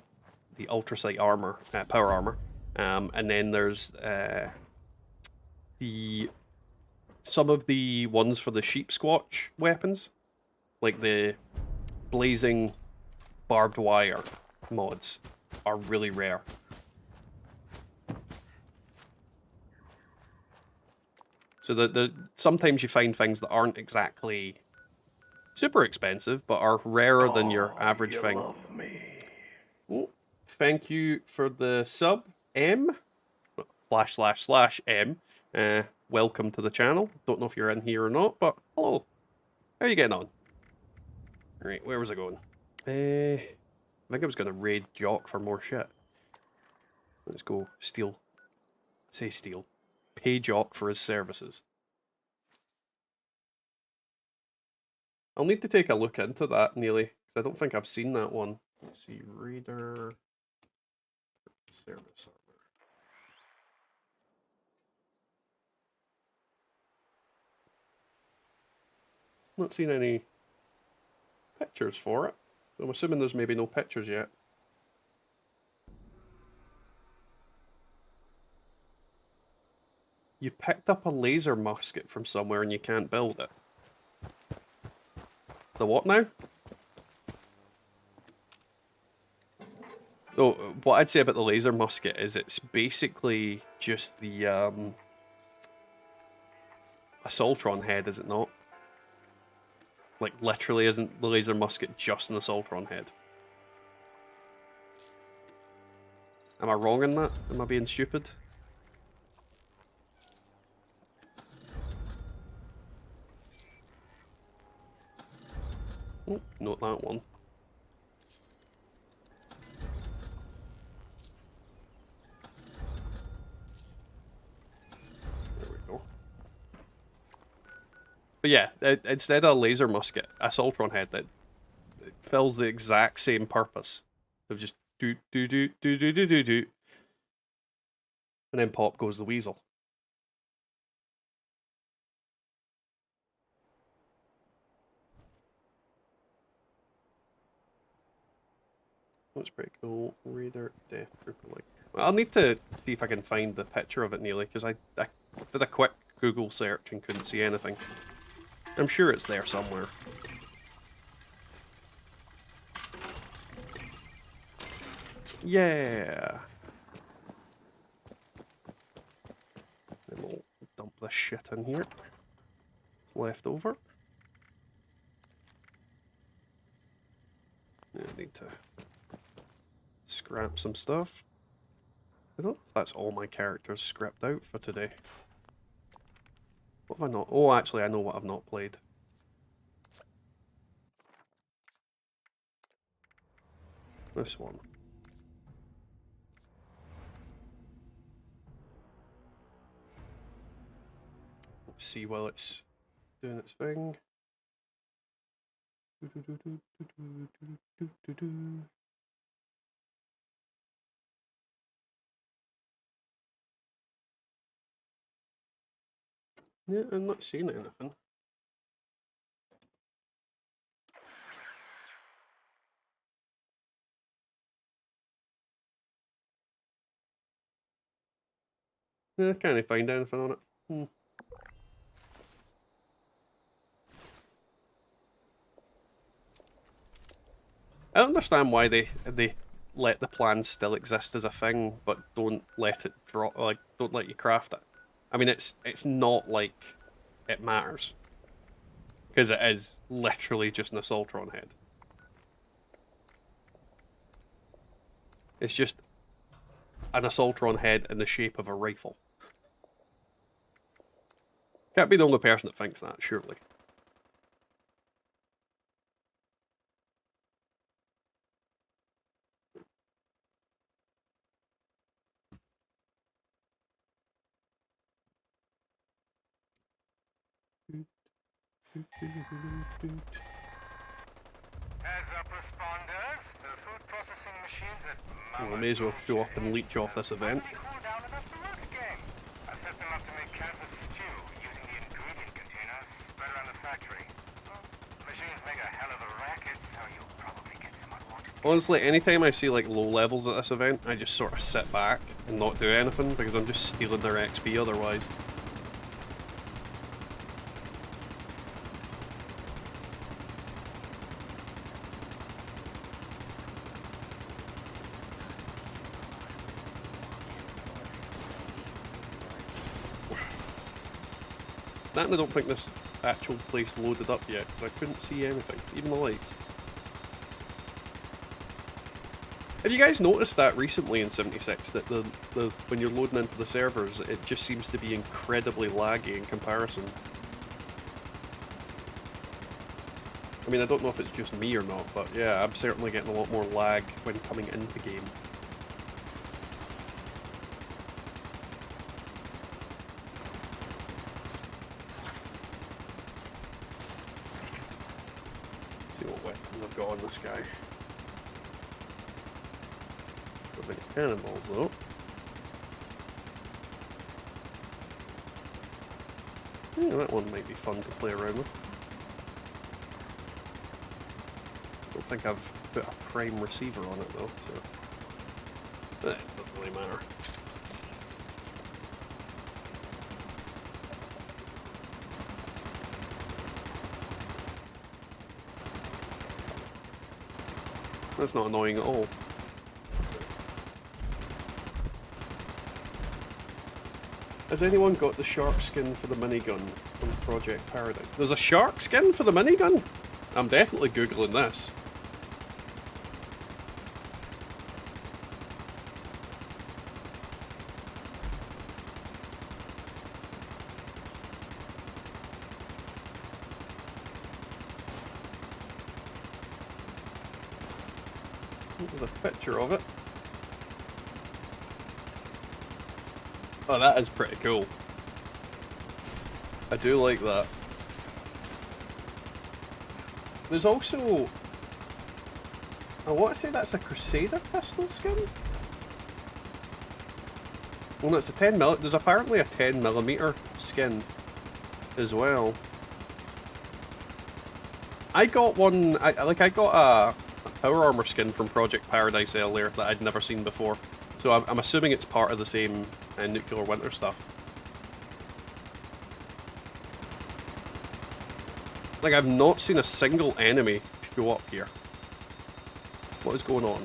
the ultrasight armor, power armor. And then there's some of the ones for the sheep squatch weapons, like the blazing barbed wire mods, are really rare. So sometimes you find things that aren't exactly super expensive, but are rarer than your average thing. Love me. Oh, thank you for the sub, M / M. Welcome to the channel. Don't know if you're in here or not, but hello. How are you getting on? Right, where was I going? I think I was going to raid Jock for more shit. Let's go steal. Say steal. Pay Jock for his services. I'll need to take a look into that, Neely, because I don't think I've seen that one. Let's see, Raider service armor. Not seen any pictures for it. So I'm assuming there's maybe no pictures yet. You picked up a laser musket from somewhere and you can't build it. The what now? Oh, what I'd say about the laser musket is it's basically just the Assaultron head, is it not? Like, literally isn't the laser musket just an Assaultron head? Am I wrong in that? Am I being stupid? Oh, not that one. There we go. But yeah, instead of a laser musket, Assaultron head that fills the exact same purpose of just do do do do do do do do, and then pop goes the weasel. That's pretty cool. Raider Death Group. Like, well, I'll need to see if I can find the picture of it, Neely, because I did a quick Google search and couldn't see anything. I'm sure it's there somewhere. Yeah. Then we'll dump this shit in here. It's left over. I need to scrap some stuff. I don't know if that's all my characters scrapped out for today. What have I not? Oh, actually, I know what I've not played. This one. Let's see while it's doing its thing. Yeah, I'm not seeing anything. Yeah, I can't find anything on it. I don't understand why they let the plan still exist as a thing, but don't let it drop. Like, don't let you craft it. I mean, it's not like it matters, because it is literally just an Assaultron head. It's just an Assaultron head in the shape of a rifle. Can't be the only person that thinks that, surely. Heads up, responders. The food processing machines at Well, I may as well show up and leech off this event. cool down enough to work again. I set them up to make cans of stew using the ingredient containers spread around the factory. The machines make a hell of a racket, so you'll probably get some unwanted. Honestly, anytime I see like low levels at this event, I just sort of sit back and not do anything because I'm just stealing their XP otherwise. That and I don't think this actual place loaded up yet, because I couldn't see anything, even the lights. Have you guys noticed that recently in 76, that the when you're loading into the servers, it just seems to be incredibly laggy in comparison? I mean, I don't know if it's just me or not, but yeah, I'm certainly getting a lot more lag when coming into game. See what weapons I've got on this guy. Not many cannonballs though. Yeah, that one might be fun to play around with. Don't think I've put a prime receiver on it though, so it doesn't really matter. That's not annoying at all. Has anyone got the shark skin for the minigun from Project Paradise? There's a shark skin for the minigun? I'm definitely Googling this. There's a picture of it. Oh, that is pretty cool. I do like that. There's also... I want to say that's a Crusader pistol skin? Well, no, it's a 10mm. There's apparently a 10mm skin as well. I got one... I got a power armor skin from Project Paradise earlier that I'd never seen before. So I'm assuming it's part of the same nuclear winter stuff. Like, I've not seen a single enemy show up here. What is going on?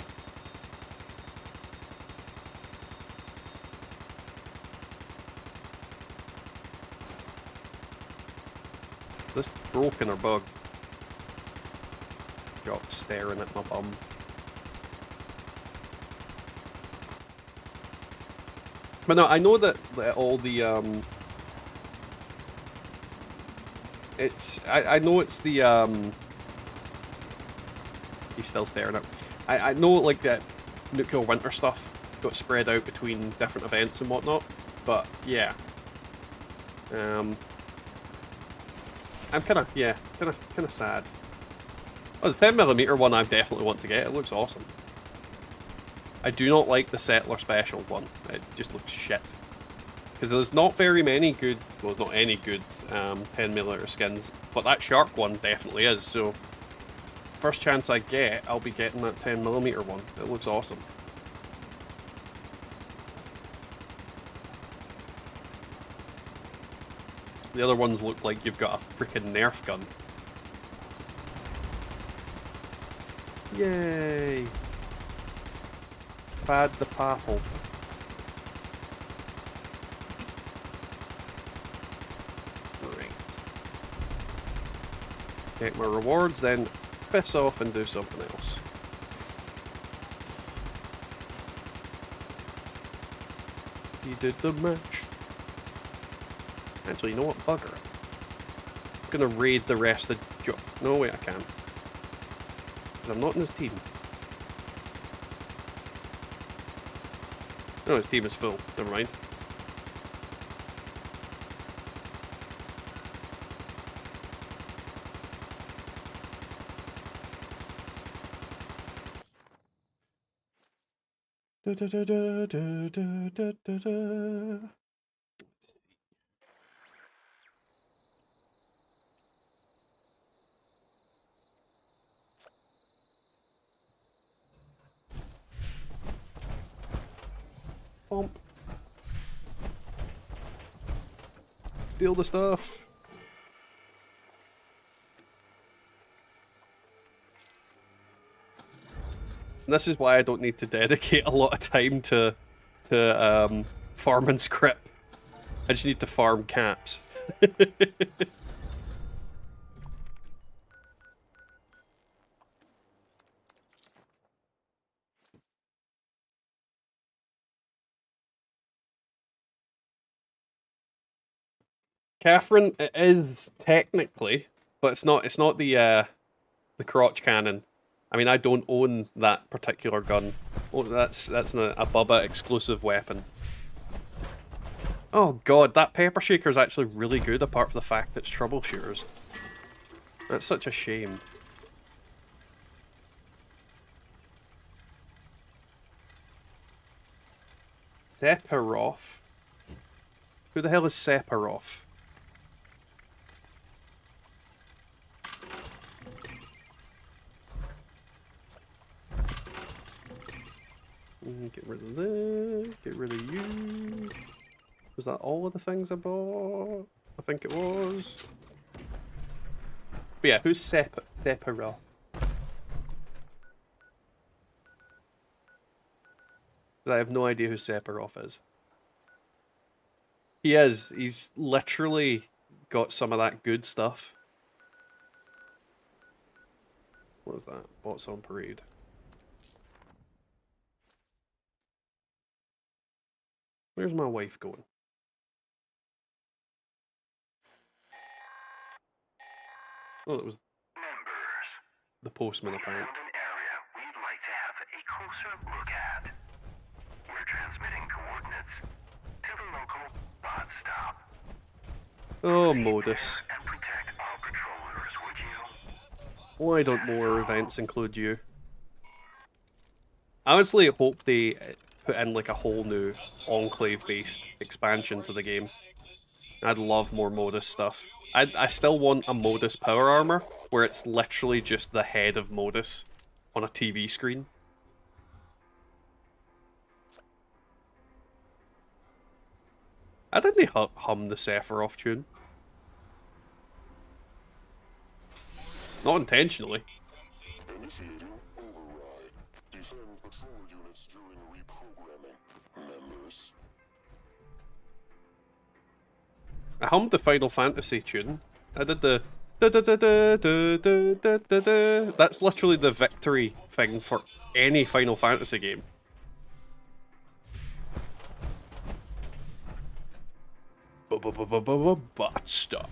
Is this broken or bugged? Jock staring at my bum. But no, I know that all the I know it's the he's still staring at. I know like that nuclear winter stuff got spread out between different events and whatnot, but yeah. I'm kind of sad. Oh, the 10mm one I definitely want to get. It looks awesome. I do not like the Settler Special one. It just looks shit. Because there's not very many good, well, not any good 10mm skins, but that Shark one definitely is, so first chance I get, I'll be getting that 10mm one. It looks awesome. The other ones look like you've got a freaking Nerf gun. Yay! Pad the papal. Right. Get my rewards, then piss off and do something else. He did the match. Actually, you know what? Bugger it. I'm gonna raid the rest of the job. No, wait, I can't. I'm not in his team. No, his team is full. Never mind. Da, da, da, da, da, da, da, da. Bump. Steal the stuff. And this is why I don't need to dedicate a lot of time to farming scrip. I just need to farm caps. Catherine, it is technically, but it's not. It's not the crotch cannon. I mean, I don't own that particular gun. Oh, that's a Bubba exclusive weapon. Oh god, that pepper shaker is actually really good, apart from the fact that it's troubleshooters. That's such a shame. Sephiroth? Who the hell is Sephiroth? Get rid of this, get rid of you. Was that all of the things I bought? I think it was. But yeah, who's Sephiroth? I have no idea who Sephiroth is. He is. He's literally got some of that good stuff. What was that? Bots on parade. Where's my wife going? Oh, it was the postman apparently. An area we'd like to have a closer look at. We're transmitting coordinates to the local bot stop. Oh, Modus. And protect our patrollers, would you? Why don't more events include you? I honestly hope they put in like a whole new Enclave-based expansion to the game. I'd love more Modus stuff. I still want a Modus power armor, where it's literally just the head of Modus on a TV screen. I didn't hum the Sephiroth tune. Not intentionally. Initiating override. Defend patrol units during reprogramming. Members. I hummed the Final Fantasy tune. I did the da da da da da da da da da. That's literally the victory thing for any Final Fantasy game. Bot stop.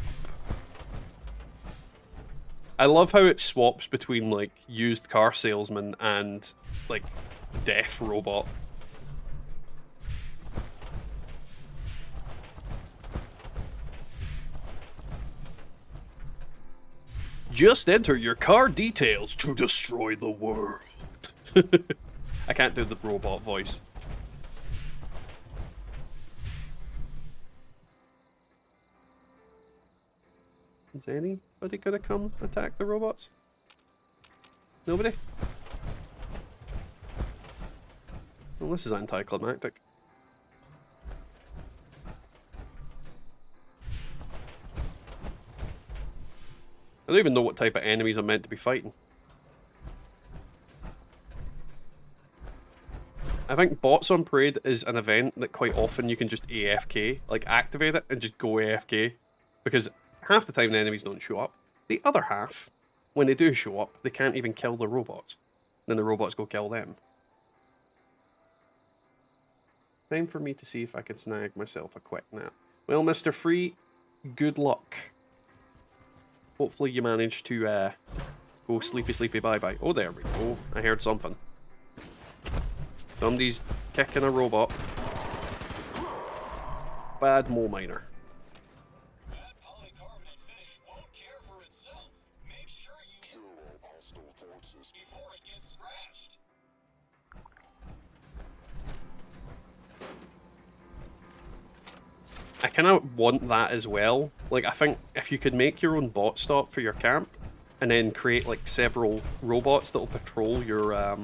I love how it swaps between like used car salesman and like deaf robot. Just enter your car details to destroy the world. I can't do the robot voice. Is anybody gonna come attack the robots? Nobody? Well, this is anticlimactic. I don't even know what type of enemies I'm meant to be fighting. I think Bots on Parade is an event that quite often you can just AFK, like activate it and just go AFK, because half the time the enemies don't show up. The other half, when they do show up, they can't even kill the robots. Then the robots go kill them. Time for me to see if I can snag myself a quick nap. Well, Mr. Free, good luck. Hopefully you manage to go sleepy sleepy bye bye. Oh, there we go. I heard something. Somebody's kicking a robot. Bad mole miner. That polycarbonate finish won't care for itself. Make sure you kill all hostile forces before it gets scratched. I kind of want that as well. Like, I think if you could make your own bot stop for your camp, and then create like several robots that'll patrol your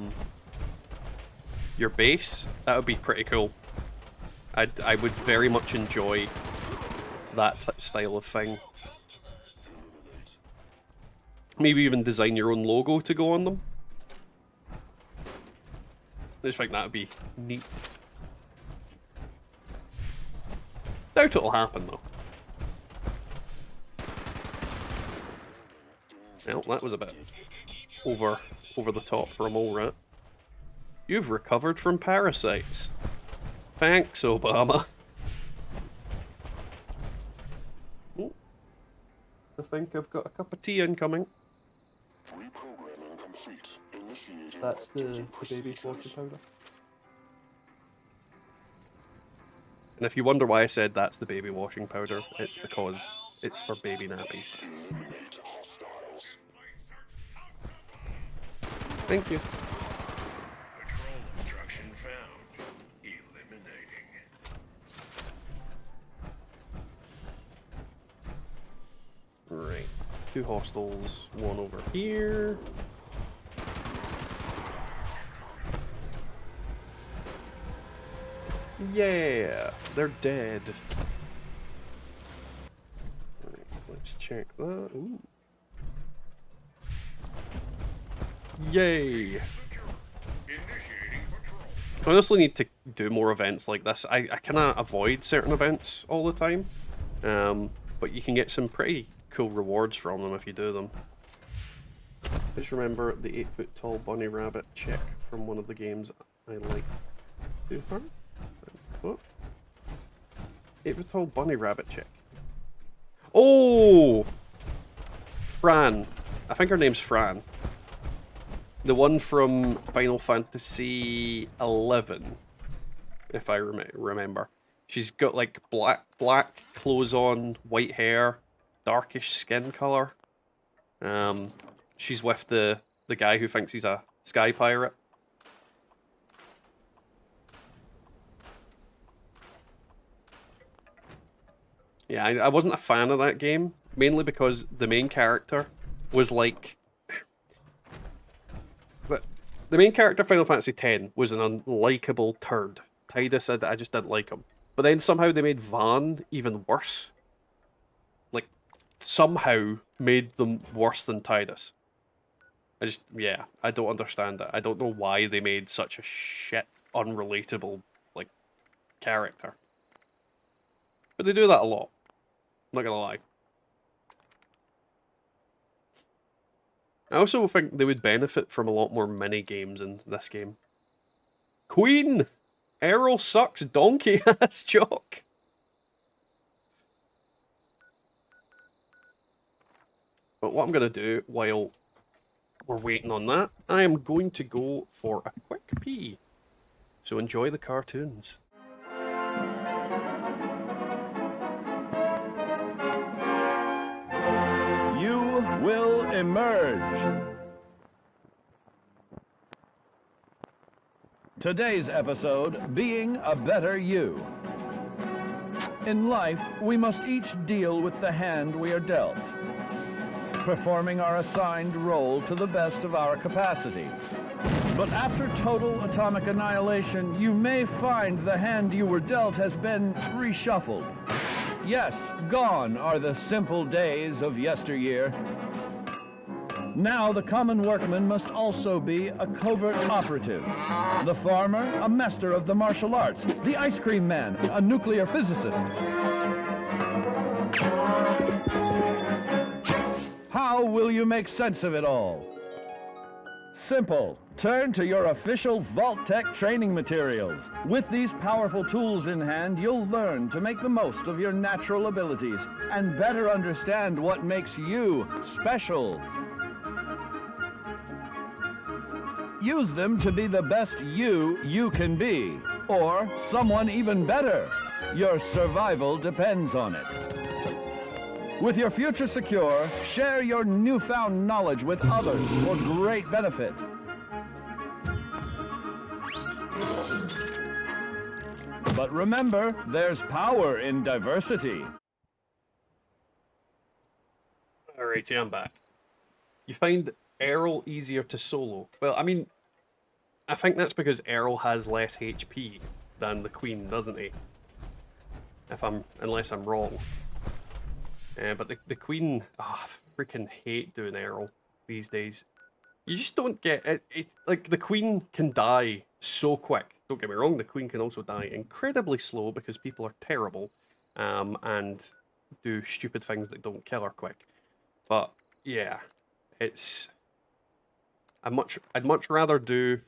base, that would be pretty cool. I would very much enjoy that style of thing. Maybe even design your own logo to go on them. I just think that would be neat. Doubt it'll happen though. Well, that was a bit over the top for a mole rat. You've recovered from parasites. Thanks, Obama. Oh, I think I've got a cup of tea incoming. Reprogramming complete. Initiating That's the updating baby washing procedures. powder. And if you wonder why I said that's the baby washing powder, it's because it's for baby nappies. Eliminate hostiles. Thank you. Patrol obstruction found. Eliminating. Right. 2 hostiles, 1 over here. Yeah, they're dead. Right, let's check that. Ooh. Yay! I honestly need to do more events like this. I cannot avoid certain events all the time, but you can get some pretty cool rewards from them if you do them. Just remember the 8-foot tall bunny rabbit chick from one of the games I like to her. What? 8-foot tall bunny rabbit chick. Oh! Fran. I think her name's Fran. The one from Final Fantasy 11, if I remember. She's got like black clothes on, white hair, darkish skin color. She's with the guy who thinks he's a sky pirate. Yeah, I wasn't a fan of that game, mainly because the main character was like... The main character of Final Fantasy X was an unlikable turd. Tidus said that I just didn't like him. But then somehow they made Van even worse. Like, somehow made them worse than Tidus. Yeah, I don't understand it. I don't know why they made such a shit, unrelatable, like, character. But they do that a lot. Not gonna lie. I also think they would benefit from a lot more mini-games in this game. Queen! Errol sucks donkey-ass jock! But what I'm going to do while we're waiting on that, I am going to go for a quick pee. So enjoy the cartoons. You will emerge. Today's episode, Being a Better You. In life, we must each deal with the hand we are dealt, performing our assigned role to the best of our capacity. But after total atomic annihilation, you may find the hand you were dealt has been reshuffled. Yes, gone are the simple days of yesteryear. Now the common workman must also be a covert operative. The farmer, a master of the martial arts. The ice cream man, a nuclear physicist. How will you make sense of it all? Simple. Turn to your official Vault-Tec training materials. With these powerful tools in hand, you'll learn to make the most of your natural abilities and better understand what makes you special. Use them to be the best you can be, or someone even better. Your survival depends on it. With your future secure, share your newfound knowledge with others for great benefit. But remember, there's power in diversity. Alrighty, I'm back. You find Errol easier to solo. Well, I mean, I think that's because Errol has less HP than the Queen, doesn't he? Unless I'm wrong. But the Queen, I freaking hate doing Errol these days. You just don't get it. Like, the Queen can die so quick. Don't get me wrong, the Queen can also die incredibly slow because people are terrible and do stupid things that don't kill her quick. But yeah, I'd much rather do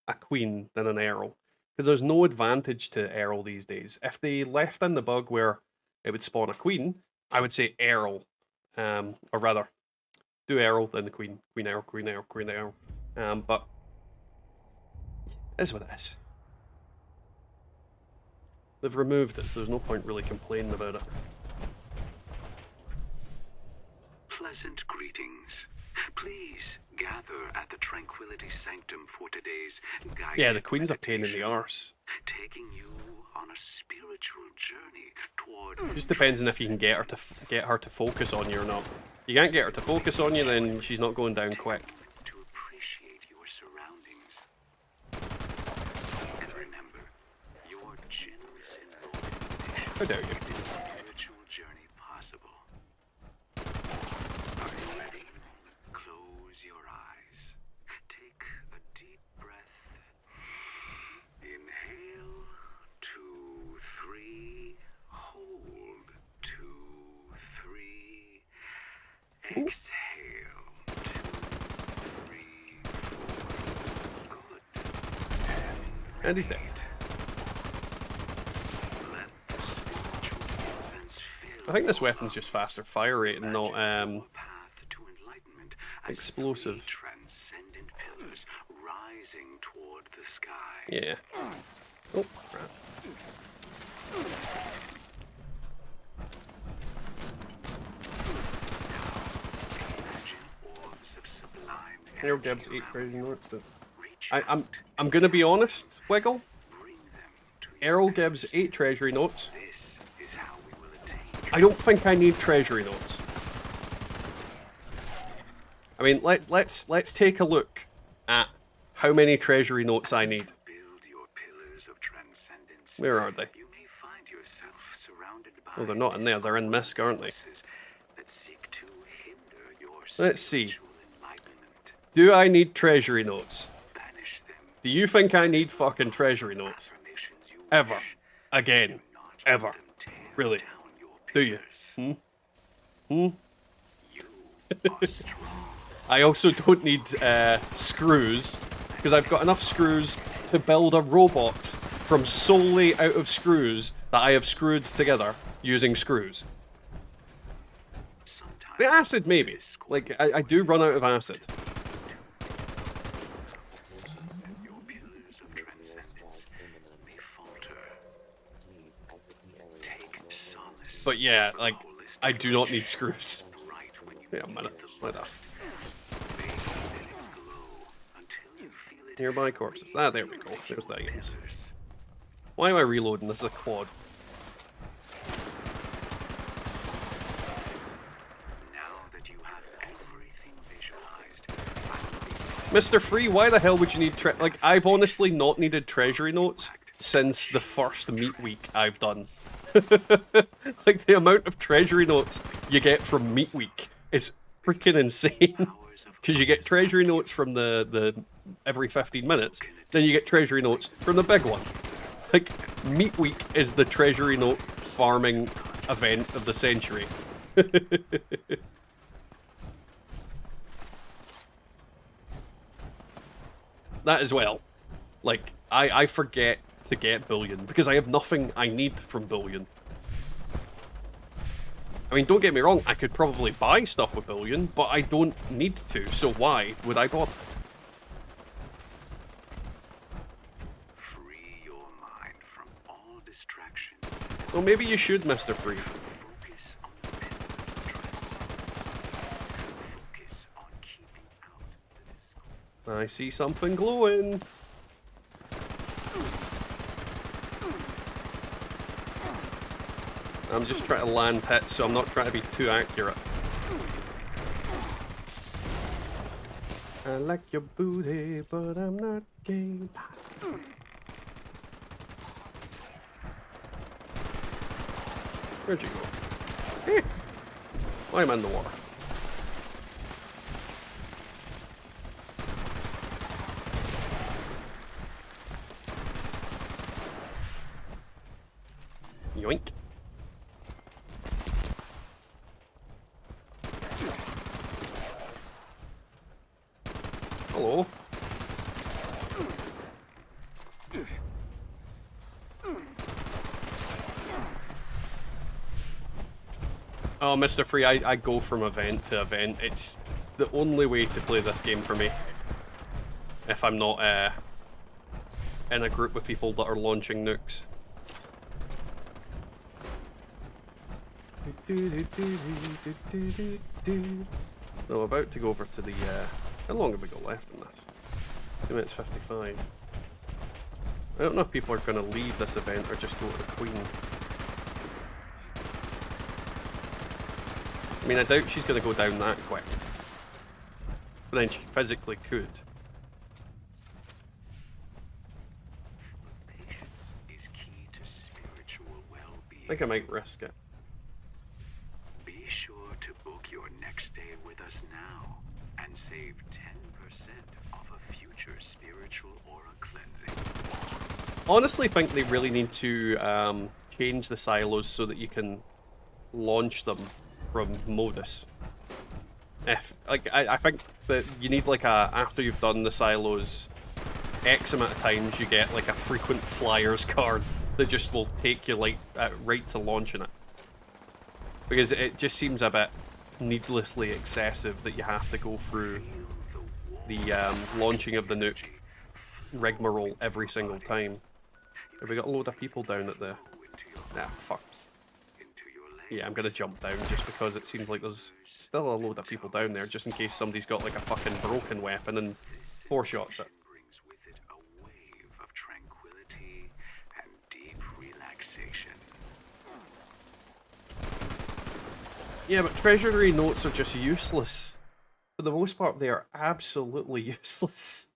a Queen than an Errol, because there's no advantage to Errol these days. If they left in the bug where it would spawn a Queen, I would say Errol, or rather, do Errol then the Queen. Queen Errol, Queen Errol, Queen Errol. But it is what it is. They've removed it, so there's no point really complaining about it. Pleasant greetings. Please gather at the Tranquility Sanctum for today's guided Yeah, the Queen's a pain in the arse. taking you on a spiritual journey toward... Just depends on if you can get her to focus on you or not. You can't get her to focus on you, then she's not going down quick. To appreciate your surroundings. And remember, your generous involvement How dare you? makes this spiritual journey possible. Are you ready? Close your eyes. Take a deep breath. Inhale, 2, 3. Hold, 2, 3. Exhale, 2, 3, 4. Good. And he's dead. Let the spiritual incense fill I think this weapon's just faster fire rate and not path to enlightenment as explosive. 3 transcendent pillars rising toward the sky. Yeah. Oh, crap. Orbs of sublime Errol gives 8 crazy notes, but I'm gonna be honest, Wiggle. Errol gives 8 treasury notes. I don't think I need treasury notes. I mean, let's take a look at how many treasury notes I need. Where are they? Oh, they're not in there. They're in Misk, aren't they? Let's see. Do I need treasury notes? Do you think I need fucking treasury notes? Ever. Again. Ever. Really? Do you? I also don't need screws, because I've got enough screws to build a robot from solely out of screws that I have screwed together using screws. The acid, maybe. Like, I do run out of acid. But yeah, like, I do not need screws. Wait a minute. What the? Nearby corpses. Ah, there we go. There's the items. Why am I reloading? This is a quad. Mr. Free, why the hell would you need like, I've honestly not needed treasury notes since the first meat week I've done. Like, the amount of treasury notes you get from meat week is freaking insane. Because you get treasury notes from the every 15 minutes, then you get treasury notes from the big one. Like, Meat Week is the treasury note farming event of the century. That as well. Like, I forget to get bullion, because I have nothing I need from bullion. I mean, don't get me wrong, I could probably buy stuff with bullion, but I don't need to, so why would I bother? Free your mind from all distractions. Well, maybe you should, Mr. Free. I see something glowing. I'm just trying to land hits, so I'm not trying to be too accurate. I like your booty, but I'm not gay. Where'd you go? Eh. Why am I in the water? Yoink. Hello. Oh, Mr. Free, I go from event to event. It's the only way to play this game for me. If I'm not in a group with people that are launching nukes. No, about to go over to the, how long have we got left in this? 2 minutes 55. I don't know if people are going to leave this event or just go to the Queen. I mean, I doubt she's going to go down that quick. But then she physically could. Patience is key to spiritual well-being. I think I might risk it. Be sure to book your next day with us now and save 10% off a future spiritual aura cleansing. Honestly, think they really need to change the silos so that you can launch them from Modus. If like I think that you need like a, after you've done the silos X amount of times, you get like a frequent flyers card that just will take you like right to launching it. Because it just seems a bit needlessly excessive that you have to go through the launching of the nuke rigmarole every single time. Have we got a load of people down at the... Nah, fuck. Yeah, I'm gonna jump down just because it seems like there's still a load of people down there, just in case somebody's got like a fucking broken weapon and 4-shots it. Brings with it a wave of tranquility and deep relaxation. Yeah, but treasury notes are just useless. For the most part, they are absolutely useless.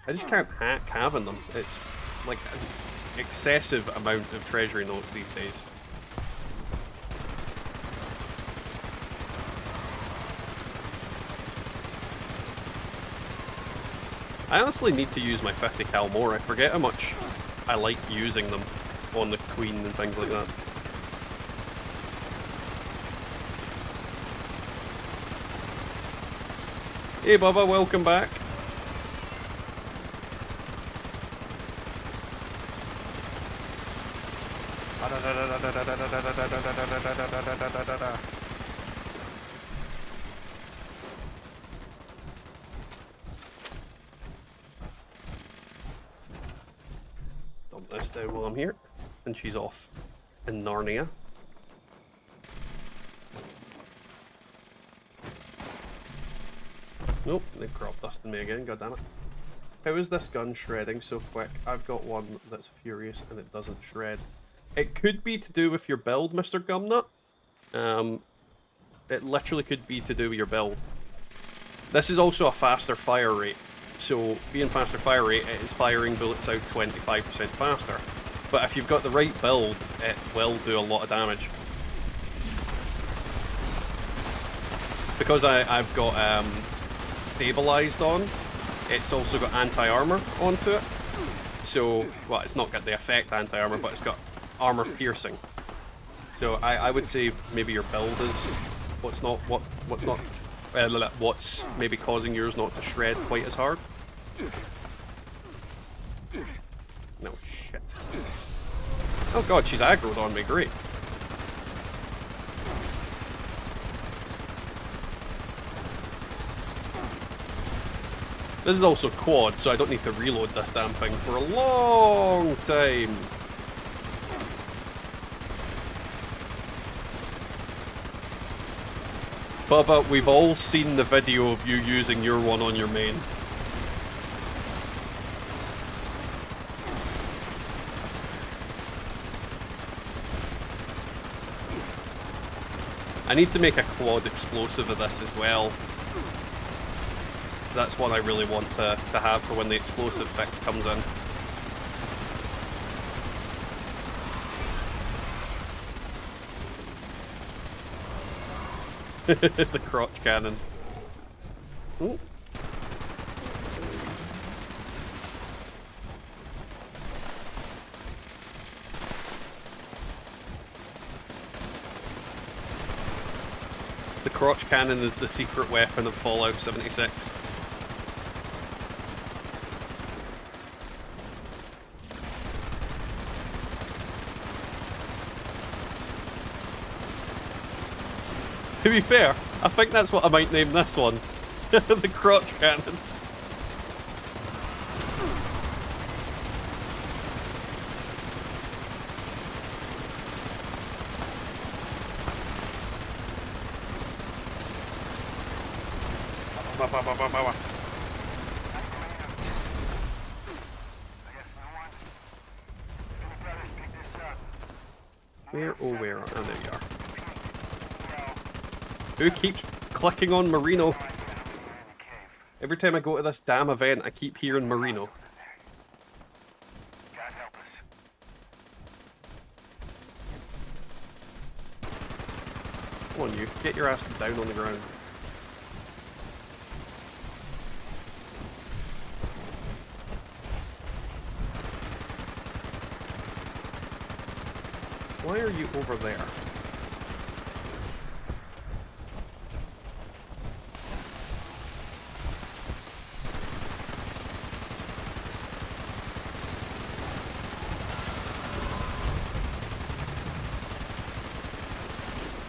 I just can't hack having them. It's like an excessive amount of treasury notes these days. I honestly need to use my 50 cal more. I forget how much I like using them on the Queen and things like that. Hey Bubba, welcome back. Dump this down while I'm here, and she's off in Narnia. Nope, they crop dusted me again, goddammit. How is this gun shredding so quick? I've got one that's furious and it doesn't shred. It could be to do with your build, Mr. Gumnut. It literally could be to do with your build. This is also a faster fire rate. So, being faster fire rate, it is firing bullets out 25% faster. But if you've got the right build, it will do a lot of damage. Because I've got stabilized on, it's also got anti-armor onto it. So, well, it's not got the effect anti-armor, but it's got armor piercing. So I would say maybe your build is what's maybe causing yours not to shred quite as hard. No shit. Oh god, she's aggroed on me, great. This is also quad, so I don't need to reload this damn thing for a long time. Bubba, we've all seen the video of you using your one on your main. I need to make a quad explosive of this as well. That's one I really want to have for when the explosive fix comes in. The crotch cannon. Ooh. The crotch cannon is the secret weapon of Fallout 76. To be fair, I think that's what I might name this one. The crotch cannon. Where, oh where, oh there you are. Who keeps clicking on Marino? Every time I go to this damn event, I keep hearing Marino. Come on you, get your ass down on the ground. Why are you over there?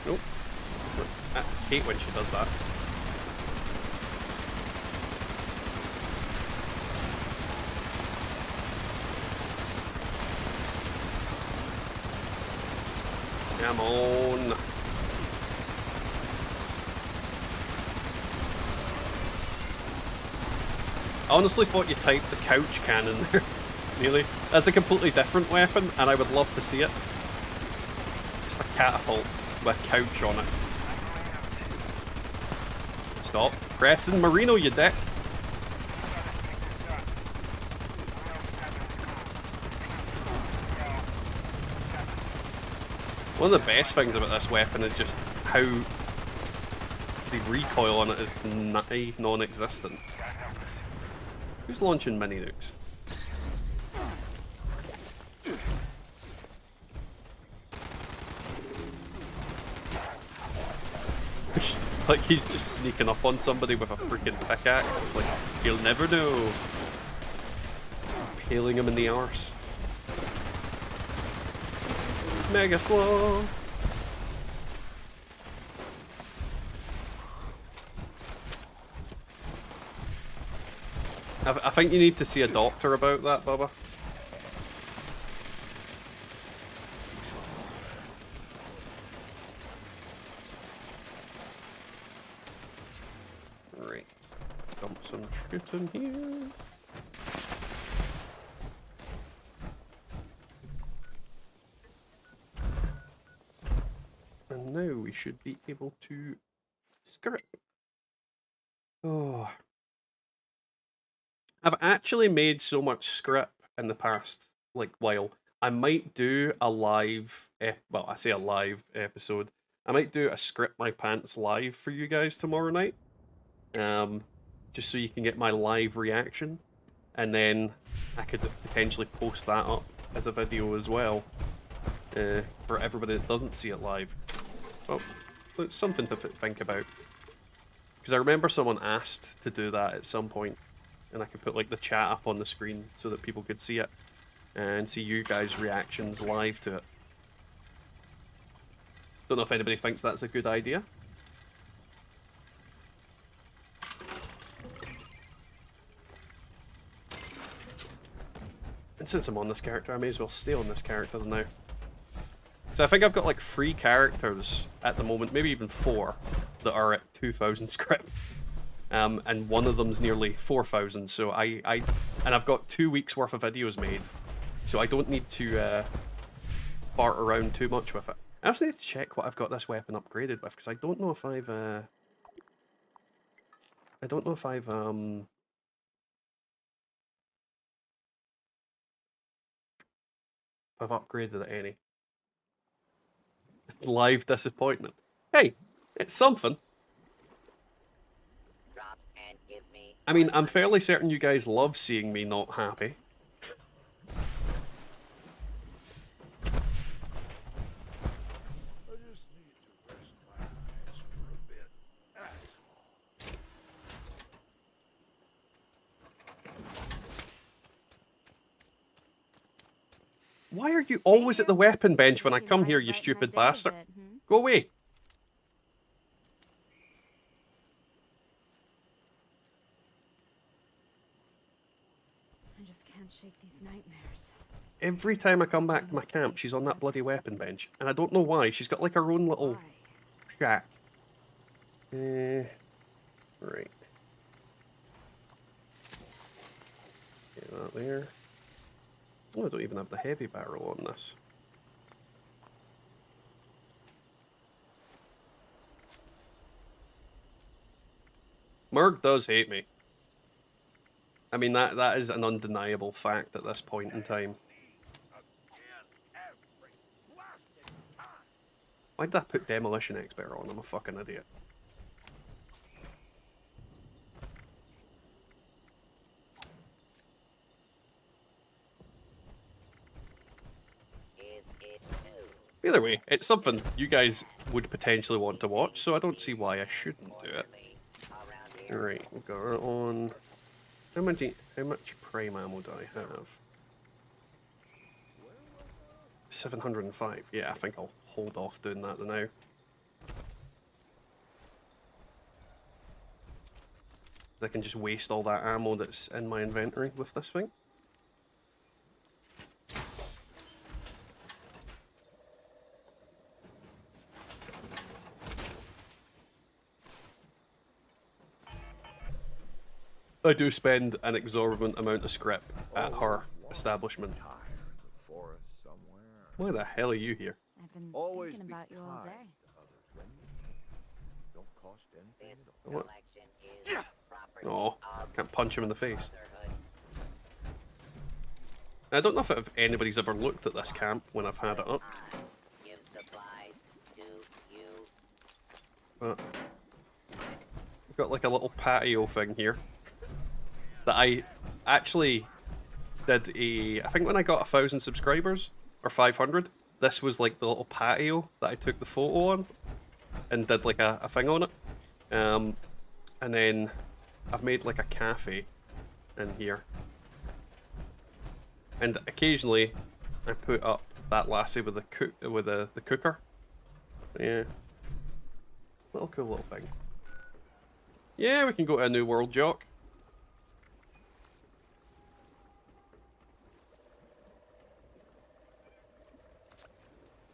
Nope. I hate when she does that. Come on. I honestly thought you typed the couch cannon there. Really? That's a completely different weapon, and I would love to see it. Just a catapult with couch on it. Stop pressing Marino, you dick. One of the best things about this weapon is just how the recoil on it is nigh non-existent. Who's launching mini nukes? Like he's just sneaking up on somebody with a freaking pickaxe. It's like, he'll never know. Impaling him in the arse. Mega slow. I think you need to see a doctor about that, Bubba. Right. Dump some shit in here. And now we should be able to scrip. Oh. I've actually made so much scrip in the past, like, while. I might do a live, well, I say a live episode. I might do a script my pants live for you guys tomorrow night. Just so you can get my live reaction. And then I could potentially post that up as a video as well. For everybody that doesn't see it live. Well, it's something to think about. Because I remember someone asked to do that at some point, and I could put like the chat up on the screen so that people could see it and see you guys' reactions live to it. Don't know if anybody thinks that's a good idea. And since I'm on this character, I may as well stay on this character now. So I think I've got like 3 characters at the moment, maybe even 4, that are at 2,000 script. And one of them's nearly 4,000, so and I've got 2 weeks worth of videos made, so I don't need to fart around too much with it. I also need to check what I've got this weapon upgraded with, because I don't know if I've upgraded it any. Live disappointment. Hey, it's something. I mean, I'm fairly certain you guys love seeing me not happy. Why are you always at the weapon bench when I come here, you stupid bastard? Go away. I just can't shake these nightmares. Every time I come back to my camp, she's on that bloody weapon bench. And I don't know why. She's got like her own little shack. Right. Get that there. Oh, I don't even have the heavy barrel on this. Murg does hate me. I mean, that is an undeniable fact at this point in time. Why did I put Demolition Expert on? I'm a fucking idiot. Either way, it's something you guys would potentially want to watch, so I don't see why I shouldn't do it. Alright, we've got it on. How much prime ammo do I have? 705. Yeah, I think I'll hold off doing that now. I can just waste all that ammo that's in my inventory with this thing. I do spend an exorbitant amount of scrip at her establishment. Why the hell are you here? I've been thinking about you all day. What? Oh, can't punch him in the face. I don't know if anybody's ever looked at this camp when I've had it up. But we've got like a little patio thing here that I actually did I think when I got 1,000 subscribers, or 500, this was like the little patio that I took the photo on and did like a thing on it. And then I've made like a cafe in here. And occasionally I put up that lassie with the cooker. Yeah. Little cool little thing. Yeah, we can go to a new world, Jock.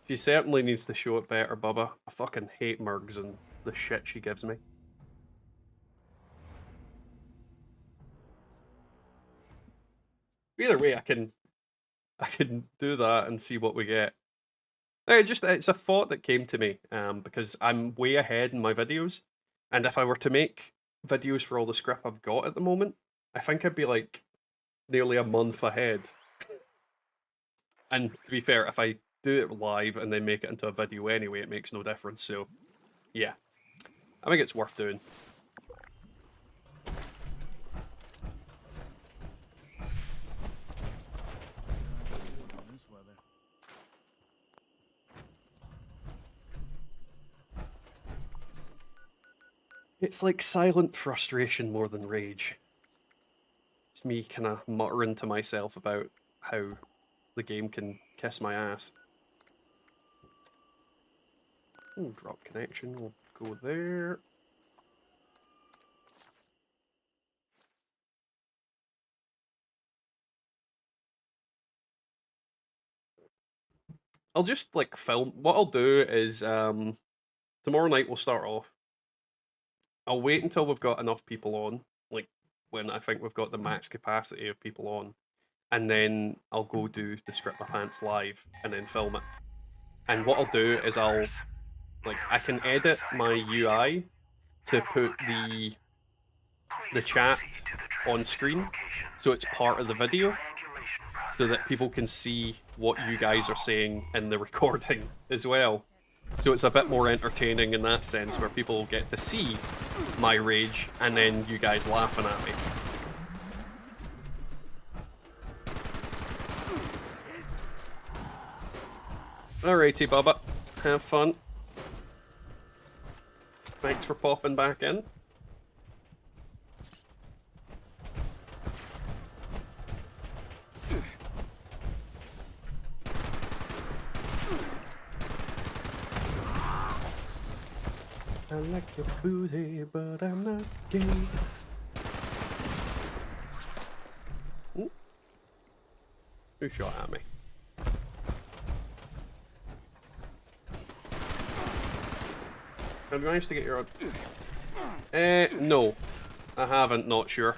She certainly needs to show it better, Bubba. I fucking hate Murgs and the shit she gives me. Either way, I can do that and see what we get. It's a thought that came to me, because I'm way ahead in my videos, and if I were to make videos for all the script I've got at the moment, I think I'd be like nearly a month ahead. And to be fair, if I do it live and then make it into a video anyway, it makes no difference. So, yeah. I think it's worth doing. It's like silent frustration more than rage. It's me kind of muttering to myself about how the game can kiss my ass. Ooh, drop connection, we'll go there. I'll just like film. What I'll do is tomorrow night we'll start off. I'll wait until we've got enough people on, like when I think we've got the max capacity of people on, and then I'll go do the Script My Pants live and then film it. And what I'll do is I can edit my UI to put the chat on screen, so it's part of the video, so that people can see what you guys are saying in the recording as well. So it's a bit more entertaining in that sense, where people get to see my rage and then you guys laughing at me. Alrighty, Bubba. Have fun. Thanks for popping back in. I like your booty, but I'm not gay. Ooh. Who shot at me? Have you managed to get your... no. I haven't, not sure.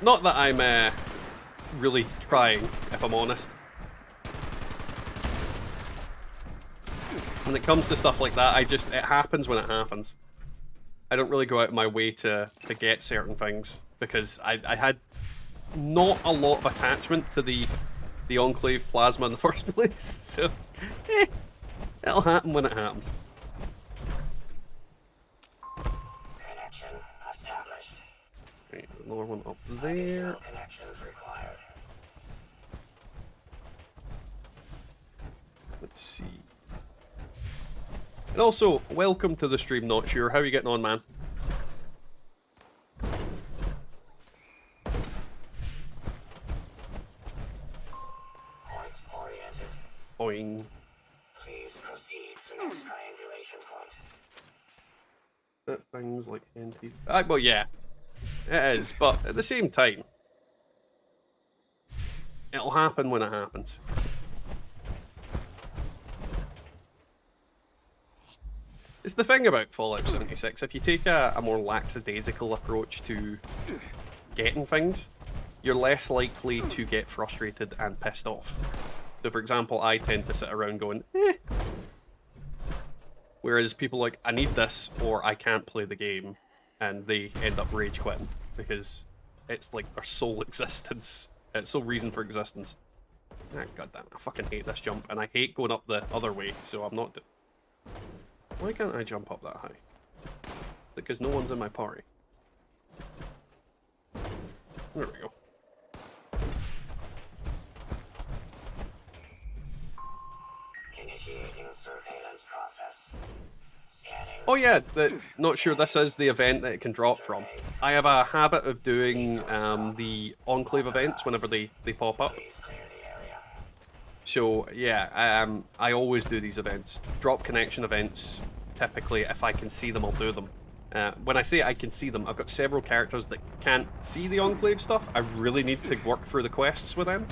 Not that I'm, really trying, if I'm honest. When it comes to stuff like that, it happens when it happens. I don't really go out of my way to get certain things, because I had not a lot of attachment to the Enclave plasma in the first place, so it'll happen when it happens. Connection established. Right, another one up there. Connections required. Let's see. And also, welcome to the stream, Not Sure. How are you getting on, man? Point oriented. Boing. Please proceed to next triangulation point. That thing's like empty. Well, yeah. It is, but at the same time, it'll happen when it happens. It's the thing about Fallout 76, if you take a more lackadaisical approach to getting things, you're less likely to get frustrated and pissed off. So for example, I tend to sit around going, eh. Whereas people like, I need this, or I can't play the game, and they end up rage quitting, because it's like their sole existence, it's sole reason for existence. Ah, goddamn, I fucking hate this jump, and I hate going up the other way, so I'm not... Why can't I jump up that high? Because no one's in my party. There we go. Initiating surveillance process. Scanning. Oh yeah, not sure this is the event that it can drop from. I have a habit of doing the Enclave events whenever they pop up. So yeah, I always do these events. Drop connection events, typically, if I can see them, I'll do them. When I say I can see them, I've got several characters that can't see the Enclave stuff. I really need to work through the quests with them.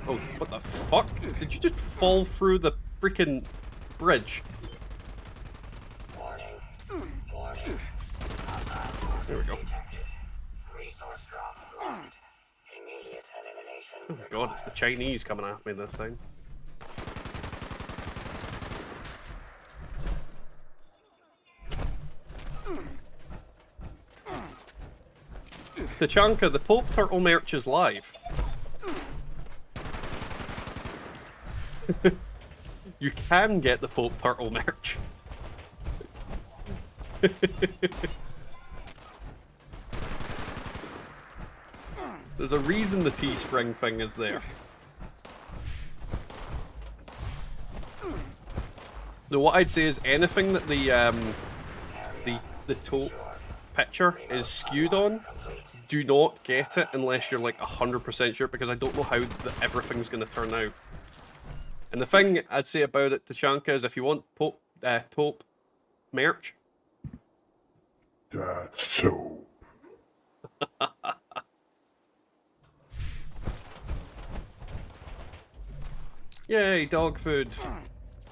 Oh, what the fuck? Did you just fall through the freaking bridge? Warning. Warning. There we go. Resource drop locked. Immediate elimination. Oh god, it's the Chinese coming at me this time. Tachanka, the Pope Turtle merch is live. You can get the Pope Turtle merch. There's a reason the Teespring thing is there. Now, what I'd say is anything that the taupe picture is skewed on, do not get it unless you're like 100% sure, because I don't know how everything's going to turn out. And the thing I'd say about it, Tachanka, is if you want taupe merch, that's so. Yay, dog food.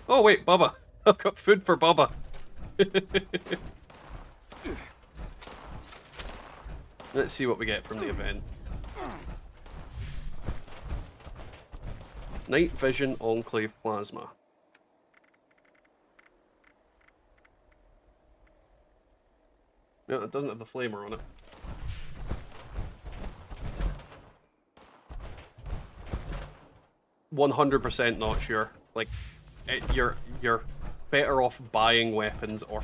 Oh wait, Bubba. I've got food for Bubba. Let's see what we get from the event. Night Vision Enclave Plasma. No, it doesn't have the flamer on it. $100% not sure. Like, you're better off buying weapons or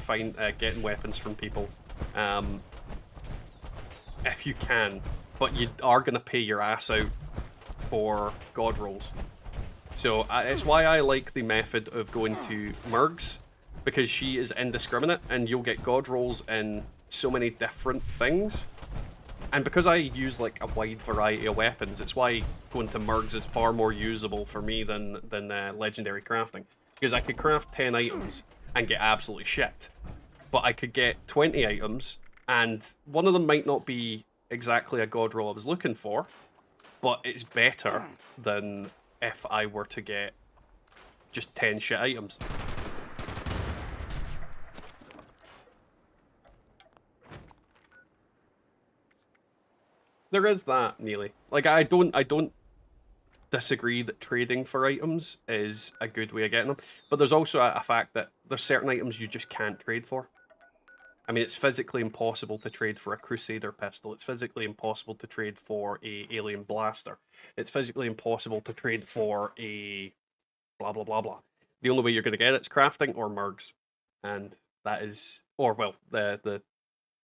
getting weapons from people, if you can. But you are gonna pay your ass out for god rolls. So it's why I like the method of going to Murgs, because she is indiscriminate and you'll get god rolls in so many different things. And because I use like a wide variety of weapons, it's why going to Murgs is far more usable for me than legendary crafting. Because I could craft 10 items and get absolutely shit. But I could get 20 items, and one of them might not be exactly a god roll I was looking for, but it's better than if I were to get just 10 shit items. There is that, Neely. Like, I don't disagree that trading for items is a good way of getting them, but there's also a fact that there's certain items you just can't trade for. I mean, it's physically impossible to trade for a Crusader pistol. It's physically impossible to trade for a alien blaster. It's physically impossible to trade for a blah blah blah blah. The only way you're going to get it's crafting or Murgs, and that is, or well, the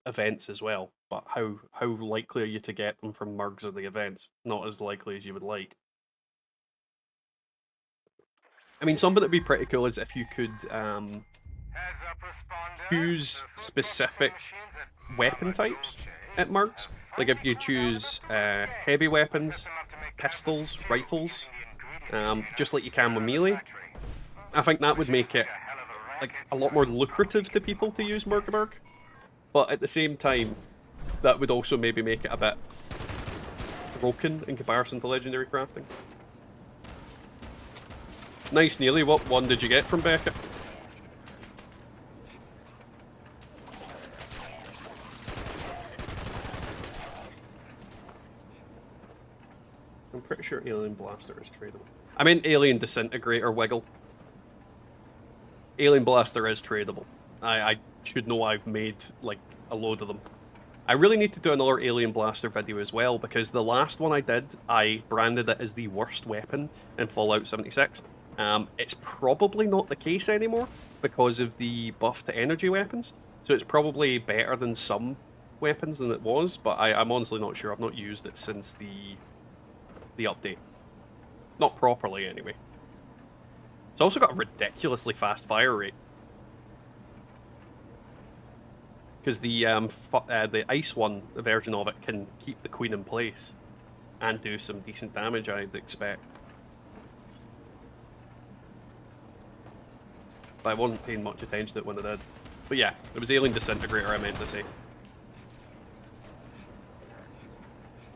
events as well. But how likely are you to get them from Murgs or the events? Not as likely as you would like. I mean, something that'd be pretty cool is if you could choose specific weapon types at Murgs. Like if you choose heavy weapons, pistols, rifles, just like you can with melee. I think that would make it like a lot more lucrative to people to use Murgaburg. But at the same time, that would also maybe make it a bit broken in comparison to legendary crafting. Nice, Neely. What one did you get from Beckett? I'm pretty sure Alien Blaster is tradable. I meant Alien Disintegrator Wiggle. Alien Blaster is tradable. I should know I've made like a load of them. I really need to do another Alien Blaster video as well, because the last one I did, I branded it as the worst weapon in Fallout 76. It's probably not the case anymore because of the buff to energy weapons, so it's probably better than some weapons than it was, but I'm honestly not sure. I've not used it since the update. Not properly, anyway. It's also got a ridiculously fast fire rate. Because the ice one, the version of it, can keep the queen in place and do some decent damage, I'd expect. But I wasn't paying much attention to it when I did. But yeah, it was Alien Disintegrator I meant to say.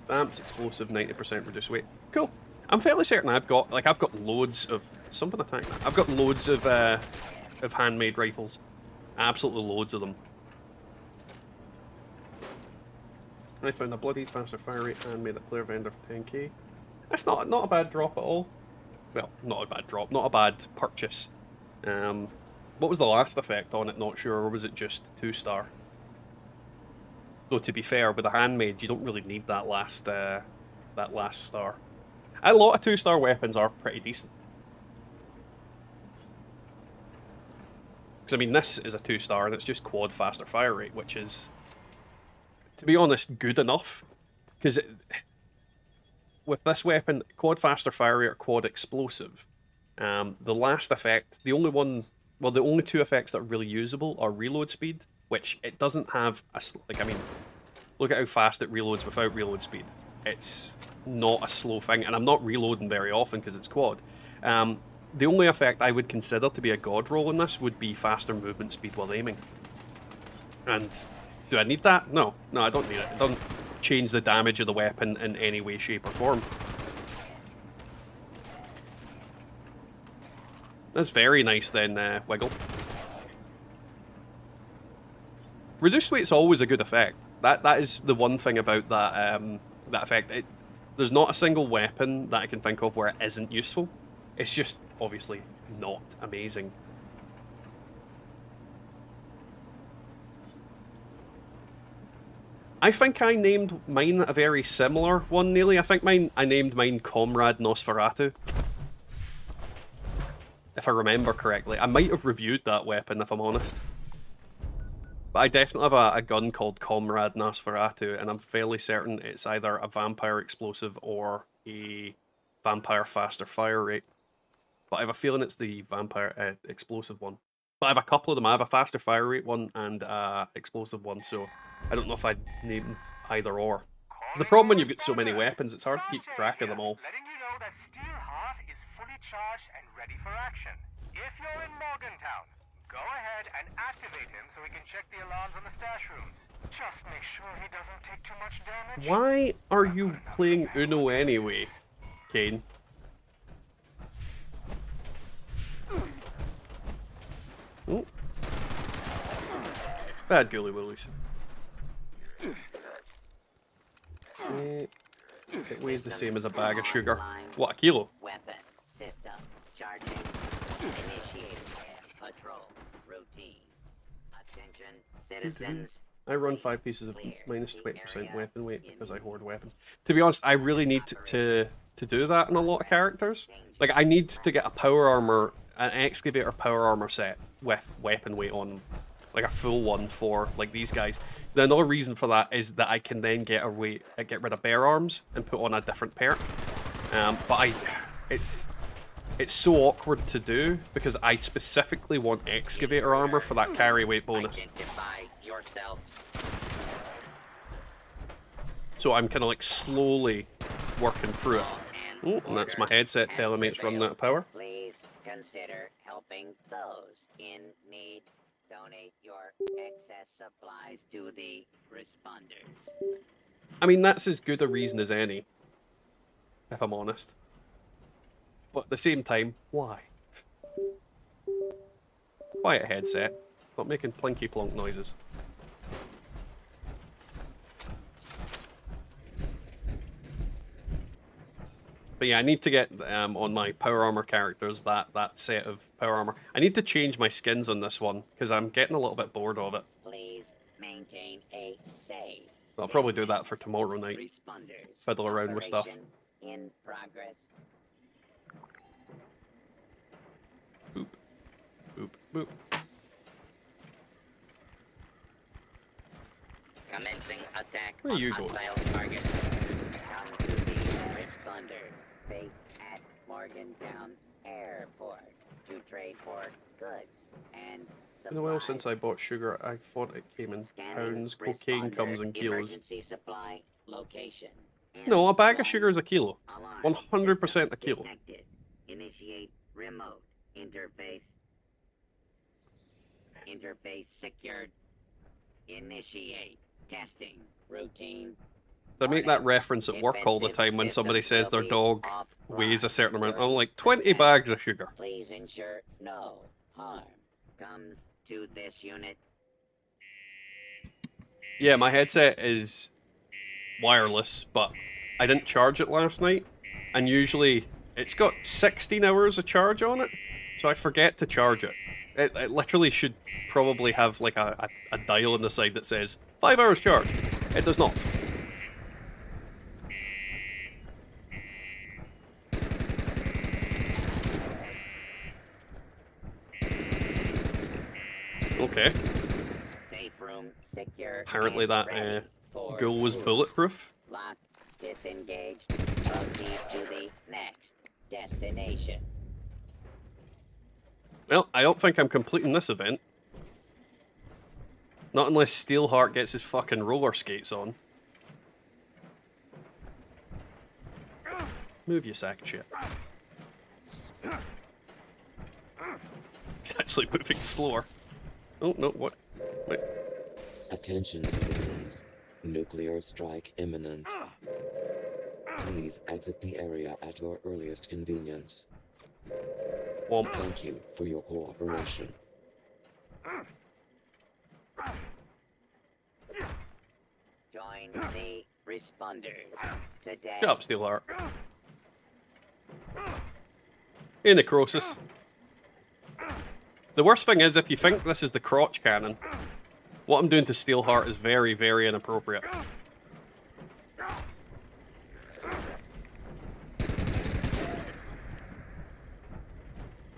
Vamped, explosive, 90% reduced weight. Cool. I'm fairly certain I've got loads of something attack. I've got loads of handmade rifles. Absolutely loads of them. I found a bloody faster fire rate handmade at player vendor for 10k. That's not a bad drop at all. Well, not a bad drop, not a bad purchase. What was the last effect on it? Not sure, or was it just 2-star? Though to be fair, with a handmade, you don't really need that last star. A lot of 2-star weapons are pretty decent. Because I mean, this is a 2-star and it's just quad faster fire rate, which is, to be honest, good enough. Because with this weapon, quad faster fire rate or quad explosive, the last effect, the only two effects that are really usable are reload speed, which it doesn't have I mean, look at how fast it reloads without reload speed. It's not a slow thing, and I'm not reloading very often because it's quad. The only effect I would consider to be a god roll in this would be faster movement speed while aiming. And do I need that? No, I don't need it. It doesn't change the damage of the weapon in any way, shape, or form. That's very nice then, Wiggle. Reduced weight's always a good effect. That is the one thing about that that effect. There's not a single weapon that I can think of where it isn't useful. It's just obviously not amazing. I think I named mine a very similar one, nearly. I think I named mine Comrade Nosferatu. If I remember correctly. I might have reviewed that weapon, if I'm honest. But I definitely have a gun called Comrade Nosferatu, and I'm fairly certain it's either a vampire explosive or a vampire faster fire rate. But I have a feeling it's the vampire explosive one. But I have a couple of them. I have a faster fire rate one and explosive one, so I don't know if I named either or. The problem when you've got so many weapons, it's hard to keep track of them all. Letting you know that Steelheart is fully charged and ready for action. If you're in Morgantown, go ahead and activate him so we can check the alarms on the stash rooms. Just make sure he doesn't take too much damage. Why are you playing Uno anyway, Kane? Oh. Bad ghoulie willies. It weighs the same as a bag of sugar. What, a kilo? Weapon, system, charging, initiating, patrol, routine. Attention, citizens. I run 5 pieces of minus 20% weapon weight because I hoard weapons. To be honest, I really need to do that in a lot of characters. Like, I need to get a power armor, an excavator power armor set with weapon weight on, like a full one for like these guys. The another reason for that is that I can then get rid of bear arms and put on a different perk. But it's so awkward to do because I specifically want excavator armor for that carry weight bonus. So I'm kind of like slowly working through it. Oh, and that's my headset telling me it's running out of power. Please consider helping those in need. Donate your excess supplies to the responders. I mean, that's as good a reason as any, if I'm honest. But at the same time, why? Quiet headset. Not making plinky plonk noises. But yeah, I need to get on my power armor characters that set of power armor. I need to change my skins on this one because I'm getting a little bit bored of it. Please maintain a safe. I'll probably do that for tomorrow night. Fiddle around with stuff. In progress. Boop. Boop. Boop. Commencing attack. Where are you going? Target. Come to the responder. Base at Morgantown Airport to trade for goods and supplies. Well, since I bought sugar, I thought it came in pounds. Cocaine comes in kilos. Supply location. No, a bag of sugar is a kilo. 100% a kilo. Detected. Initiate remote interface. Interface secured. Initiate testing routine. I make that reference at work all the time when somebody says their dog weighs a certain amount. I'm like, 20 bags of sugar. Please ensure no harm comes to this unit. Yeah, my headset is wireless, but I didn't charge it last night. And usually it's got 16 hours of charge on it, so I forget to charge it. It literally should probably have like a dial on the side that says 5 hours charge. It does not. Okay. Safe room secure. Apparently that ghoul was bulletproof. Lock, disengaged. Proceed to the next destination. Well, I don't think I'm completing this event. Not unless Steelheart gets his fucking roller skates on. Move, you sack of shit. He's actually moving slower. Oh, no, what? Wait. Attention, citizens. Nuclear strike imminent. Please exit the area at your earliest convenience. Womp. Thank you for your cooperation. Join the responders today. Shut up, Steelheart. Hey, Necrosis. The worst thing is, if you think this is the crotch cannon, what I'm doing to Steelheart is very, very inappropriate.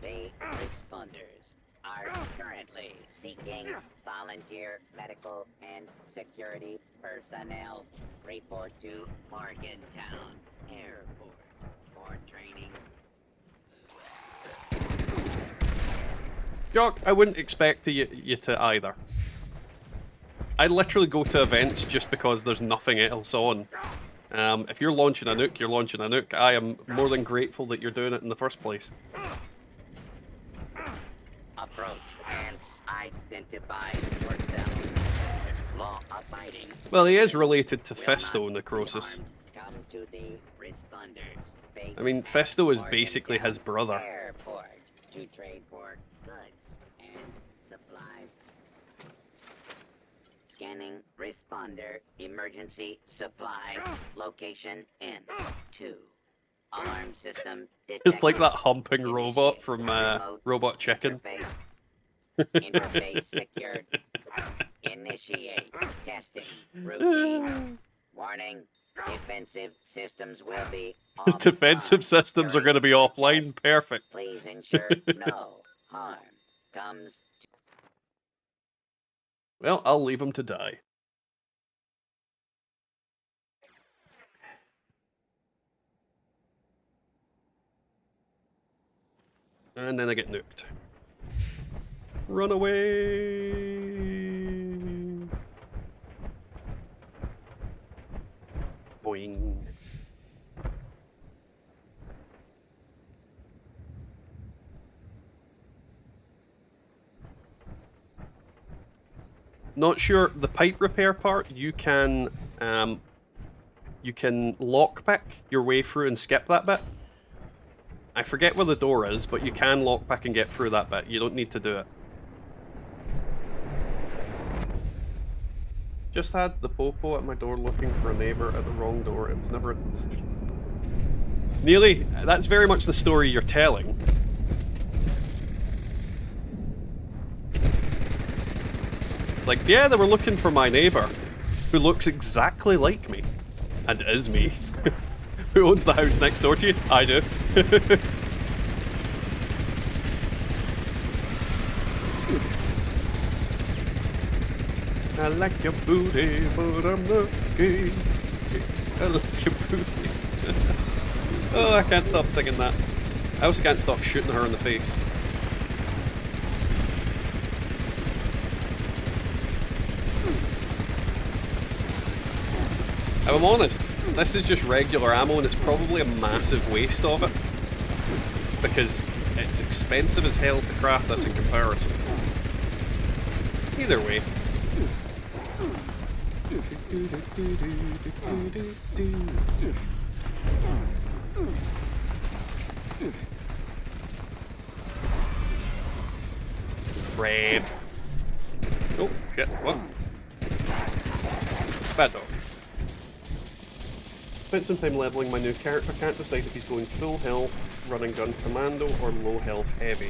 The responders are currently seeking volunteer medical and security personnel. Report to Morgantown Airport for training. Jock, I wouldn't expect you to either. I literally go to events just because there's nothing else on. If you're launching a nuke, you're launching a nuke. I am more than grateful that you're doing it in the first place. Approach and identify yourself. Law-abiding. Well, he is related to Festo, Necrosis. Come to the responders. I mean, Festo is basically his brother. Airport to trade for goods and supplies. Scanning responder emergency supply location in 2. Alarm system detected. It's like that humping robot from Robot Chicken. Interface secured. Initiate testing routine. Warning. Defensive systems will be His defensive systems are going to be offline. Perfect. Please ensure no harm comes. Well, I'll leave him to die. And then I get nuked. Run away! Boing. Not sure, the pipe repair part, you can lockpick your way through and skip that bit. I forget where the door is, but you can lockpick and get through that bit. You don't need to do it. Just had the popo at my door looking for a neighbour at the wrong door. It was never... Nearly, that's very much the story you're telling. Like, yeah, they were looking for my neighbour, who looks exactly like me. And is me. Who owns the house next door to you? I do. I like your booty, but I'm not gay. I like your booty. Oh, I can't stop singing that. I also can't stop shooting her in the face. If I'm honest, this is just regular ammo and it's probably a massive waste of it. Because it's expensive as hell to craft this in comparison. Either way. Red. Oh, shit, what? Bad dog. Spent some time leveling my new character, can't decide if he's going full health, running gun commando, or low health heavy.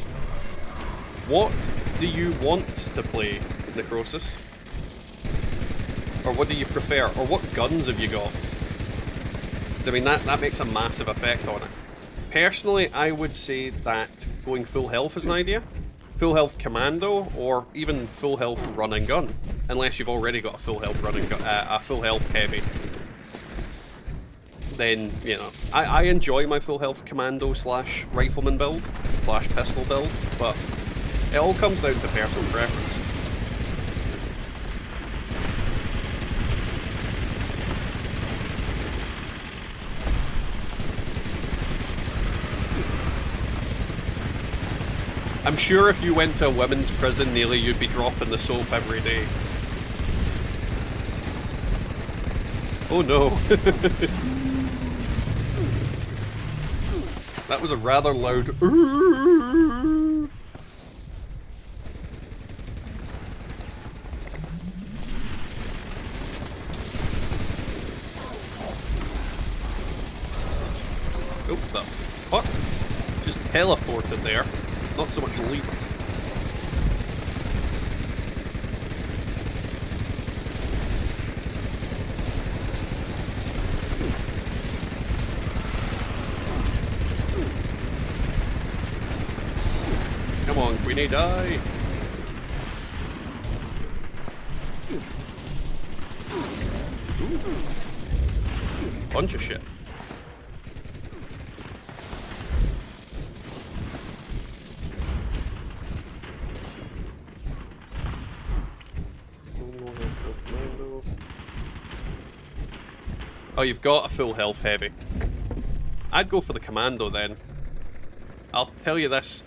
What do you want to play, Necrosis? Or what do you prefer? Or what guns have you got? I mean, that makes a massive effect on it. Personally, I would say that going full health is an idea. Full health commando, or even full health run and gun. Unless you've already got a full health run and gun, a full health heavy. Then, you know, I enjoy my full health commando slash rifleman build, slash pistol build, but it all comes down to personal preference. I'm sure if you went to a women's prison, Neely, you'd be dropping the soap every day. Oh no. That was a rather loud ooh. Oh, the fuck? Just teleported there. Not so much leaped. Come on, Queenie, die! Bunch of shit. Oh, you've got a full health heavy. I'd go for the commando then. I'll tell you this,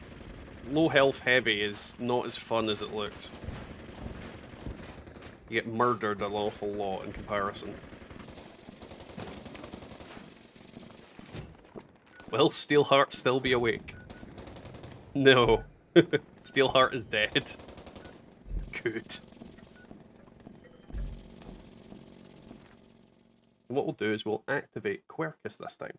low health heavy is not as fun as it looks. You get murdered an awful lot in comparison. Will Steelheart still be awake? No. Steelheart is dead. Good. And what we'll do is we'll activate Quercus this time.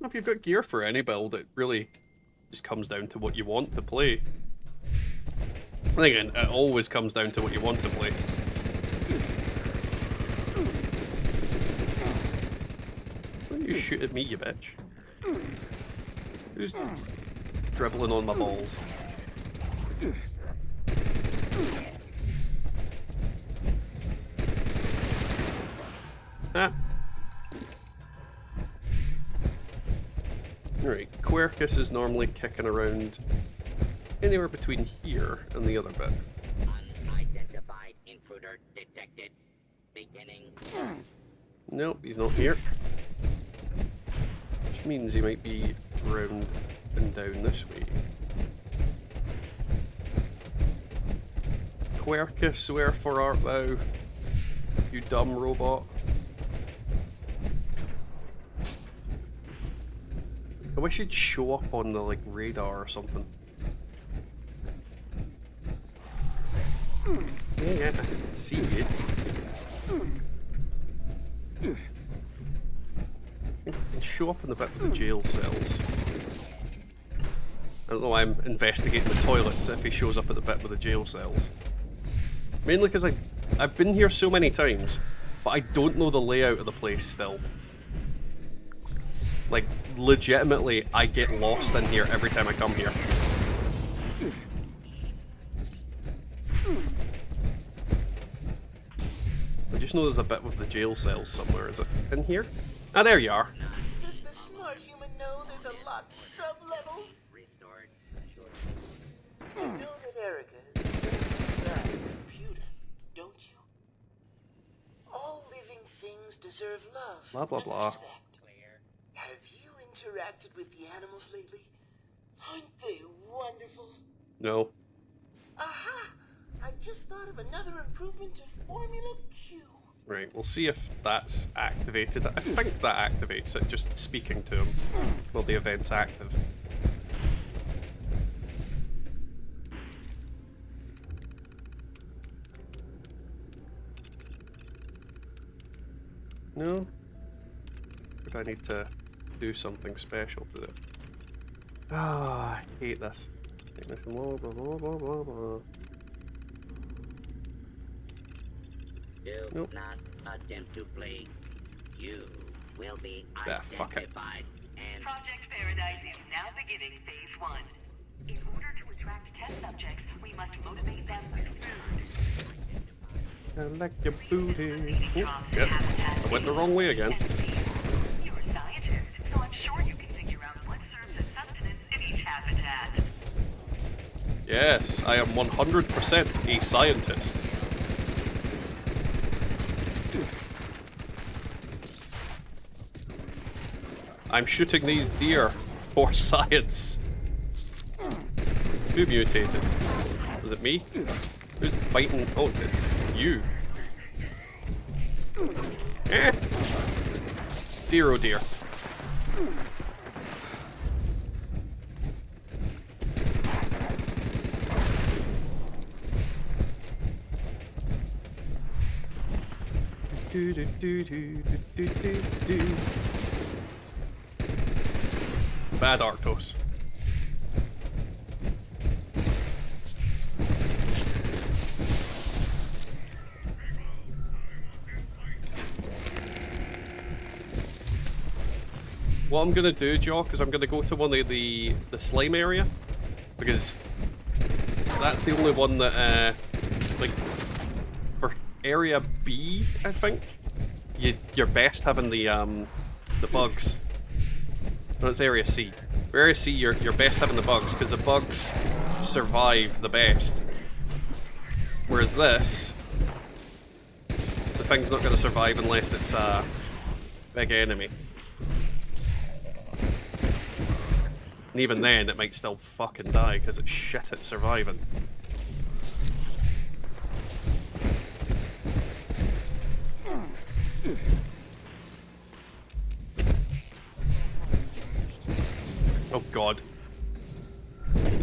If you've got gear for any build, it really just comes down to what you want to play. I think it always comes down to what you want to play. Don't you shoot at me, you bitch. Who's dribbling on my balls? Ah. Alright, Quercus is normally kicking around anywhere between here and the other bit. Unidentified intruder detected. Beginning. Nope, he's not here. Which means he might be around and down this way. Quercus, wherefore art thou, you dumb robot? I wish he'd show up on the, like, radar or something. Yeah, I can see you. He can show up in the bit with the jail cells. I don't know why I'm investigating the toilets if he shows up at the bit with the jail cells. Mainly because I've been here so many times, but I don't know the layout of the place still. Like, legitimately, I get lost in here every time I come here. I just know there's a bit with the jail cells somewhere. Is it in here? Ah, there you are. Does the smart human know there's a locked sub-level? You know that Erica is a very bad computer, don't you? All living things deserve love. Blah, blah, and blah. respect. Have you interacted with the animals lately? Aren't they wonderful? No. Aha! I just thought of another improvement to Formula Q. Right, we'll see if that's activated. I think that activates it, just speaking to him while the event's active. No? Would I need to do something special to it? Ah, I hate this. Hate this. Blah, blah, blah, blah, blah, blah. Do Nope. not attempt to flee. You will be Fuck it. identified and Project Paradise is now beginning phase 1. In order to attract test subjects, we must motivate them with food. I like your booty. Oh, yep. I went the wrong way again. You're a scientist, so I'm sure you can figure out what serves as sustenance in each habitat. Yes, I am 100% a scientist. I'm shooting these deer for science. Who mutated? Was it me? Who's biting? Oh, you. Eh. Dear, oh dear. Do do do do do do do. Bad Arctos. What I'm gonna do, Jock, is I'm gonna go to one of the slime area, because that's the only one that like for area B, I think you're best having the bugs. No, it's area C. For area C, you're best having the bugs, because the bugs survive the best. Whereas this, the thing's not going to survive unless it's a big enemy. And even then, it might still fucking die, because it's shit at surviving. Oh god.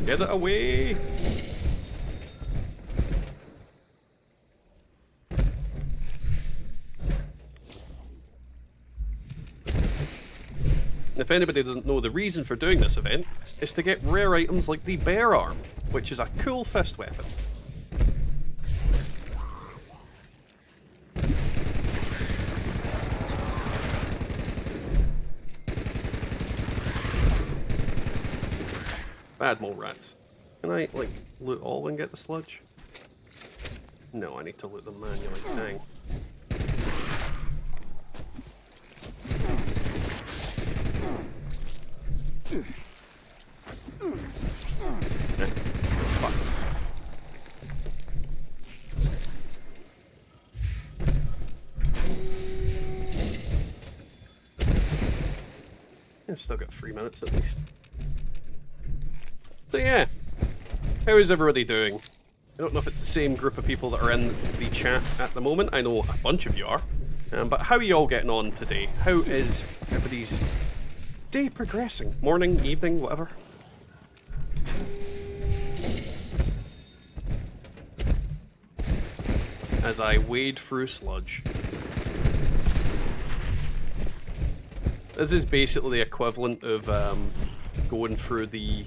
Get it away! If anybody doesn't know, the reason for doing this event is to get rare items like the bear arm, which is a cool fist weapon. Bad mole rats. Can I, like, loot all and get the sludge? No, I need to loot them manually. Dang. Fuck. I've still got 3 minutes at least. So yeah, how is everybody doing? I don't know if it's the same group of people that are in the chat at the moment. I know a bunch of you are. But how are you all getting on today? How is everybody's day progressing? Morning, evening, whatever? As I wade through sludge. This is basically the equivalent of going through the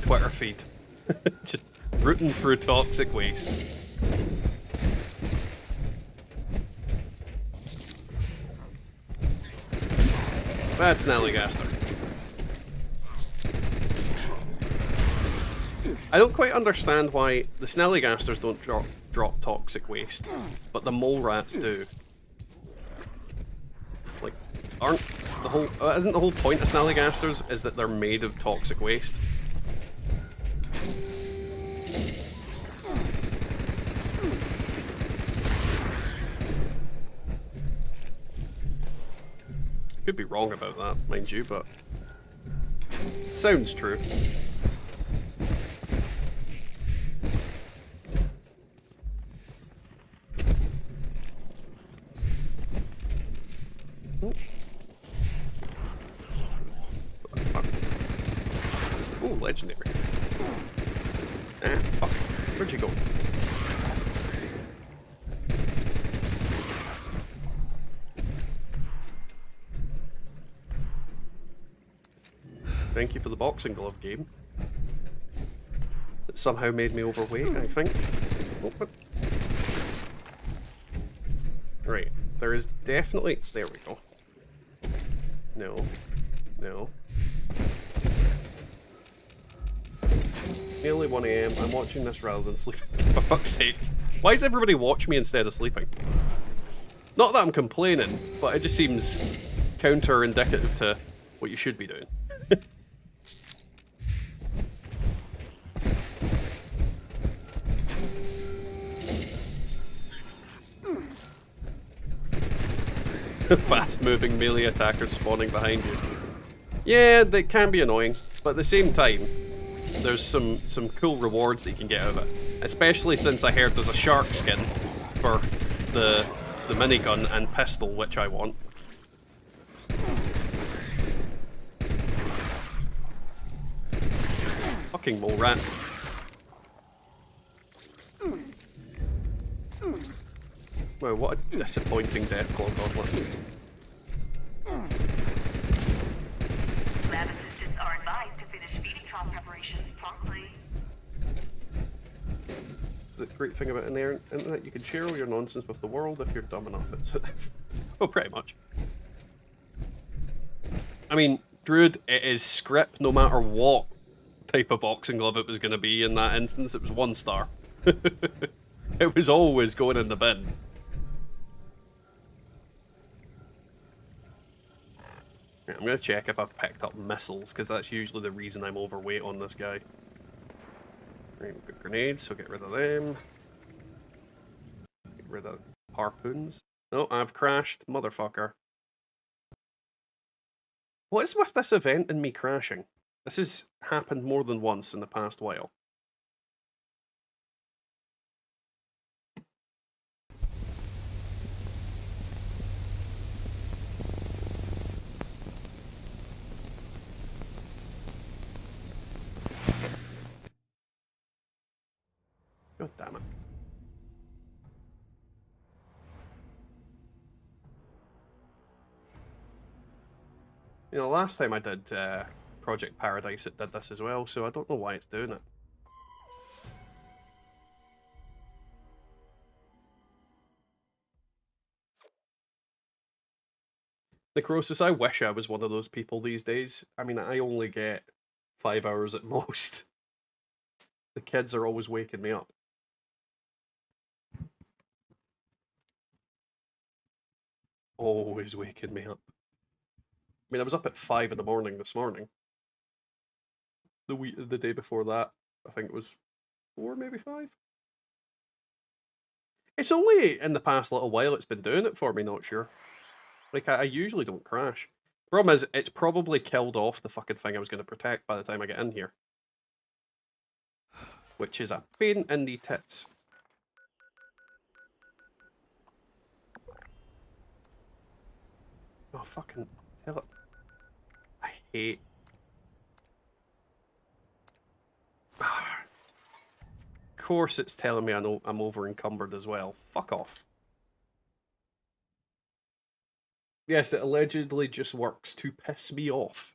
Twitter feed. Just rooting through toxic waste. Bad Snallygaster. I don't quite understand why the Snallygasters don't drop toxic waste, but the mole rats do. Like, aren't the whole isn't the whole point of Snallygasters is that they're made of toxic waste? Could be wrong about that, mind you, but sounds true. Oh. Ooh, legendary. Ah, fuck. Where'd you go? Thank you for the boxing glove game. It somehow made me overweight, I think. Oh, right, there is definitely... There we go. No. No. Nearly 1 AM. I'm watching this rather than sleeping. For fuck's sake. Why does everybody watch me instead of sleeping? Not that I'm complaining, but it just seems counter-indicative to what you should be doing. Fast-moving melee attackers spawning behind you. Yeah, they can be annoying, but at the same time, there's some cool rewards that you can get out of it. Especially since I heard there's a shark skin for the minigun and pistol, which I want. Fucking mole rats. Wow, what a disappointing Deathclaw gauntlet. Lab assistants are advised to finish feeding trough preparations promptly. The great thing about internet, you can share all your nonsense with the world if you're dumb enough. Well, pretty much. I mean, Druid, it is scrip no matter what type of boxing glove it was going to be in that instance. It was 1 star. It was always going in the bin. I'm going to check if I've picked up missiles, because that's usually the reason I'm overweight on this guy. Right, we've got grenades, so get rid of them. Get rid of harpoons. No, I've crashed, motherfucker. What is with this event and me crashing? This has happened more than once in the past while. God damn it. You know, last time I did Project Paradise, it did this as well, so I don't know why it's doing it. Necrosis, I wish I was one of those people these days. I mean, I only get 5 hours at most. The kids are always waking me up. Always waking me up. I mean, I was up at 5 in the morning this morning. The day before that, I think it was 4, maybe 5. It's only in the past little while it's been doing it for me, not sure. Like, I usually don't crash. Problem is, it's probably killed off the fucking thing I was going to protect by the time I get in here. Which is a pain in the tits. Oh, fucking tell it. I hate... Of course it's telling me I know I'm over encumbered as well. Fuck off. Yes, it allegedly just works to piss me off.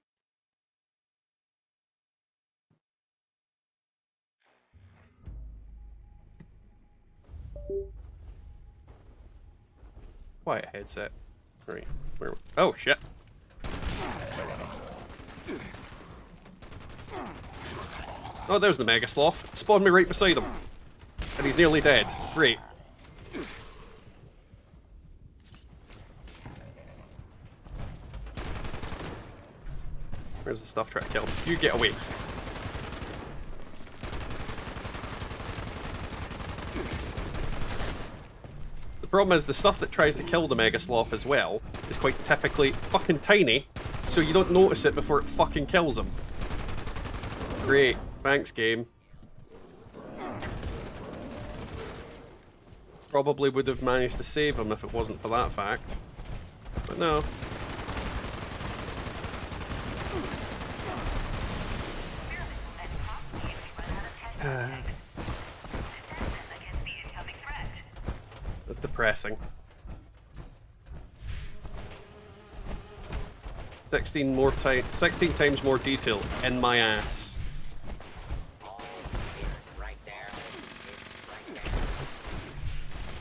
Quiet headset. Right. Where? Oh shit. Oh, there's the Mega Sloth. Spawned me right beside him. And he's nearly dead. Great. Where's the stuff trying to kill him? You get away. The problem is the stuff that tries to kill the Mega Sloth as well is quite typically fucking tiny, so you don't notice it before it fucking kills him. Great. Thanks, game. Probably would have managed to save him if it wasn't for that fact. But no. That's depressing. Is 16 times more detail in my ass.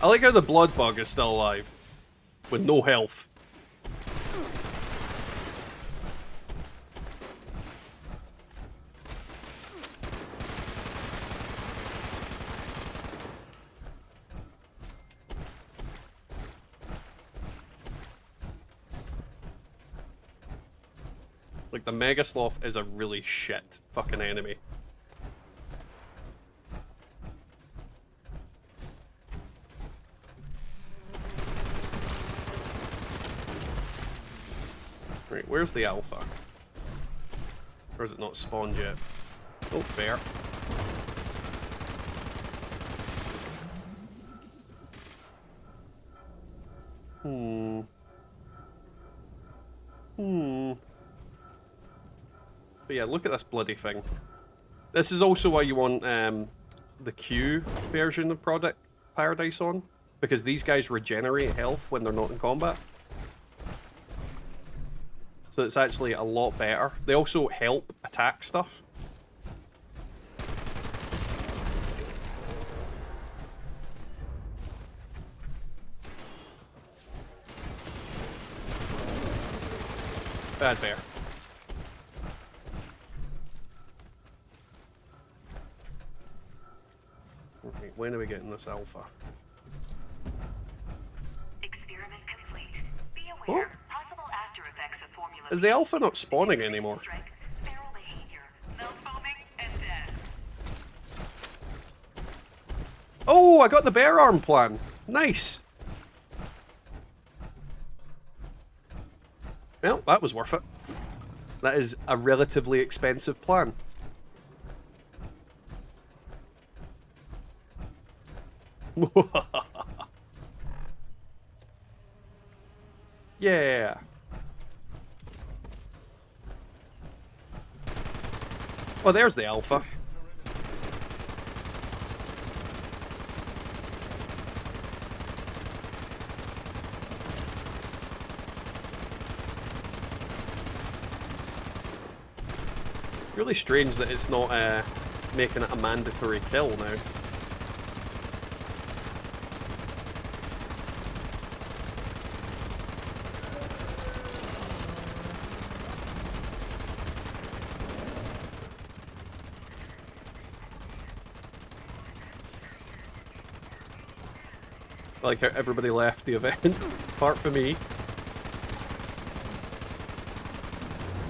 I like how the blood bug is still alive with no health. Like, the Mega Sloth is a really shit fucking enemy. Right, where's the alpha? Or is it not spawned yet? Oh, fair. But yeah, look at this bloody thing. This is also why you want the Q version of Product Paradise on, because these guys regenerate health when they're not in combat. So it's actually a lot better. They also help attack stuff. Bad bear. Okay, when are we getting this alpha? Experiment complete. Be aware, possible after effects of formula. Is the alpha not spawning anymore? Feral behavior, mouth foaming, and death. Oh, I got the bear arm plan. Nice. Well, that was worth it. That is a relatively expensive plan. Yeah. Oh, there's the alpha. Really strange that it's not making it a mandatory kill now. I like how everybody left the event, apart from me.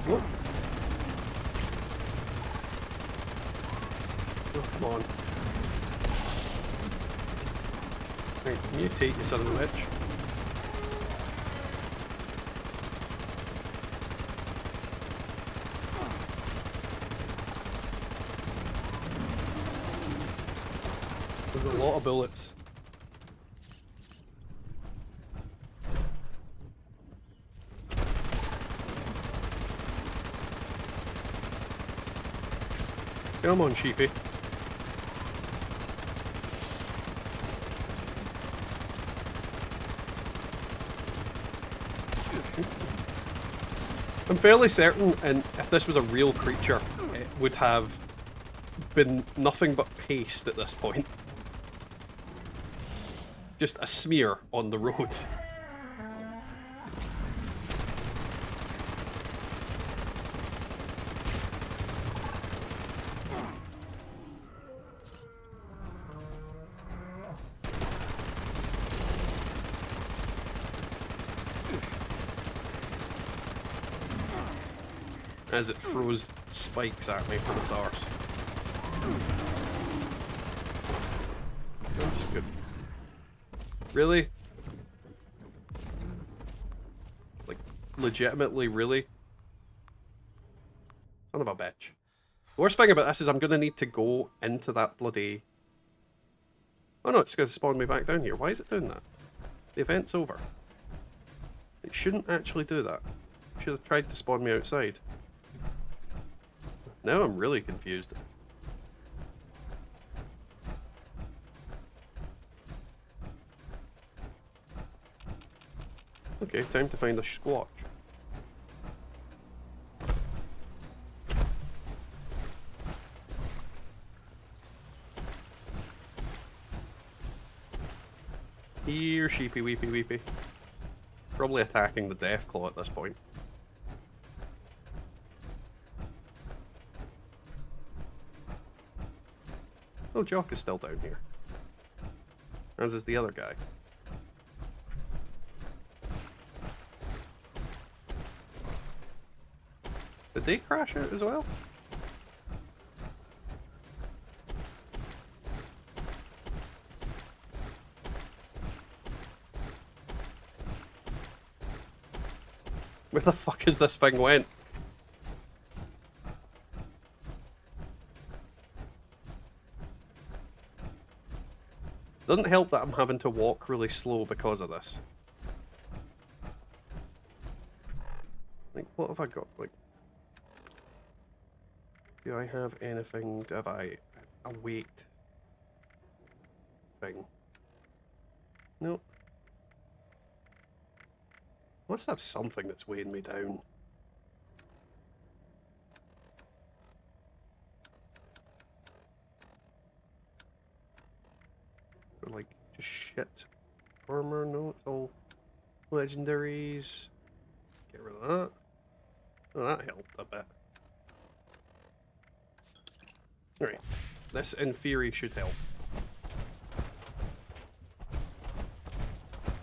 Whoa. Oh, come on. Right, mutate, you son of a bitch. There's a lot of bullets. Come on, sheepy. I'm fairly certain, and if this was a real creature, it would have been nothing but paste at this point. Just a smear on the road. As it throws spikes at me from its arse. Just good. Really? Like, legitimately, really? Son of a bitch. The worst thing about this is I'm gonna need to go into that bloody... Oh no, it's gonna spawn me back down here. Why is it doing that? The event's over. It shouldn't actually do that. It should have tried to spawn me outside. Now I'm really confused. Okay, time to find a squatch. Here, sheepy weepy weepy. Probably attacking the death claw at this point. Oh, Jock is still down here. As is the other guy. Did they crash out as well? Where the fuck is this thing went? Doesn't help that I'm having to walk really slow because of this. Like, what have I got? Like, do I have anything? Have I a weight thing? Nope. Must have something that's weighing me down. Or like, just shit. Armor, no, it's all legendaries. Get rid of that. Oh, that helped a bit. Alright. This, in theory, should help.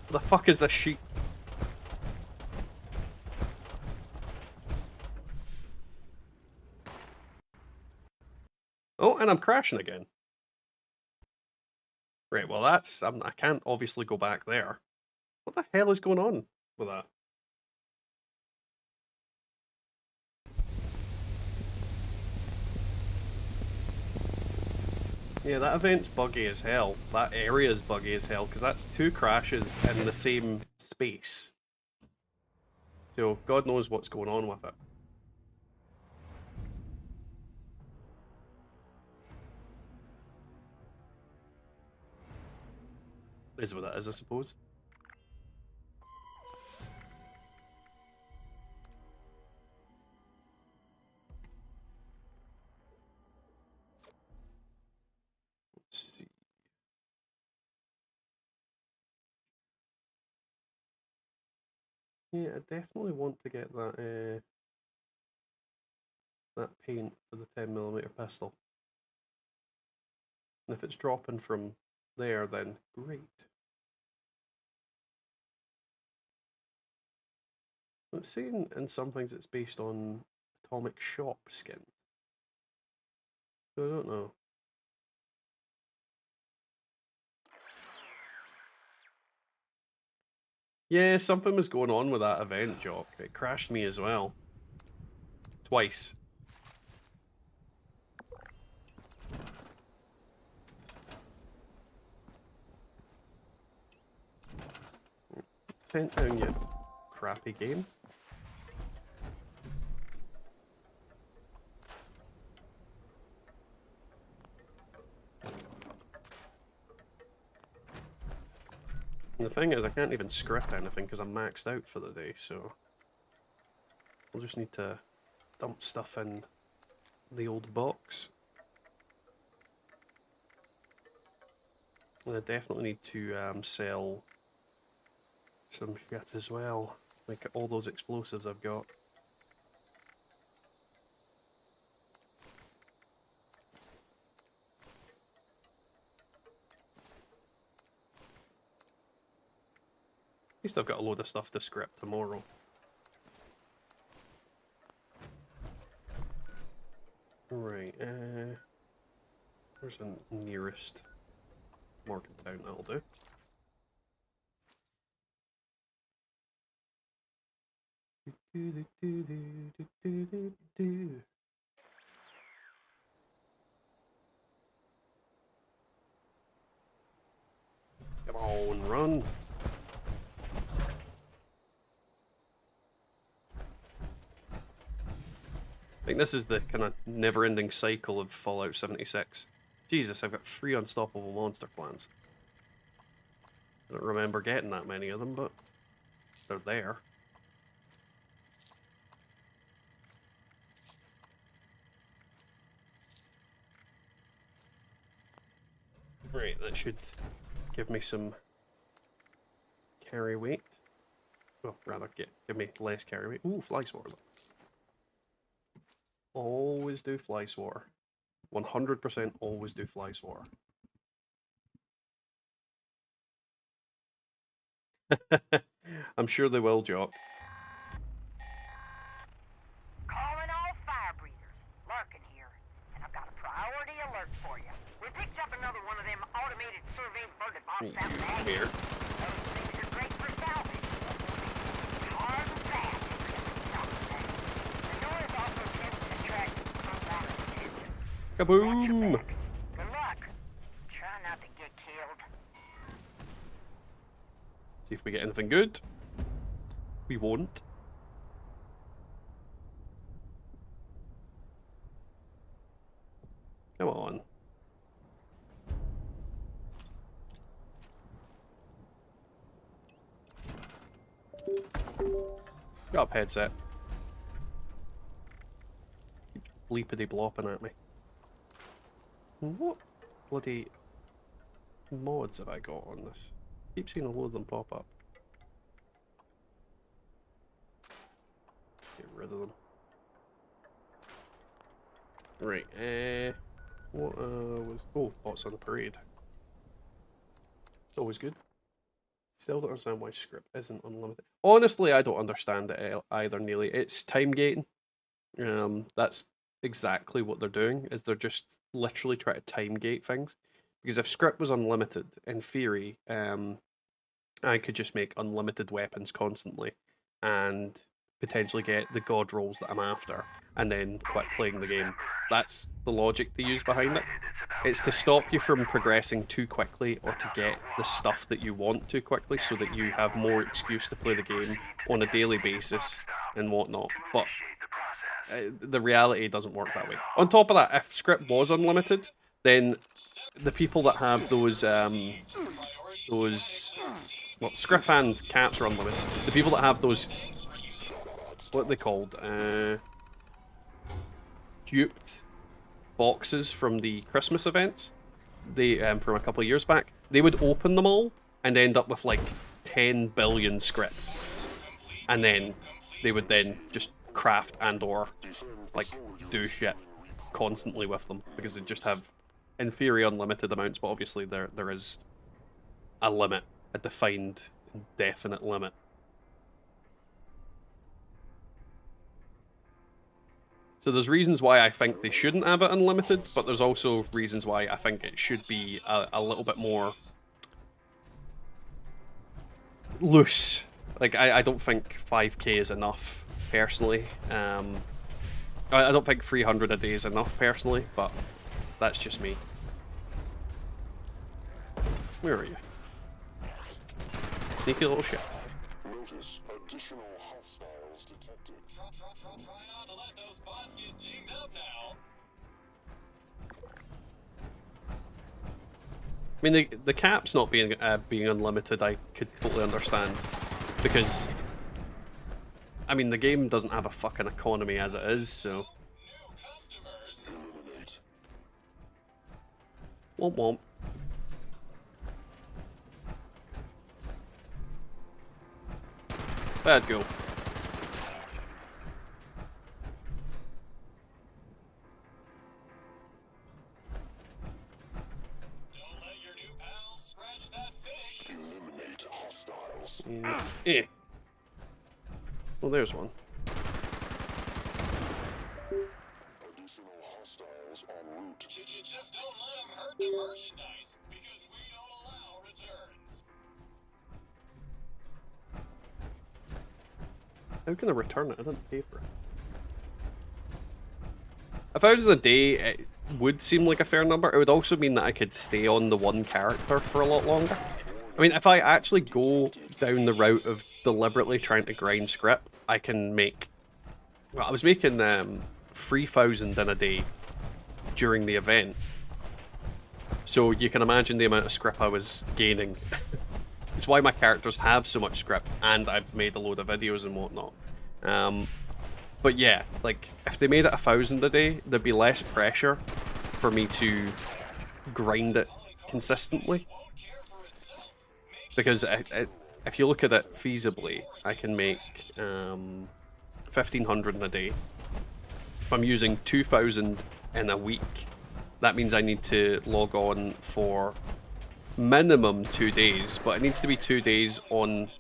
What the fuck is this sheep? Oh, and I'm crashing again. Right, well that's... I can't obviously go back there. What the hell is going on with that? Yeah, that event's buggy as hell. That area is buggy as hell, because that's 2 crashes in the same space. So, God knows what's going on with it. Is what it is, I suppose. Let's see. Yeah, I definitely want to get that that paint for the 10mm pistol. And if it's dropping from there, then great. It's saying in some things it's based on atomic shop skin. So I don't know. Yeah, something was going on with that event, Jock. It crashed me as well. Twice. Tent down, you crappy game. And the thing is, I can't even script anything because I'm maxed out for the day, so... We'll just need to dump stuff in the old box. And I definitely need to sell some shit as well. Like all those explosives I've got. At least I've got a load of stuff to script tomorrow. Right, where's the nearest Morgantown? That'll do. Come on, run! I think this is the kind of never-ending cycle of Fallout 76. Jesus, I've got 3 unstoppable monster plants. I don't remember getting that many of them, but they're there. Right, that should give me some carry weight. Well, rather, give me less carry weight. Ooh, fly swatter. Always do fly swatter. 100% always do fly swatter. I'm sure they will, Jock. Calling all fire breathers. Larkin here. And I've got a priority alert for you. We picked up another one of them automated survey burning bombs out of the Here. Those things are great for salvage. Hard and fast. The noise also tends to attract unwanted attention. Kaboom! Good luck. Try not to get killed. See if we get anything good. We won't. Come on. Got up headset. Keep bleepity blopping at me. What bloody mods have I got on this? Keep seeing a load of them pop up. Get rid of them. Right, what was... Oh, bots on the parade. It's always good. Still don't understand why script isn't unlimited. Honestly, I don't understand it either, Nearly. It's time gating. That's exactly what they're doing, is they're just literally trying to time gate things. Because if script was unlimited, in theory, I could just make unlimited weapons constantly and potentially get the god rolls that I'm after and then quit playing the game. That's the logic they use behind it. It's to stop you from progressing too quickly or to get the stuff that you want too quickly so that you have more excuse to play the game on a daily basis and whatnot. But the reality doesn't work that way. On top of that, if script was unlimited, then the people that have those well, script and caps are unlimited. The people that have those, what are they called? Duped boxes from the Christmas events, they from a couple of years back, they would open them all and end up with like 10 billion script, and then they would then just craft and or like do shit constantly with them because they just have, in theory, unlimited amounts, but obviously there is a limit, a defined, definite limit. So there's reasons why I think they shouldn't have it unlimited, but there's also reasons why I think it should be a little bit more loose. Like, I don't think 5k is enough, personally. I don't think 300 a day is enough, personally, but that's just me. Where are you? Sneaky little shit. Notice additional hostiles detected. Try not to let those bots get dinged up now. I mean, the caps not being unlimited, I could totally understand, because I mean the game doesn't have a fucking economy as it is, so. Womp womp. Bad go. Eh. Well, there's one. Additional hostiles en route. Just don't let them hurt the merchandise, because we don't allow returns. How can I return it? I didn't pay for it. $1,000 a day, it would seem like a fair number. It would also mean that I could stay on the one character for a lot longer. I mean, if I actually go down the route of deliberately trying to grind script, I can make... Well, I was making 3,000 in a day during the event. So you can imagine the amount of script I was gaining. It's why my characters have so much script, and I've made a load of videos and whatnot. But yeah, like, if they made it 1,000 a day, there'd be less pressure for me to grind it consistently. Because if you look at it feasibly, I can make 1,500 in a day. If I'm using 2,000 in a week, that means I need to log on for minimum 2 days, but it needs to be 2 days on,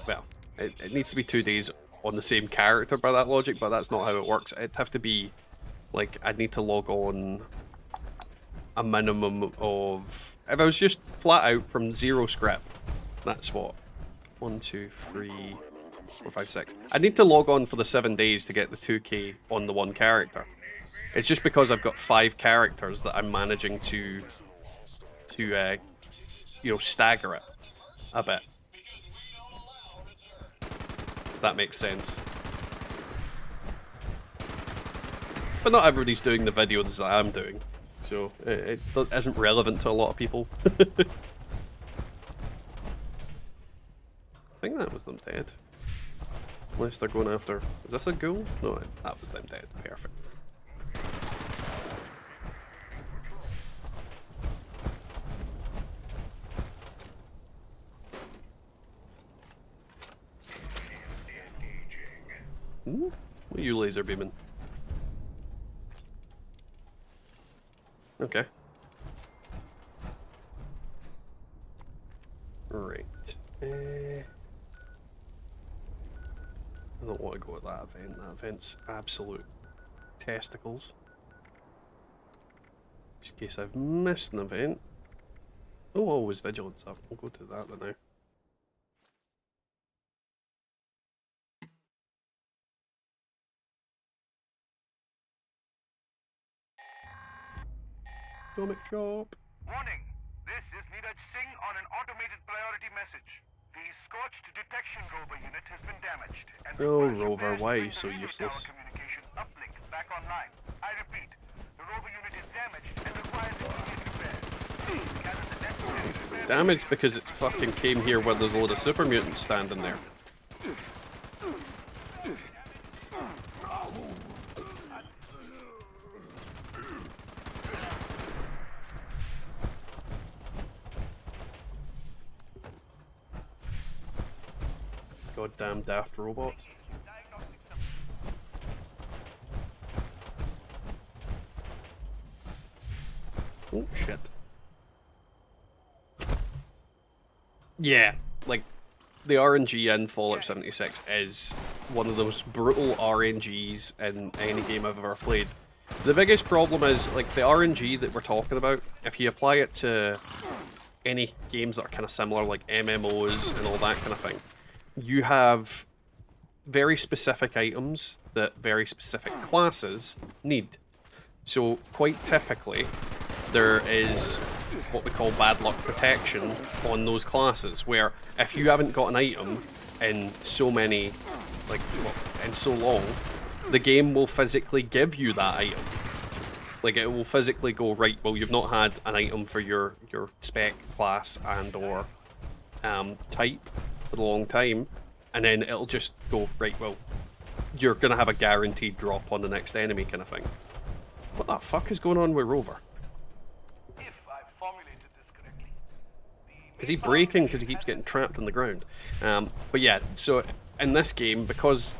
well, it needs to be 2 days on the same character by that logic, but that's not how it works. It'd have to be, like, I'd need to log on a minimum of, if I was just flat out from 0 scrip, that's what, 1, 2, 3, 4, 5, 6. I need to log on for the 7 days to get the 2k on the one character. It's just because I've got 5 characters that I'm managing to you know, stagger it a bit. That makes sense. But not everybody's doing the videos that I'm doing, so it isn't relevant to a lot of people. I think that was them dead. Unless they're going after... Is this a ghoul? No, that was them dead. Perfect. Ooh, what are you laser beaming? Okay. Right. I don't want to go at that event. That event's absolute testicles. Just in case I've missed an event. Oh, always vigilance up. We'll go to that then now. Comic shop. Warning! This is Neeraj Singh on an automated priority message. The scorched detection rover unit has been damaged. And oh, rover, why are you so useless? Communication uplink back online. I repeat, the rover unit is damaged and requires immediate repair. Damaged because it fucking came here where there's a load of super mutants standing there. Goddamn daft robots. Oh shit. Yeah, like the RNG in Fallout 76 is one of those brutal RNGs in any game I've ever played. The biggest problem is, like, the RNG that we're talking about, if you apply it to any games that are kind of similar, like MMOs and all that kind of thing, you have very specific items that very specific classes need. So quite typically, there is what we call bad luck protection on those classes, where if you haven't got an item in so many, like, well, in so long, the game will physically give you that item. Like, it will physically go, right, well, you've not had an item for your spec class and or type for a long time, and then it'll just go, right, well, you're gonna have a guaranteed drop on the next enemy kind of thing. What the fuck is going on with Rover? Is he breaking because he keeps getting trapped on the ground? But yeah, so in this game, because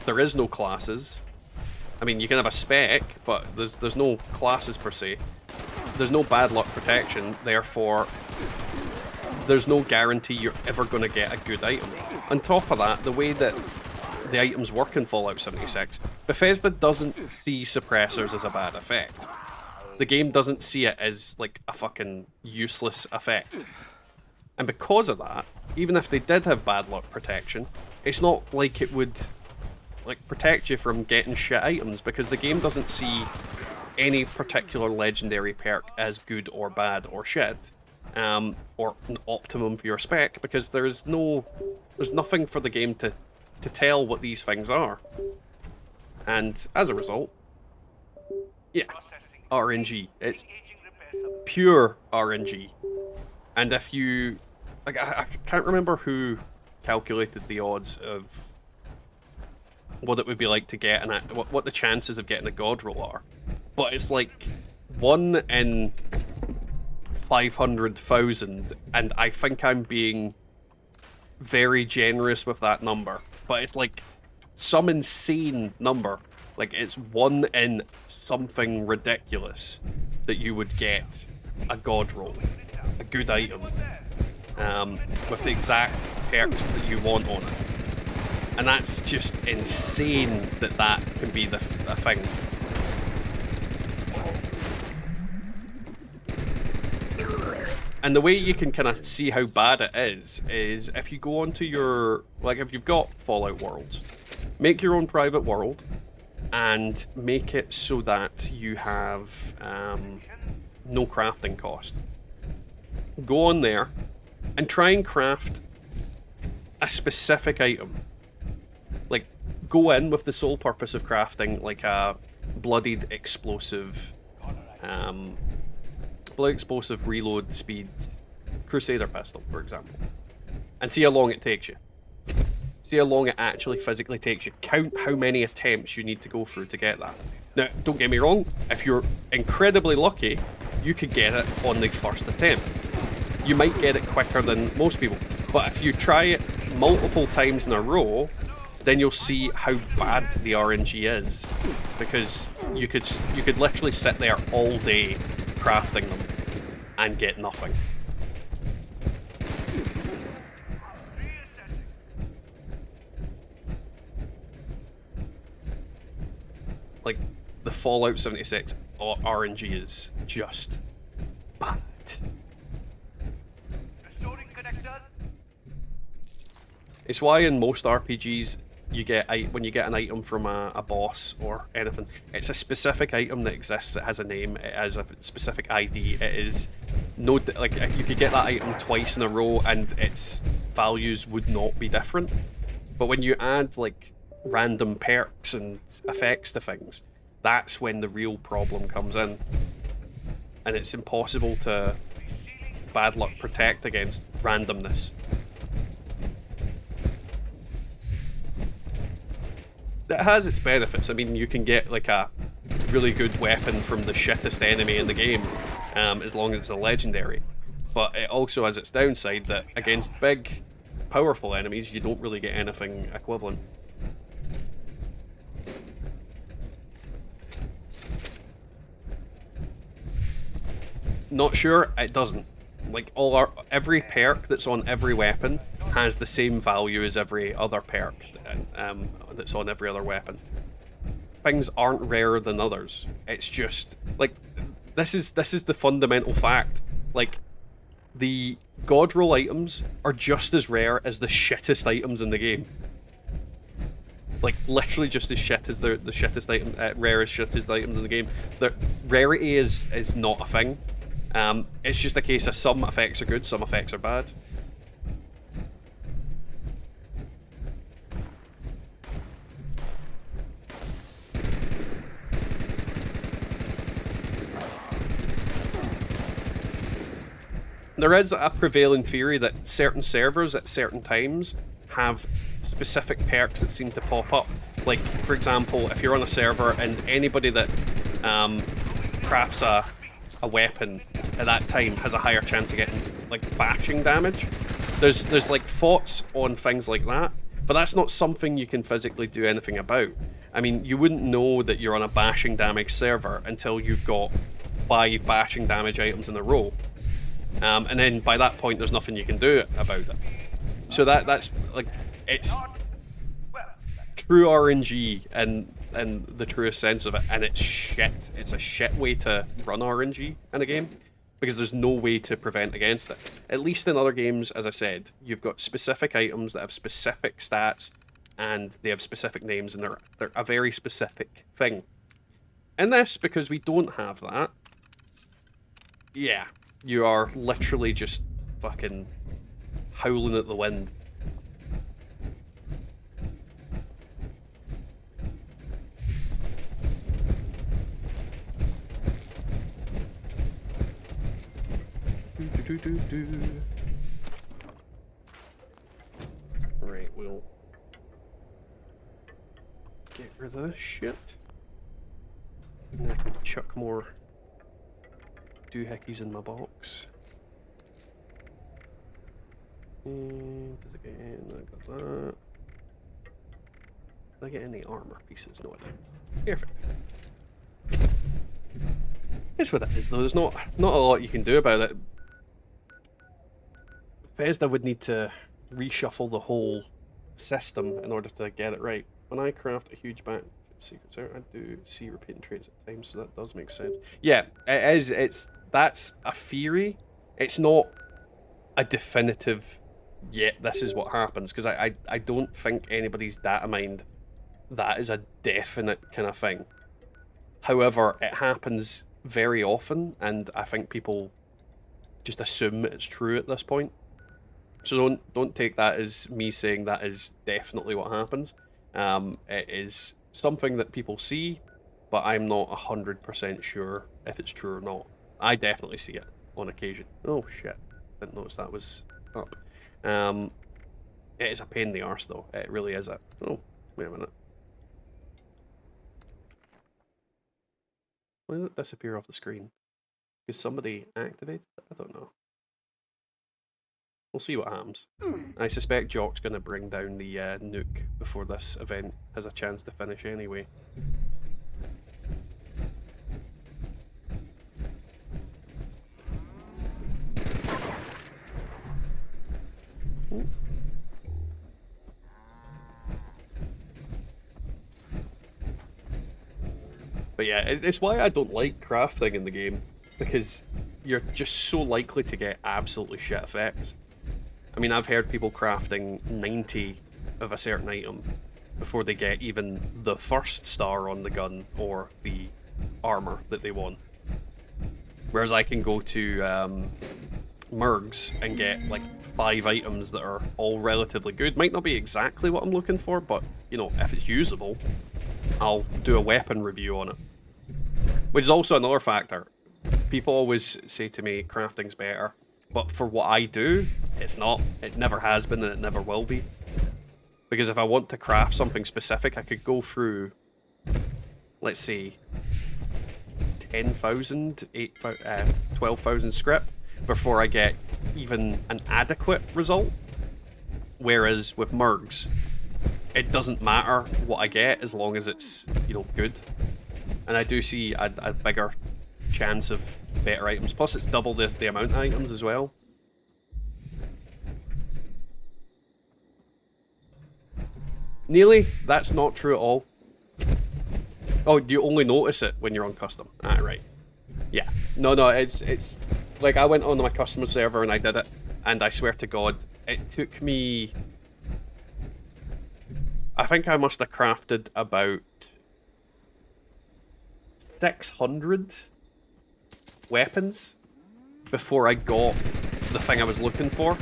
there is no classes, I mean, you can have a spec, but there's no classes per se. There's no bad luck protection, therefore there's no guarantee you're ever going to get a good item. On top of that, the way that the items work in Fallout 76, Bethesda doesn't see suppressors as a bad effect. The game doesn't see it as, like, a fucking useless effect. And because of that, even if they did have bad luck protection, it's not like it would, like, protect you from getting shit items, because the game doesn't see any particular legendary perk as good or bad or shit, or an optimum for your spec, because there's nothing for the game to tell what these things are. And as a result, yeah, RNG. It's pure RNG. And if you, like, I can't remember who calculated the odds of what it would be like to get, and what the chances of getting a god roll are. But it's like 1 in 500,000, and I think I'm being very generous with that number, but it's like some insane number. Like, it's 1 in something ridiculous that you would get a god roll, a good item, with the exact perks that you want on it. And that's just insane that that can be a thing. And the way you can kind of see how bad it is if you go onto your, like, if you've got Fallout worlds, make your own private world and make it so that you have no crafting cost. Go on there and try and craft a specific item. Like, go in with the sole purpose of crafting like a bloodied explosive reload speed Crusader pistol, for example, and see how long it takes you. See how long it actually physically takes you. Count how many attempts you need to go through to get that. Now, don't get me wrong, if you're incredibly lucky, you could get it on the first attempt. You might get it quicker than most people, but if you try it multiple times in a row, then you'll see how bad the RNG is, because you could literally sit there all day crafting them and get nothing. Like, the Fallout 76 RNG is just bad. It's why in most RPGs you get, when you get an item from a boss or anything, it's a specific item that exists, it has a name, it has a specific ID, it is no, like, you could get that item twice in a row and its values would not be different. But when you add like random perks and effects to things, that's when the real problem comes in. And it's impossible to bad luck protect against randomness. It has its benefits. I mean, you can get like a really good weapon from the shittest enemy in the game, as long as it's a legendary. But it also has its downside that against big, powerful enemies, you don't really get anything equivalent. Not sure, it doesn't. Like, every perk that's on every weapon has the same value as every other perk that's on every other weapon. Things aren't rarer than others. It's just like, this is the fundamental fact. Like, the god roll items are just as rare as the shittest items in the game. Like, literally just as shit as the shittest item, rarest shittest items in the game. The rarity is not a thing. It's just a case of some effects are good, some effects are bad. There is a prevailing theory that certain servers at certain times have specific perks that seem to pop up. Like, for example, if you're on a server and anybody that crafts a weapon at that time has a higher chance of getting like bashing damage. There's like thoughts on things like that, but that's not something you can physically do anything about. I mean, you wouldn't know that you're on a bashing damage server until you've got 5 bashing damage items in a row. And then by that point there's nothing you can do about it. So that's like, it's true RNG and the truest sense of it, and it's shit. It's a shit way to run RNG in a game, because there's no way to prevent against it. At least in other games, as I said, you've got specific items that have specific stats, and they have specific names, and they're a very specific thing. In this, because we don't have that, yeah, you are literally just fucking howling at the wind. Right, we'll get rid of this shit. And I can chuck more doohickeys in my box. And again, I got that. Did I get any armor pieces? No, I didn't. Perfect. It's what it is, though. There's not a lot you can do about it. Bethesda would need to reshuffle the whole system in order to get it right. When I craft a huge batch of secrets out, I do see repeating traits at times, so that does make sense. Yeah, it is. That's a theory. It's not a definitive. Yet this is what happens, because I don't think anybody's data mined that is a definite kind of thing. However, it happens very often, and I think people just assume it's true at this point. So don't take that as me saying that is definitely what happens. It is something that people see, but I'm not 100% sure if it's true or not. I definitely see it on occasion. Oh shit! Didn't notice that was up. It is a pain in the arse though. It really is. Oh, wait a minute. Why did it disappear off the screen? Is somebody activated it? I don't know. We'll see what happens. I suspect Jock's going to bring down the nuke before this event has a chance to finish anyway. But yeah, it's why I don't like crafting in the game, because you're just so likely to get absolutely shit effects. I mean, I've heard people crafting 90 of a certain item before they get even the first star on the gun or the armor that they want. Whereas I can go to Mergs and get like 5 items that are all relatively good. Might not be exactly what I'm looking for, but you know, if it's usable, I'll do a weapon review on it. Which is also another factor. People always say to me, crafting's better. But for what I do, it's not. It never has been and it never will be. Because if I want to craft something specific, I could go through, let's say, 10,000, 12,000 scrip before I get even an adequate result. Whereas with Mergs, it doesn't matter what I get as long as it's, you know, good. And I do see a bigger chance of better items. Plus, it's double the amount of items as well. Nearly, that's not true at all. Oh, you only notice it when you're on custom. Ah, right. Yeah. No, it's like I went on my customer server and I did it, and I swear to God, it took me. I think I must have crafted about 600 weapons before I got the thing I was looking for.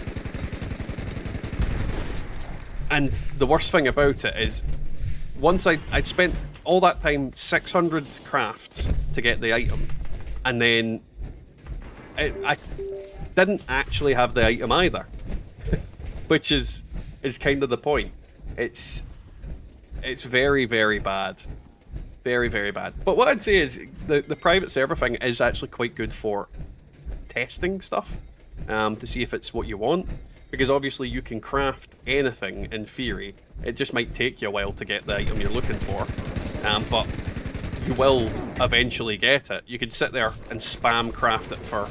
And the worst thing about it is, once I'd spent all that time, 600 crafts to get the item, and then I didn't actually have the item either, which is kind of the point. It's very, very bad. Very, very bad. But what I'd say is the private server thing is actually quite good for testing stuff, to see if it's what you want. Because obviously you can craft anything in theory. It just might take you a while to get the item you're looking for. But you will eventually get it. You could sit there and spam craft it for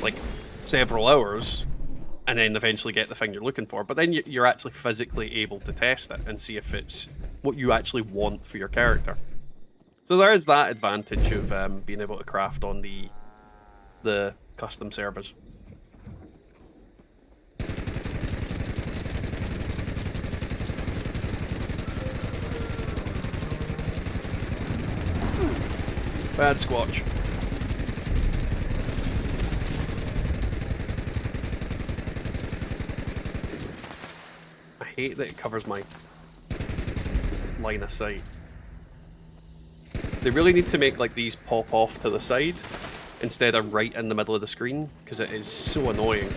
like several hours and then eventually get the thing you're looking for. But then you're actually physically able to test it and see if it's what you actually want for your character. So there is that advantage of being able to craft on the custom servers. Bad squatch. I hate that it covers my line of sight. They really need to make like these pop off to the side instead of right in the middle of the screen, because it is so annoying.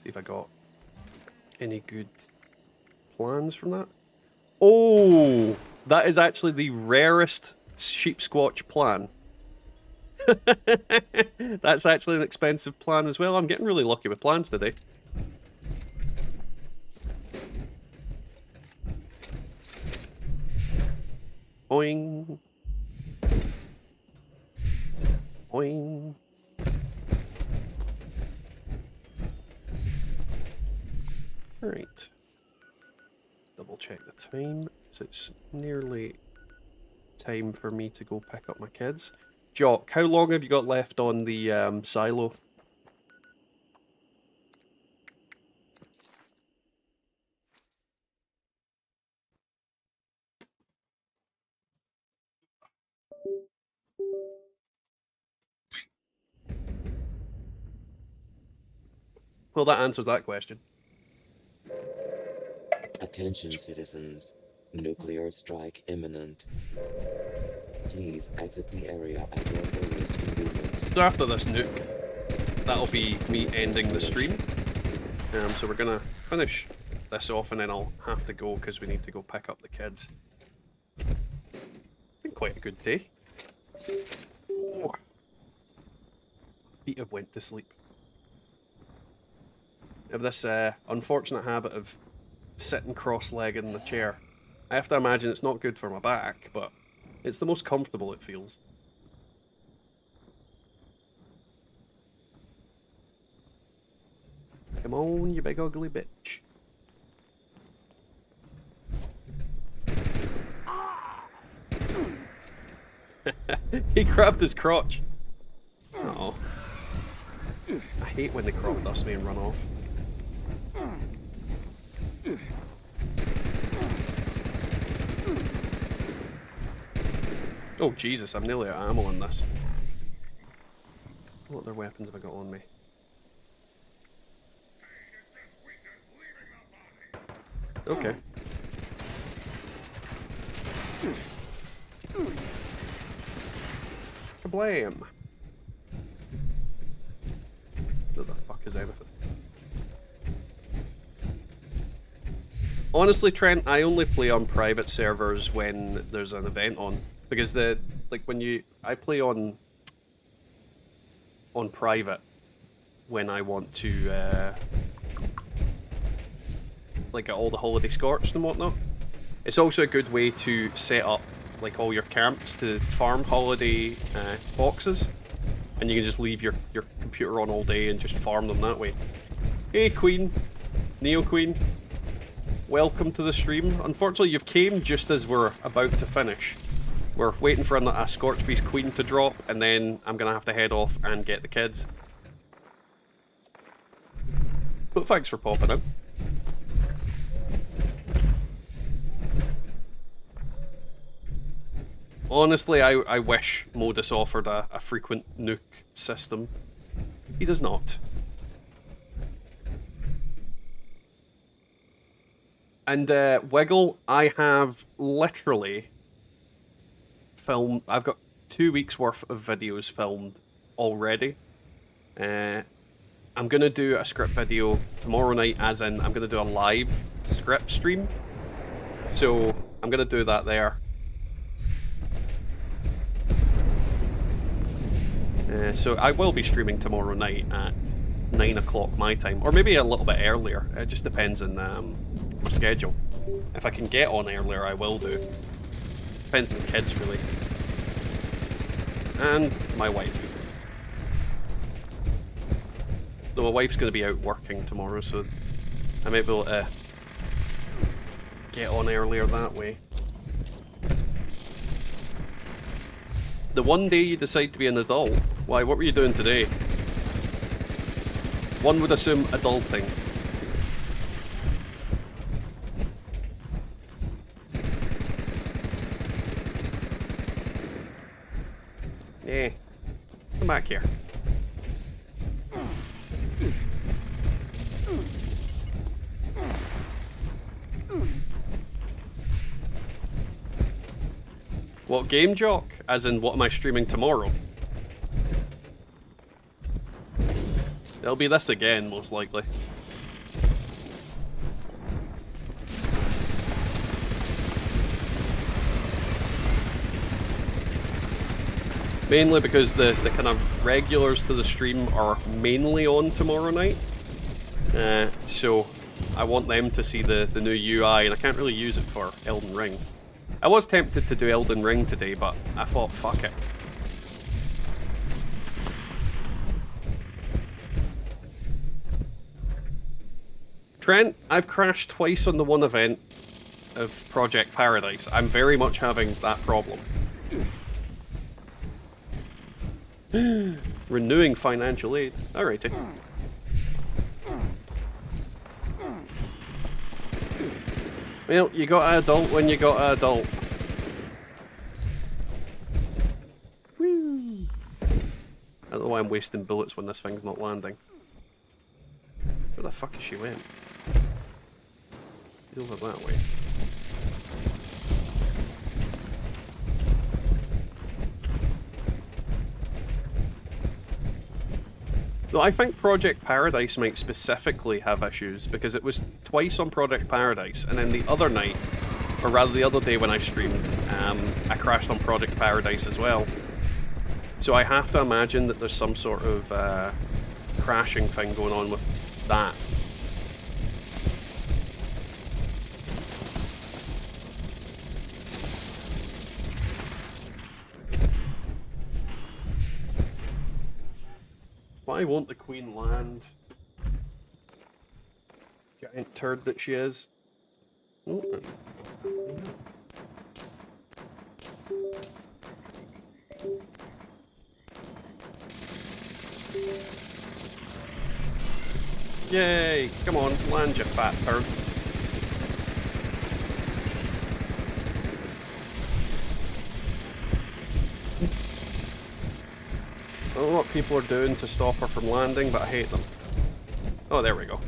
See if I got any good plans from that. Oh, that is actually the rarest sheep squatch plan. That's actually an expensive plan as well. I'm getting really lucky with plans today. Boing. Boing. Alright. Double check the time. So it's nearly time for me to go pick up my kids. Jock, how long have you got left on the silo? Well, that answers that question. Attention, citizens. Nuclear strike imminent. Please exit the area at your earliest convenience. So after this nuke, that'll be me ending the stream. So we're gonna finish this off and then I'll have to go because we need to go pick up the kids. Been quite a good day. Oh. Feet have went to sleep. I have this unfortunate habit of sitting cross-legged in the chair. I have to imagine it's not good for my back, but it's the most comfortable it feels. Come on, you big ugly bitch. He grabbed his crotch. Oh. I hate when they crop dust me and run off. Oh Jesus, I'm nearly out of ammo on this. What other weapons have I got on me? Okay. Kablam! What the fuck is everything? Honestly, Trent, I only play on private servers when there's an event on. Because I play on private when I want to get all the holiday scorched and whatnot. It's also a good way to set up like all your camps to farm holiday boxes, and you can just leave your computer on all day and just farm them that way. Hey Queen, Neo Queen, welcome to the stream. Unfortunately, you've came just as we're about to finish. We're waiting for a Scorch Beast Queen to drop, and then I'm gonna have to head off and get the kids. But thanks for popping in. Honestly, I wish Modus offered a frequent nuke system. He does not. And Wiggle, I have literally filmed. I've got 2 weeks worth of videos filmed already. I'm gonna do a script video tomorrow night, as in I'm gonna do a live script stream. So I'm gonna do that there. So I will be streaming tomorrow night at 9 o'clock my time, or maybe a little bit earlier. It just depends on my schedule. If I can get on earlier, I will do. Depends on the kids, really. And my wife. Though my wife's going to be out working tomorrow, so I might be able to get on earlier that way. The one day you decide to be an adult. Why, what were you doing today? One would assume adulting. Yeah. Come back here. What game, Jock? As in, what am I streaming tomorrow? It'll be this again, most likely. Mainly because the kind of regulars to the stream are mainly on tomorrow night. So I want them to see the new UI, and I can't really use it for Elden Ring. I was tempted to do Elden Ring today, but I thought, fuck it. Trent, I've crashed twice on the one event of Project Paradise. I'm very much having that problem. Renewing financial aid. Alrighty. Well, you got an adult when you got an adult. Whee! I don't know why I'm wasting bullets when this thing's not landing. Where the fuck is she went? She's over that way. No, I think Project Paradise might specifically have issues, because it was twice on Project Paradise, and then the other night, or rather the other day when I streamed, I crashed on Project Paradise as well. So I have to imagine that there's some sort of crashing thing going on with that. Why won't the queen land? Giant turd that she is. Oh. Yay! Come on, land you fat turd. I don't know what people are doing to stop her from landing, but I hate them. Oh, there we go.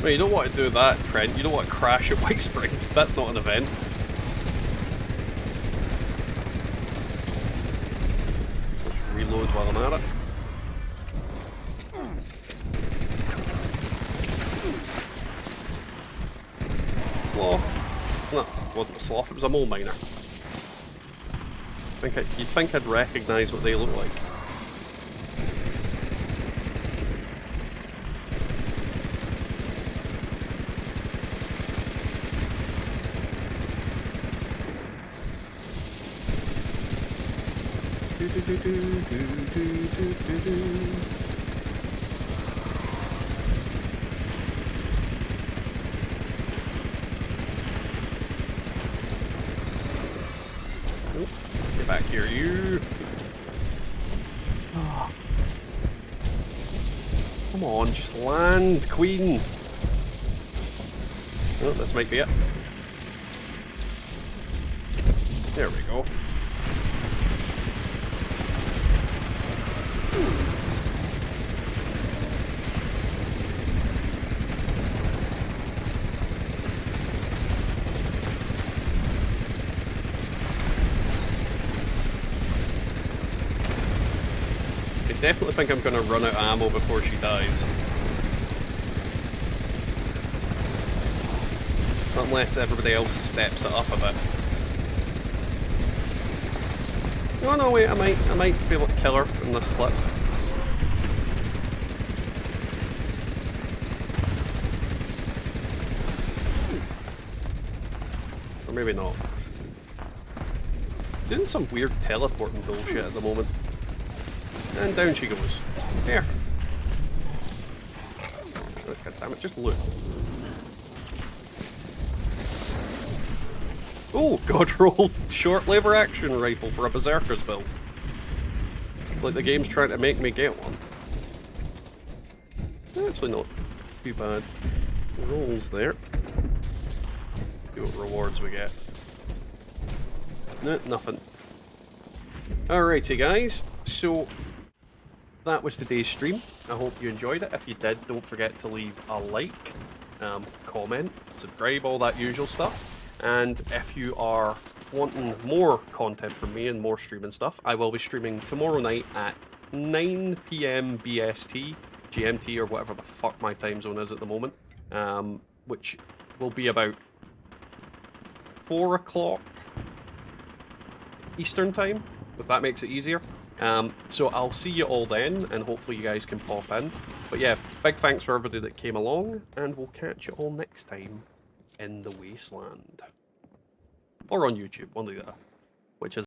No, you don't want to do that, Trent. You don't want to crash at White Springs. That's not an event. Let's reload while I'm at it. Sloth. No, it wasn't a sloth, it was a mole miner. You'd think I'd recognise what they look like. Nope. Get back here, you. Oh. Come on, just land, queen. Oh, this might be it. There we go. I definitely think I'm going to run out of ammo before she dies. Unless everybody else steps it up a bit. Oh no, wait, I might be able to kill her in this clip. Or maybe not. Doing some weird teleporting bullshit at the moment. And down she goes. Perfect. Oh, God damn it, just loot. Oh, God rolled short lever action rifle for a berserker's build. Like the game's trying to make me get one. Actually not too bad. Rolls there. See what rewards we get. No, nothing. Alrighty guys, so that was today's stream. I hope you enjoyed it. If you did, don't forget to leave a like. comment, subscribe, all that usual stuff. And if you are wanting more content from me and more streaming stuff, I will be streaming tomorrow night at 9 PM BST, GMT, or whatever the fuck my time zone is at the moment, which will be about 4 o'clock Eastern time, if that makes it easier. So I'll see you all then, and hopefully you guys can pop in. But yeah, big thanks for everybody that came along, and we'll catch you all next time in the Wasteland. Or on YouTube, one of the other.